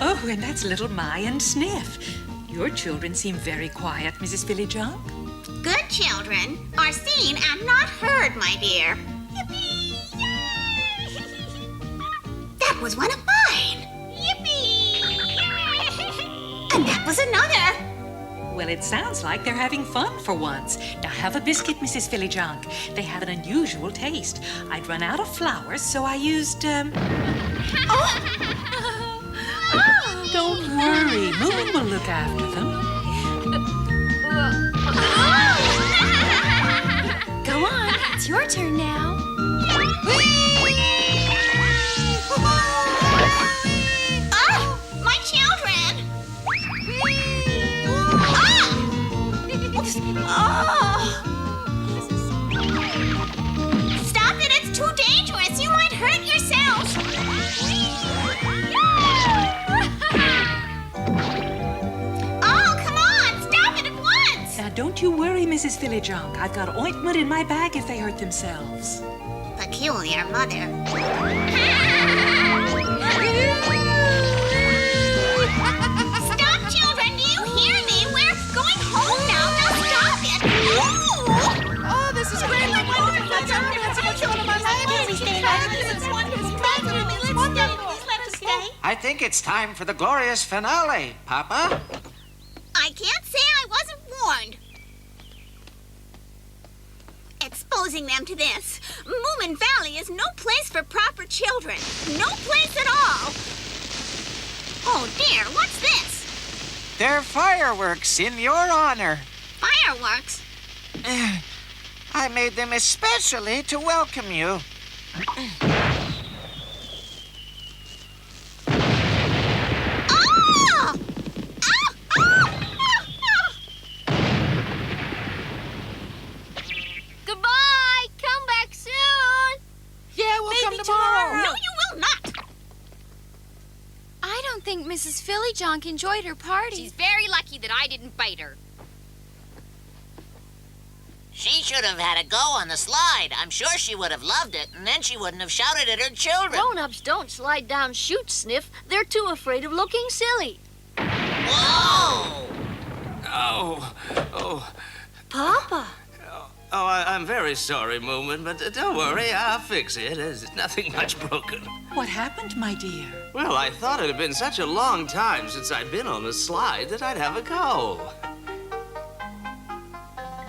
Oh, and that's little Mai and Sniff. Your children seem very quiet, Mrs. Filijon. Good children are seen and not heard, my dear. Yippee! That was one of mine. Yippee! And that was another. Well, it sounds like they're having fun for once. Now have a biscuit, Mrs. Filijon. They have an unusual taste. I'd run out of flowers, so I used, Don't worry. Moomin will look after them. Go on, it's your turn now. Ah! My children! Mrs. Fillyjunk. I've got ointment in my bag if they hurt themselves. Peculiar mother. Stop, children! Do you hear me? We're going home now. Now stop it! Oh, this is great. I'm wonderful. That's so much fun of my life. Please let us stay. I think it's time for the glorious finale, Papa. I can't say I wasn't warned. Exposing them to this. Moomin Valley is no place for proper children. No place at all. Oh dear, what's this? They're fireworks in your honor. Fireworks? I made them especially to welcome you. Oh! Goodbye! Come back soon! Yeah, we'll come tomorrow. No, you will not. I don't think Mrs. Fillyjunk enjoyed her party. She's very lucky that I didn't bite her. She should have had a go on the slide. I'm sure she would have loved it, and then she wouldn't have shouted at her children. Grown-ups don't slide down chutes, Sniff. They're too afraid of looking silly. Whoa! Oh. Papa! Oh, I'm very sorry, Moomin, but don't worry, I'll fix it. There's nothing much broken. What happened, my dear? Well, I thought it had been such a long time since I'd been on a slide that I'd have a go.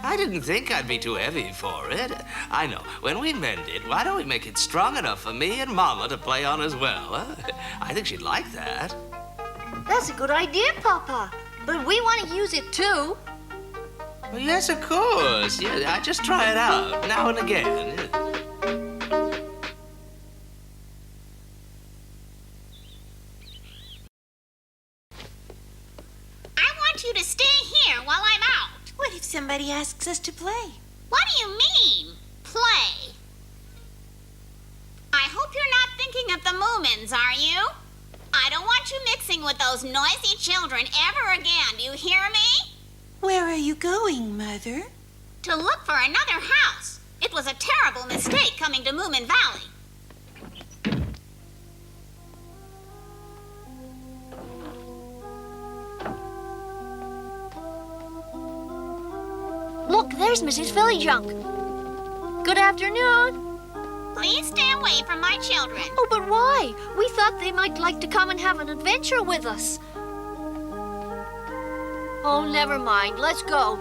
I didn't think I'd be too heavy for it. I know. When we mend it, why don't we make it strong enough for me and Mama to play on as well? Huh? I think she'd like that. That's a good idea, Papa. But we want to use it too. Well, yes, of course. Yeah, I just try it out now and again. I want you to stay here while I'm out. What if somebody asks us to play? What do you mean, play? I hope you're not thinking of the Moomins, are you? I don't want you mixing with those noisy children ever again. Do you hear me? Where are you going, Mother? To look for another house. It was a terrible mistake coming to Moomin Valley. Look, there's Mrs. Fillyjunk. Good afternoon. Please stay away from my children. Oh, but why? We thought they might like to come and have an adventure with us. Oh, never mind. Let's go.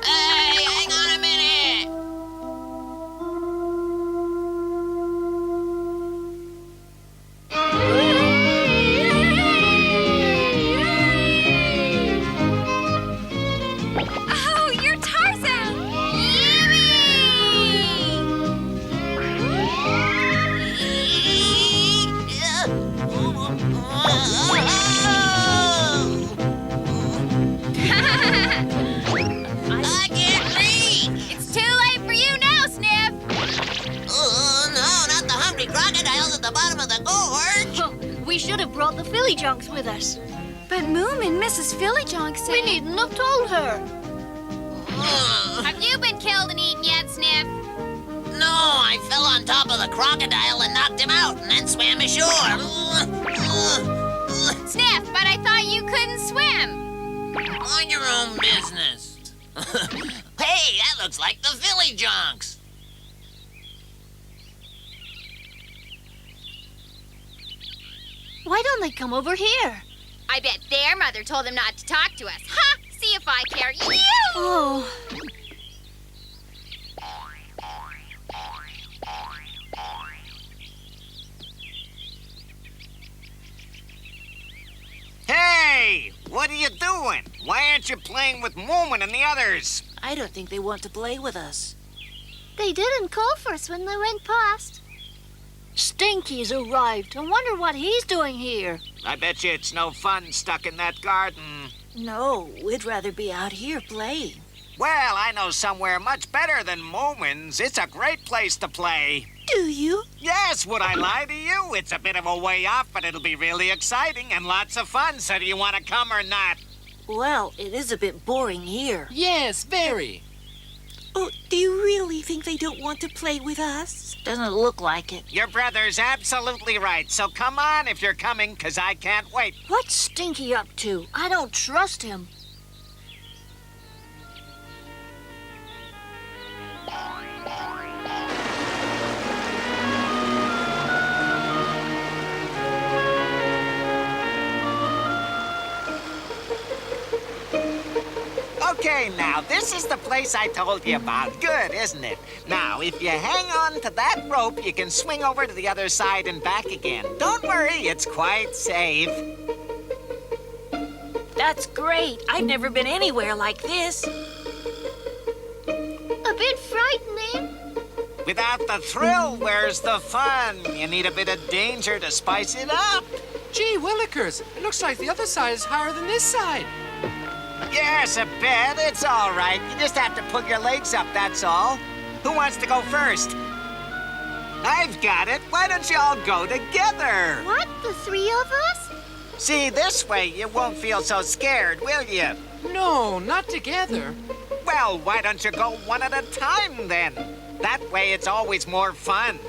Hey, hang on a minute! Oh, you're Tarzan! I can't reach! It's too late for you now, Sniff! Oh, no, not the hungry crocodiles at the bottom of the gorge! We should have brought the Fillyjunks with us. But Moomin, Mrs. Fillyjunk said... We needn't have told her. Have you been killed and eaten yet, Sniff? No, I fell on top of the crocodile and knocked him out and then swam ashore. Sniff, but I thought you couldn't swim. Mind your own business. Hey, that looks like the Fillyjunks. Why don't they come over here? I bet their mother told them not to talk to us. Ha! See if I care. You! Oh. Hey, what are you doing? Why aren't you playing with Moomin and the others? I don't think they want to play with us. They didn't call for us when they went past. Stinky's arrived. I wonder what he's doing here. I bet you it's no fun stuck in that garden. No, we'd rather be out here playing. Well, I know somewhere much better than Moomins. It's a great place to play. Do you? Yes, would I lie to you? It's a bit of a way off, but it'll be really exciting and lots of fun. So do you want to come or not? Well, it is a bit boring here. Yes, very. Oh, do you really think they don't want to play with us? Doesn't look like it. Your brother's absolutely right. So come on if you're coming, 'cause I can't wait. What's Stinky up to? I don't trust him. Okay, now, this is the place I told you about. Good, isn't it? Now, if you hang on to that rope, you can swing over to the other side and back again. Don't worry, it's quite safe. That's great. I've never been anywhere like this. A bit frightening. Without the thrill, where's the fun? You need a bit of danger to spice it up. Gee willikers, it looks like the other side is higher than this side. Yes, a bit. It's all right. You just have to put your legs up, that's all. Who wants to go first? I've got it. Why don't you all go together? What, the three of us? See, this way you won't feel so scared, will you? No, not together. Well, why don't you go one at a time, then? That way it's always more fun.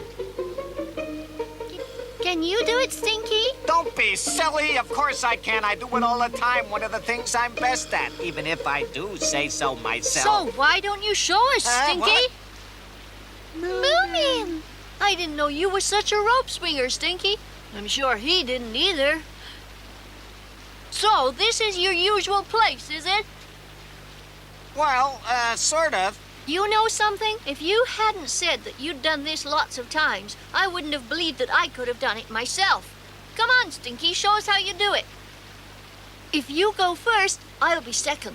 Can you do it, Stinky? Don't be silly. Of course I can. I do it all the time. One of the things I'm best at, even if I do say so myself. So why don't you show us, Stinky? Moomin! I didn't know you were such a rope swinger, Stinky. I'm sure he didn't either. So, this is your usual place, is it? Well, sort of. You know something? If you hadn't said that you'd done this lots of times, I wouldn't have believed that I could have done it myself. Come on, Stinky, show us how you do it. If you go first, I'll be second.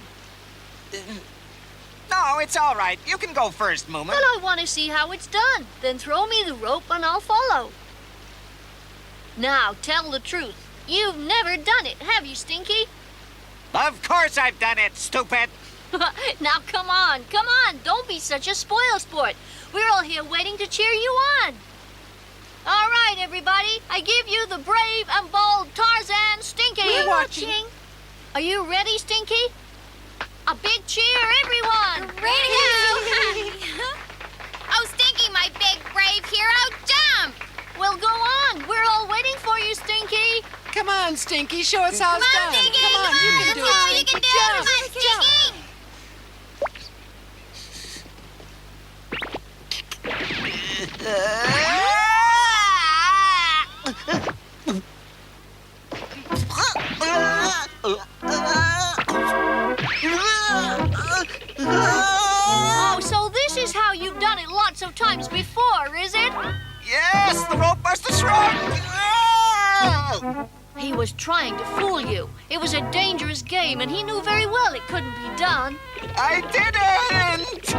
No, it's all right. You can go first, Moomin. Well, I want to see how it's done. Then throw me the rope and I'll follow. Now, tell the truth. You've never done it, have you, Stinky? Of course I've done it, stupid. Now, come on. Don't be such a spoil sport. We're all here waiting to cheer you on. All right, everybody. I give you the brave and bold Tarzan Stinky. We're watching. Are you ready, Stinky? A big cheer, everyone. Ready to go. Oh, Stinky, my big brave hero, jump! Well, go on. We're all waiting for you, Stinky. Come on, Stinky, show us how it's done. Stinky, Come on, you can do it, you Stinky. can do it. Come on, Stinky. Oh, so this is how you've done it lots of times before, is it? Yes, the rope buster shrunk. He was trying to fool you. It was a dangerous game, and he knew very well it couldn't be done. I didn't!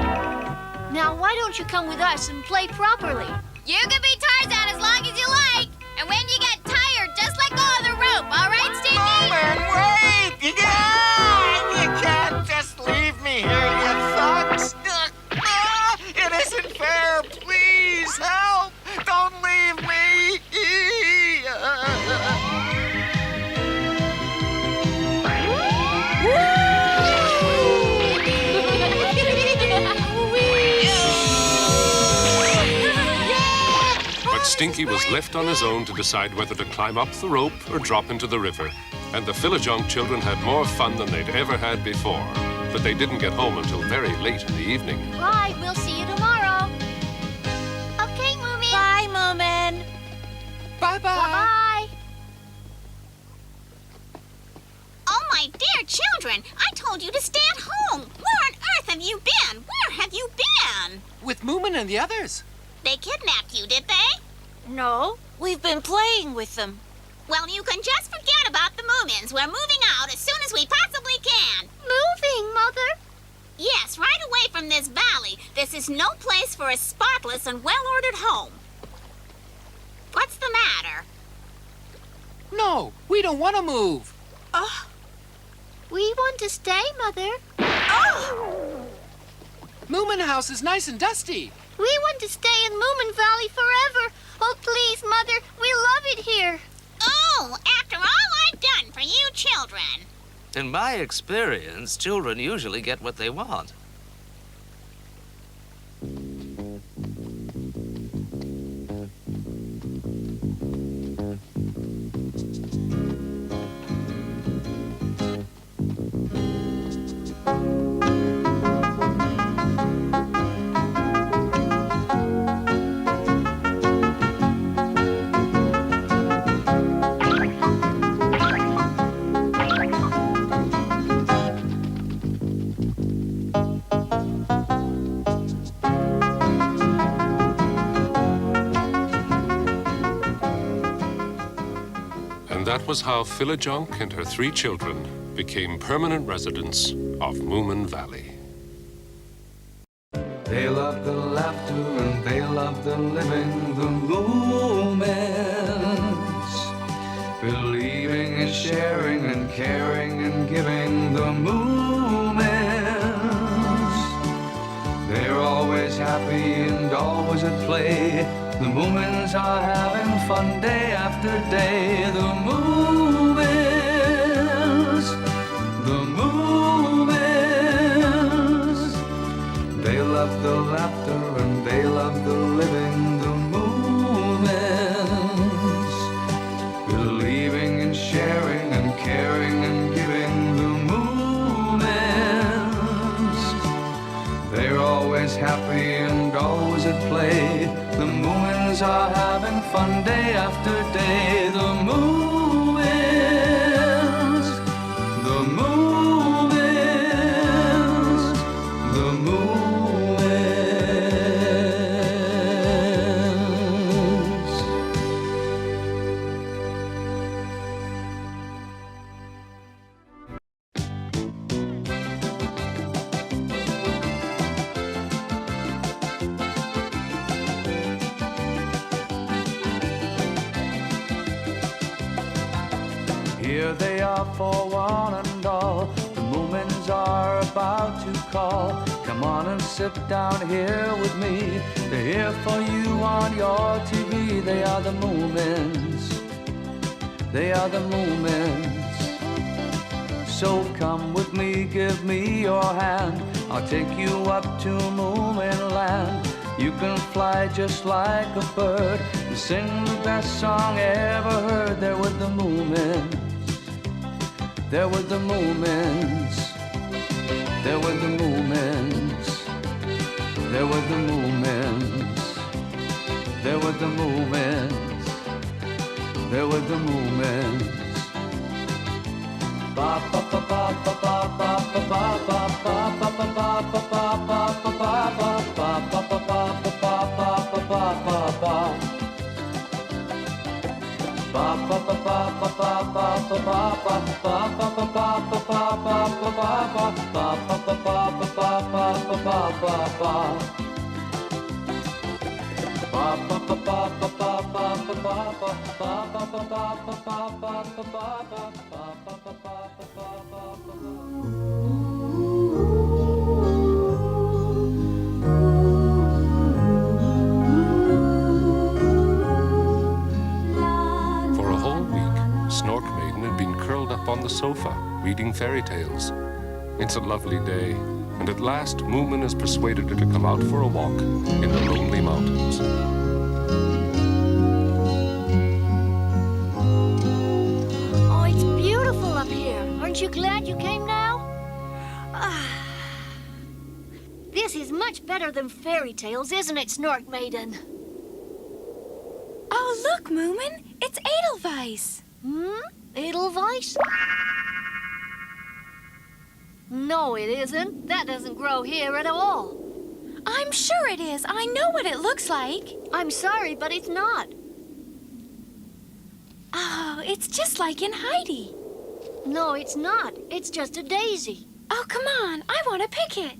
Now, why don't you come with us and play properly? You can be Tarzan as long as you like. And when you get tired, just let go of the rope, all right, Stinky? Moomin, wait! You can't just leave me here, you thugs! It isn't fair! Please, help! Don't leave me! But Stinky was left on his own to decide whether to climb up the rope or drop into the river. And the Philojunk children had more fun than they'd ever had before. But they didn't get home until very late in the evening. Bye, we'll see you tomorrow. Okay, Moomin. Bye, Moomin. Bye-bye. Bye-bye. Oh, my dear children, I told you to stay at home. Where on earth have you been? Where have you been? With Moomin and the others. They kidnapped you, did they? No, we've been playing with them. Well, you can just forget about the Moomins. We're moving out as soon as we possibly can. Moving, Mother? Yes, right away from this valley. This is no place for a spotless and well-ordered home. What's the matter? No, we don't want to move. We want to stay, Mother. Oh! Moomin House is nice and dusty. We want to stay in Moomin Valley forever. Oh, please, Mother, we love it here. Oh, after all I've done for you children. In my experience, children usually get what they want. That was how Philajunk and her 3 children became permanent residents of Moomin Valley. They love the laughter and they love the living, the Moomins. Believing and sharing and caring and giving, the Moomins. They're always happy and always at play. The Moomins are having fun day after day. The Moomins, the Moomins. They love the laughter and they love the living. The Moomins, believing and sharing and caring and giving. The Moomins, they're always happy and always at play. The Moomins are having fun day after day. The Moomins, the Moomins, the Moomins. Here they are for one and all. The Moomins are about to call. Come on and sit down here with me. They're here for you on your TV. They are the Moomins. They are the Moomins. So come with me, give me your hand. I'll take you up to Moomin Land. You can fly just like a bird and sing the best song ever heard. There with the Moomins. There with the Moomins. There with the Moomins. There with the Moomins. There with the Moomins. There with the Moomins. Ba ba ba ba ba ba ba ba ba ba ba ba ba ba ba ba Snork Maiden had been curled up on the sofa, reading fairy tales. It's a lovely day, and at last Moomin has persuaded her to come out for a walk in the lonely mountains. Oh, it's beautiful up here. Aren't you glad you came now? This is much better than fairy tales, isn't it, Snork Maiden? Oh, look, Moomin. It's Edelweiss. Edelweiss? No, it isn't. That doesn't grow here at all. I'm sure it is. I know what it looks like. I'm sorry, but it's not. Oh, it's just like in Heidi. No, it's not. It's just a daisy. Oh, come on. I want to pick it.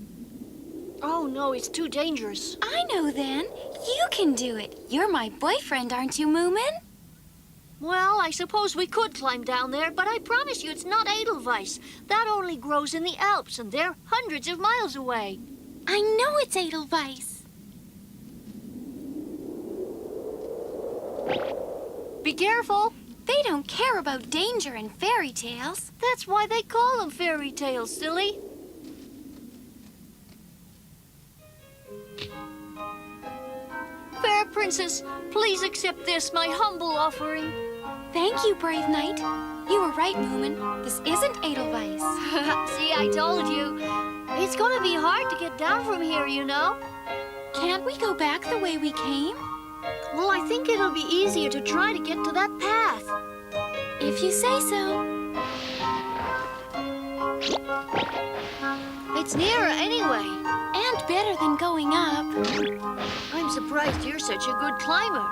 Oh, no, it's too dangerous. I know then. You can do it. You're my boyfriend, aren't you, Moomin? Well, I suppose we could climb down there, but I promise you it's not Edelweiss. That only grows in the Alps, and they're hundreds of miles away. I know it's Edelweiss. Be careful. They don't care about danger in fairy tales. That's why they call them fairy tales, silly. Fair princess, please accept this, my humble offering. Thank you, brave knight. You were right, Moomin. This isn't Edelweiss. See, I told you. It's gonna be hard to get down from here, you know. Can't we go back the way we came? Well, I think it'll be easier to try to get to that path. If you say so. It's nearer anyway. And better than going up. I'm surprised you're such a good climber.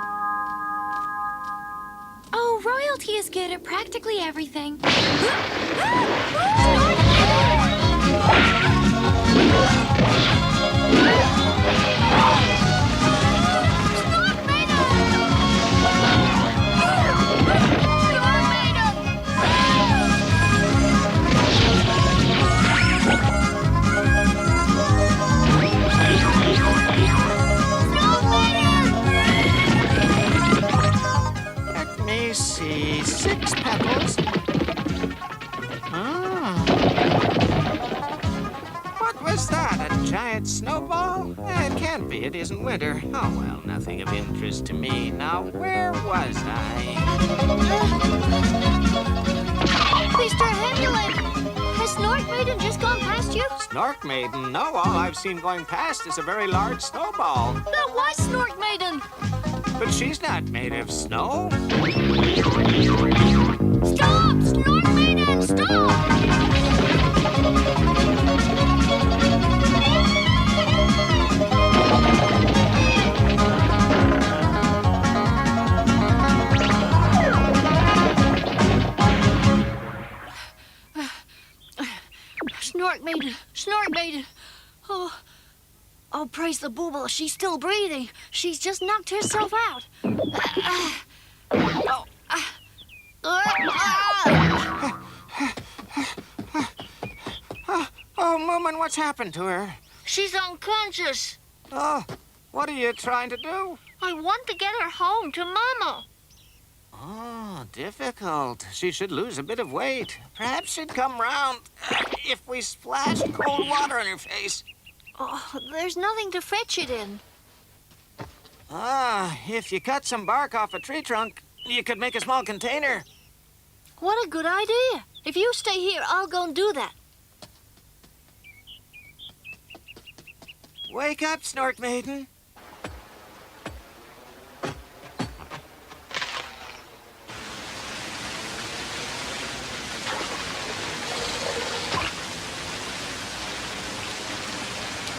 Oh, royalty is good at practically everything. Let me see. 6 pebbles. What was that? A giant snowball? It can't be. It isn't winter. Oh, well, nothing of interest to me. Now, where was I? Mr. Hamilin, has Snork Maiden just gone past you? Snork Maiden? No, all I've seen going past is a very large snowball. That was Snork Maiden. But she's not made of snow. Stop! Snork Maiden, stop! Snork Maiden, Snork Maiden. Oh, praise the booble. She's still breathing. She's just knocked herself out. Oh, Moomin, what's happened to her? She's unconscious. Oh, what are you trying to do? I want to get her home to Mama. Oh, difficult. She should lose a bit of weight. Perhaps she'd come round if we splashed cold water on her face. Oh, there's nothing to fetch it in. If you cut some bark off a tree trunk, you could make a small container. What a good idea. If you stay here, I'll go and do that. Wake up, Snork Maiden.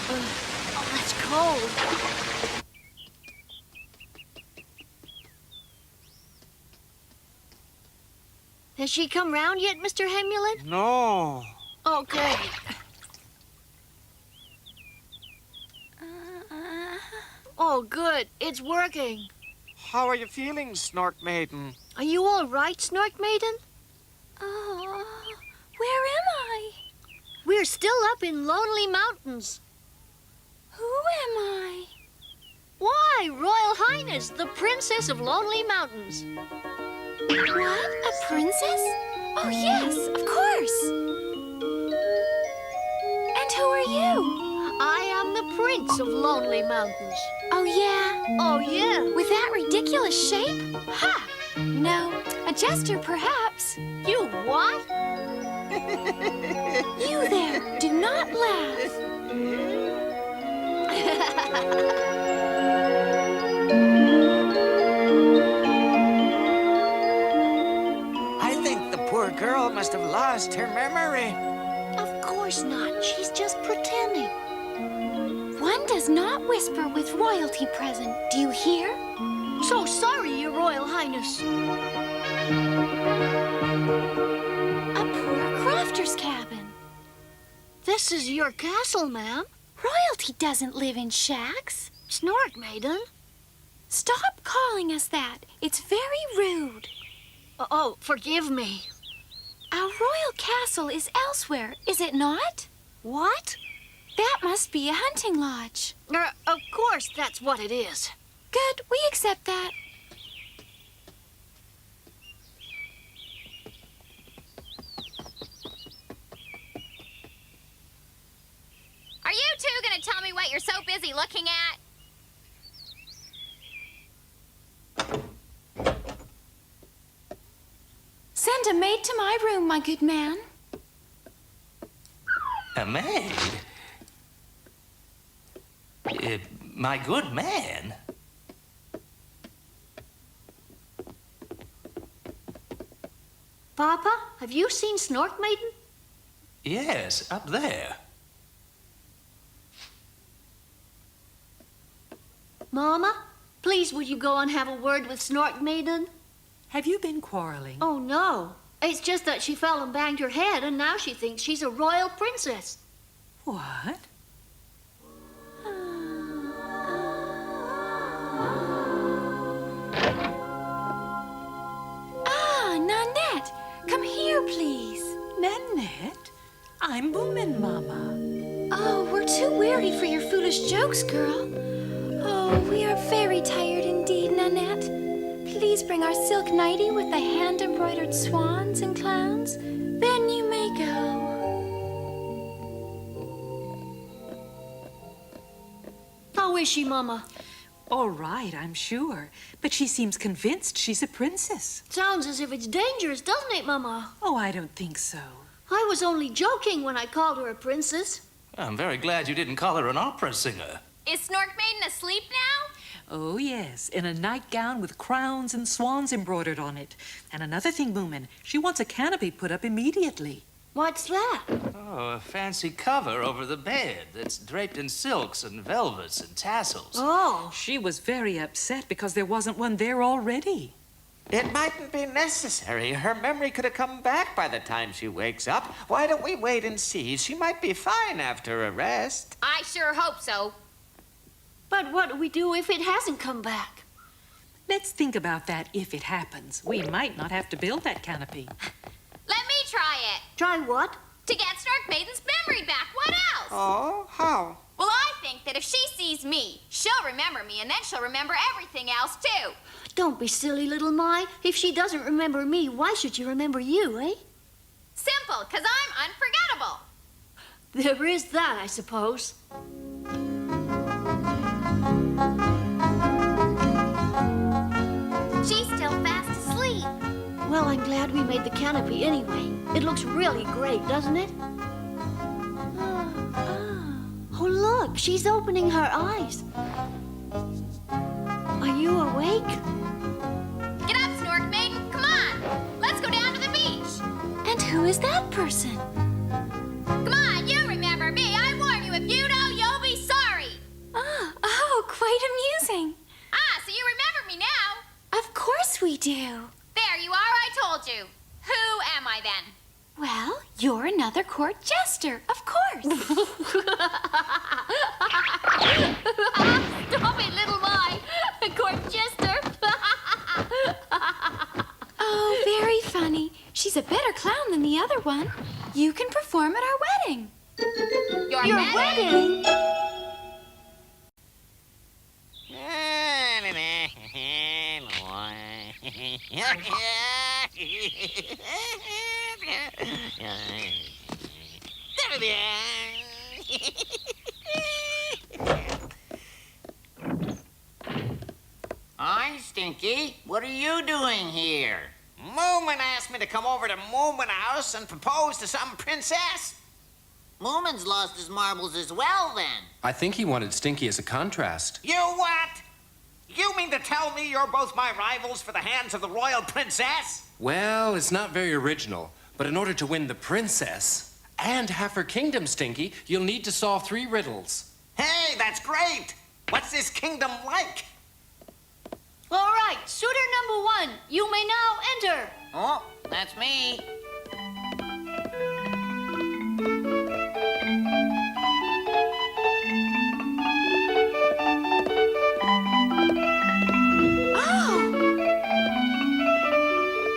Oh, that's cold. Has she come round yet, Mr. Hamilin? No. Okay. Oh, good. It's working. How are you feeling, Snork Maiden? Are you all right, Snork Maiden? Oh, where am I? We're still up in Lonely Mountains. Who am I? Why, Royal Highness, the Princess of Lonely Mountains. What? A princess? Oh, yes, of course. And who are you? I am the Prince of Lonely Mountains. Oh, yeah? Oh, yeah. With that ridiculous shape? Ha! No, a jester, perhaps. You what? You there, do not laugh. I think the poor girl must have lost her memory. Of course not. She's just pretending. One does not whisper with royalty present. Do you hear? So sorry, Your Royal Highness. A poor crofter's cabin. This is your castle, ma'am. Royalty doesn't live in shacks. Snork Maiden. Stop calling us that. It's very rude. Oh, forgive me. Our royal castle is elsewhere, is it not? What? That must be a hunting lodge. Of course, that's what it is. Good, we accept that. Are you two gonna tell me what you're so busy looking at? Send a maid to my room, my good man. A maid? My good man? Papa, have you seen Snork, Maiden? Yes, up there. Mama, please will you go and have a word with Snork, Maiden? Have you been quarreling? Oh, no. It's just that she fell and banged her head, and now she thinks she's a royal princess. What? Ah, Nanette, come here, please. Nanette? I'm Moomin, Mama. Oh, we're too weary for your foolish jokes, girl. Oh, we are very tired indeed, Nanette. Please bring our silk nightie with the hand-embroidered swans and clowns. Then you may go. How is she, Mama? All right, I'm sure. But she seems convinced she's a princess. Sounds as if it's dangerous, doesn't it, Mama? Oh, I don't think so. I was only joking when I called her a princess. I'm very glad you didn't call her an opera singer. Is Snork Maiden asleep now? Oh, yes, in a nightgown with crowns and swans embroidered on it. And another thing, Moomin, she wants a canopy put up immediately. What's that? Oh, a fancy cover over the bed that's draped in silks and velvets and tassels. Oh. She was very upset because there wasn't one there already. It mightn't be necessary. Her memory could have come back by the time she wakes up. Why don't we wait and see? She might be fine after a rest. I sure hope so. But what do we do if it hasn't come back? Let's think about that if it happens. We might not have to build that canopy. Let me try it. Try what? To get Snork Maiden's memory back. What else? Oh, how? Well, I think that if she sees me, she'll remember me, and then she'll remember everything else, too. Don't be silly, little Mai. If she doesn't remember me, why should she remember you, eh? Simple, 'cause I'm unforgettable. There is that, I suppose. She's still fast asleep. Well, I'm glad we made the canopy anyway. It looks really great, doesn't it? Oh, look, she's opening her eyes. Are you awake? Get up, Snork Maiden. Come on. Let's go down to the beach. And who is that person? Come on, you remember me. I warn you, if you don't, you'll be sorry. Oh, quite amusing. Ah, so you remember me now. Of course we do. There you are, I told you. Who am I then? Well, you're another court jester, of course. Stop it, little Mai. Court jester. Oh, very funny. She's a better clown than the other one. You can perform at our wedding. Your wedding? Hi, Stinky. What are you doing here? Moomin asked me to come over to Moomin House and propose to some princess. Moomin's lost his marbles as well, then. I think he wanted Stinky as a contrast. You what? You mean to tell me you're both my rivals for the hands of the royal princess? Well, it's not very original, but in order to win the princess and have her kingdom, Stinky, you'll need to solve 3 riddles. Hey, that's great. What's this kingdom like? All right, suitor number 1, you may now enter. Oh, that's me.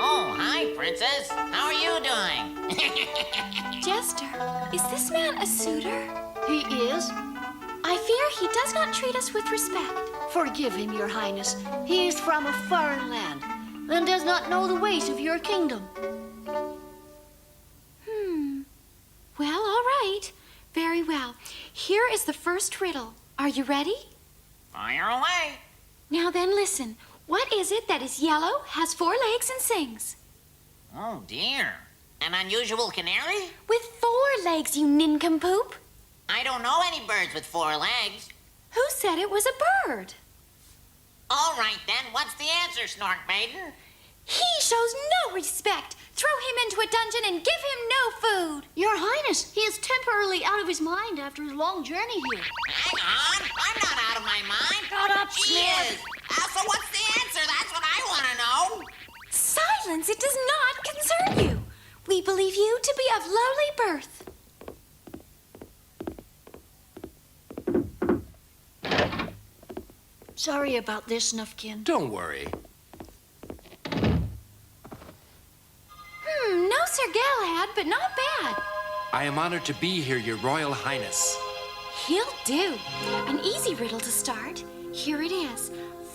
Oh, hi, princess. How are you doing? Jester, is this man a suitor? He is. he does not treat us with respect. Forgive him, Your Highness. He is from a foreign land and does not know the ways of your kingdom. Well, all right. Very well. Here is the first riddle. Are you ready? Fire away. Now then, listen. What is it that is yellow, has 4 legs, and sings? Oh, dear. An unusual canary? With 4 legs, you nincompoop. I don't know any birds with 4 legs. Who said it was a bird? All right, then. What's the answer, Snork Maiden? He shows no respect. Throw him into a dungeon and give him no food. Your Highness, he is temporarily out of his mind after his long journey here. Hang on. I'm not out of my mind. Shut up, He Snork. is. So what's the answer? That's what I want to know. Silence. It does not concern you. We believe you to be of lowly birth. Sorry about this, Snuffkin. Don't worry. No Sir Galahad, but not bad. I am honored to be here, Your Royal Highness. He'll do. An easy riddle to start. Here it is.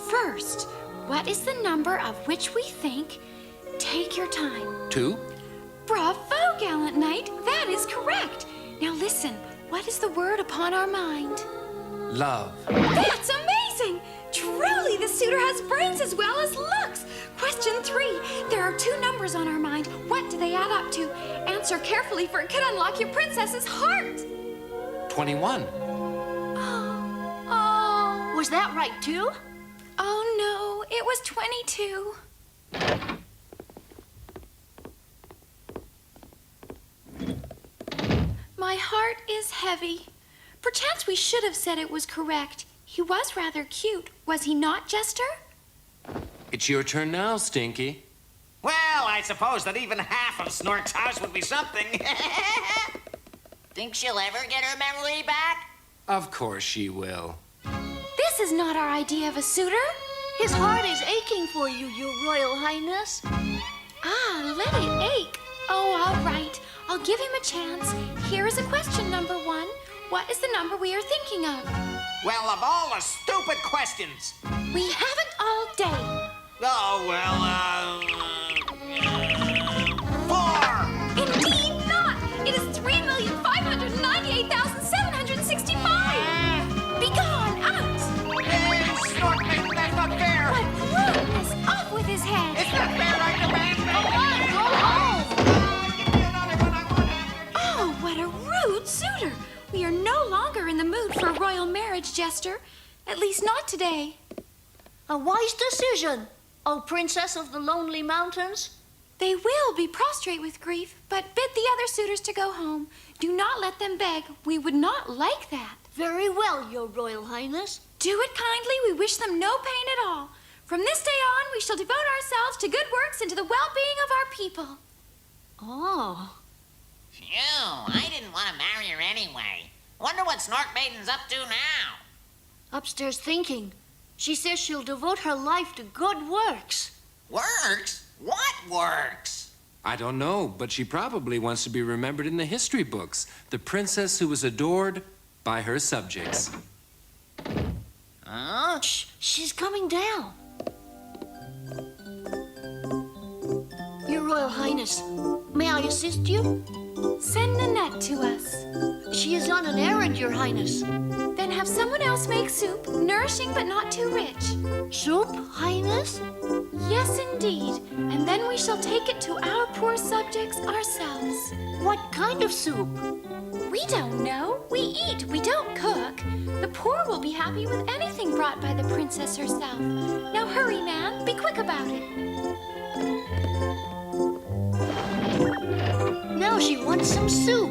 First, what is the number of which we think? Take your time. 2? Bravo, gallant knight. That is correct. Now listen. What is the word upon our mind? Love. That's amazing. Truly, the suitor has brains as well as looks. Question 3. There are 2 numbers on our mind. What do they add up to? Answer carefully, for it could unlock your princess's heart. 21. Oh. Was that right, too? Oh, no. It was 22. My heart is heavy. Perchance we should have said it was correct. He was rather cute, was he not, Jester? It's your turn now, Stinky. Well, I suppose that even half of Snork's house would be something. Think she'll ever get her memory back? Of course she will. This is not our idea of a suitor. His heart is aching for you, Your Royal Highness. Ah, let it ache. Oh, all right. I'll give him a chance. Here is a question, number 1. What is the number we are thinking of? Well, of all the stupid questions. We haven't all day. Oh, well, 4! Indeed not! It is 3,598,765! Be gone, out! Hey, Snork Maiden, that's not fair! What rudeness! Off with his head! It's not fair, I demand it! Oh, what a rude suitor! We are no longer in the mood for a royal marriage, Jester. At least not today. A wise decision, O Princess of the Lonely Mountains. They will be prostrate with grief, but bid the other suitors to go home. Do not let them beg. We would not like that. Very well, Your Royal Highness. Do it kindly. We wish them no pain at all. From this day on, we shall devote ourselves to good works and to the well-being of our people. Oh. Phew, I didn't want to marry her anyway. Wonder what Snork Maiden's up to now. Upstairs thinking. She says she'll devote her life to good works. Works? What works? I don't know, but she probably wants to be remembered in the history books. The princess who was adored by her subjects. Huh? Shh, she's coming down. Your Royal Highness, may I assist you? Send Nanette to us. She is on an errand, Your Highness. Then have someone else make soup, nourishing but not too rich. Soup, Highness? Yes, indeed. And then we shall take it to our poor subjects ourselves. What kind of soup? We don't know. We eat, we don't cook. The poor will be happy with anything brought by the princess herself. Now hurry, man. Be quick about it. Now she wants some soup.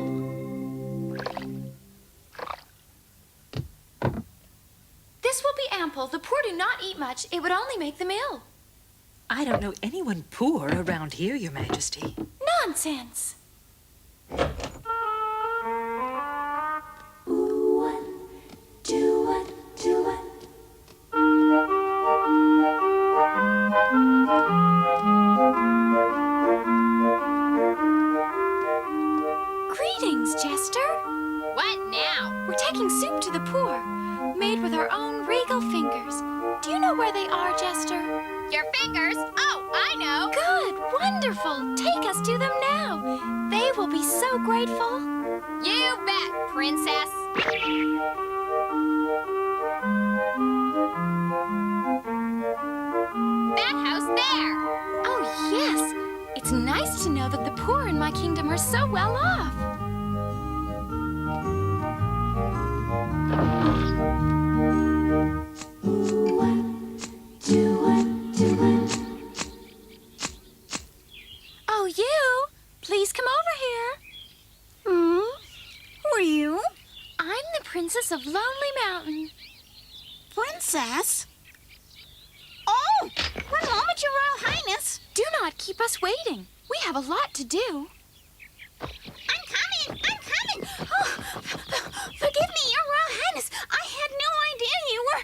This will be ample. The poor do not eat much. It would only make them ill. I don't know anyone poor around here, Your Majesty. Nonsense. Greetings, Jester. What now? We're taking soup to the poor. May twinkle fingers. Do you know where they are, Jester? Your fingers? Oh, I know. Good, wonderful. Take us to them now. They will be so grateful. You bet, princess. That house there. Oh, yes. It's nice to know that the poor in my kingdom are so well off. Oh, you! Please come over here. Who are you? I'm the Princess of Lonely Mountain. Princess? Oh, one moment, Your Royal Highness. Do not keep us waiting. We have a lot to do. I'm coming. Oh, forgive me, Your Royal Highness. I had no idea you were...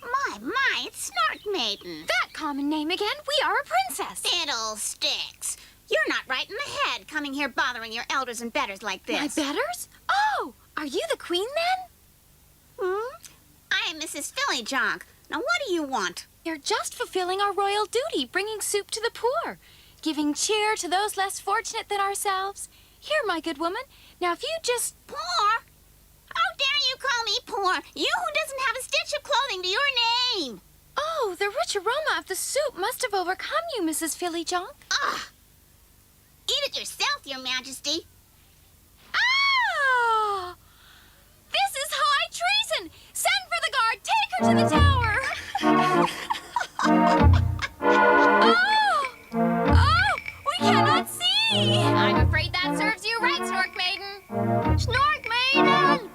Well, my, it's Snork Maiden. That common name again. We are a princess. Fiddlesticks. You're not right in the head coming here bothering your elders and betters like this. My betters? Oh, are you the queen then? I'm Mrs. Philly Jonk. Now, what do you want? You're just fulfilling our royal duty, bringing soup to the poor, giving cheer to those less fortunate than ourselves. Here, my good woman. Now, if you just... Poor? How dare you call me poor? You who doesn't have a stitch of clothing to your name. Oh, the rich aroma of the soup must have overcome you, Mrs. Philly Jonk. Eat it yourself, Your Majesty. Ah! This is high treason! Send for the guard! Take her to the tower! Oh! We cannot see! I'm afraid that serves you right, Snork Maiden. Snork Maiden!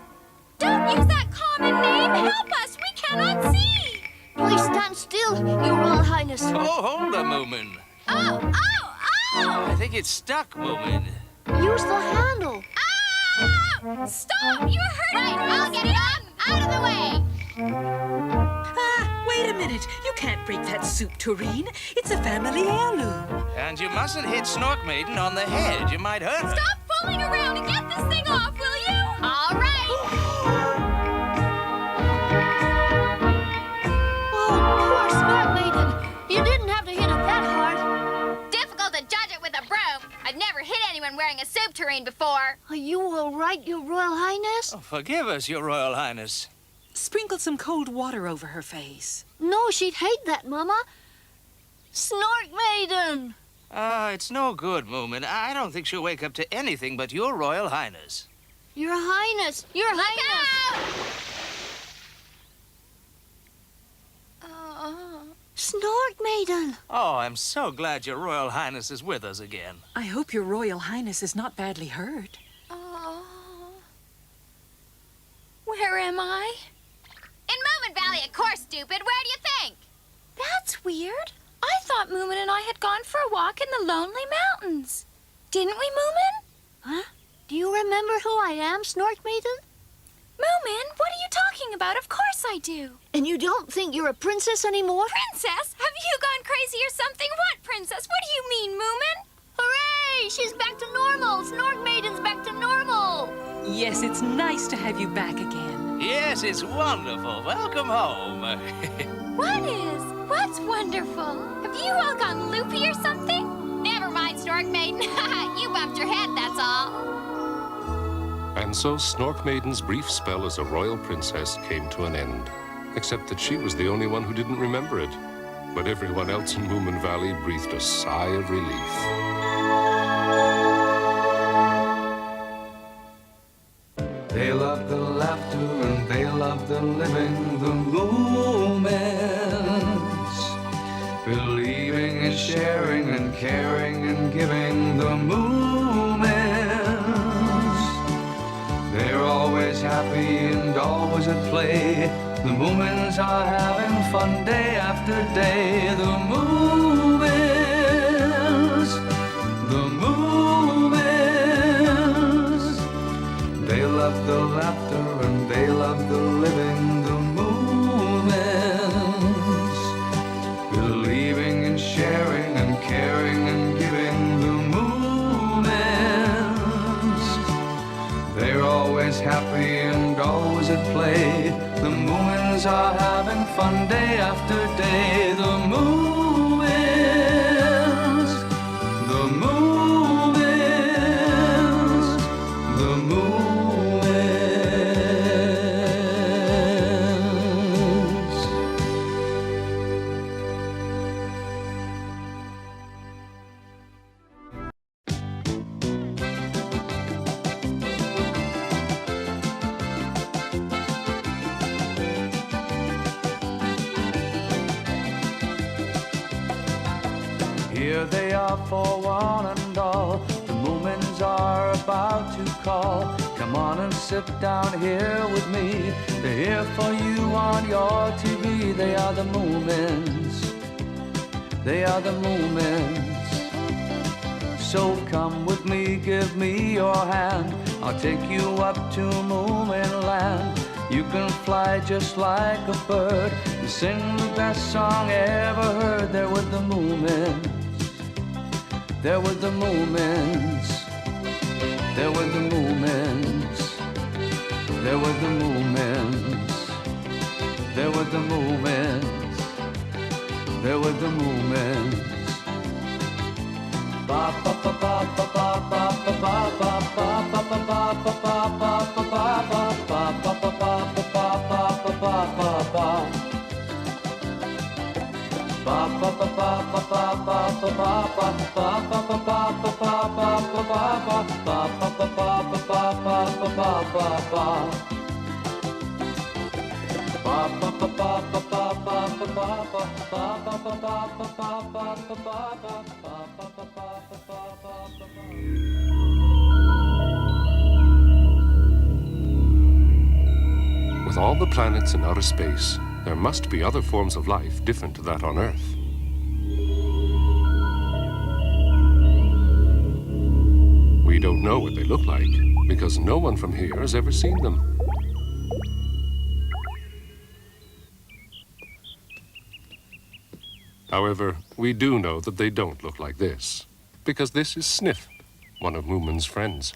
Don't use that common name! Help us! We cannot see! Please stand still, Your Royal Highness. Oh, hold on, Moomin. Oh! I think it's stuck, Moomin. Use the handle. Ah! Stop! You're hurting Right, I'll get it on. Out of the way. Wait a minute. You can't break that soup tureen. It's a family heirloom. And you mustn't hit Snork Maiden on the head. You might hurt her. Stop fooling around and get this thing off, will you? All right. Oh, poor Snork Maiden. You didn't have to hit it that hard. Difficult to judge it with a broom. I've never hit anyone wearing a soup tureen before. Are you all right, Your Royal Highness? Oh, forgive us, Your Royal Highness. Sprinkle some cold water over her face. No, she'd hate that, Mama. Snork Maiden! It's no good, Moomin. I don't think she'll wake up to anything but Your Royal Highness. Your Highness! Your Highness! Snork Maiden! Oh, I'm so glad Your Royal Highness is with us again. I hope Your Royal Highness is not badly hurt. Where am I? In Moomin Valley, of course, stupid. Where do you think? That's weird. I thought Moomin and I had gone for a walk in the Lonely Mountains. Didn't we, Moomin? Huh? Do you remember who I am, Snork Maiden? Moomin, what are you talking about? Of course I do. And you don't think you're a princess anymore? Princess? Have you gone crazy or something? What princess? What do you mean, Moomin? Hooray! She's back to normal! Snork Maiden's back to normal! Yes, it's nice to have you back again. Yes, it's wonderful. Welcome home. What is? What's wonderful? Have you all gone loopy or something? Never mind, Snork Maiden. You bumped your head, that's all. And so Snork Maiden's brief spell as a royal princess came to an end. Except that she was the only one who didn't remember it. But everyone else in Moomin Valley breathed a sigh of relief. They love the laughter and they love the living, the Moomins. Believing and sharing and caring and giving, the Moomins. They're always happy and always at play. The Moomins are having fun day after day. The Moomins, the Moomins. They love the laughter and they love the living, the Moomins. Believing and sharing and caring and giving, the Moomins. They're always happy and always at play. The Moomins Moomins are having fun day after day. The Moomins, the Moomins, the Moomins. Here they are for one and all. The Moomins are about to call. Come on and sit down here with me. They're here for you on your TV. They are the Moomins. They are the Moomins. So come with me, give me your hand. I'll take you up to Moomin Land. You can fly just like a bird and sing the best song ever heard. There with the Moomins. There were the Moomins. There were the Moomins. There were the Moomins. There were the Moomins. There were the Moomins. Ba ba ba ba ba ba ba ba ba ba ba ba ba ba ba ba With all the planets in outer space, there must be other forms of life different to that on Earth. We don't know what they look like because no one from here has ever seen them. However, we do know that they don't look like this, because this is Sniff, one of Moomin's friends.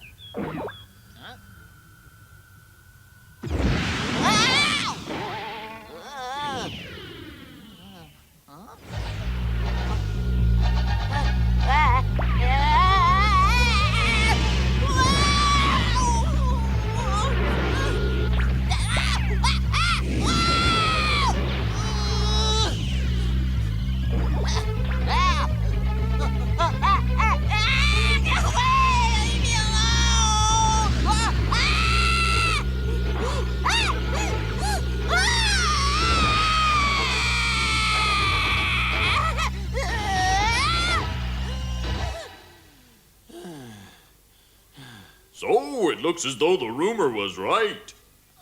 So, it looks as though the rumor was right.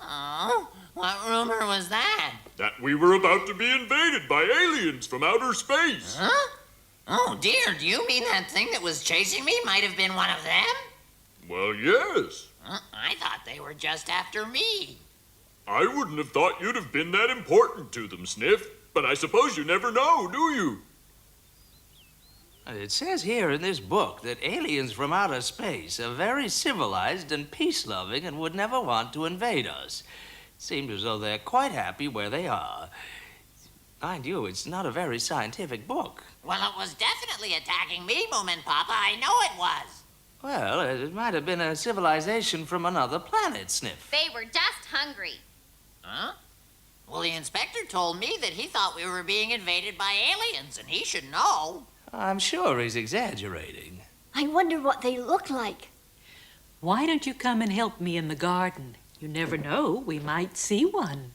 Oh, what rumor was that? That we were about to be invaded by aliens from outer space. Huh? Oh dear, do you mean that thing that was chasing me might have been one of them? Well, yes. I thought they were just after me. I wouldn't have thought you'd have been that important to them, Sniff. But I suppose you never know, do you? It says here in this book that aliens from outer space are very civilized and peace-loving and would never want to invade us. It seems as though they're quite happy where they are. Mind you, it's not a very scientific book. Well, it was definitely attacking me, Moomin Papa. I know it was. Well, it might have been a civilization from another planet, Sniff. They were just hungry. Huh? Well, the inspector told me that he thought we were being invaded by aliens, and he should know. I'm sure he's exaggerating. I wonder what they look like. Why don't you come and help me in the garden? You never know, we might see one.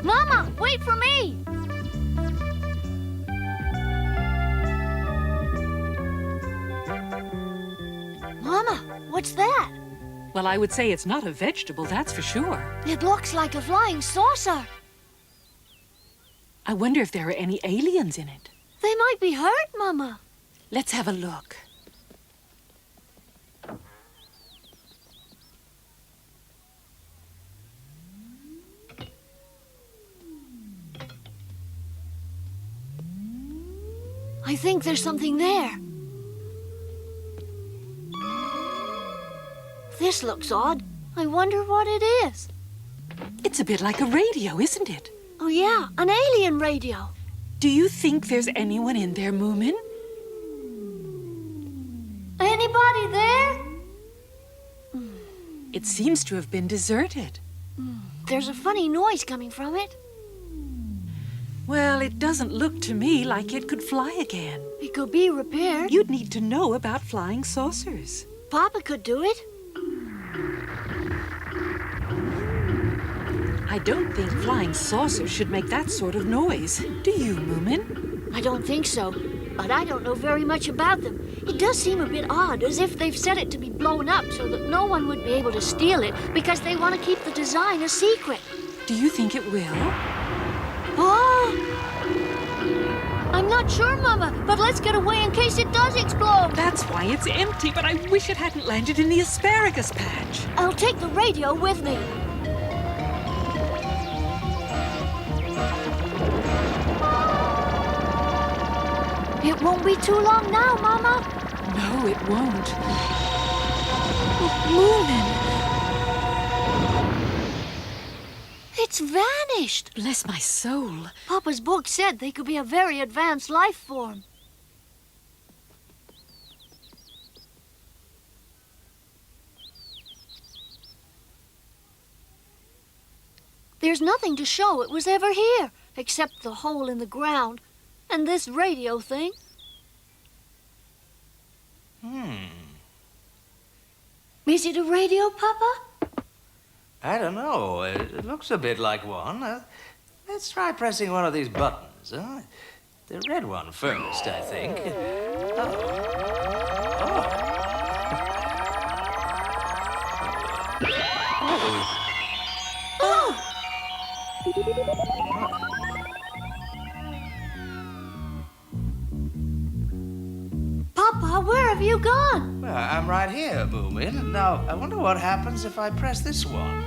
Mama, wait for me! Mama, what's that? Well, I would say it's not a vegetable, that's for sure. It looks like a flying saucer. I wonder if there are any aliens in it. They might be hurt, Mama. Let's have a look. I think there's something there. This looks odd. I wonder what it is. It's a bit like a radio, isn't it? Oh, yeah, an alien radio. Do you think there's anyone in there, Moomin? Anybody there? It seems to have been deserted. There's a funny noise coming from it. Well, it doesn't look to me like it could fly again. It could be repaired. You'd need to know about flying saucers. Papa could do it. I don't think flying saucers should make that sort of noise. Do you, Moomin? I don't think so, but I don't know very much about them. It does seem a bit odd, as if they've set it to be blown up so that no one would be able to steal it because they want to keep the design a secret. Do you think it will? Oh! I'm not sure, Mama, but let's get away in case it does explode. That's why it's empty, but I wish it hadn't landed in the asparagus patch. I'll take the radio with me. It won't be too long now, Mama. No, it won't. Moomin! It's vanished. Bless my soul. Papa's book said they could be a very advanced life form. There's nothing to show it was ever here, except the hole in the ground and this radio thing. Is it a radio, Papa? I don't know. It looks a bit like one. Let's try pressing one of these buttons. Huh? The red one first, I think. Papa, where have you gone? Well, I'm right here, Moomin. Now, I wonder what happens if I press this one.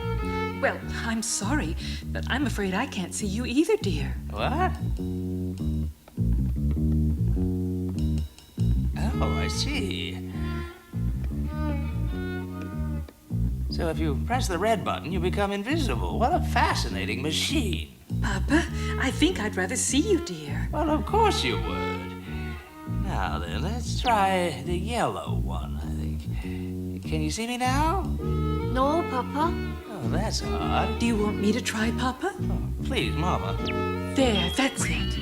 Well, I'm sorry, but I'm afraid I can't see you either, dear. What? Oh, I see. So if you press the red button, you become invisible. What a fascinating machine. Papa, I think I'd rather see you, dear. Well, of course you would. Now then, let's try the yellow one, I think. Can you see me now? No, Papa. Oh, that's odd. Do you want me to try, Papa? Oh, please, Mama. There, that's it.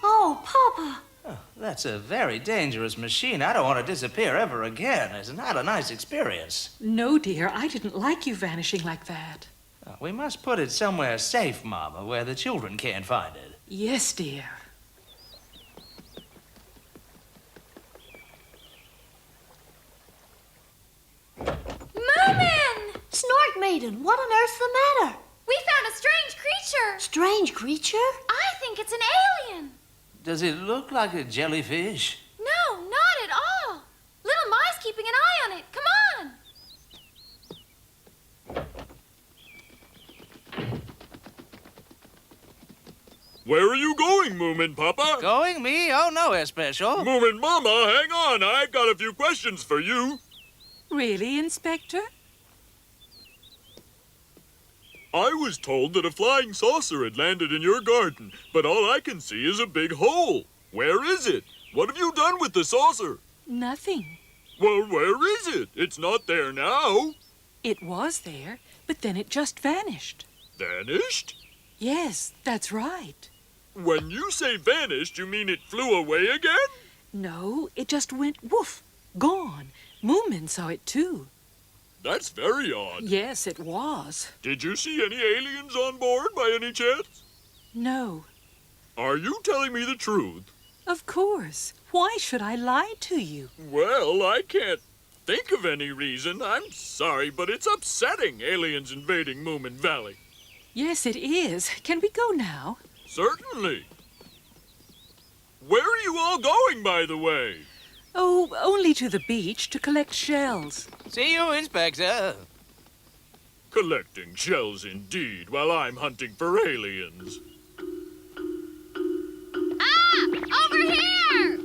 Oh, Papa. Oh, that's a very dangerous machine. I don't want to disappear ever again. It's not a nice experience. No, dear, I didn't like you vanishing like that. We must put it somewhere safe, Mama, where the children can't find it. Yes, dear. Moomin! Snork Maiden, what on earth's the matter? We found a strange creature. Strange creature? I think it's an alien. Does it look like a jellyfish? No, not at all. Little Mai's keeping an eye on it. Come on. Where are you going, Moomin Papa? Going? Me? Oh, nowhere special. Moomin Mama, hang on. I've got a few questions for you. Really, Inspector? I was told that a flying saucer had landed in your garden, but all I can see is a big hole. Where is it? What have you done with the saucer? Nothing. Well, where is it? It's not there now. It was there, but then it just vanished. Vanished? Yes, that's right. When you say vanished, you mean it flew away again? No, it just went woof, gone. Moomin saw it too. That's very odd. Yes, it was. Did you see any aliens on board by any chance? No. Are you telling me the truth? Of course. Why should I lie to you? Well, I can't think of any reason. I'm sorry, but it's upsetting, aliens invading Moomin Valley. Yes, it is. Can we go now? Certainly. Where are you all going, by the way? Oh, only to the beach to collect shells. See you, Inspector. Collecting shells indeed, while I'm hunting for aliens. Ah! Over here!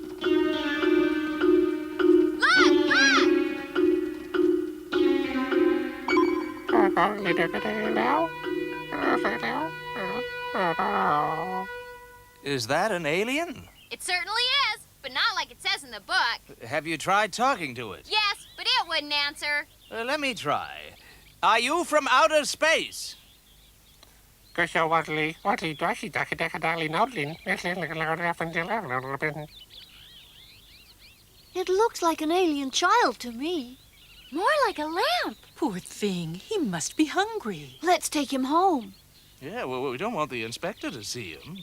Is that an alien? It certainly is, but not like it says in the book. Have you tried talking to it? Yes, but it wouldn't answer. Let me try. Are you from outer space? It looks like an alien child to me. More like a lamp. Poor thing. He must be hungry. Let's take him home. Yeah, well, we don't want the inspector to see him.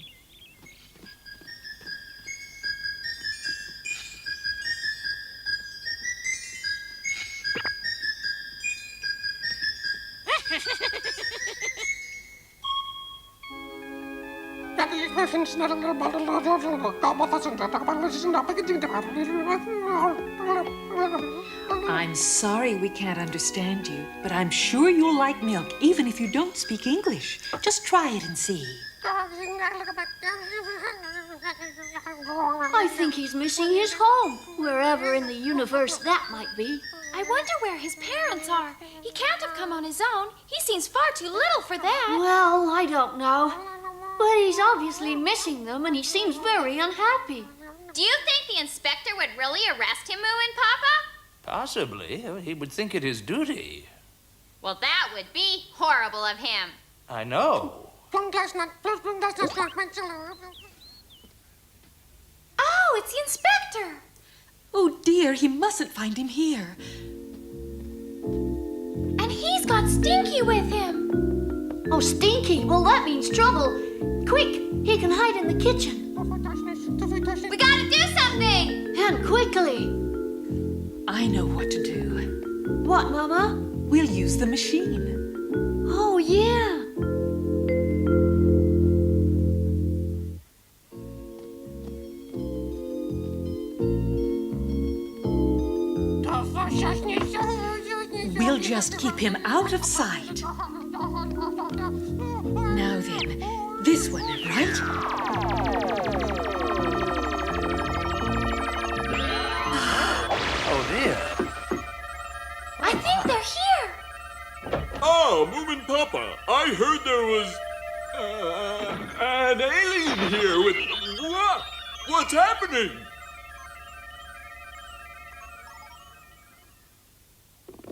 I'm sorry we can't understand you, but I'm sure you'll like milk, even if you don't speak English. Just try it and see. I think he's missing his home, wherever in the universe that might be. I wonder where his parents are. He can't have come on his own. He seems far too little for that. Well, I don't know. But he's obviously missing them, and he seems very unhappy. Do you think the inspector would really arrest him, Moomin Papa? Possibly. He would think it his duty. Well, that would be horrible of him. I know. Oh, it's the inspector. Oh, dear, he mustn't find him here. And he's got Stinky with him. Oh, Stinky? Well, that means trouble. Quick, he can hide in the kitchen. We gotta do something! And quickly. I know what to do. What, Mama? We'll use the machine. Oh, yeah. We'll just keep him out of sight. Now then, this one, right? Oh, dear. I think they're here. Oh, Moomin Papa, I heard there was an alien here with... What? What's happening?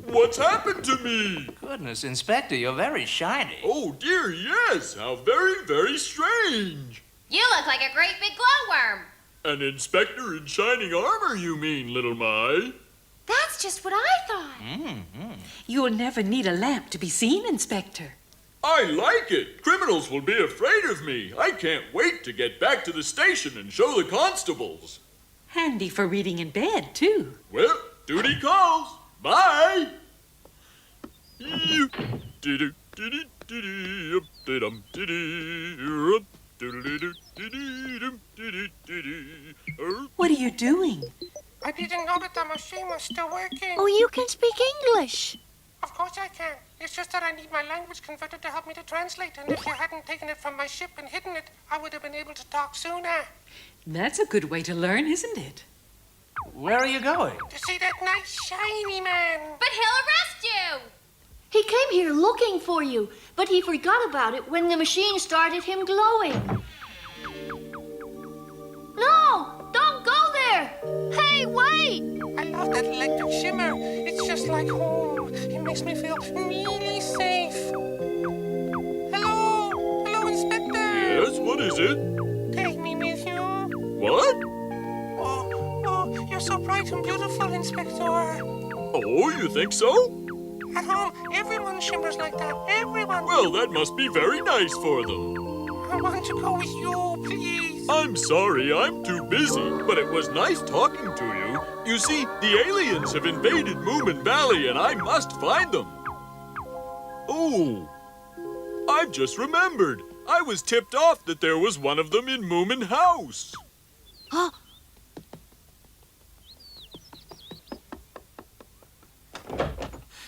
What's happened to me? Goodness, Inspector, you're very shiny. Oh, dear, yes. How very, very strange. You look like a great big glowworm. An inspector in shining armor, you mean, little my? That's just what I thought. Mm-hmm. You'll never need a lamp to be seen, Inspector. I like it. Criminals will be afraid of me. I can't wait to get back to the station and show the constables. Handy for reading in bed, too. Well, duty calls. Bye. What are you doing? I didn't know that the machine was still working. Oh, you can speak English. Of course I can. It's just that I need my language converter to help me to translate. And if you hadn't taken it from my ship and hidden it, I would have been able to talk sooner. That's a good way to learn, isn't it? Where are you going? To see that nice shiny man. But he'll arrest you. He came here looking for you, but he forgot about it when the machine started him glowing. No! Don't go there! Hey, wait! I love that electric shimmer. It's just like home. It makes me feel really safe. Hello? Hello, Inspector? Yes, what is it? Take me with you. What? Oh, you're so bright and beautiful, Inspector. Oh, you think so? At home, everyone shimmers like that. Everyone. Well, that must be very nice for them. I want to go with you, please. I'm sorry, I'm too busy, but it was nice talking to you. You see, the aliens have invaded Moomin Valley, and I must find them. Oh, I've just remembered. I was tipped off that there was one of them in Moomin House. Huh?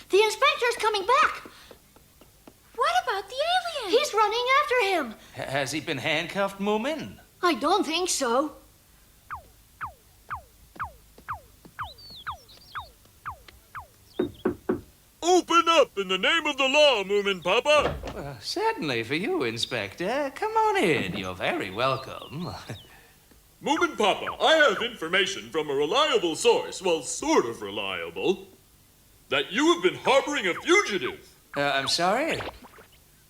The inspector's coming back. What about the alien? He's running after him. Has he been handcuffed, Moomin? I don't think so. Open up in the name of the law, Moomin Papa. Certainly for you, Inspector. Come on in. You're very welcome. Moomin Papa, I have information from a reliable source, well, sort of reliable, that you have been harboring a fugitive. I'm sorry?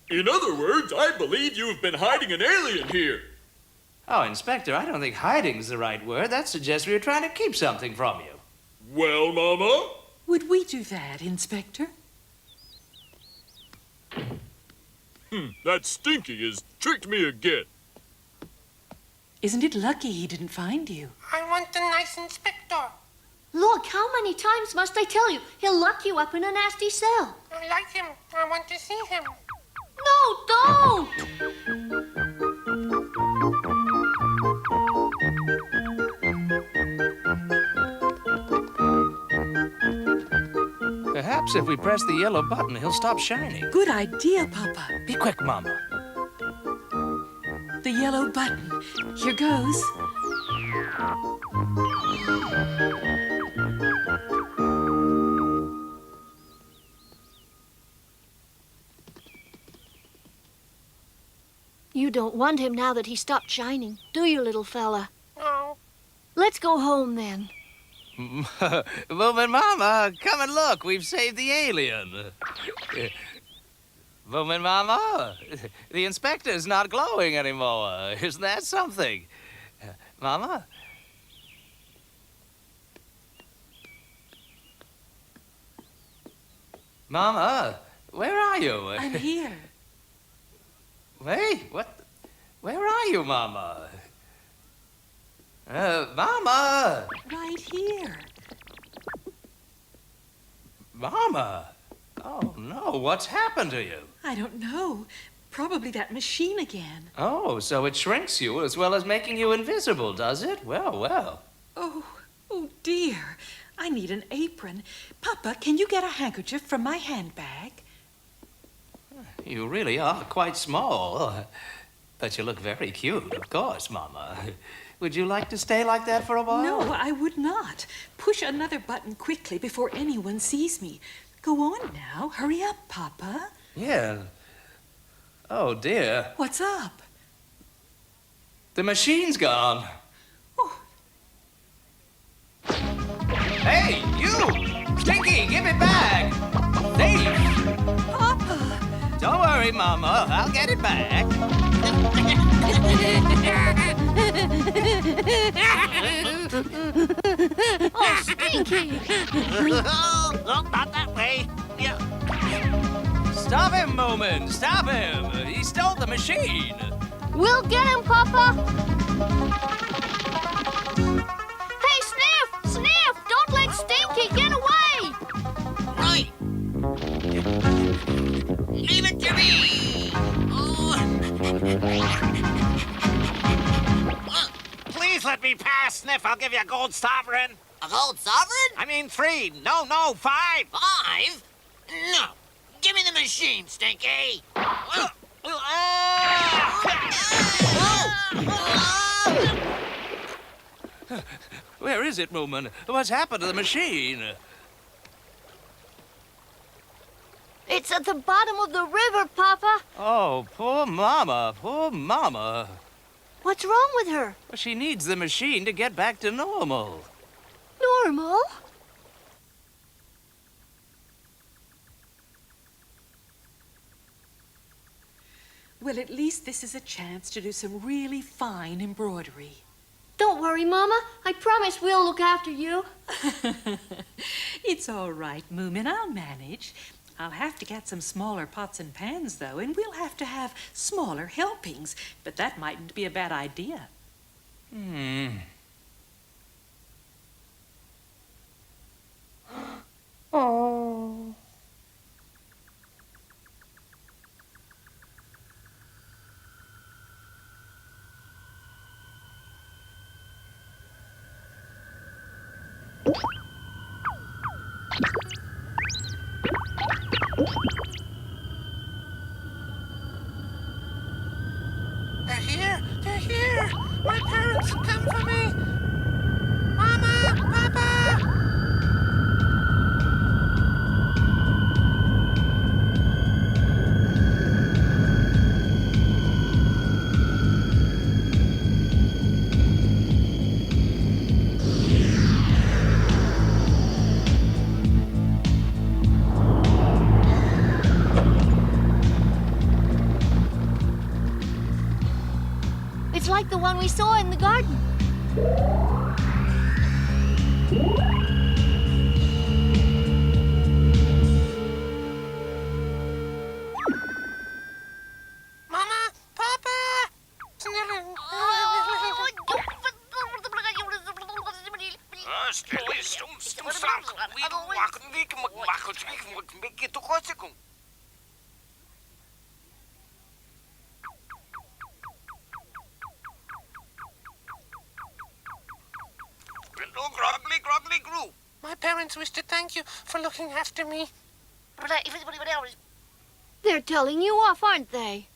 In other words, I believe you have been hiding an alien here. Oh, Inspector, I don't think hiding's the right word. That suggests we were trying to keep something from you. Well, Mama? Would we do that, Inspector? That Stinky has tricked me again. Isn't it lucky he didn't find you? I want the nice inspector. Look, how many times must I tell you? He'll lock you up in a nasty cell. I like him. I want to see him. No, don't! Perhaps if we press the yellow button, he'll stop shining. Good idea, Papa. Be quick, Mama. The yellow button. Here goes. You don't want him now that he stopped shining, do you, little fella? No. Let's go home, then. Moomin Mama, come and look. We've saved the alien. Moomin Mama, the inspector's not glowing anymore. Isn't that something? Mama? Mama, where are you? I'm here. Hey, what? Where are you, Mama? Mama! Right here. Mama! Oh, no, what's happened to you? I don't know. Probably that machine again. Oh, so it shrinks you as well as making you invisible, does it? Well, well. Oh dear. I need an apron. Papa, can you get a handkerchief from my handbag? You really are quite small. But you look very cute, of course, Mama. Would you like to stay like that for a while? No, I would not. Push another button quickly before anyone sees me. Go on now. Hurry up, Papa. Yeah. Oh, dear. What's up? The machine's gone. Oh. Hey, you! Stinky, give it back! Thief! Papa! Don't worry, Mama. I'll get it back. Oh, Stinky! Oh, not that way. Yeah. Stop him, Moomin! Stop him! He stole the machine! We'll get him, Papa! Hey, Sniff! Sniff! Don't let Stinky get away! Right. Leave it to me. Please let me pass, Sniff. I'll give you a gold sovereign. A gold sovereign? I mean 3. No, 5. 5? No. Give me the machine, Stinky. Where is it, Moomin? What's happened to the machine? It's at the bottom of the river, Papa. Oh, poor Mama, poor Mama. What's wrong with her? Well, she needs the machine to get back to normal. Normal? Well, at least this is a chance to do some really fine embroidery. Don't worry, Mama. I promise we'll look after you. It's all right, Moomin. I'll manage. I'll have to get some smaller pots and pans, though, and we'll have to have smaller helpings. But that mightn't be a bad idea. Oh. They're here! They're here! My parents have come for me! Mama! Papa! It's like the one we saw in the garden. Mama! Papa! My parents wish to thank you for looking after me. They're telling you off, aren't they?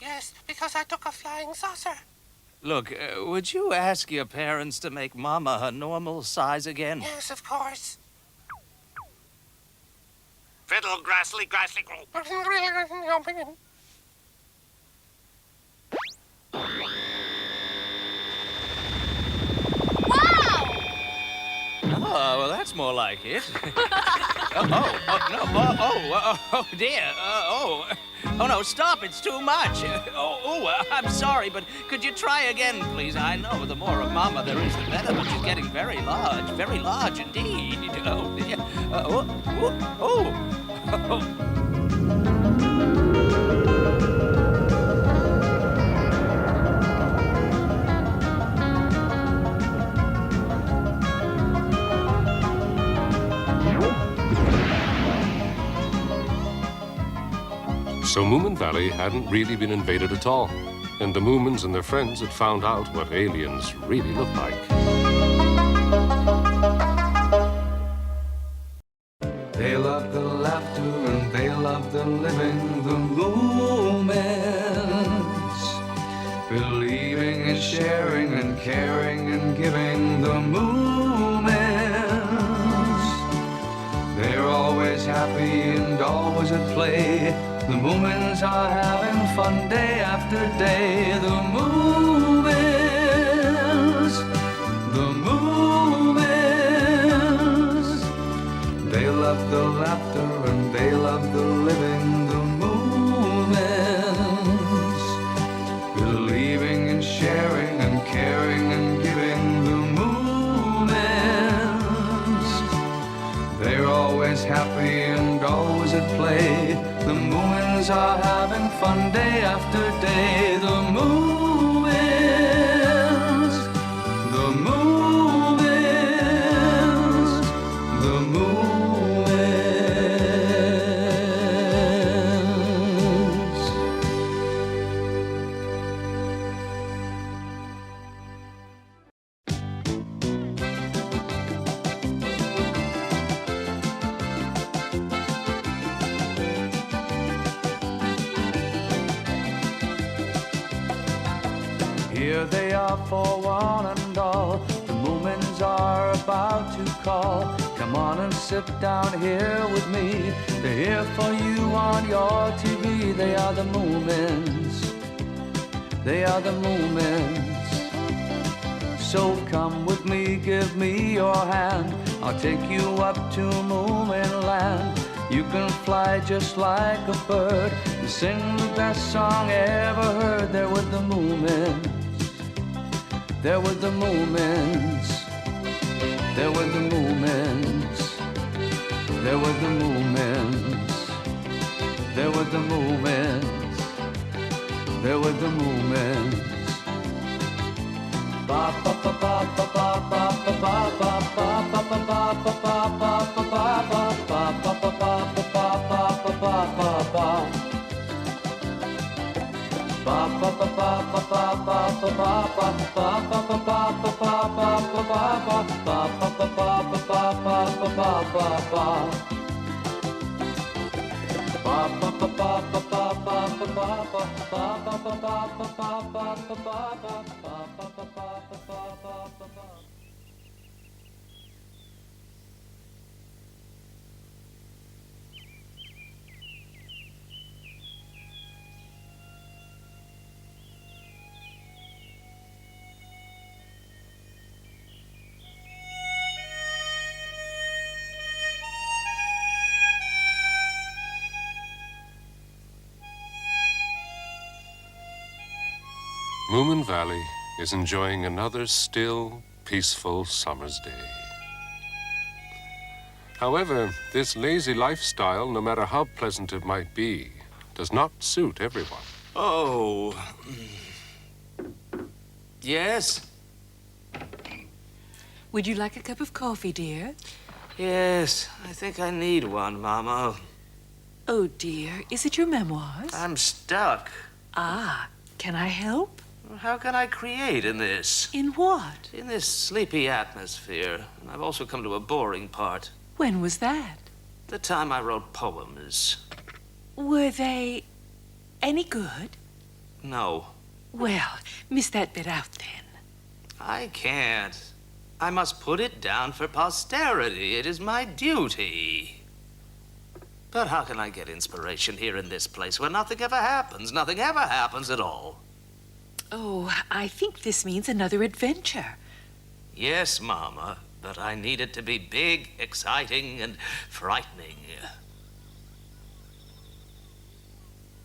Yes, because I took a flying saucer. Look, would you ask your parents to make Mama her normal size again? Yes, of course. Fiddle, grassly, grow. Oh, well, that's more like it. Oh, dear. Oh, no, stop. It's too much. I'm sorry, but could you try again, please? I know the more of Mama there is, the better, but she's getting very large indeed. Oh, dear. So Moomin Valley hadn't really been invaded at all, and the Moomins and their friends had found out what aliens really look like. They love the laughter and they love the living, the Moomins. Believing and sharing and caring and giving, the Moomins. They're always happy and always at play. The Moomins are having fun day after day. The Moomins, the Moomins. They love the laughter and they love the living. The Moomins, believing and sharing and caring and giving. The Moomins, they're always happy and always at play. The Moomins are having fun day after day. The Moomins, the Moomins, the Moomins. Here they are for one and all. The Moomins are about to call. Come on and sit down here with me. They're here for you on your TV. They are the Moomins. They are the Moomins. So come with me, give me your hand. I'll take you up to Moomin Land. You can fly just like a bird and sing the best song ever heard. There with the Moomins. There with the Moomins. There with the Moomins. There with the Moomins. There with the Moomins. There with the Moomins. Ba ba ba ba ba ba ba ba ba ba ba ba ba ba ba ba ba ba ba Moomin Valley is enjoying another still, peaceful summer's day. However, this lazy lifestyle, no matter how pleasant it might be, does not suit everyone. Oh. Yes? Would you like a cup of coffee, dear? Yes, I think I need one, Mama. Oh, dear. Is it your memoirs? I'm stuck. Ah, can I help? How can I create in this? In what? In this sleepy atmosphere. And I've also come to a boring part. When was that? The time I wrote poems. Were they any good? No. Well, miss that bit out then. I can't. I must put it down for posterity. It is my duty. But how can I get inspiration here in this place where nothing ever happens? Nothing ever happens at all. Oh, I think this means another adventure. Yes, Mama, but I need it to be big, exciting, and frightening.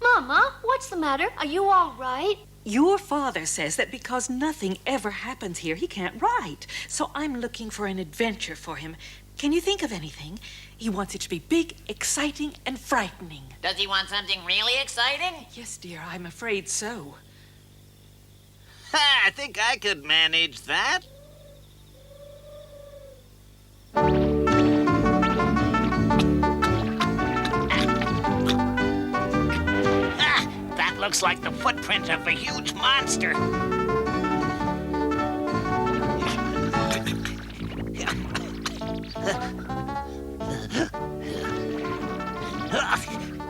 Mama, what's the matter? Are you all right? Your father says that because nothing ever happens here, he can't write. So I'm looking for an adventure for him. Can you think of anything? He wants it to be big, exciting, and frightening. Does he want something really exciting? Yes, dear, I'm afraid so. I think I could manage that. That looks like the footprint of a huge monster.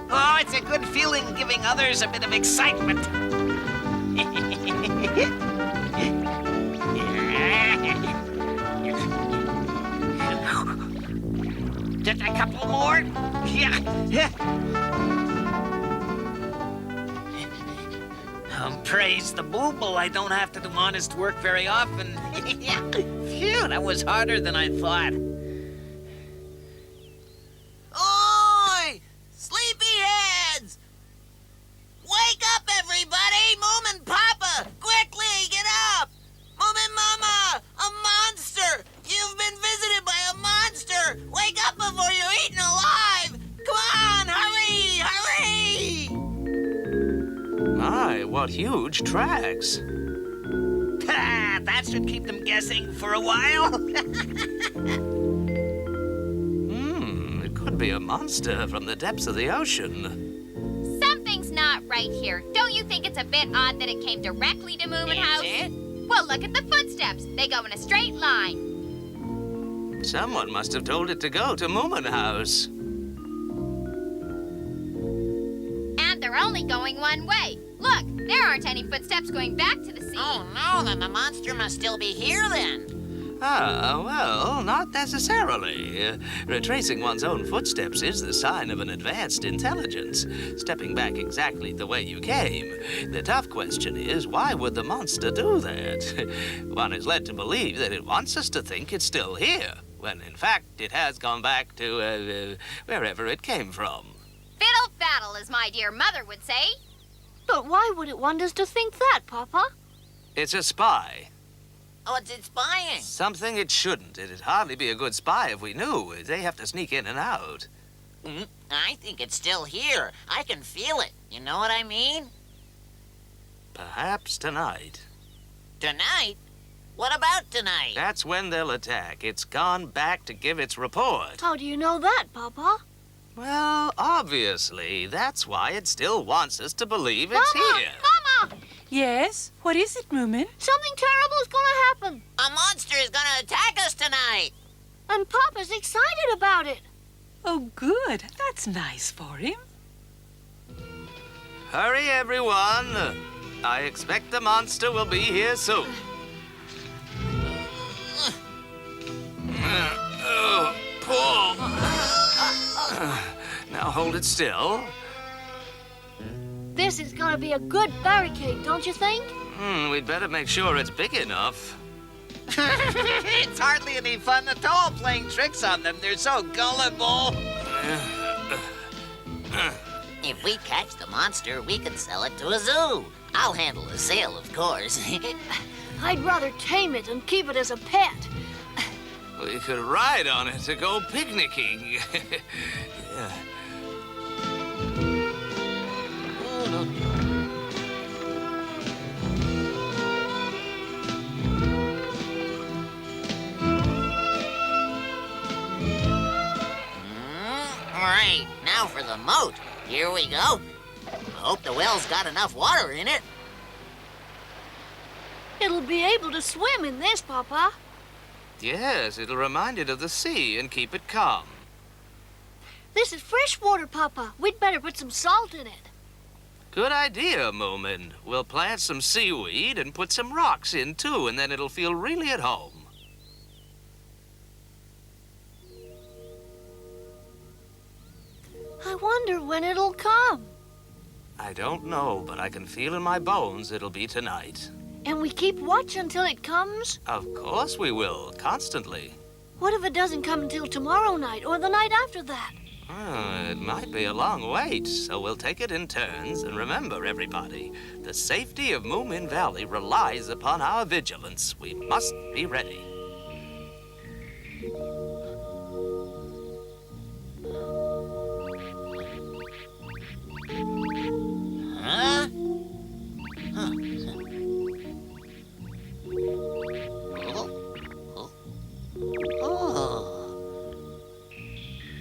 Oh, it's a good feeling giving others a bit of excitement. Just a couple more. Yeah. Praise the booble. I don't have to do honest work very often. Phew, that was harder than I thought. Oi! Sleepyheads! Wake up, everybody! Moomin Papa! Quickly, get up! Moomin Mama! A monster! You've been visited by a monster! Wake up before you're eaten alive! Come on, hurry! Hurry! My, what huge tracks. Ha, that should keep them guessing for a while. It could be a monster from the depths of the ocean. Something's not right here. Don't you think it's a bit odd that it came directly to Moomin House? Is it? Well, look at the footsteps. They go in a straight line. Someone must have told it to go to Moomin House. And they're only going one way. Look, there aren't any footsteps going back to the sea. Oh, no, then the monster must still be here, then. Ah, well, not necessarily. Retracing one's own footsteps is the sign of an advanced intelligence, stepping back exactly the way you came. The tough question is, why would the monster do that? One is led to believe that it wants us to think it's still here, when in fact it has gone back to wherever it came from. Fiddle faddle, as my dear mother would say. But why would it want us to think that, Papa? It's a spy. What's it spying? Something it shouldn't. It'd hardly be a good spy if we knew. They have to sneak in and out. I think it's still here. I can feel it. You know what I mean? Perhaps tonight. Tonight? What about tonight? That's when they'll attack. It's gone back to give its report. How do you know that, Papa? Well, obviously. That's why it still wants us to believe it's here. Mama! Yes? What is it, Moomin? Something terrible is going to happen. A monster is going to attack us tonight. And Papa's excited about it. Oh, good. That's nice for him. Hurry, everyone. I expect the monster will be here soon. Pull. Now hold it still. This is gonna be a good barricade, don't you think? We'd better make sure it's big enough. It's hardly any fun at all playing tricks on them. They're so gullible. If we catch the monster, we can sell it to a zoo. I'll handle the sale, of course. I'd rather tame it and keep it as a pet. We could ride on it to go picnicking. Yeah. All right, now for the moat. Here we go. Hope the well's got enough water in it. It'll be able to swim in this, Papa. Yes, it'll remind it of the sea and keep it calm. This is fresh water, Papa. We'd better put some salt in it. Good idea, Moomin. We'll plant some seaweed and put some rocks in, too, and then it'll feel really at home. I wonder when it'll come. I don't know, but I can feel in my bones it'll be tonight. And we keep watch until it comes? Of course we will, constantly. What if it doesn't come until tomorrow night or the night after that? It might be a long wait, so we'll take it in turns. And remember, everybody, the safety of Moomin Valley relies upon our vigilance. We must be ready. Huh?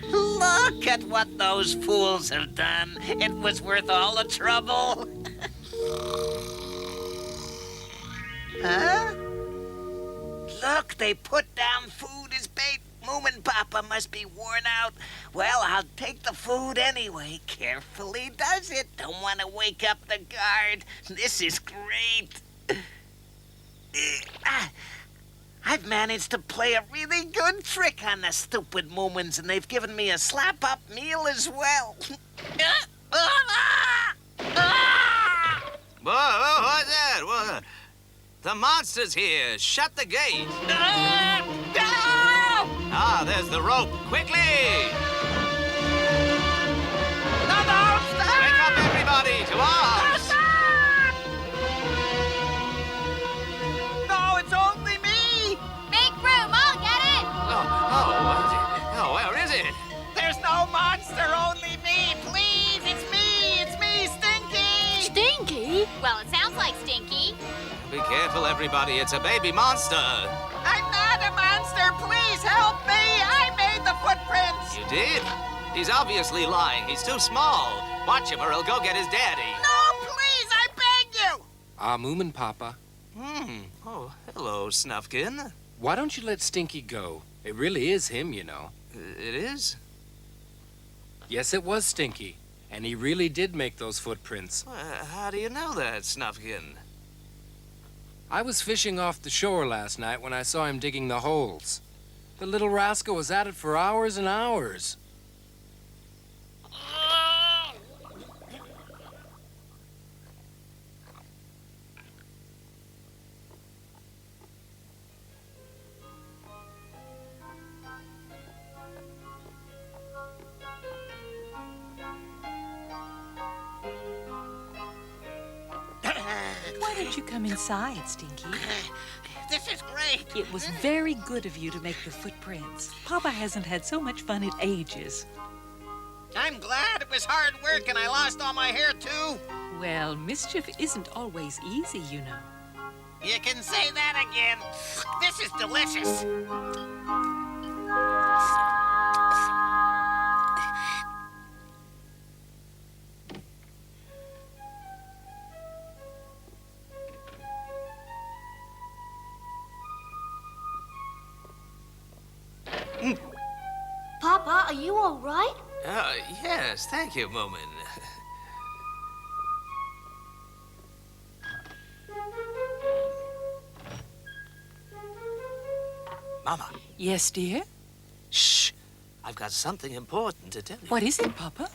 Look at what those fools have done. It was worth all the trouble. Huh? Look, they put down food as bait. Moomin Papa must be worn out. Well, I'll take the food anyway. Carefully does it. Don't want to wake up the guard. This is great. I've managed to play a really good trick on the stupid Moomins, and they've given me a slap-up meal as well. Whoa, what's that? What? The monster's here. Shut the gate. Ah, there's the rope. Quickly! Wake up, everybody, to arms! No, it's only me! Make room, I'll get it! Where is it? There's no monster, only me! Please, it's me, Stinky! Stinky? Well, it sounds like Stinky. Be careful, everybody. It's a baby monster. I'm not a monster! Please help me! I made the footprints! You did? He's obviously lying. He's too small. Watch him or he'll go get his daddy. No, please! I beg you! Moomin Papa. Oh, hello, Snufkin. Why don't you let Stinky go? It really is him, you know. It is? Yes, it was Stinky. And he really did make those footprints. How do you know that, Snufkin? I was fishing off the shore last night when I saw him digging the holes. The little rascal was at it for hours and hours. Why don't you come inside, Stinky? This is great. It was very good of you to make the footprints. Papa hasn't had so much fun in ages. I'm glad it was hard work and I lost all my hair, too. Well, mischief isn't always easy, you know. You can say that again. This is delicious. Papa, are you all right? Yes, thank you, Moomin. Mama. Yes, dear? Shh. I've got something important to tell you. What is it, Papa?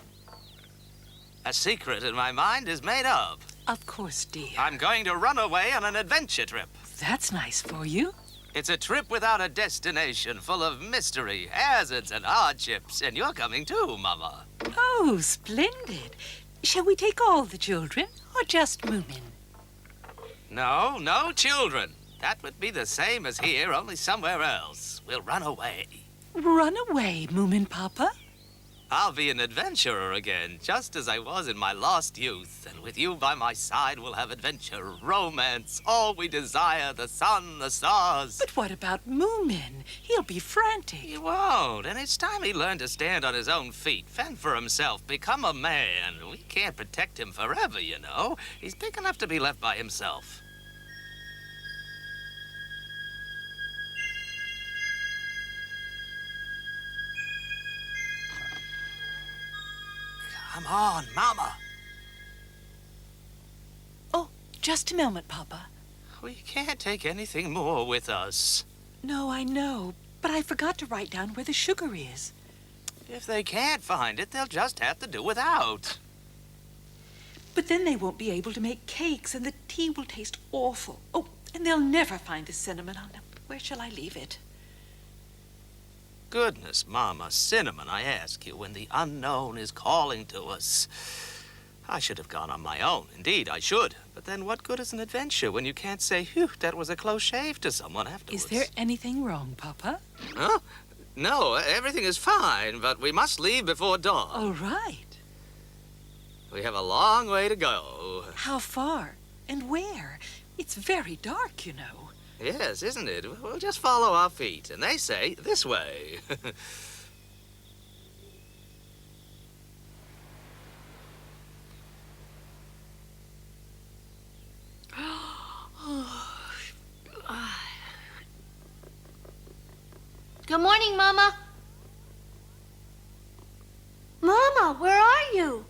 A secret in my mind is made up. Of course, dear. I'm going to run away on an adventure trip. That's nice for you. It's a trip without a destination, full of mystery, hazards, and hardships. And you're coming too, Mama. Oh, splendid. Shall we take all the children, or just Moomin? No, no children. That would be the same as here, only somewhere else. We'll run away. Run away, Moomin Papa. I'll be an adventurer again, just as I was in my lost youth. And with you by my side, we'll have adventure, romance, all we desire, the sun, the stars. But what about Moomin? He'll be frantic. He won't, and it's time he learned to stand on his own feet, fend for himself, become a man. We can't protect him forever, you know. He's big enough to be left by himself. Come on, Mama. Oh, just a moment, Papa. We can't take anything more with us. No, I know, but I forgot to write down where the sugar is. If they can't find it, they'll just have to do without. But then they won't be able to make cakes, and the tea will taste awful. Oh, and they'll never find the cinnamon on them. Where shall I leave it? Goodness, Mama, cinnamon, I ask you, when the unknown is calling to us. I should have gone on my own. Indeed, I should. But then what good is an adventure when you can't say, phew, that was a close shave to someone afterwards? Is there anything wrong, Papa? Huh? No, everything is fine, but we must leave before dawn. All right. We have a long way to go. How far? And where? It's very dark, you know. Yes, isn't it? We'll just follow our feet, and they say this way. Good morning, Mama. Mama, where are you?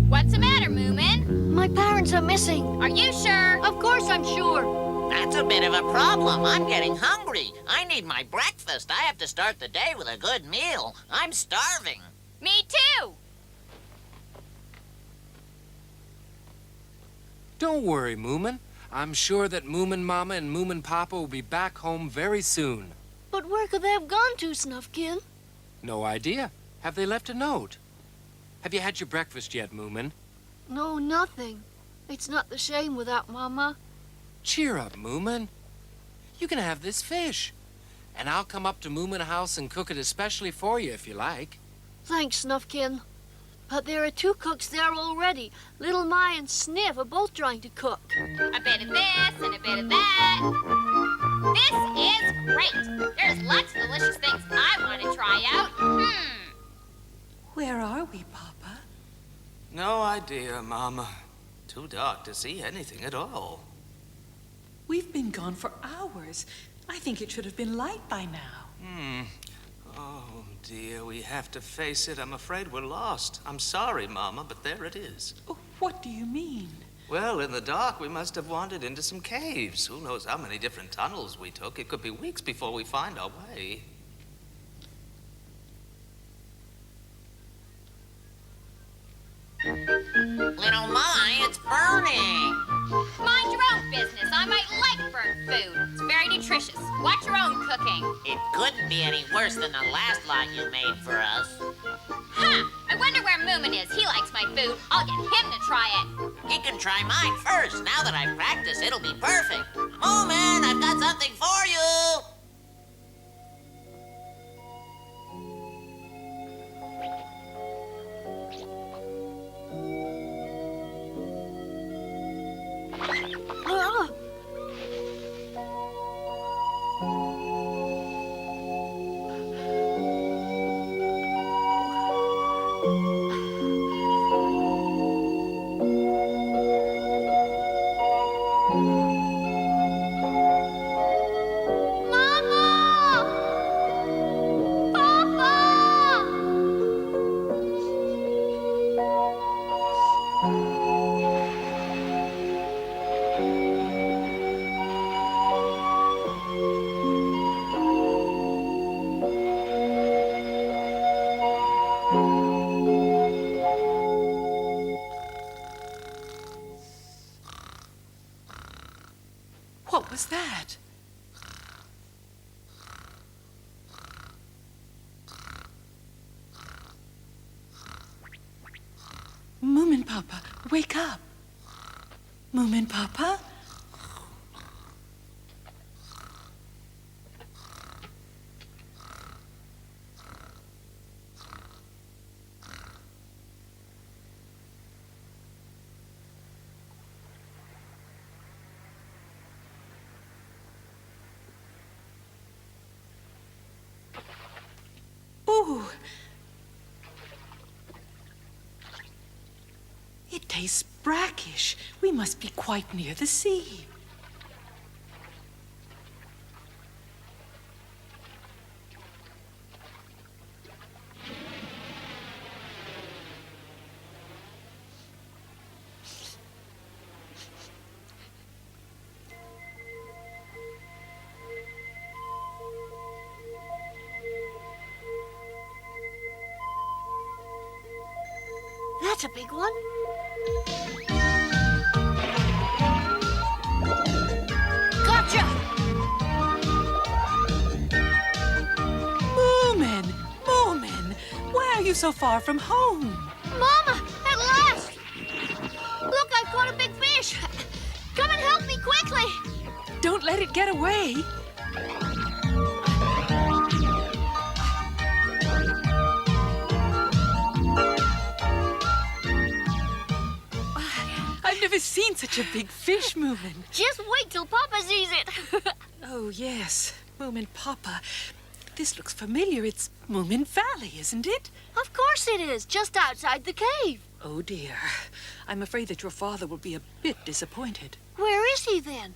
What's the matter, Moomin? My parents are missing. Are you sure? Of course I'm sure. That's a bit of a problem. I'm getting hungry. I need my breakfast. I have to start the day with a good meal. I'm starving. Me too. Don't worry, Moomin. I'm sure that Moomin Mama and Moomin Papa will be back home very soon. But where could they have gone to, Snufkin? No idea. Have they left a note? Have you had your breakfast yet, Moomin? No, nothing. It's not the same without Mama. Cheer up, Moomin. You can have this fish. And I'll come up to Moomin House and cook it especially for you if you like. Thanks, Snufkin. But there are 2 cooks there already. Little My and Sniff are both trying to cook. A bit of this and a bit of that. This is great. There's lots of delicious things I want to try out. Where are we, Papa? No idea, Mama. Too dark to see anything at all. We've been gone for hours. I think it should have been light by now. Oh, dear, we have to face it. I'm afraid we're lost. I'm sorry, Mama, but there it is. Oh, what do you mean? Well, in the dark, we must have wandered into some caves. Who knows how many different tunnels we took? It could be weeks before we find our way. Little My, it's burning. Mind your own business. I might like burnt food. It's very nutritious. Watch your own cooking. It couldn't be any worse than the last lot you made for us. Huh! I wonder where Moomin is. He likes my food. I'll get him to try it. He can try mine first. Now that I've practiced, it'll be perfect. Moomin, I've got something for you. Moomin Papa, wake up. Moomin Papa? Ooh. It tastes brackish. We must be quite near the sea. That's a big one. Gotcha! Moomin! Moomin! Why are you so far from home? Mama, at last! Look, I've caught a big fish. Come and help me quickly. Don't let it get away. I've never seen such a big fish, Moomin. Just wait till Papa sees it. Oh, yes. Moomin Papa. This looks familiar. It's Moomin Valley, isn't it? Of course it is, just outside the cave. Oh, dear. I'm afraid that your father will be a bit disappointed. Where is he then?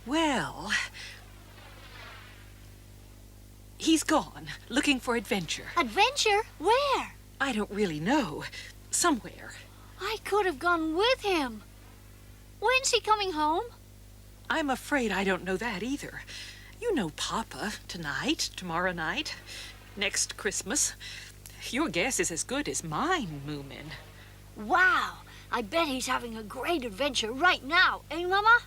Well, he's gone, looking for adventure. Adventure? Where? I don't really know. Somewhere. I could have gone with him. When's he coming home? I'm afraid I don't know that either. You know Papa. Tonight, tomorrow night, next Christmas. Your guess is as good as mine, Moomin. Wow! I bet he's having a great adventure right now, eh, Mama?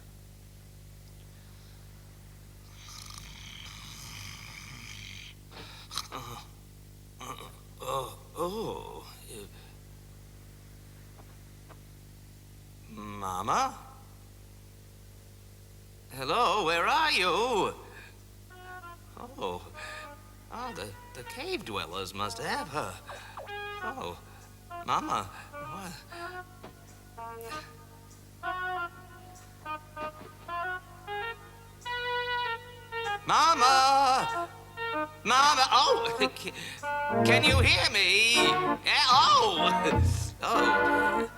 Mama? Hello, where are you? Oh, the cave dwellers must have her. Oh, Mama, what? Mama! Mama! Oh! Can you hear me? Oh! Oh!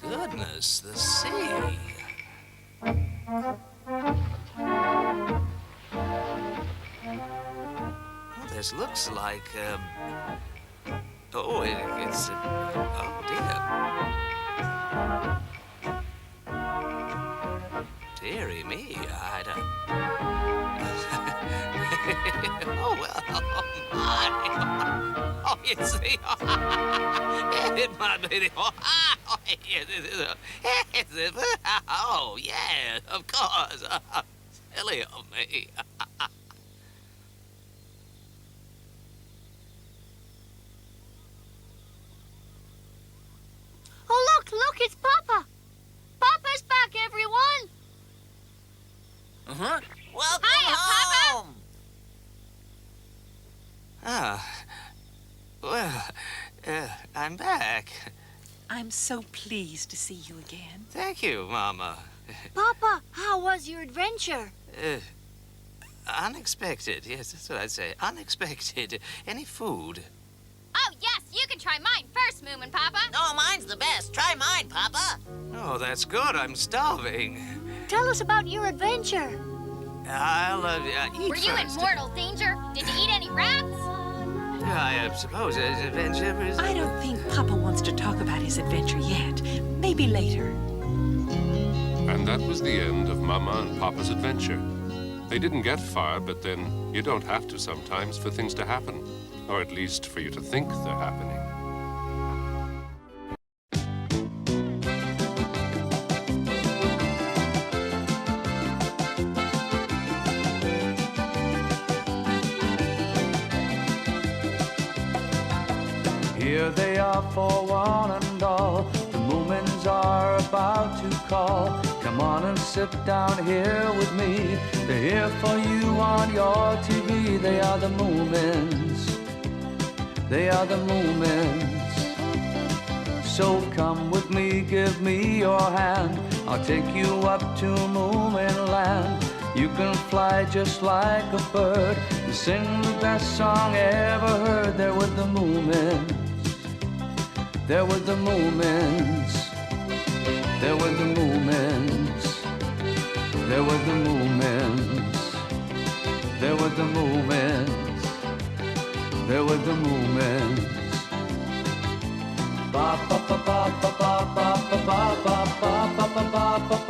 Goodness, the sea. Oh, this looks like, oh, it's, oh dear. Dearie me, I don't... Oh, well, oh, my. Oh, you see, it might be, oh, yeah, of course. Silly of me. Oh, look, it's Papa. Papa's back, everyone. Uh-huh. Welcome Hiya, home. Papa. Ah, well, I'm back. I'm so pleased to see you again. Thank you, Mama. Papa, how was your adventure? Unexpected. Yes, that's what I'd say. Unexpected. Any food? Oh, yes, you can try mine first, Moomin Papa. Oh, mine's the best. Try mine, Papa. Oh, that's good. I'm starving. Tell us about your adventure. I'll eat Were you in first. mortal danger? Did you eat any rats? I suppose adventure is... I don't think Papa wants to talk about his adventure yet. Maybe later. And that was the end of Mama and Papa's adventure. They didn't get far, but then you don't have to sometimes for things to happen. Or at least for you to think they're happening. for one and all. The Moomins are about to call. Come on and sit down here with me. They're here for you on your TV. They are the Moomins. They are the Moomins. So come with me, give me your hand. I'll take you up to Moomin Land. You can fly just like a bird and sing the best song ever heard. There with the Moomins. There with the Moomins. There with the Moomins. There with the Moomins. There with the Moomins. There with the Moomins. Ba ba ba ba ba ba ba ba ba ba ba ba ba ba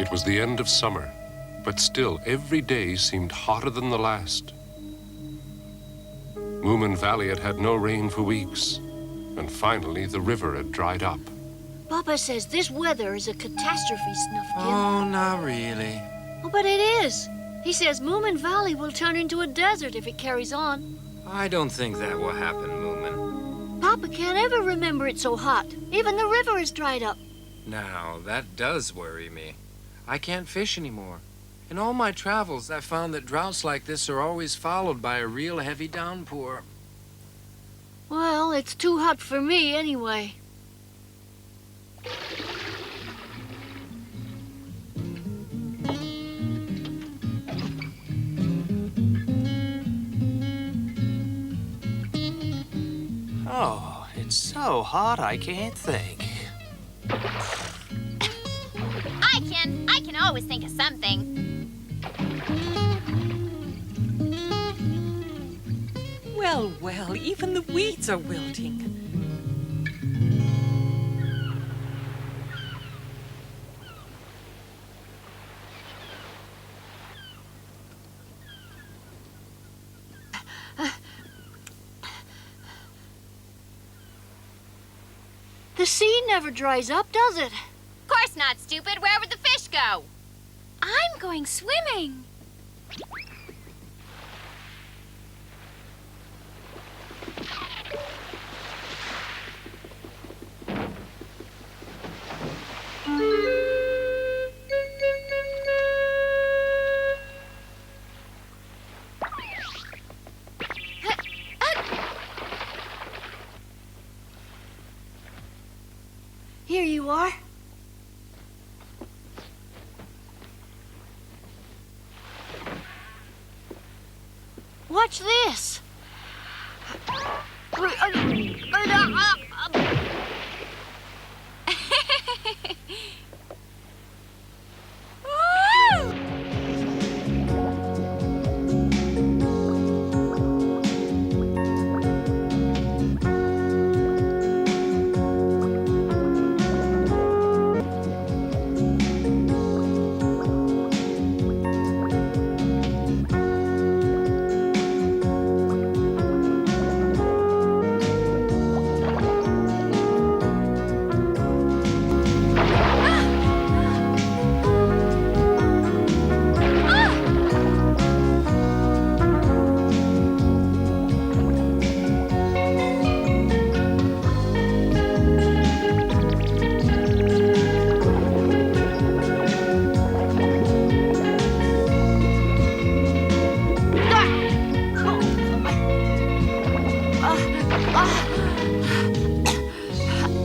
It was the end of summer, but still every day seemed hotter than the last. Moomin Valley had had no rain for weeks, and finally the river had dried up. Papa says this weather is a catastrophe, Snuffkin. Oh, not really. Oh, but it is. He says Moomin Valley will turn into a desert if it carries on. I don't think that will happen, Moomin. Papa can't ever remember it so hot. Even the river is dried up. Now, that does worry me. I can't fish anymore. In all my travels, I've found that droughts like this are always followed by a real heavy downpour. Well, it's too hot for me anyway. Oh, it's so hot I can't think. I can always think of something. Well, well, even the weeds are wilting. The sea never dries up, does it? Of course not, stupid. Where would the fish go? I'm going swimming. Here you are. Watch this.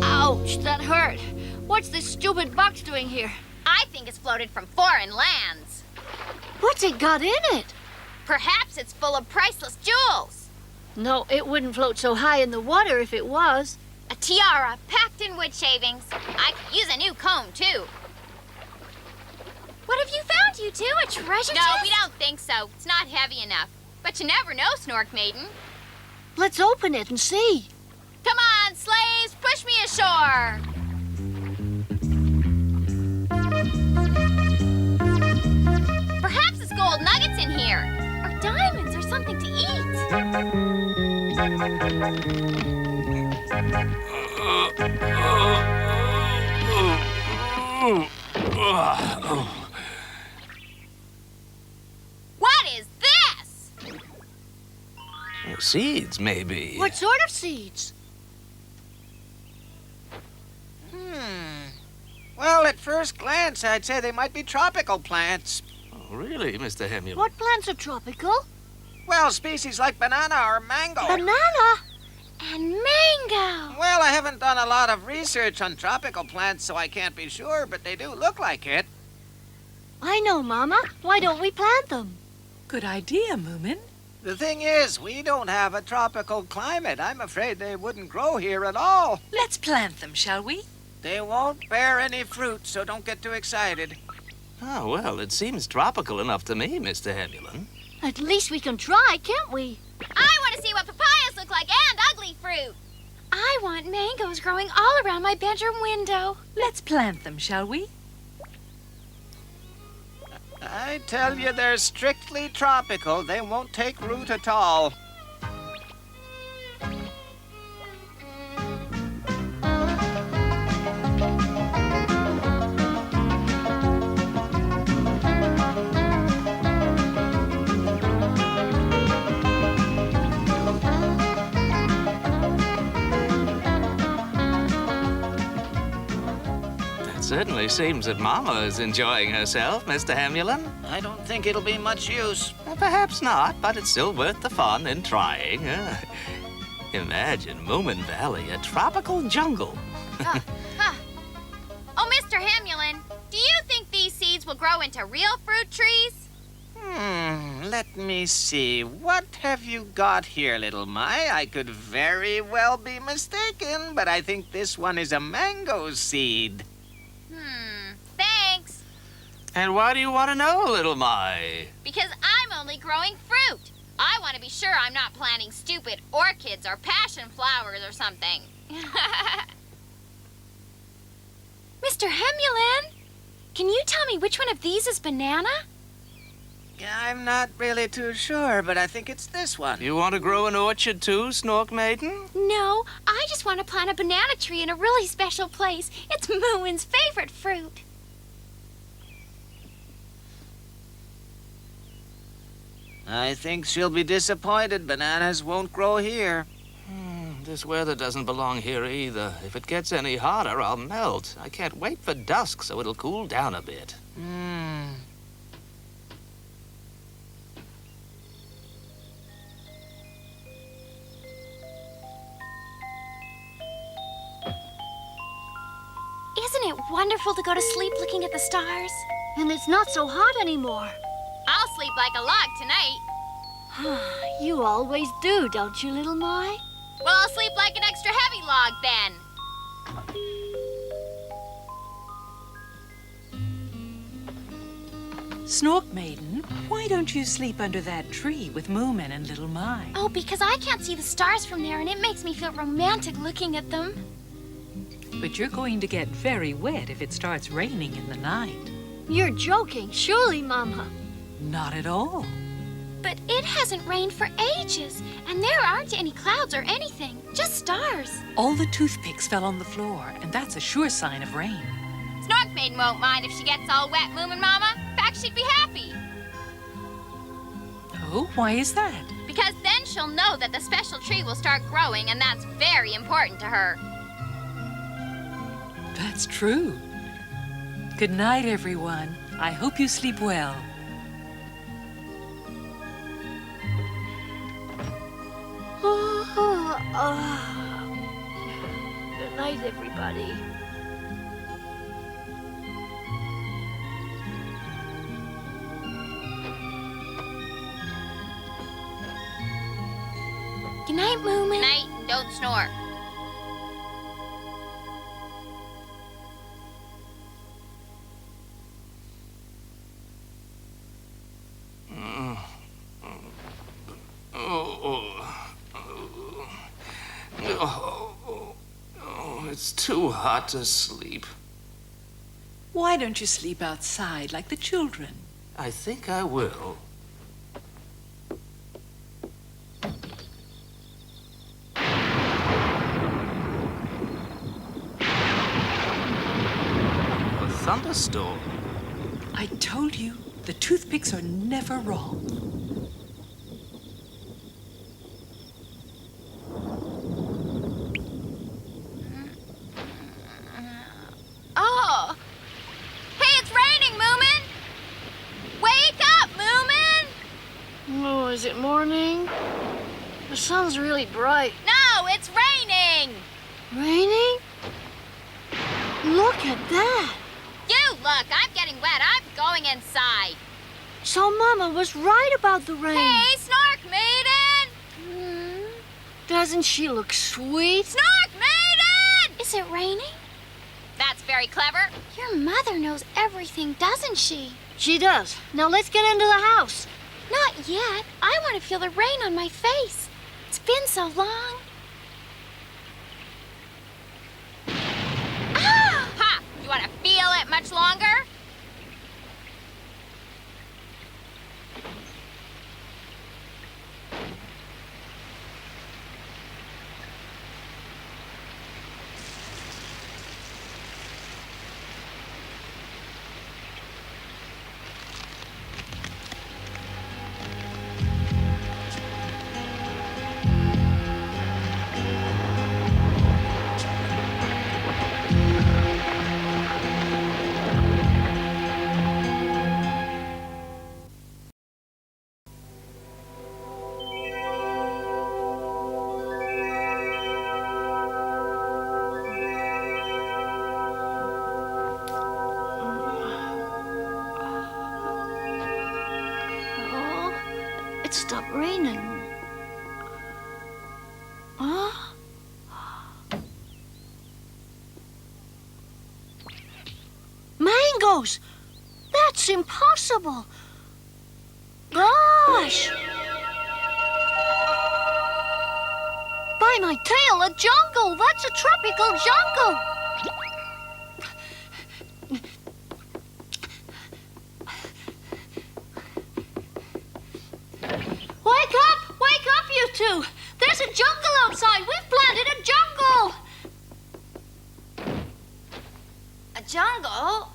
Ouch, that hurt. What's this stupid box doing here? I think it's floated from foreign lands. What's it got in it? Perhaps it's full of priceless jewels. No, it wouldn't float so high in the water if it was. A tiara packed in wood shavings. I could use a new comb, too. What have you found, you two? A treasure No, chest? we don't think so. It's not heavy enough. But you never know, Snork Maiden. Let's open it and see. Come on, slaves, push me ashore. Perhaps it's gold nuggets in here, or diamonds, or something to eat. What is this? Seeds, maybe. What sort of seeds? Well, at first glance, I'd say they might be tropical plants. Oh, really, Mr. Hamilin? What plants are tropical? Well, species like banana or mango. Banana and mango. Well, I haven't done a lot of research on tropical plants, so I can't be sure, but they do look like it. I know, Mama. Why don't we plant them? Good idea, Moomin. The thing is, we don't have a tropical climate. I'm afraid they wouldn't grow here at all. Let's plant them, shall we? They won't bear any fruit, so don't get too excited. Oh, well, it seems tropical enough to me, Mr. Hamilin. At least we can try, can't we? I want to see what papayas look like and ugly fruit. I want mangoes growing all around my bedroom window. Let's plant them, shall we? I tell you, they're strictly tropical. They won't take root at all. Certainly seems that Mama is enjoying herself, Mr. Hamilin. I don't think it'll be much use. Perhaps not, but it's still worth the fun in trying. Imagine Moomin Valley, a tropical jungle. Oh, Mr. Hamilin, do you think these seeds will grow into real fruit trees? Let me see. What have you got here, little Mai? I could very well be mistaken, but I think this one is a mango seed. Thanks. And why do you want to know, little Mai? Because I'm only growing fruit. I want to be sure I'm not planting stupid orchids or passion flowers or something. Mr. Hamilin, can you tell me which one of these is banana? I'm not really too sure, but I think it's this one. You want to grow an orchard too, Snork Maiden? No, I just want to plant a banana tree in a really special place. It's Moomin's favorite fruit. I think she'll be disappointed. Bananas won't grow here. This weather doesn't belong here either. If it gets any hotter, I'll melt. I can't wait for dusk so it'll cool down a bit. Isn't it wonderful to go to sleep looking at the stars? And it's not so hot anymore. I'll sleep like a log tonight. You always do, don't you, little Mai? Well, I'll sleep like an extra heavy log then. Snork Maiden, why don't you sleep under that tree with Moomin and little Mai? Oh, because I can't see the stars from there and it makes me feel romantic looking at them. But you're going to get very wet if it starts raining in the night. You're joking, surely, Mama. Not at all. But it hasn't rained for ages, and there aren't any clouds or anything, just stars. All the toothpicks fell on the floor, and that's a sure sign of rain. Snork Maiden won't mind if she gets all wet, Moomin Mama. In fact, she'd be happy. Oh, why is that? Because then she'll know that the special tree will start growing, and that's very important to her. That's true. Good night, everyone. I hope you sleep well. Good night, everybody. Good night, Moomin. Good night, and don't snore. Oh, it's too hot to sleep. Why don't you sleep outside like the children? I think I will. A thunderstorm. I told you, the toothpicks are never wrong. Oh! Hey, it's raining, Moomin! Wake up, Moomin! Oh, is it morning? The sun's really bright. No, it's raining! Raining? Look at that! You look, I'm getting wet. I'm going inside. So Mama was right about the rain. Hey, Snork Maiden! Doesn't she look sweet? Snork Maiden! Is it raining? That's very clever. Your mother knows everything, doesn't she? She does. Now let's get into the house. Not yet. I want to feel the rain on my face. It's been so long. Ha! You want to feel it much longer? It stopped raining. Huh? Mangoes! That's impossible! Gosh! By my tail, a jungle! That's a tropical jungle! Wake up, you two! There's a jungle outside! We've planted a jungle! A jungle?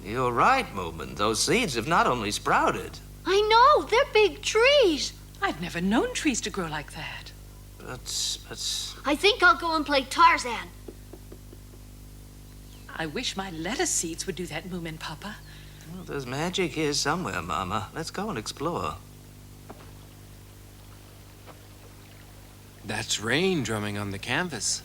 You're right, Moomin. Those seeds have not only sprouted, I know, they're big trees. I've never known trees to grow like that. but I think I'll go and play Tarzan. I wish my lettuce seeds would do that, Moomin Papa. well, there's magic here somewhere, Mama. Let's go and explore. That's rain drumming on the canvas.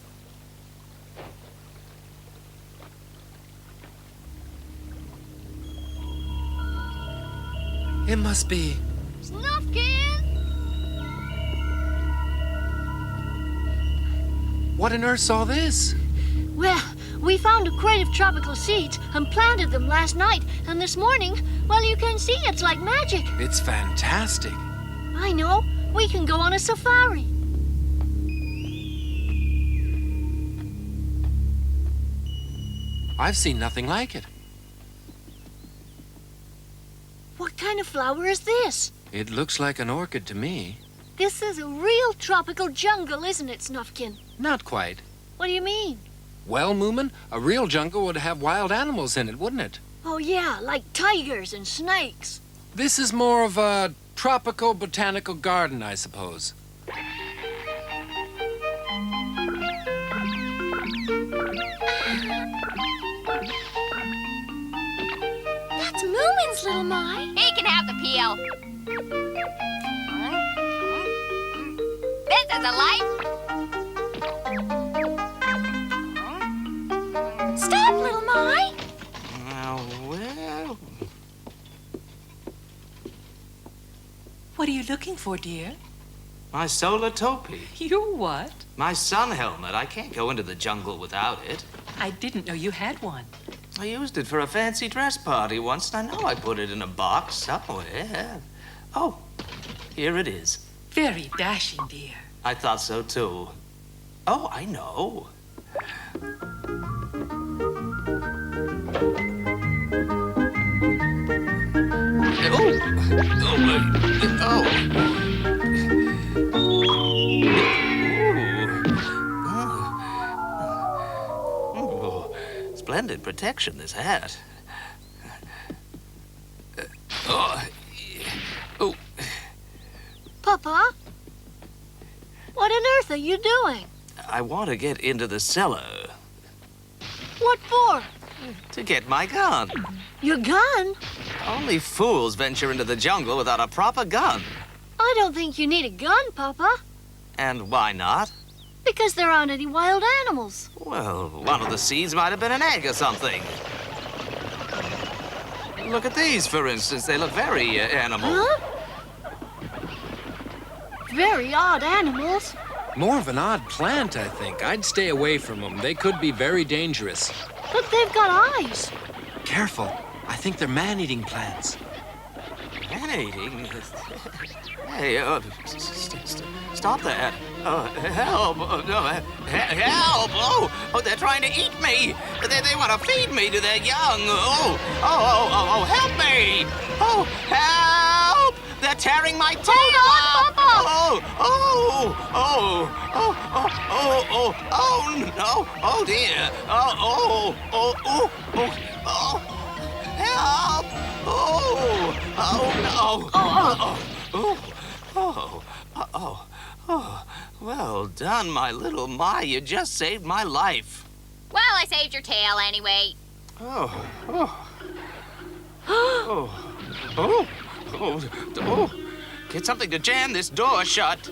It must be. Snufkin! What on earth's all this? Well, we found a crate of tropical seeds and planted them last night. And this morning, well, you can see it's like magic. It's fantastic. I know. We can go on a safari. I've seen nothing like it. What kind of flower is this? It looks like an orchid to me. This is a real tropical jungle, isn't it, Snufkin? Not quite. What do you mean? Well, Moomin, a real jungle would have wild animals in it, wouldn't it? Oh, yeah, like tigers and snakes. This is more of a tropical botanical garden, I suppose. That's Moomin's, little My. He can have the peel. This is a life. Stop, little My. Well. What are you looking for, dear? My solar topi. Your what? My sun helmet. I can't go into the jungle without it. I didn't know you had one. I used it for a fancy dress party once, and I know I put it in a box somewhere. Oh, Here it is. Very dashing, dear. I thought so, too. Oh, I know. Splendid protection, this hat. Papa? What on earth are you doing? I want to get into the cellar What for? to get my gun. Your gun? Only fools venture into the jungle without a proper gun. I don't think you need a gun, Papa. And why not? Because there aren't any wild animals. Well, one of the seeds might have been an egg or something. Look at these, for instance. They look very animal. Huh? Very odd animals. More of an odd plant, I think. I'd stay away from them. They could be very dangerous. But they've got eyes. Careful. I think they're man-eating plants. Man-eating? Hey, stop that. Help. Help. Oh, they're trying to eat me. They want to feed me to their young. Oh, help me. Oh, help. They're tearing my tail off. Oh, no. Oh, dear. Oh, help. Oh, well done, my little Ma. You just saved my life. Well, I saved your tail anyway. Get something to jam this door shut.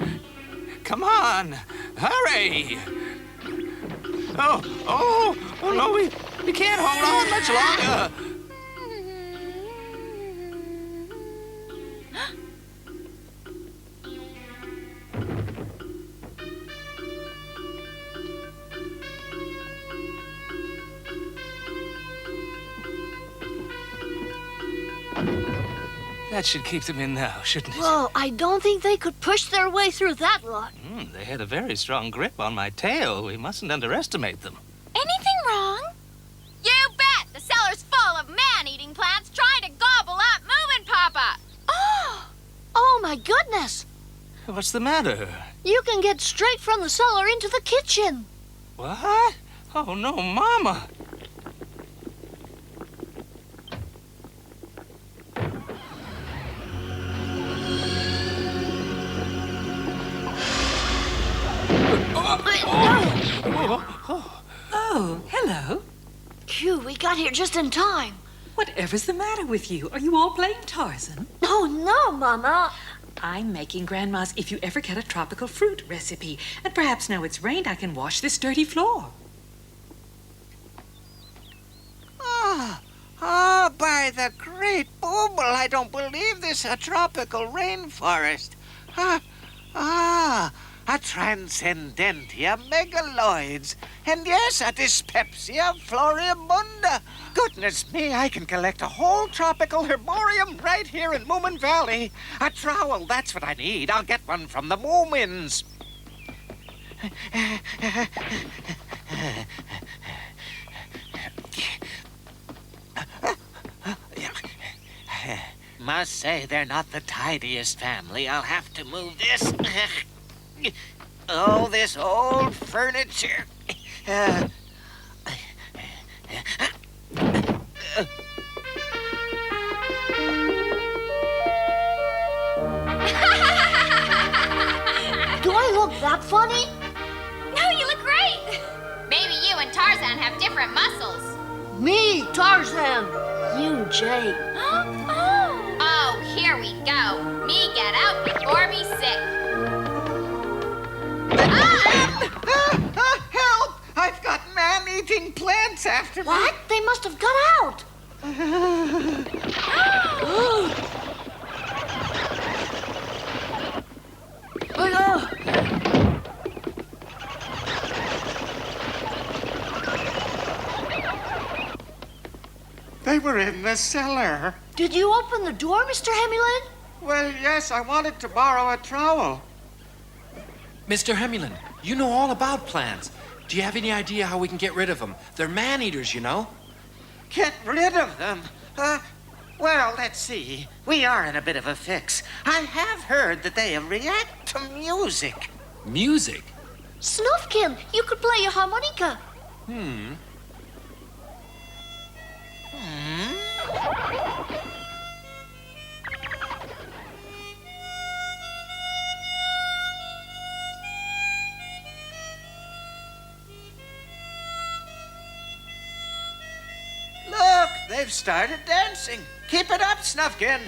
Come on, hurry. Oh, no, we can't hold on much longer. That should keep them in now, shouldn't it? Well, I don't think they could push their way through that lot. They had a very strong grip on my tail. We mustn't underestimate them. Anything wrong? You bet! The cellar's full of man-eating plants trying to gobble up Moomin Papa! Oh, my goodness. What's the matter? You can get straight from the cellar into the kitchen. What? Oh, no, Mama. Oh, hello. Phew, we got here just in time. Whatever's the matter with you? Are you all playing Tarzan? Oh, no, Mama. I'm making Grandma's if you ever get a tropical fruit recipe. And perhaps now it's rained, I can wash this dirty floor. By the great Booble, I don't believe this a tropical rainforest. A Transcendentia megaloids. And yes, a Dyspepsia floribunda. Goodness me, I can collect a whole tropical herbarium right here in Moomin Valley. A trowel, that's what I need. I'll get one from the Moomins. Must say they're not the tidiest family. I'll have to move this. Oh, this old furniture. Do I look that funny? No, you look great! Maybe you and Tarzan have different muscles. Me, Tarzan. You, Jay. Oh, here we go. Me get out before me sick. Help! I've got man-eating plants after me. What? They must have got out. They were in the cellar. Did you open the door, Mr. Hamilin? Well, yes, I wanted to borrow a trowel. Mr. Hamilin, you know all about plants. Do you have any idea how we can get rid of them? They're man-eaters, you know. Get rid of them? Well, let's see. We are in a bit of a fix. I have heard that they react to music. Music? Snufkin, you could play a harmonica. Look, they've started dancing. Keep it up, Snufkin.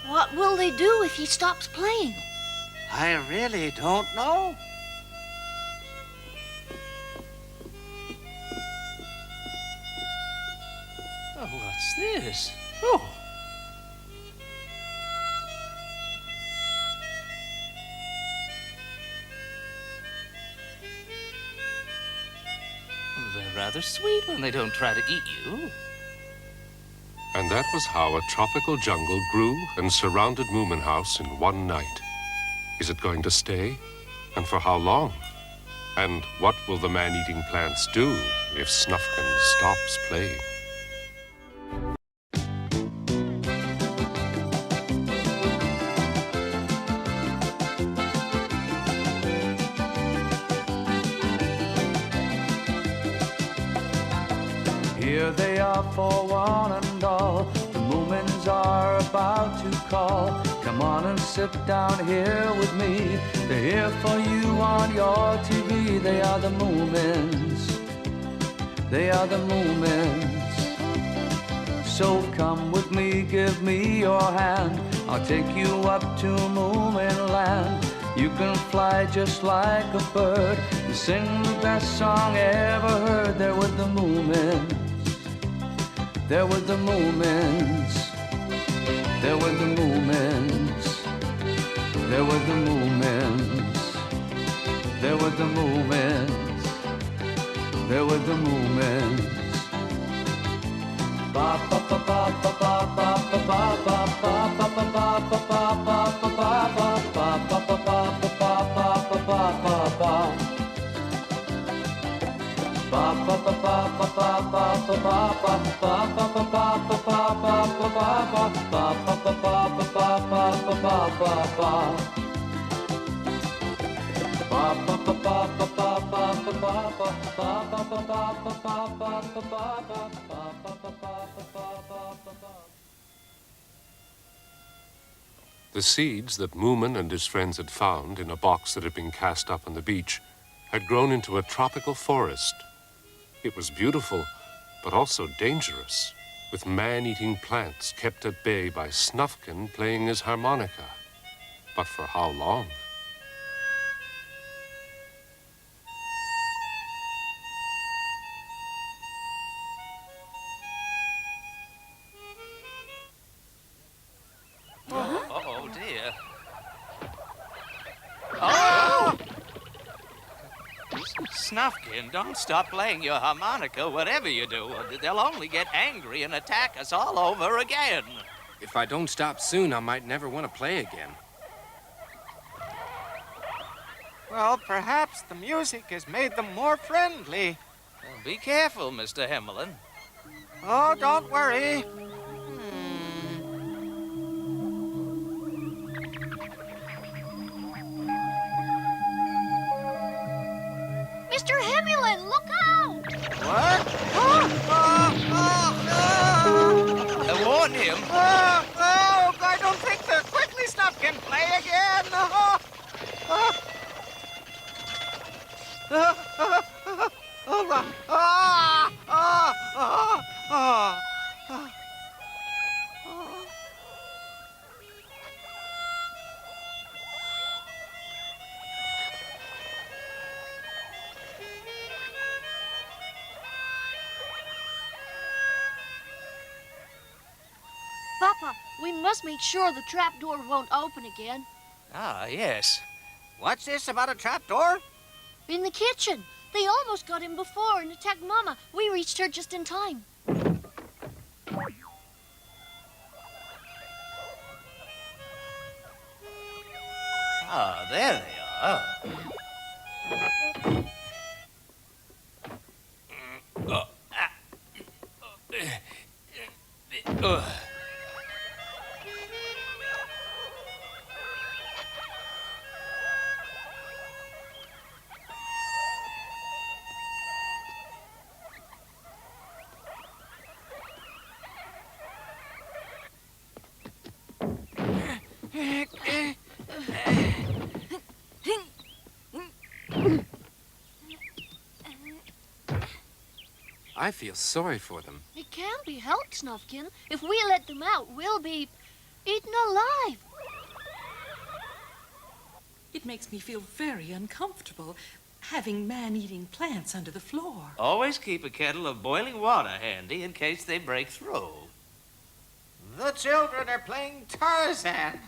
What will they do if he stops playing? I really don't know. Oh, what's this? Oh. They're rather sweet when they don't try to eat you. And that was how a tropical jungle grew and surrounded Moomin House in one night. Is it going to stay? And for how long? And what will the man-eating plants do if Snufkin stops playing? Here they are for one and all. The Moomins are about to call. Come on and sit down here with me. They're here for you on your TV. They are the Moomins. They are the Moomins. So come with me, give me your hand. I'll take you up to Moomin Land. You can fly just like a bird and sing the best song ever heard. There with the Moomins. There were the Moomins. There were the Moomins. There were the Moomins. There were the Moomins. There were the Moomins. Ba ba ba ba ba ba ba ba ba ba ba ba ba ba ba ba ba ba ba The seeds that Moomin and his friends had found in a box that had been cast up on the beach had grown into a tropical forest. It was beautiful, but also dangerous, with man-eating plants kept at bay by Snufkin playing his harmonica. But for how long? Oh, dear. Oh! Snufkin, don't stop playing your harmonica, whatever you do. They'll only get angry and attack us all over again. If I don't stop soon, I might never want to play again. Well, perhaps the music has made them more friendly. Well, be careful, Mr. Hamilin. Oh, don't worry. Mr. Hamilin, look out! What? I warned him. I don't think the quickly stuff can play again. Papa, we must make sure the trapdoor won't open again. Ah, yes. What's this about a trapdoor? In the kitchen. They almost got him before and attacked Mama. We reached her just in time. Ah, there they are. I feel sorry for them. It can't be helped, Snufkin. If we let them out, we'll be eaten alive. It makes me feel very uncomfortable, having man-eating plants under the floor. Always keep a kettle of boiling water handy in case they break through. The children are playing Tarzan.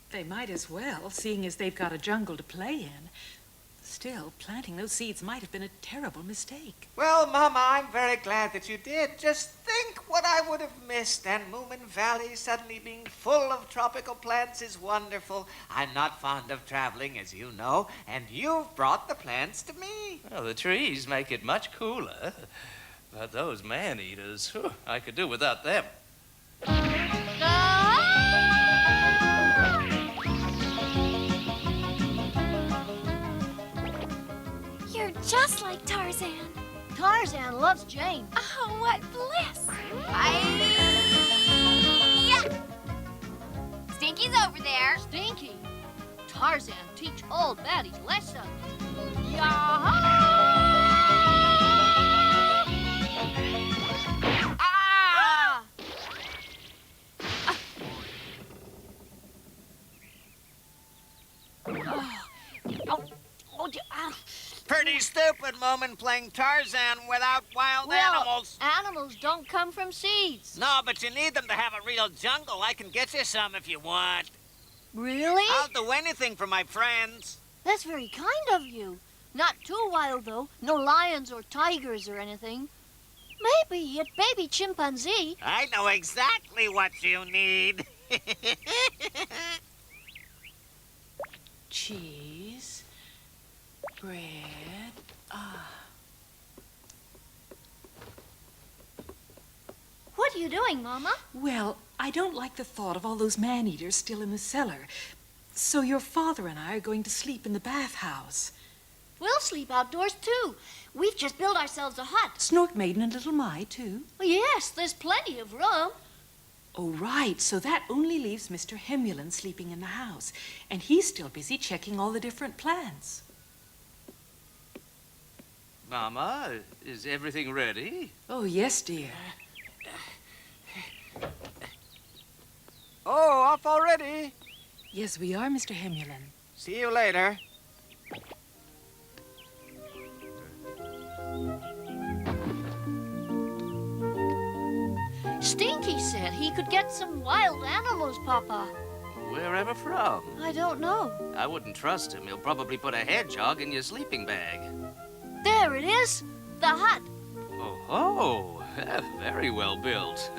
They might as well, seeing as they've got a jungle to play in. Still, planting those seeds might have been a terrible mistake. Well, Mama, I'm very glad that you did. Just think what I would have missed. And Moomin Valley suddenly being full of tropical plants is wonderful. I'm not fond of traveling, as you know, and you've brought the plants to me. Well, the trees make it much cooler. But those man-eaters, whew, I could do without them. You're just like Tarzan. Tarzan loves Jane. Oh, what bliss! Stinky's over there. Stinky. Tarzan, teach old baddies lessons. Yah-ha! Ah! Pretty stupid, Moomin, playing Tarzan without wild animals. Animals don't come from seeds. No, but you need them to have a real jungle. I can get you some if you want. Really? I'll do anything for my friends. That's very kind of you. Not too wild, though. No lions or tigers or anything. Maybe a baby chimpanzee. I know exactly what you need. Cheese, bread, What are you doing, Mama? Well, I don't like the thought of all those man-eaters still in the cellar. So your father and I are going to sleep in the bathhouse. We'll sleep outdoors, too. We've just built ourselves a hut. Snork Maiden and Little My, too? Yes, there's plenty of room. Oh, right. So that only leaves Mr. Hamilin sleeping in the house. And he's still busy checking all the different plants. Mama, is everything ready? Oh, yes, dear. Oh, off already? Yes, we are, Mr. Hamilin. See you later. Stinky said he could get some wild animals, Papa. Wherever from? I don't know. I wouldn't trust him. He'll probably put a hedgehog in your sleeping bag. There it is. The hut. Oh, very well built.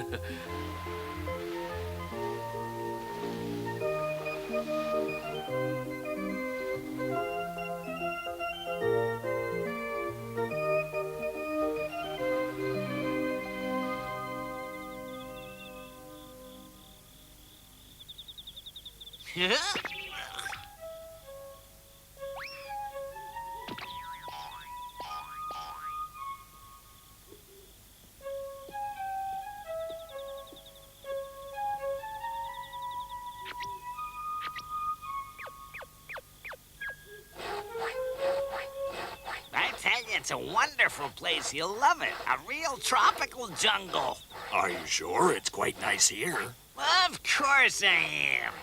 It's a wonderful place. You'll love it. A real tropical jungle. Are you sure? It's quite nice here. Of course I am.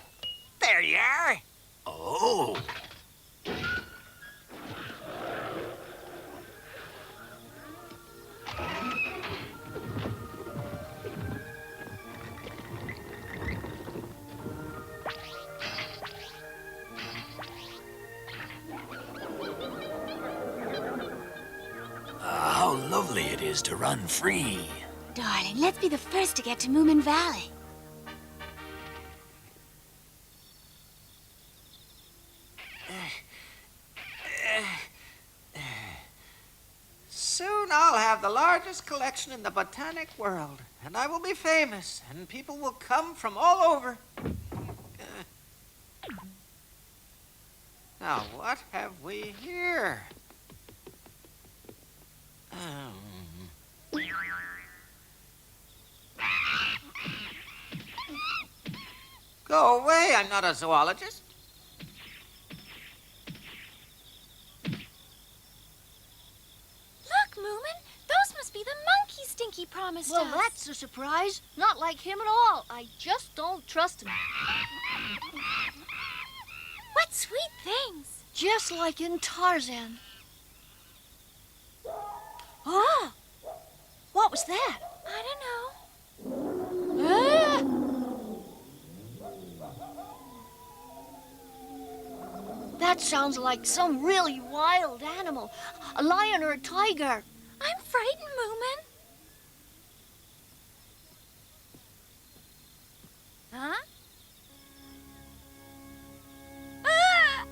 There you are. Oh. is to run free. Darling, let's be the first to get to Moomin Valley. Soon I'll have the largest collection in the botanic world, and I will be famous, and people will come from all over. Now, what have we here? Go away, I'm not a zoologist. Look, Moomin, those must be the monkeys Stinky promised Well, us. that's a surprise. Not like him at all. I just don't trust him. What sweet things. Just like in Tarzan. Oh! What was that? I don't know. Ah! That sounds like some really wild animal. A lion or a tiger. I'm frightened, Moomin. Huh? Ah!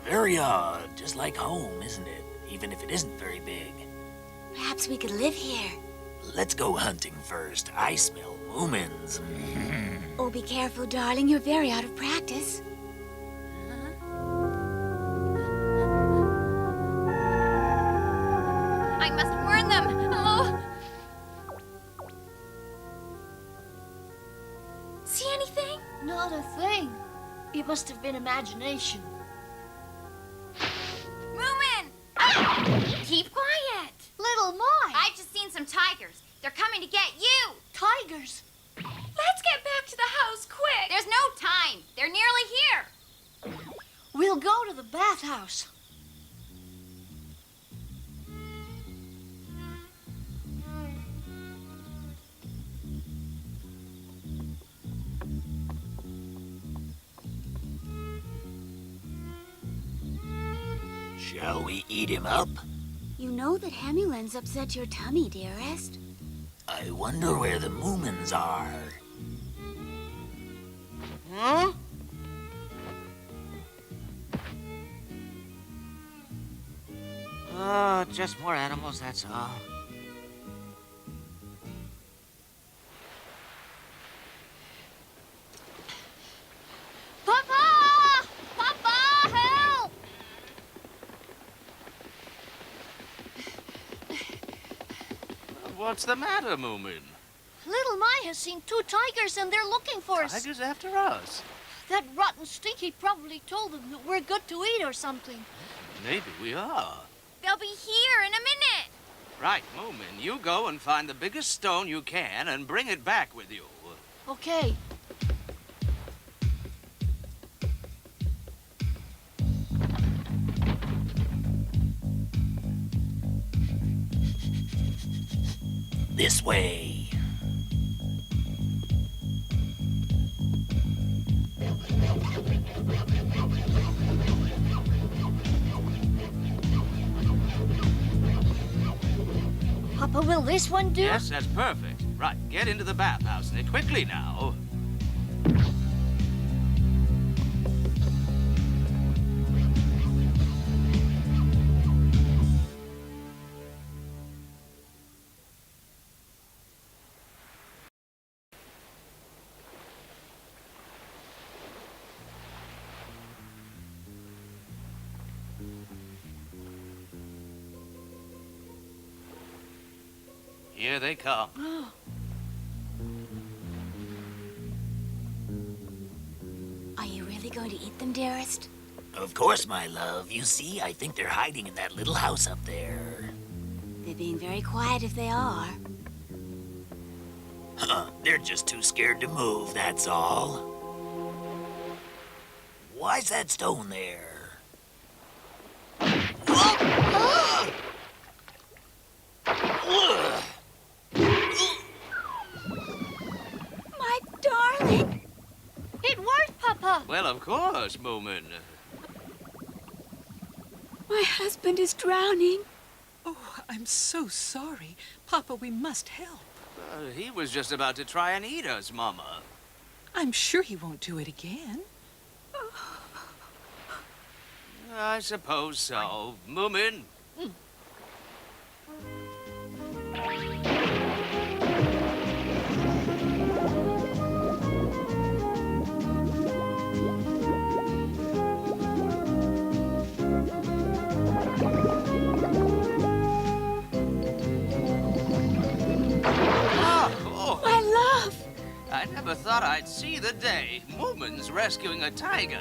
Very odd, just like home, isn't it? Even if it isn't very big. Perhaps we could live here. Let's go hunting first. I smell Moomins. Oh, be careful, darling. You're very out of practice. I must warn them. Oh. See anything? Not a thing. It must have been imagination. Moomin! Keep quiet. Little Mai! I've just seen some tigers. They're coming to get you. Tigers! Let's get back to the house quick. There's no time. They're nearly here. We'll go to the bathhouse. Shall we eat him up? You know that Hamilin's upset your tummy, dearest. I wonder where the Moomins are. Huh? Oh, just more animals, that's all. Papa! Papa, help! What's the matter, Moomin? Little Mai has seen 2 tigers and they're looking for us. Tigers after us? That rotten Stinky probably told them that we're good to eat or something. Maybe we are. They'll be here in a minute. Right, Moomin, you go and find the biggest stone you can and bring it back with you. Okay. This way. Papa, will this one do? Yes, that's perfect. Right, get into the bathhouse and quickly now. Here they come. Are you really going to eat them, dearest? Of course, my love. You see, I think they're hiding in that little house up there. They're being very quiet if they are. They're just too scared to move, that's all. Why's that stone there? My darling! It worked, Papa! Well, of course, Moomin. My husband is drowning. Oh, I'm so sorry. Papa, we must help. He was just about to try and eat us, Mama. I'm sure he won't do it again. I suppose so. Moomin. My love! I never thought I'd see the day. Moomins rescuing a tiger.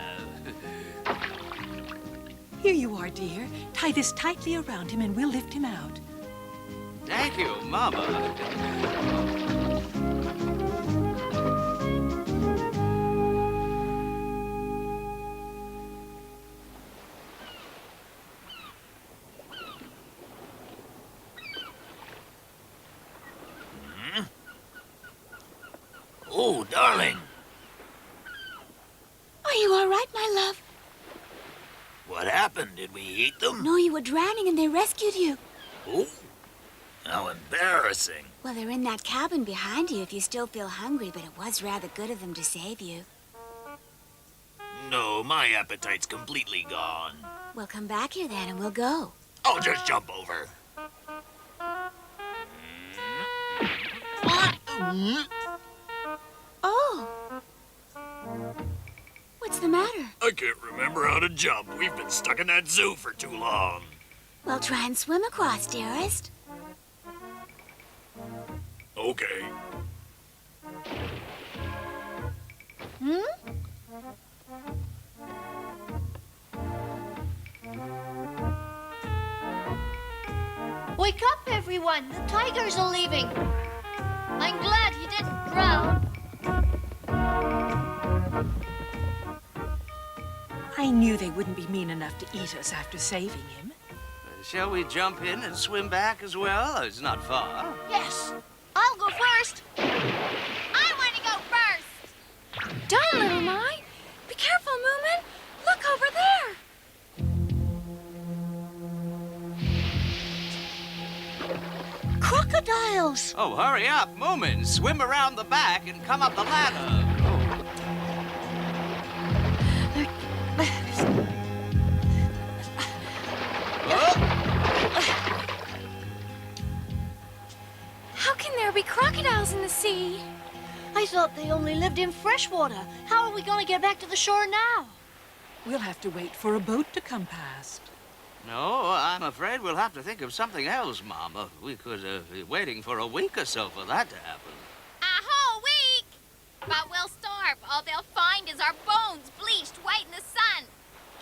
Here you are, dear. Tie this tightly around him and we'll lift him out. Thank you, Mama. Oh, darling. Are you all right, my love? What happened? Did we eat them? No, you were drowning and they rescued you. Oh, how embarrassing. Well, they're in that cabin behind you if you still feel hungry, but it was rather good of them to save you. No, my appetite's completely gone. Well, come back here then and we'll go. I'll just jump over. Oh. What's the matter? I can't remember how to jump. We've been stuck in that zoo for too long. Well, try and swim across, dearest. Okay. Wake up, everyone! The tigers are leaving! I'm glad he didn't drown. I knew they wouldn't be mean enough to eat us after saving him. Shall we jump in and swim back as well? It's not far. Yes! I'll go first! I want to go first! Darn, little Mai! Be careful, Moomin! Look over there! Crocodiles! Oh, hurry up, Moomin. Swim around the back and come up the ladder. How can there be crocodiles in the sea? I thought they only lived in fresh water. How are we going to get back to the shore now? We'll have to wait for a boat to come past. No, I'm afraid we'll have to think of something else, Mama. We could be waiting for a week or so for that to happen. A whole week! But we'll starve. All they'll find is our bones bleached white in the sun.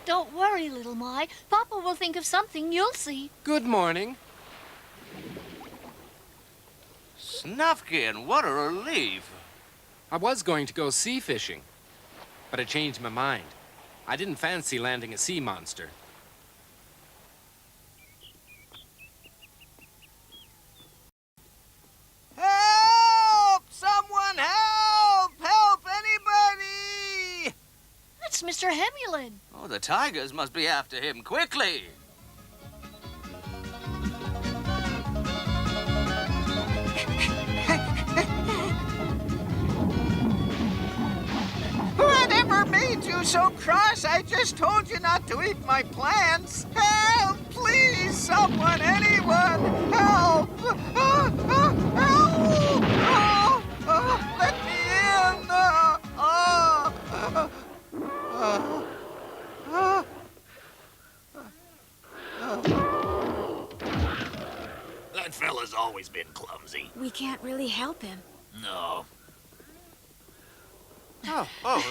Don't worry, little Mai. Papa will think of something, you'll see. Good morning. Snufkin, what a relief. I was going to go sea fishing, but I changed my mind. I didn't fancy landing a sea monster. Help! Someone help! Help, anybody! That's Mr. Hamilin. Oh, the tigers must be after him quickly. Whatever made you so cross? I just told you not to eat my plants. Help! Please, someone, anyone! Help! Help! Let me in! That fella's always been clumsy. We can't really help him. No. Oh,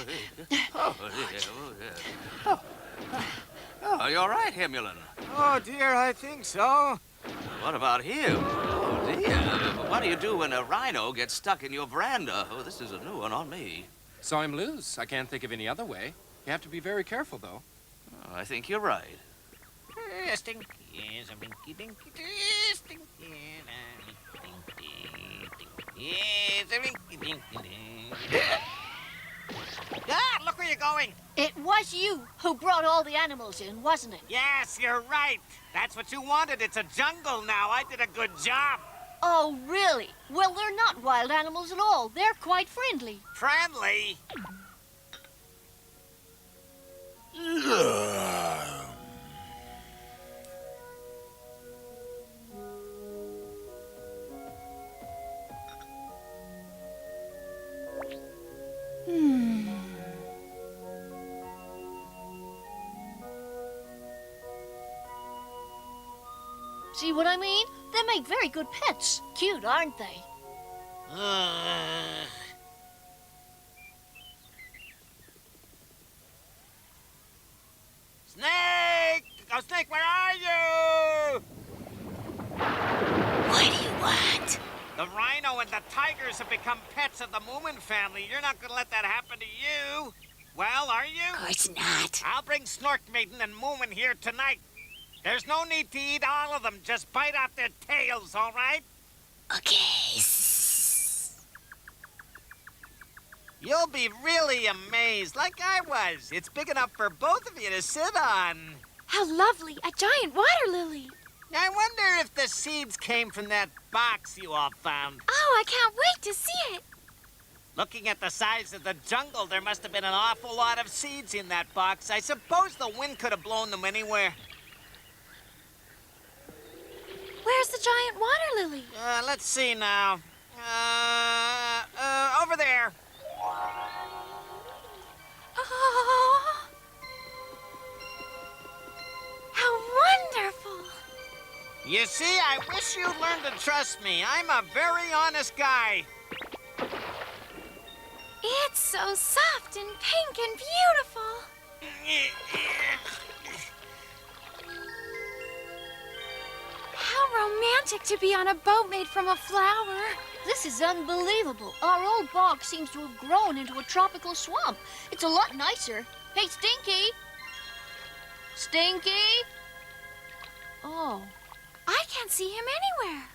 you're right, Hamilin. Oh, dear, I think so. What about him? Oh, dear. What do you do when a rhino gets stuck in your veranda? Oh, this is a new one on me. So I'm loose. I can't think of any other way. You have to be very careful, though. Oh, I think you're right. Stinky is a binky dinky stinky is a binky dinky. Ah, look where you're going. It was you who brought all the animals in, wasn't it? Yes, you're right. That's what you wanted. It's a jungle now. I did a good job. Oh, really? Well, they're not wild animals at all. They're quite friendly. Friendly? See what I mean? They make very good pets. Cute, aren't they? Snake! Oh, Snake, where are you? What do you want? The rhino and the tigers have become pets of the Moomin family. You're not going to let that happen to you. Well, are you? Of course not. I'll bring Snork Maiden and Moomin here tonight. There's no need to eat all of them. Just bite off their tails, all right? Okay. You'll be really amazed, like I was. It's big enough for both of you to sit on. How lovely, a giant water lily. I wonder if the seeds came from that box you all found. Oh, I can't wait to see it. Looking at the size of the jungle, there must have been an awful lot of seeds in that box. I suppose the wind could have blown them anywhere. Where's the giant water lily? Let's see now. Over there. Oh, how wonderful. You see, I wish you'd learn to trust me. I'm a very honest guy. It's so soft and pink and beautiful. How romantic to be on a boat made from a flower. This is unbelievable. Our old bog seems to have grown into a tropical swamp. It's a lot nicer. Hey, Stinky! Stinky? Oh. I can't see him anywhere.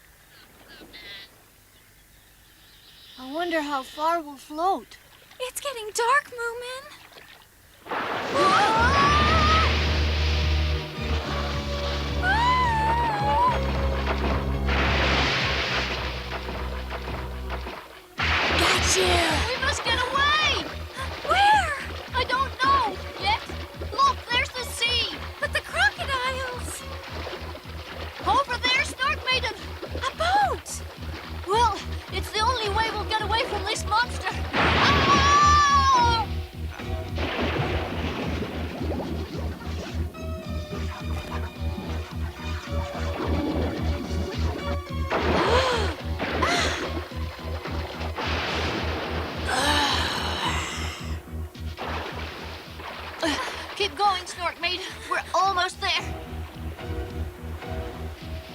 I wonder how far we'll float. It's getting dark, Moomin. Gotcha! We must get away! Where? I don't know yet. Look, there's the sea. But the crocodiles. Over there, Snork Maiden. A boat. Well, it's the only way we'll get away from this monster. Ah! Keep going, Snork Maiden. We're almost there.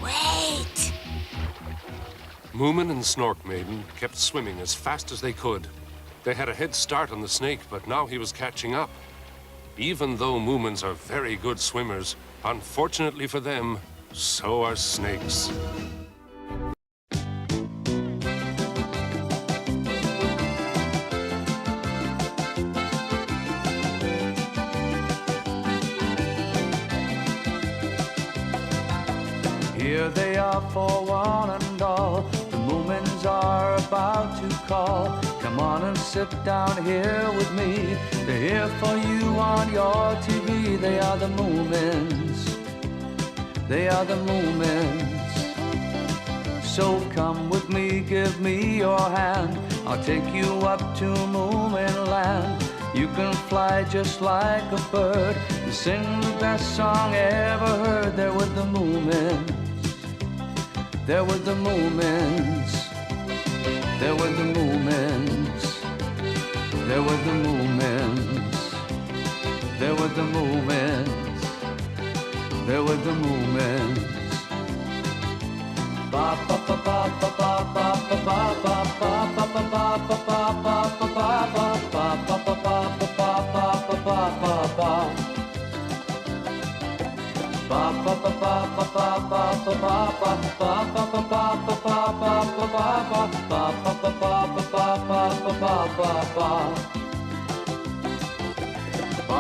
Wait. Moomin and Snork Maiden kept swimming as fast as they could. They had a head start on the snake, but now he was catching up. Even though Moomins are very good swimmers, unfortunately for them, so are snakes. Here they are for one and all. The Moomins are about to call. Come on and sit down here with me. They're here for you on your TV. They are the Moomins. They are the Moomins. So come with me, give me your hand. I'll take you up to Moomin land. You can fly just like a bird and sing the best song ever heard. There with the Moomins. There with the Moomins. There with the Moomins. There with the Moomins. There with the Moomins. There with the Moomins. Ba ba ba ba ba ba ba ba ba ba ba ba ba ba ba ba ba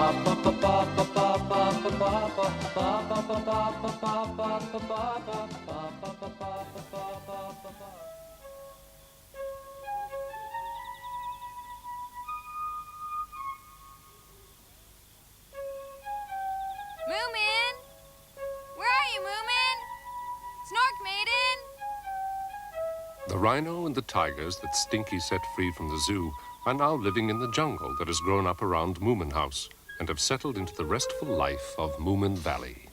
Moomin! Where are you, Moomin? Snork Maiden? The rhino and the tigers that Stinky set free from the zoo are now living in the jungle that has grown up around Moomin House and have settled into the restful life of Moomin Valley.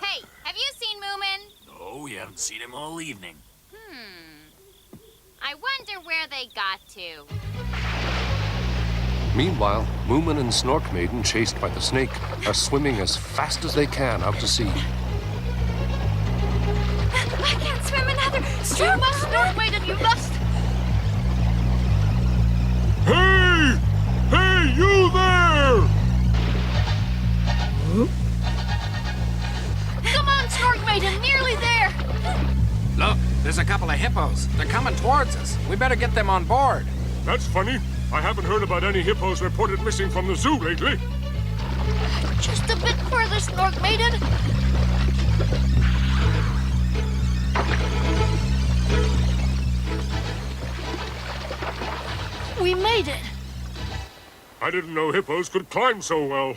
Hey, have you seen Moomin? No, we haven't seen him all evening. I wonder where they got to. Meanwhile, Moomin and Snork Maiden, chased by the snake, are swimming as fast as they can out to sea. I can't swim another stroke. You must, Snork Maiden, you must! Hey! Hey, you there! Come on, Snork Maiden, nearly there! Look, there's a couple of hippos. They're coming towards us. We better get them on board. That's funny. I haven't heard about any hippos reported missing from the zoo lately. Just a bit further, Snork Maiden. We made it. I didn't know hippos could climb so well.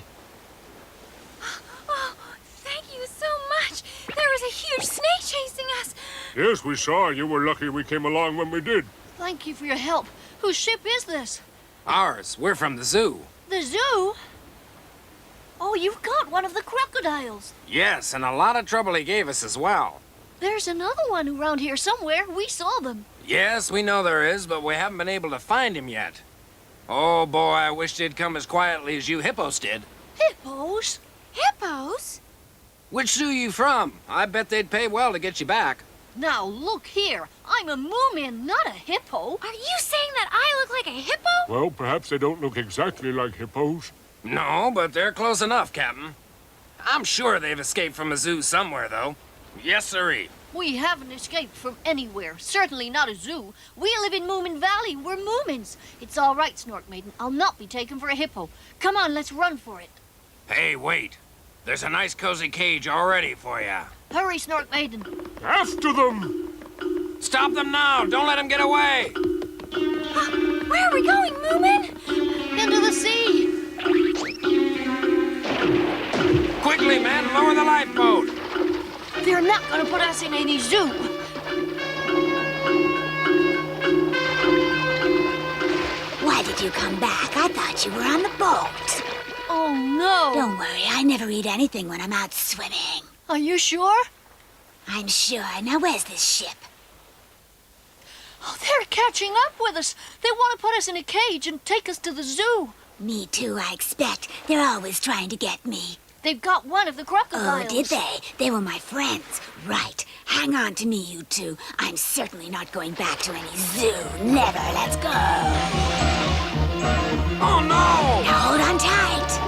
Oh, thank you so much. There was a huge snake chasing us. Yes, we saw. You were lucky we came along when we did. Thank you for your help. Whose ship is this? Ours. We're from the zoo. The zoo? Oh, you've got one of the crocodiles. Yes, and a lot of trouble he gave us as well. There's another one around here somewhere. We saw them. Yes, we know there is, but we haven't been able to find him yet. Oh, boy, I wish they'd come as quietly as you hippos did. Hippos? Hippos? Which zoo you from? I bet they'd pay well to get you back. Now, look here. I'm a Moomin, not a hippo. Are you saying that I look like a hippo? Well, perhaps they don't look exactly like hippos. No, but they're close enough, Captain. I'm sure they've escaped from a zoo somewhere, though. Yes, sirree. We haven't escaped from anywhere. Certainly not a zoo. We live in Moomin Valley. We're Moomins. It's all right, Snork Maiden. I'll not be taken for a hippo. Come on, let's run for it. Hey, wait. There's a nice cozy cage all ready for you. Hurry, Snork Maiden. After them! Stop them now! Don't let them get away! Where are we going, Moomin? Into the sea. Quickly, men, lower the lifeboat. They're not gonna put us in any zoo. Why did you come back? I thought you were on the boat. Oh, no. Don't worry, I never eat anything when I'm out swimming. Are you sure? I'm sure. Now, where's this ship? Oh, they're catching up with us. They want to put us in a cage and take us to the zoo. Me too, I expect. They're always trying to get me. They've got one of the crocodiles. Oh, did they? They were my friends. Right. Hang on to me, you two. I'm certainly not going back to any zoo. Never. Let's go. Oh, no! Now hold on tight.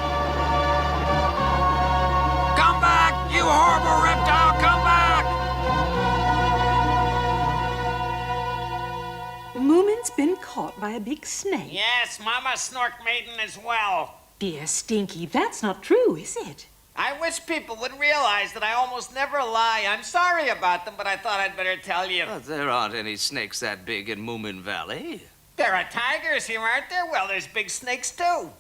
Come back, you horrible reptile! Come back! Moomin's been caught by a big snake. Yes, Mama Snork Maiden as well. Dear Stinky, that's not true, is it? I wish people would realize that I almost never lie. I'm sorry about them, but I thought I'd better tell you. But there aren't any snakes that big in Moomin Valley. There are tigers here, aren't there? Well, there's big snakes, too.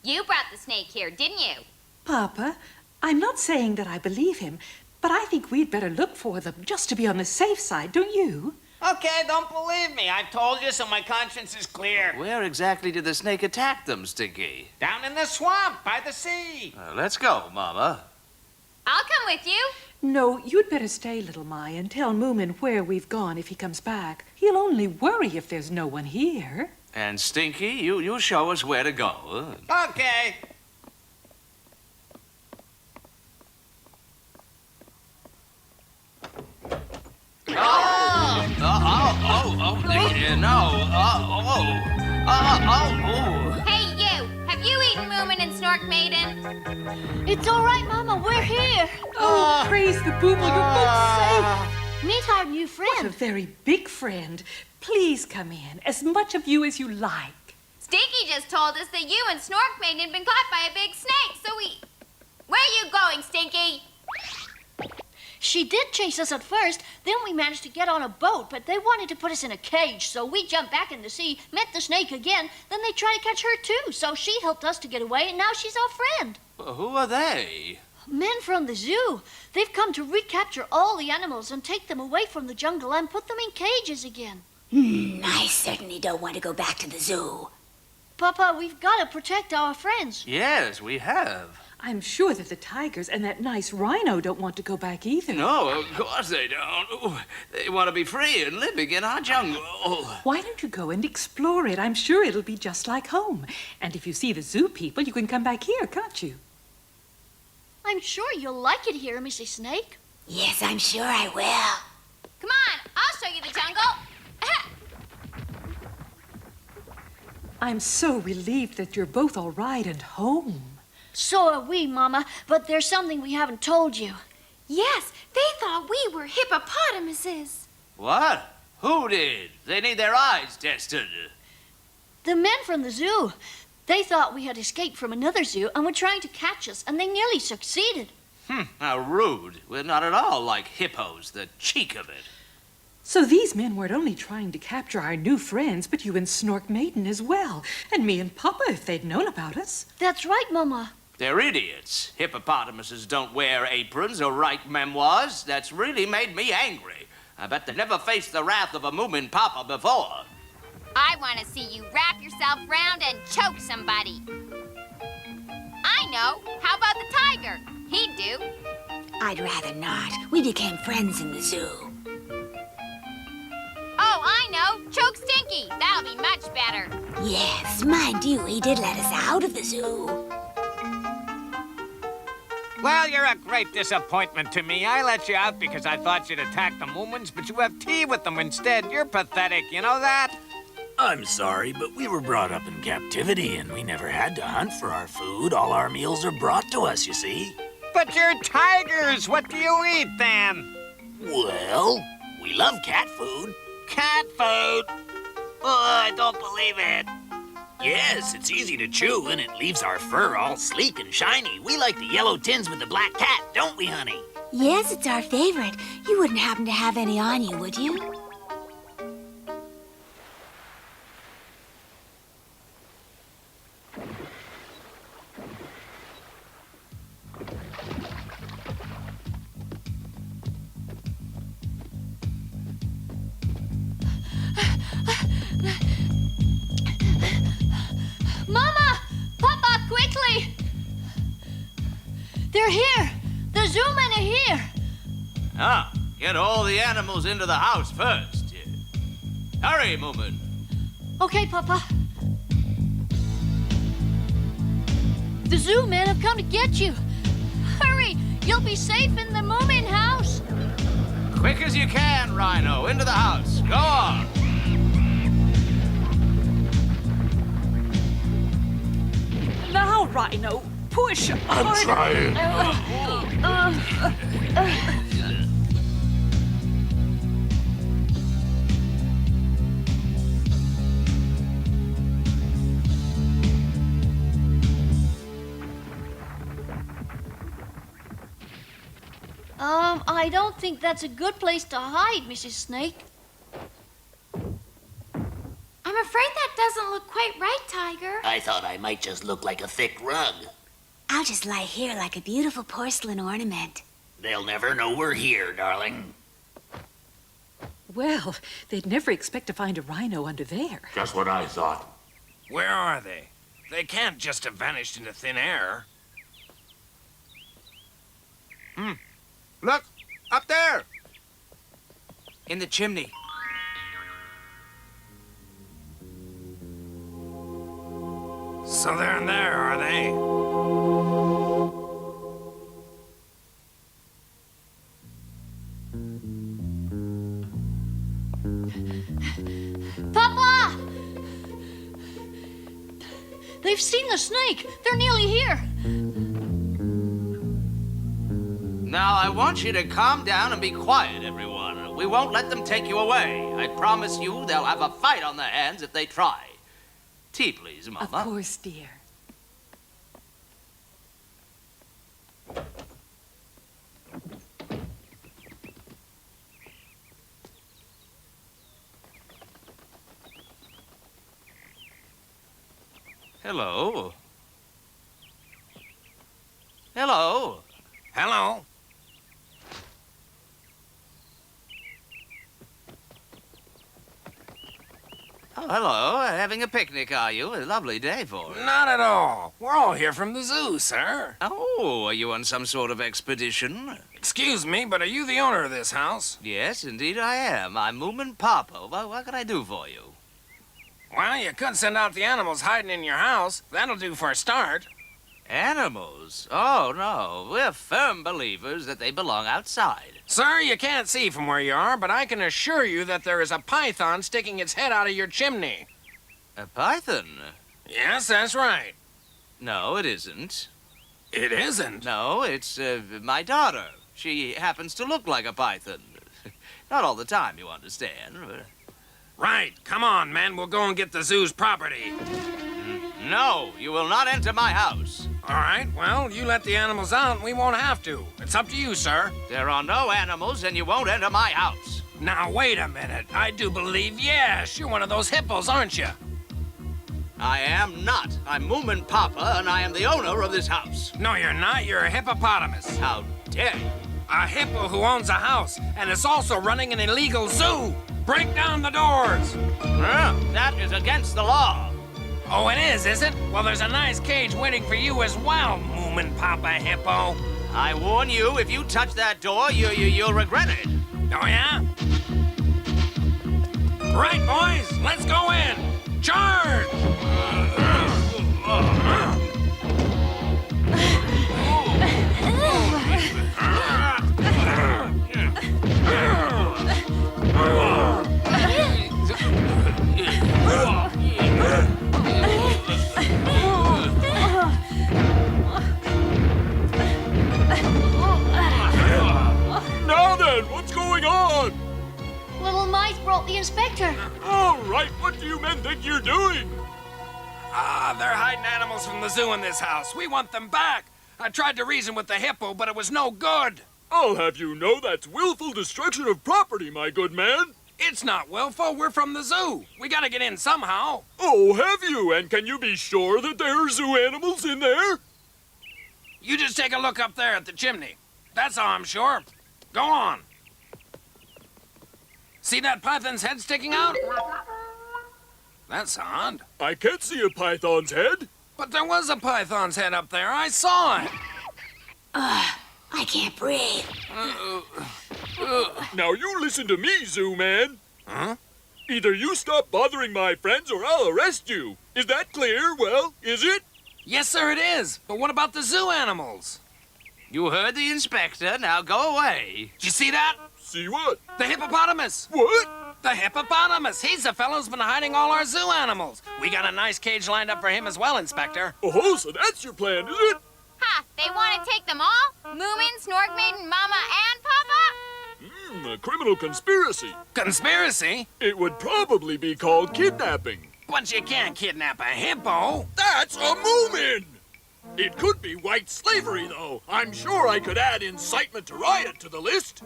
You brought the snake here, didn't you? Papa, I'm not saying that I believe him, but I think we'd better look for them just to be on the safe side, don't you? Okay, don't believe me. I've told you, so my conscience is clear. Where exactly did the snake attack them, Stinky? Down in the swamp by the sea. Let's go, Mama. I'll come with you. No, you'd better stay, little Mai, and tell Moomin where we've gone if he comes back. He'll only worry if there's no one here. And Stinky, you show us where to go. Okay. Hey, you! Have you eaten Moomin and Snork Maiden? It's all right, Mama. We're here. Oh, praise the Booble, you're both safe. Meet our new friend. What a very big friend. Please come in, as much of you as you like. Stinky just told us that you and Snork Maiden had been caught by a big snake, so we... Where are you going, Stinky? She did chase us at first, then we managed to get on a boat, but they wanted to put us in a cage, so we jumped back in the sea, met the snake again, then they tried to catch her too, so she helped us to get away, and now she's our friend. Well, who are they? Men from the zoo. They've come to recapture all the animals and take them away from the jungle and put them in cages again. I certainly don't want to go back to the zoo. Papa, we've got to protect our friends. Yes, we have. I'm sure that the tigers and that nice rhino don't want to go back either. No, of course they don't. Ooh, they want to be free and living in our jungle. Why don't you go and explore it? I'm sure it'll be just like home. And if you see the zoo people, you can come back here, can't you? I'm sure you'll like it here, Mrs. Snake. Yes, I'm sure I will. Come on, I'll show you the jungle. I'm so relieved that you're both all right and home. So are we, Mama, but there's something we haven't told you. Yes, they thought we were hippopotamuses. What? Who did? They need their eyes tested. The men from the zoo. They thought we had escaped from another zoo and were trying to catch us, and they nearly succeeded. How rude. We're not at all like hippos, the cheek of it. So these men weren't only trying to capture our new friends, but you and Snork Maiden as well. And me and Papa, if they'd known about us. That's right, Mama. They're idiots. Hippopotamuses don't wear aprons or write memoirs. That's really made me angry. I bet they never faced the wrath of a Moomin Papa before. I want to see you wrap yourself round and choke somebody. I know. How about the tiger? He'd do. I'd rather not. We became friends in the zoo. Oh, I know. Choke Stinky. That'll be much better. Yes, mind you, he did let us out of the zoo. Well, you're a great disappointment to me. I let you out because I thought you'd attack the Moomins, but you have tea with them instead. You're pathetic, you know that? I'm sorry, but we were brought up in captivity and we never had to hunt for our food. All our meals are brought to us, you see. But you're tigers. What do you eat, then? Well, we love cat food. Cat food? Oh, I don't believe it. Yes, it's easy to chew and it leaves our fur all sleek and shiny. We like the yellow tins with the black cat, don't we, honey? Yes, it's our favorite. You wouldn't happen to have any on you, would you? Mama! Papa, quickly! They're here! The zoo men are here! Ah, get all the animals into the house first. Hurry, Moomin. Okay, Papa. The zoo men have come to get you. Hurry! You'll be safe in the Moomin house. Quick as you can, Rhino. Into the house. Go on. Now, Rhino, push. I'm trying. I don't think that's a good place to hide, Mrs. Snake. I'm afraid that doesn't look quite right, Tiger. I thought I might just look like a thick rug. I'll just lie here like a beautiful porcelain ornament. They'll never know we're here, darling. Well, they'd never expect to find a rhino under there. Just what I thought. Where are they? They can't just have vanished into thin air. Look, up there! In the chimney. So they're in there, are they? Papa! They've seen the snake. They're nearly here. Now, I want you to calm down and be quiet, everyone. We won't let them take you away. I promise you they'll have a fight on their hands if they try. Tea, please, Mama. Of course, dear. Hello. Hello. Hello. Oh, hello. Having a picnic, are you? A lovely day for it. Not at all. We're all here from the zoo, sir. Oh, are you on some sort of expedition? Excuse me, but are you the owner of this house? Yes, indeed I am. I'm Moomin Papa. What can I do for you? Well, you could send out the animals hiding in your house. That'll do for a start. Animals? Oh, no. We're firm believers that they belong outside. Sir, you can't see from where you are, but I can assure you that there is a python sticking its head out of your chimney. A python? Yes, that's right. No, it isn't. It isn't? No, it's my daughter. She happens to look like a python. Not all the time, you understand. Right. Come on, men. We'll go and get the zoo's property. No, you will not enter my house. All right. Well, you let the animals out and we won't have to. It's up to you, sir. There are no animals and you won't enter my house. Now, wait a minute. I do believe, yes, you're one of those hippos, aren't you? I am not. I'm Moomin Papa, and I am the owner of this house. No, you're not. You're a hippopotamus. How dare you? A hippo who owns a house and is also running an illegal zoo. Break down the doors. That is against the law. Oh, it is it? Well, there's a nice cage waiting for you as well, Moomin Papa Hippo. I warn you, if you touch that door, you'll regret it. Oh, yeah? Right, boys, let's go in. Charge! Now then, what's going on? Little mice brought the inspector. All right, what do you men think you're doing? They're hiding animals from the zoo in this house. We want them back. I tried to reason with the hippo, but it was no good. I'll have you know that's willful destruction of property, my good man. It's not willful. We're from the zoo. We gotta get in somehow. Oh, have you? And can you be sure that there are zoo animals in there? You just take a look up there at the chimney. That's how I'm sure. Go on. See that python's head sticking out? That's odd. I can't see a python's head. But there was a python's head up there. I saw it. I can't breathe. Now you listen to me, Zoo Man. Huh? Either you stop bothering my friends or I'll arrest you. Is that clear? Well, is it? Yes, sir, it is. But what about the zoo animals? You heard the inspector. Now go away. Did you see that? See what? The hippopotamus. What? The hippopotamus. He's the fellow who's been hiding all our zoo animals. We got a nice cage lined up for him as well, Inspector. Oh, so that's your plan, is it? Ha! They want to take them all? Moomin, Snork, Maiden, Mama, and Papa? A criminal conspiracy. Conspiracy? It would probably be called kidnapping. But you can't kidnap a hippo. That's a Moomin! It could be white slavery, though. I'm sure I could add incitement to riot to the list.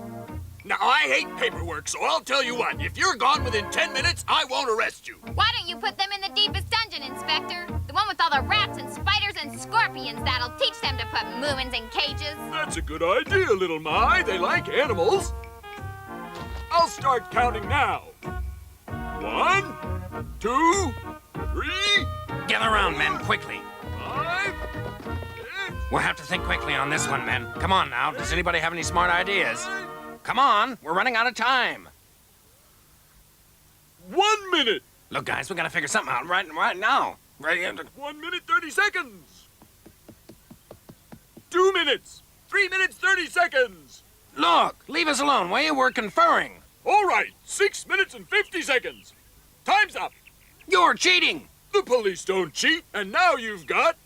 Now, I hate paperwork, so I'll tell you what. If you're gone within 10 minutes, I won't arrest you. Why don't you put them in the deepest dungeon, Inspector? The one with all the rats and spiders and scorpions that'll teach them to put Moomins in cages. That's a good idea, little My. They like animals. I'll start counting now. 1, 2, 3. Gather around, men, quickly. 5. We'll have to think quickly on this one, men. Come on now. Does anybody have any smart ideas? Come on. We're running out of time. 1 minute. Look, guys, we gotta figure something out right now. Ready? 1 minute, 30 seconds. 2 minutes. 3 minutes, 30 seconds. Look, leave us alone, will you? We're conferring. All right, 6 minutes and 50 seconds. Time's up. You're cheating. The police don't cheat, and now you've got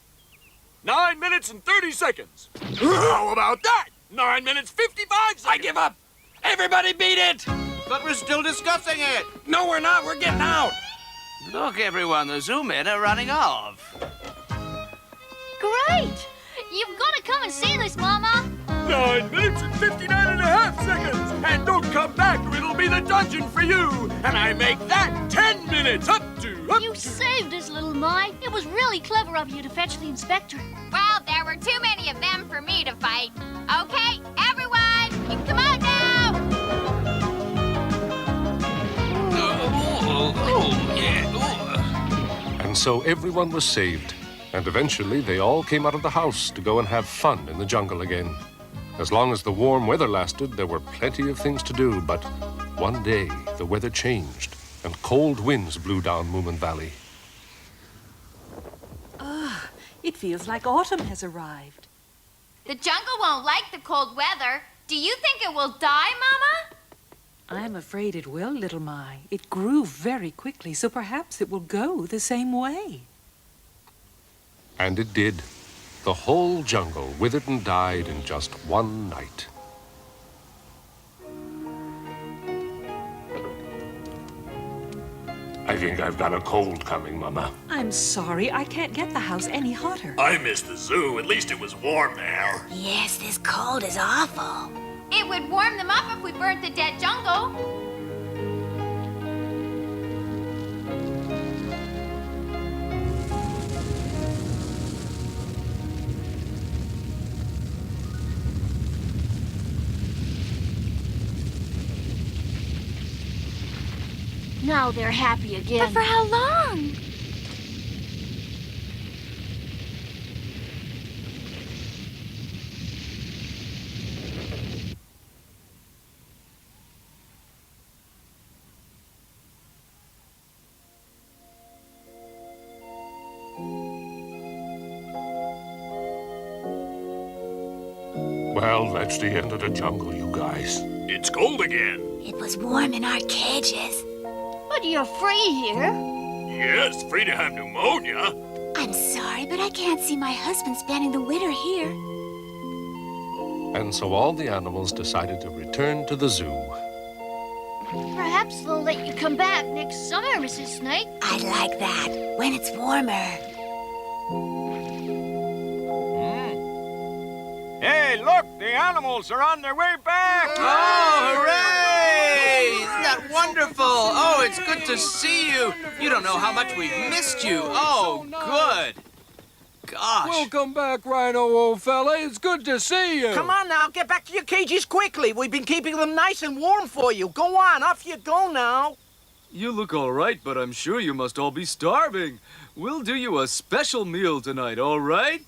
9 minutes and 30 seconds. How about that? 9 minutes, 55 seconds. I give up. Everybody beat it. But we're still discussing it. No, we're not. We're getting out. Look, everyone, the zoo men are running off. Great! You've got to come and see this, Mama. 9 minutes and 59 and a half seconds. And don't come back or it'll be the dungeon for you. And I make that 10 minutes. You saved us, little Mai. It was really clever of you to fetch the inspector. Well, there were too many of them for me to fight. Okay, everyone, you come on now! And so everyone was saved. And eventually they all came out of the house to go and have fun in the jungle again. As long as the warm weather lasted, there were plenty of things to do, but one day the weather changed and cold winds blew down Moomin Valley. It feels like autumn has arrived. The jungle won't like the cold weather. Do you think it will die, Mama? I'm afraid it will, little Mai. It grew very quickly, so perhaps it will go the same way. And it did. The whole jungle withered and died in just one night. I think I've got a cold coming, Mama. I'm sorry, I can't get the house any hotter. I missed the zoo. At least it was warm there. Yes, this cold is awful. It would warm them up if we burnt the dead jungle. Now they're happy again. But for how long? Well, that's the end of the jungle, you guys. It's cold again. It was warm in our cages. But you're free here. Yes, free to have pneumonia. I'm sorry, but I can't see my husband spending the winter here. And so all the animals decided to return to the zoo. Perhaps they'll let you come back next summer, Mrs. Snake. I'd like that, when it's warmer. Hey, look, the animals are on their way back. Oh, hooray! Isn't that wonderful? Oh, it's good to see you. You don't know how much we've missed you. Oh, good. Gosh. Welcome back, Rhino, old fella. It's good to see you. Come on now, get back to your cages quickly. We've been keeping them nice and warm for you. Go on, off you go now. You look all right, but I'm sure you must all be starving. We'll do you a special meal tonight, all right?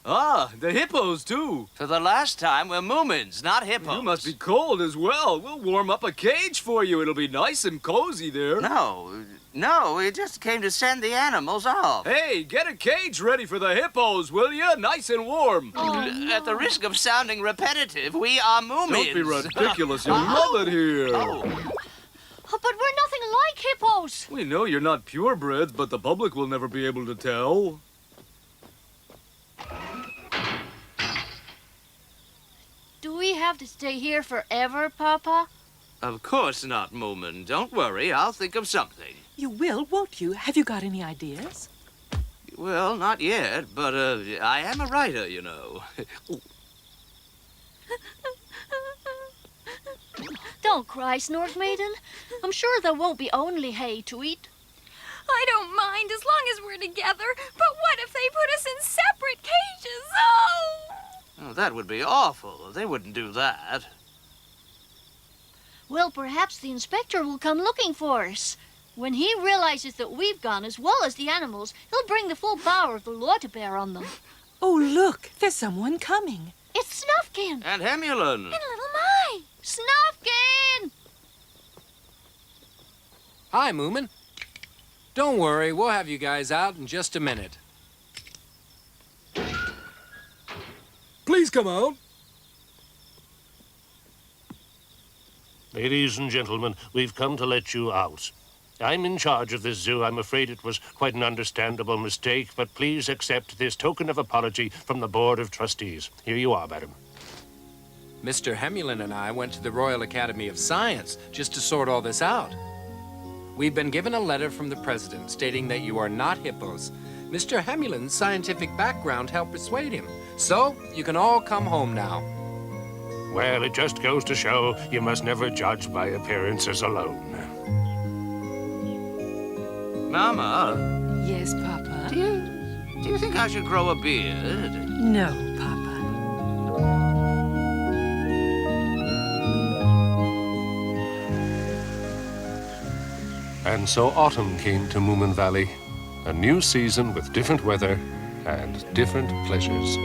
Ah, the hippos, too. For the last time, we're Moomins, not hippos. You must be cold as well. We'll warm up a cage for you. It'll be nice and cozy there. No, we just came to send the animals off. Hey, get a cage ready for the hippos, will you? Nice and warm. At the risk of sounding repetitive, we are Moomins. Don't be ridiculous. You'll love it here. But we're nothing like hippos. We know you're not purebreds, but the public will never be able to tell. Do we have to stay here forever, Papa? Of course not, Moomin. Don't worry, I'll think of something. You will, won't you? Have you got any ideas? Well, not yet, but I am a writer, you know. Don't cry, Snork Maiden. I'm sure there won't be only hay to eat. I don't mind as long as we're together, but what if they put us in separate cages? Oh! Oh, that would be awful. They wouldn't do that. Well, perhaps the inspector will come looking for us. When he realizes that we've gone as well as the animals, he'll bring the full power of the law to bear on them. Oh, look, there's someone coming. It's Snufkin. And Hamilin. And little Mai. Snufkin! Hi, Moomin. Don't worry, we'll have you guys out in just a minute. Please come out. Ladies and gentlemen, we've come to let you out. I'm in charge of this zoo. I'm afraid it was quite an understandable mistake, but please accept this token of apology from the Board of Trustees. Here you are, madam. Mr. Hamilin and I went to the Royal Academy of Science just to sort all this out. We've been given a letter from the president stating that you are not hippos. Mr. Hamilin's scientific background helped persuade him. So, you can all come home now. Well, it just goes to show you must never judge by appearances alone. Mama, Yes, Papa? do you think I should grow a beard? No, Papa. And so autumn came to Moomin Valley, a new season with different weather and different pleasures.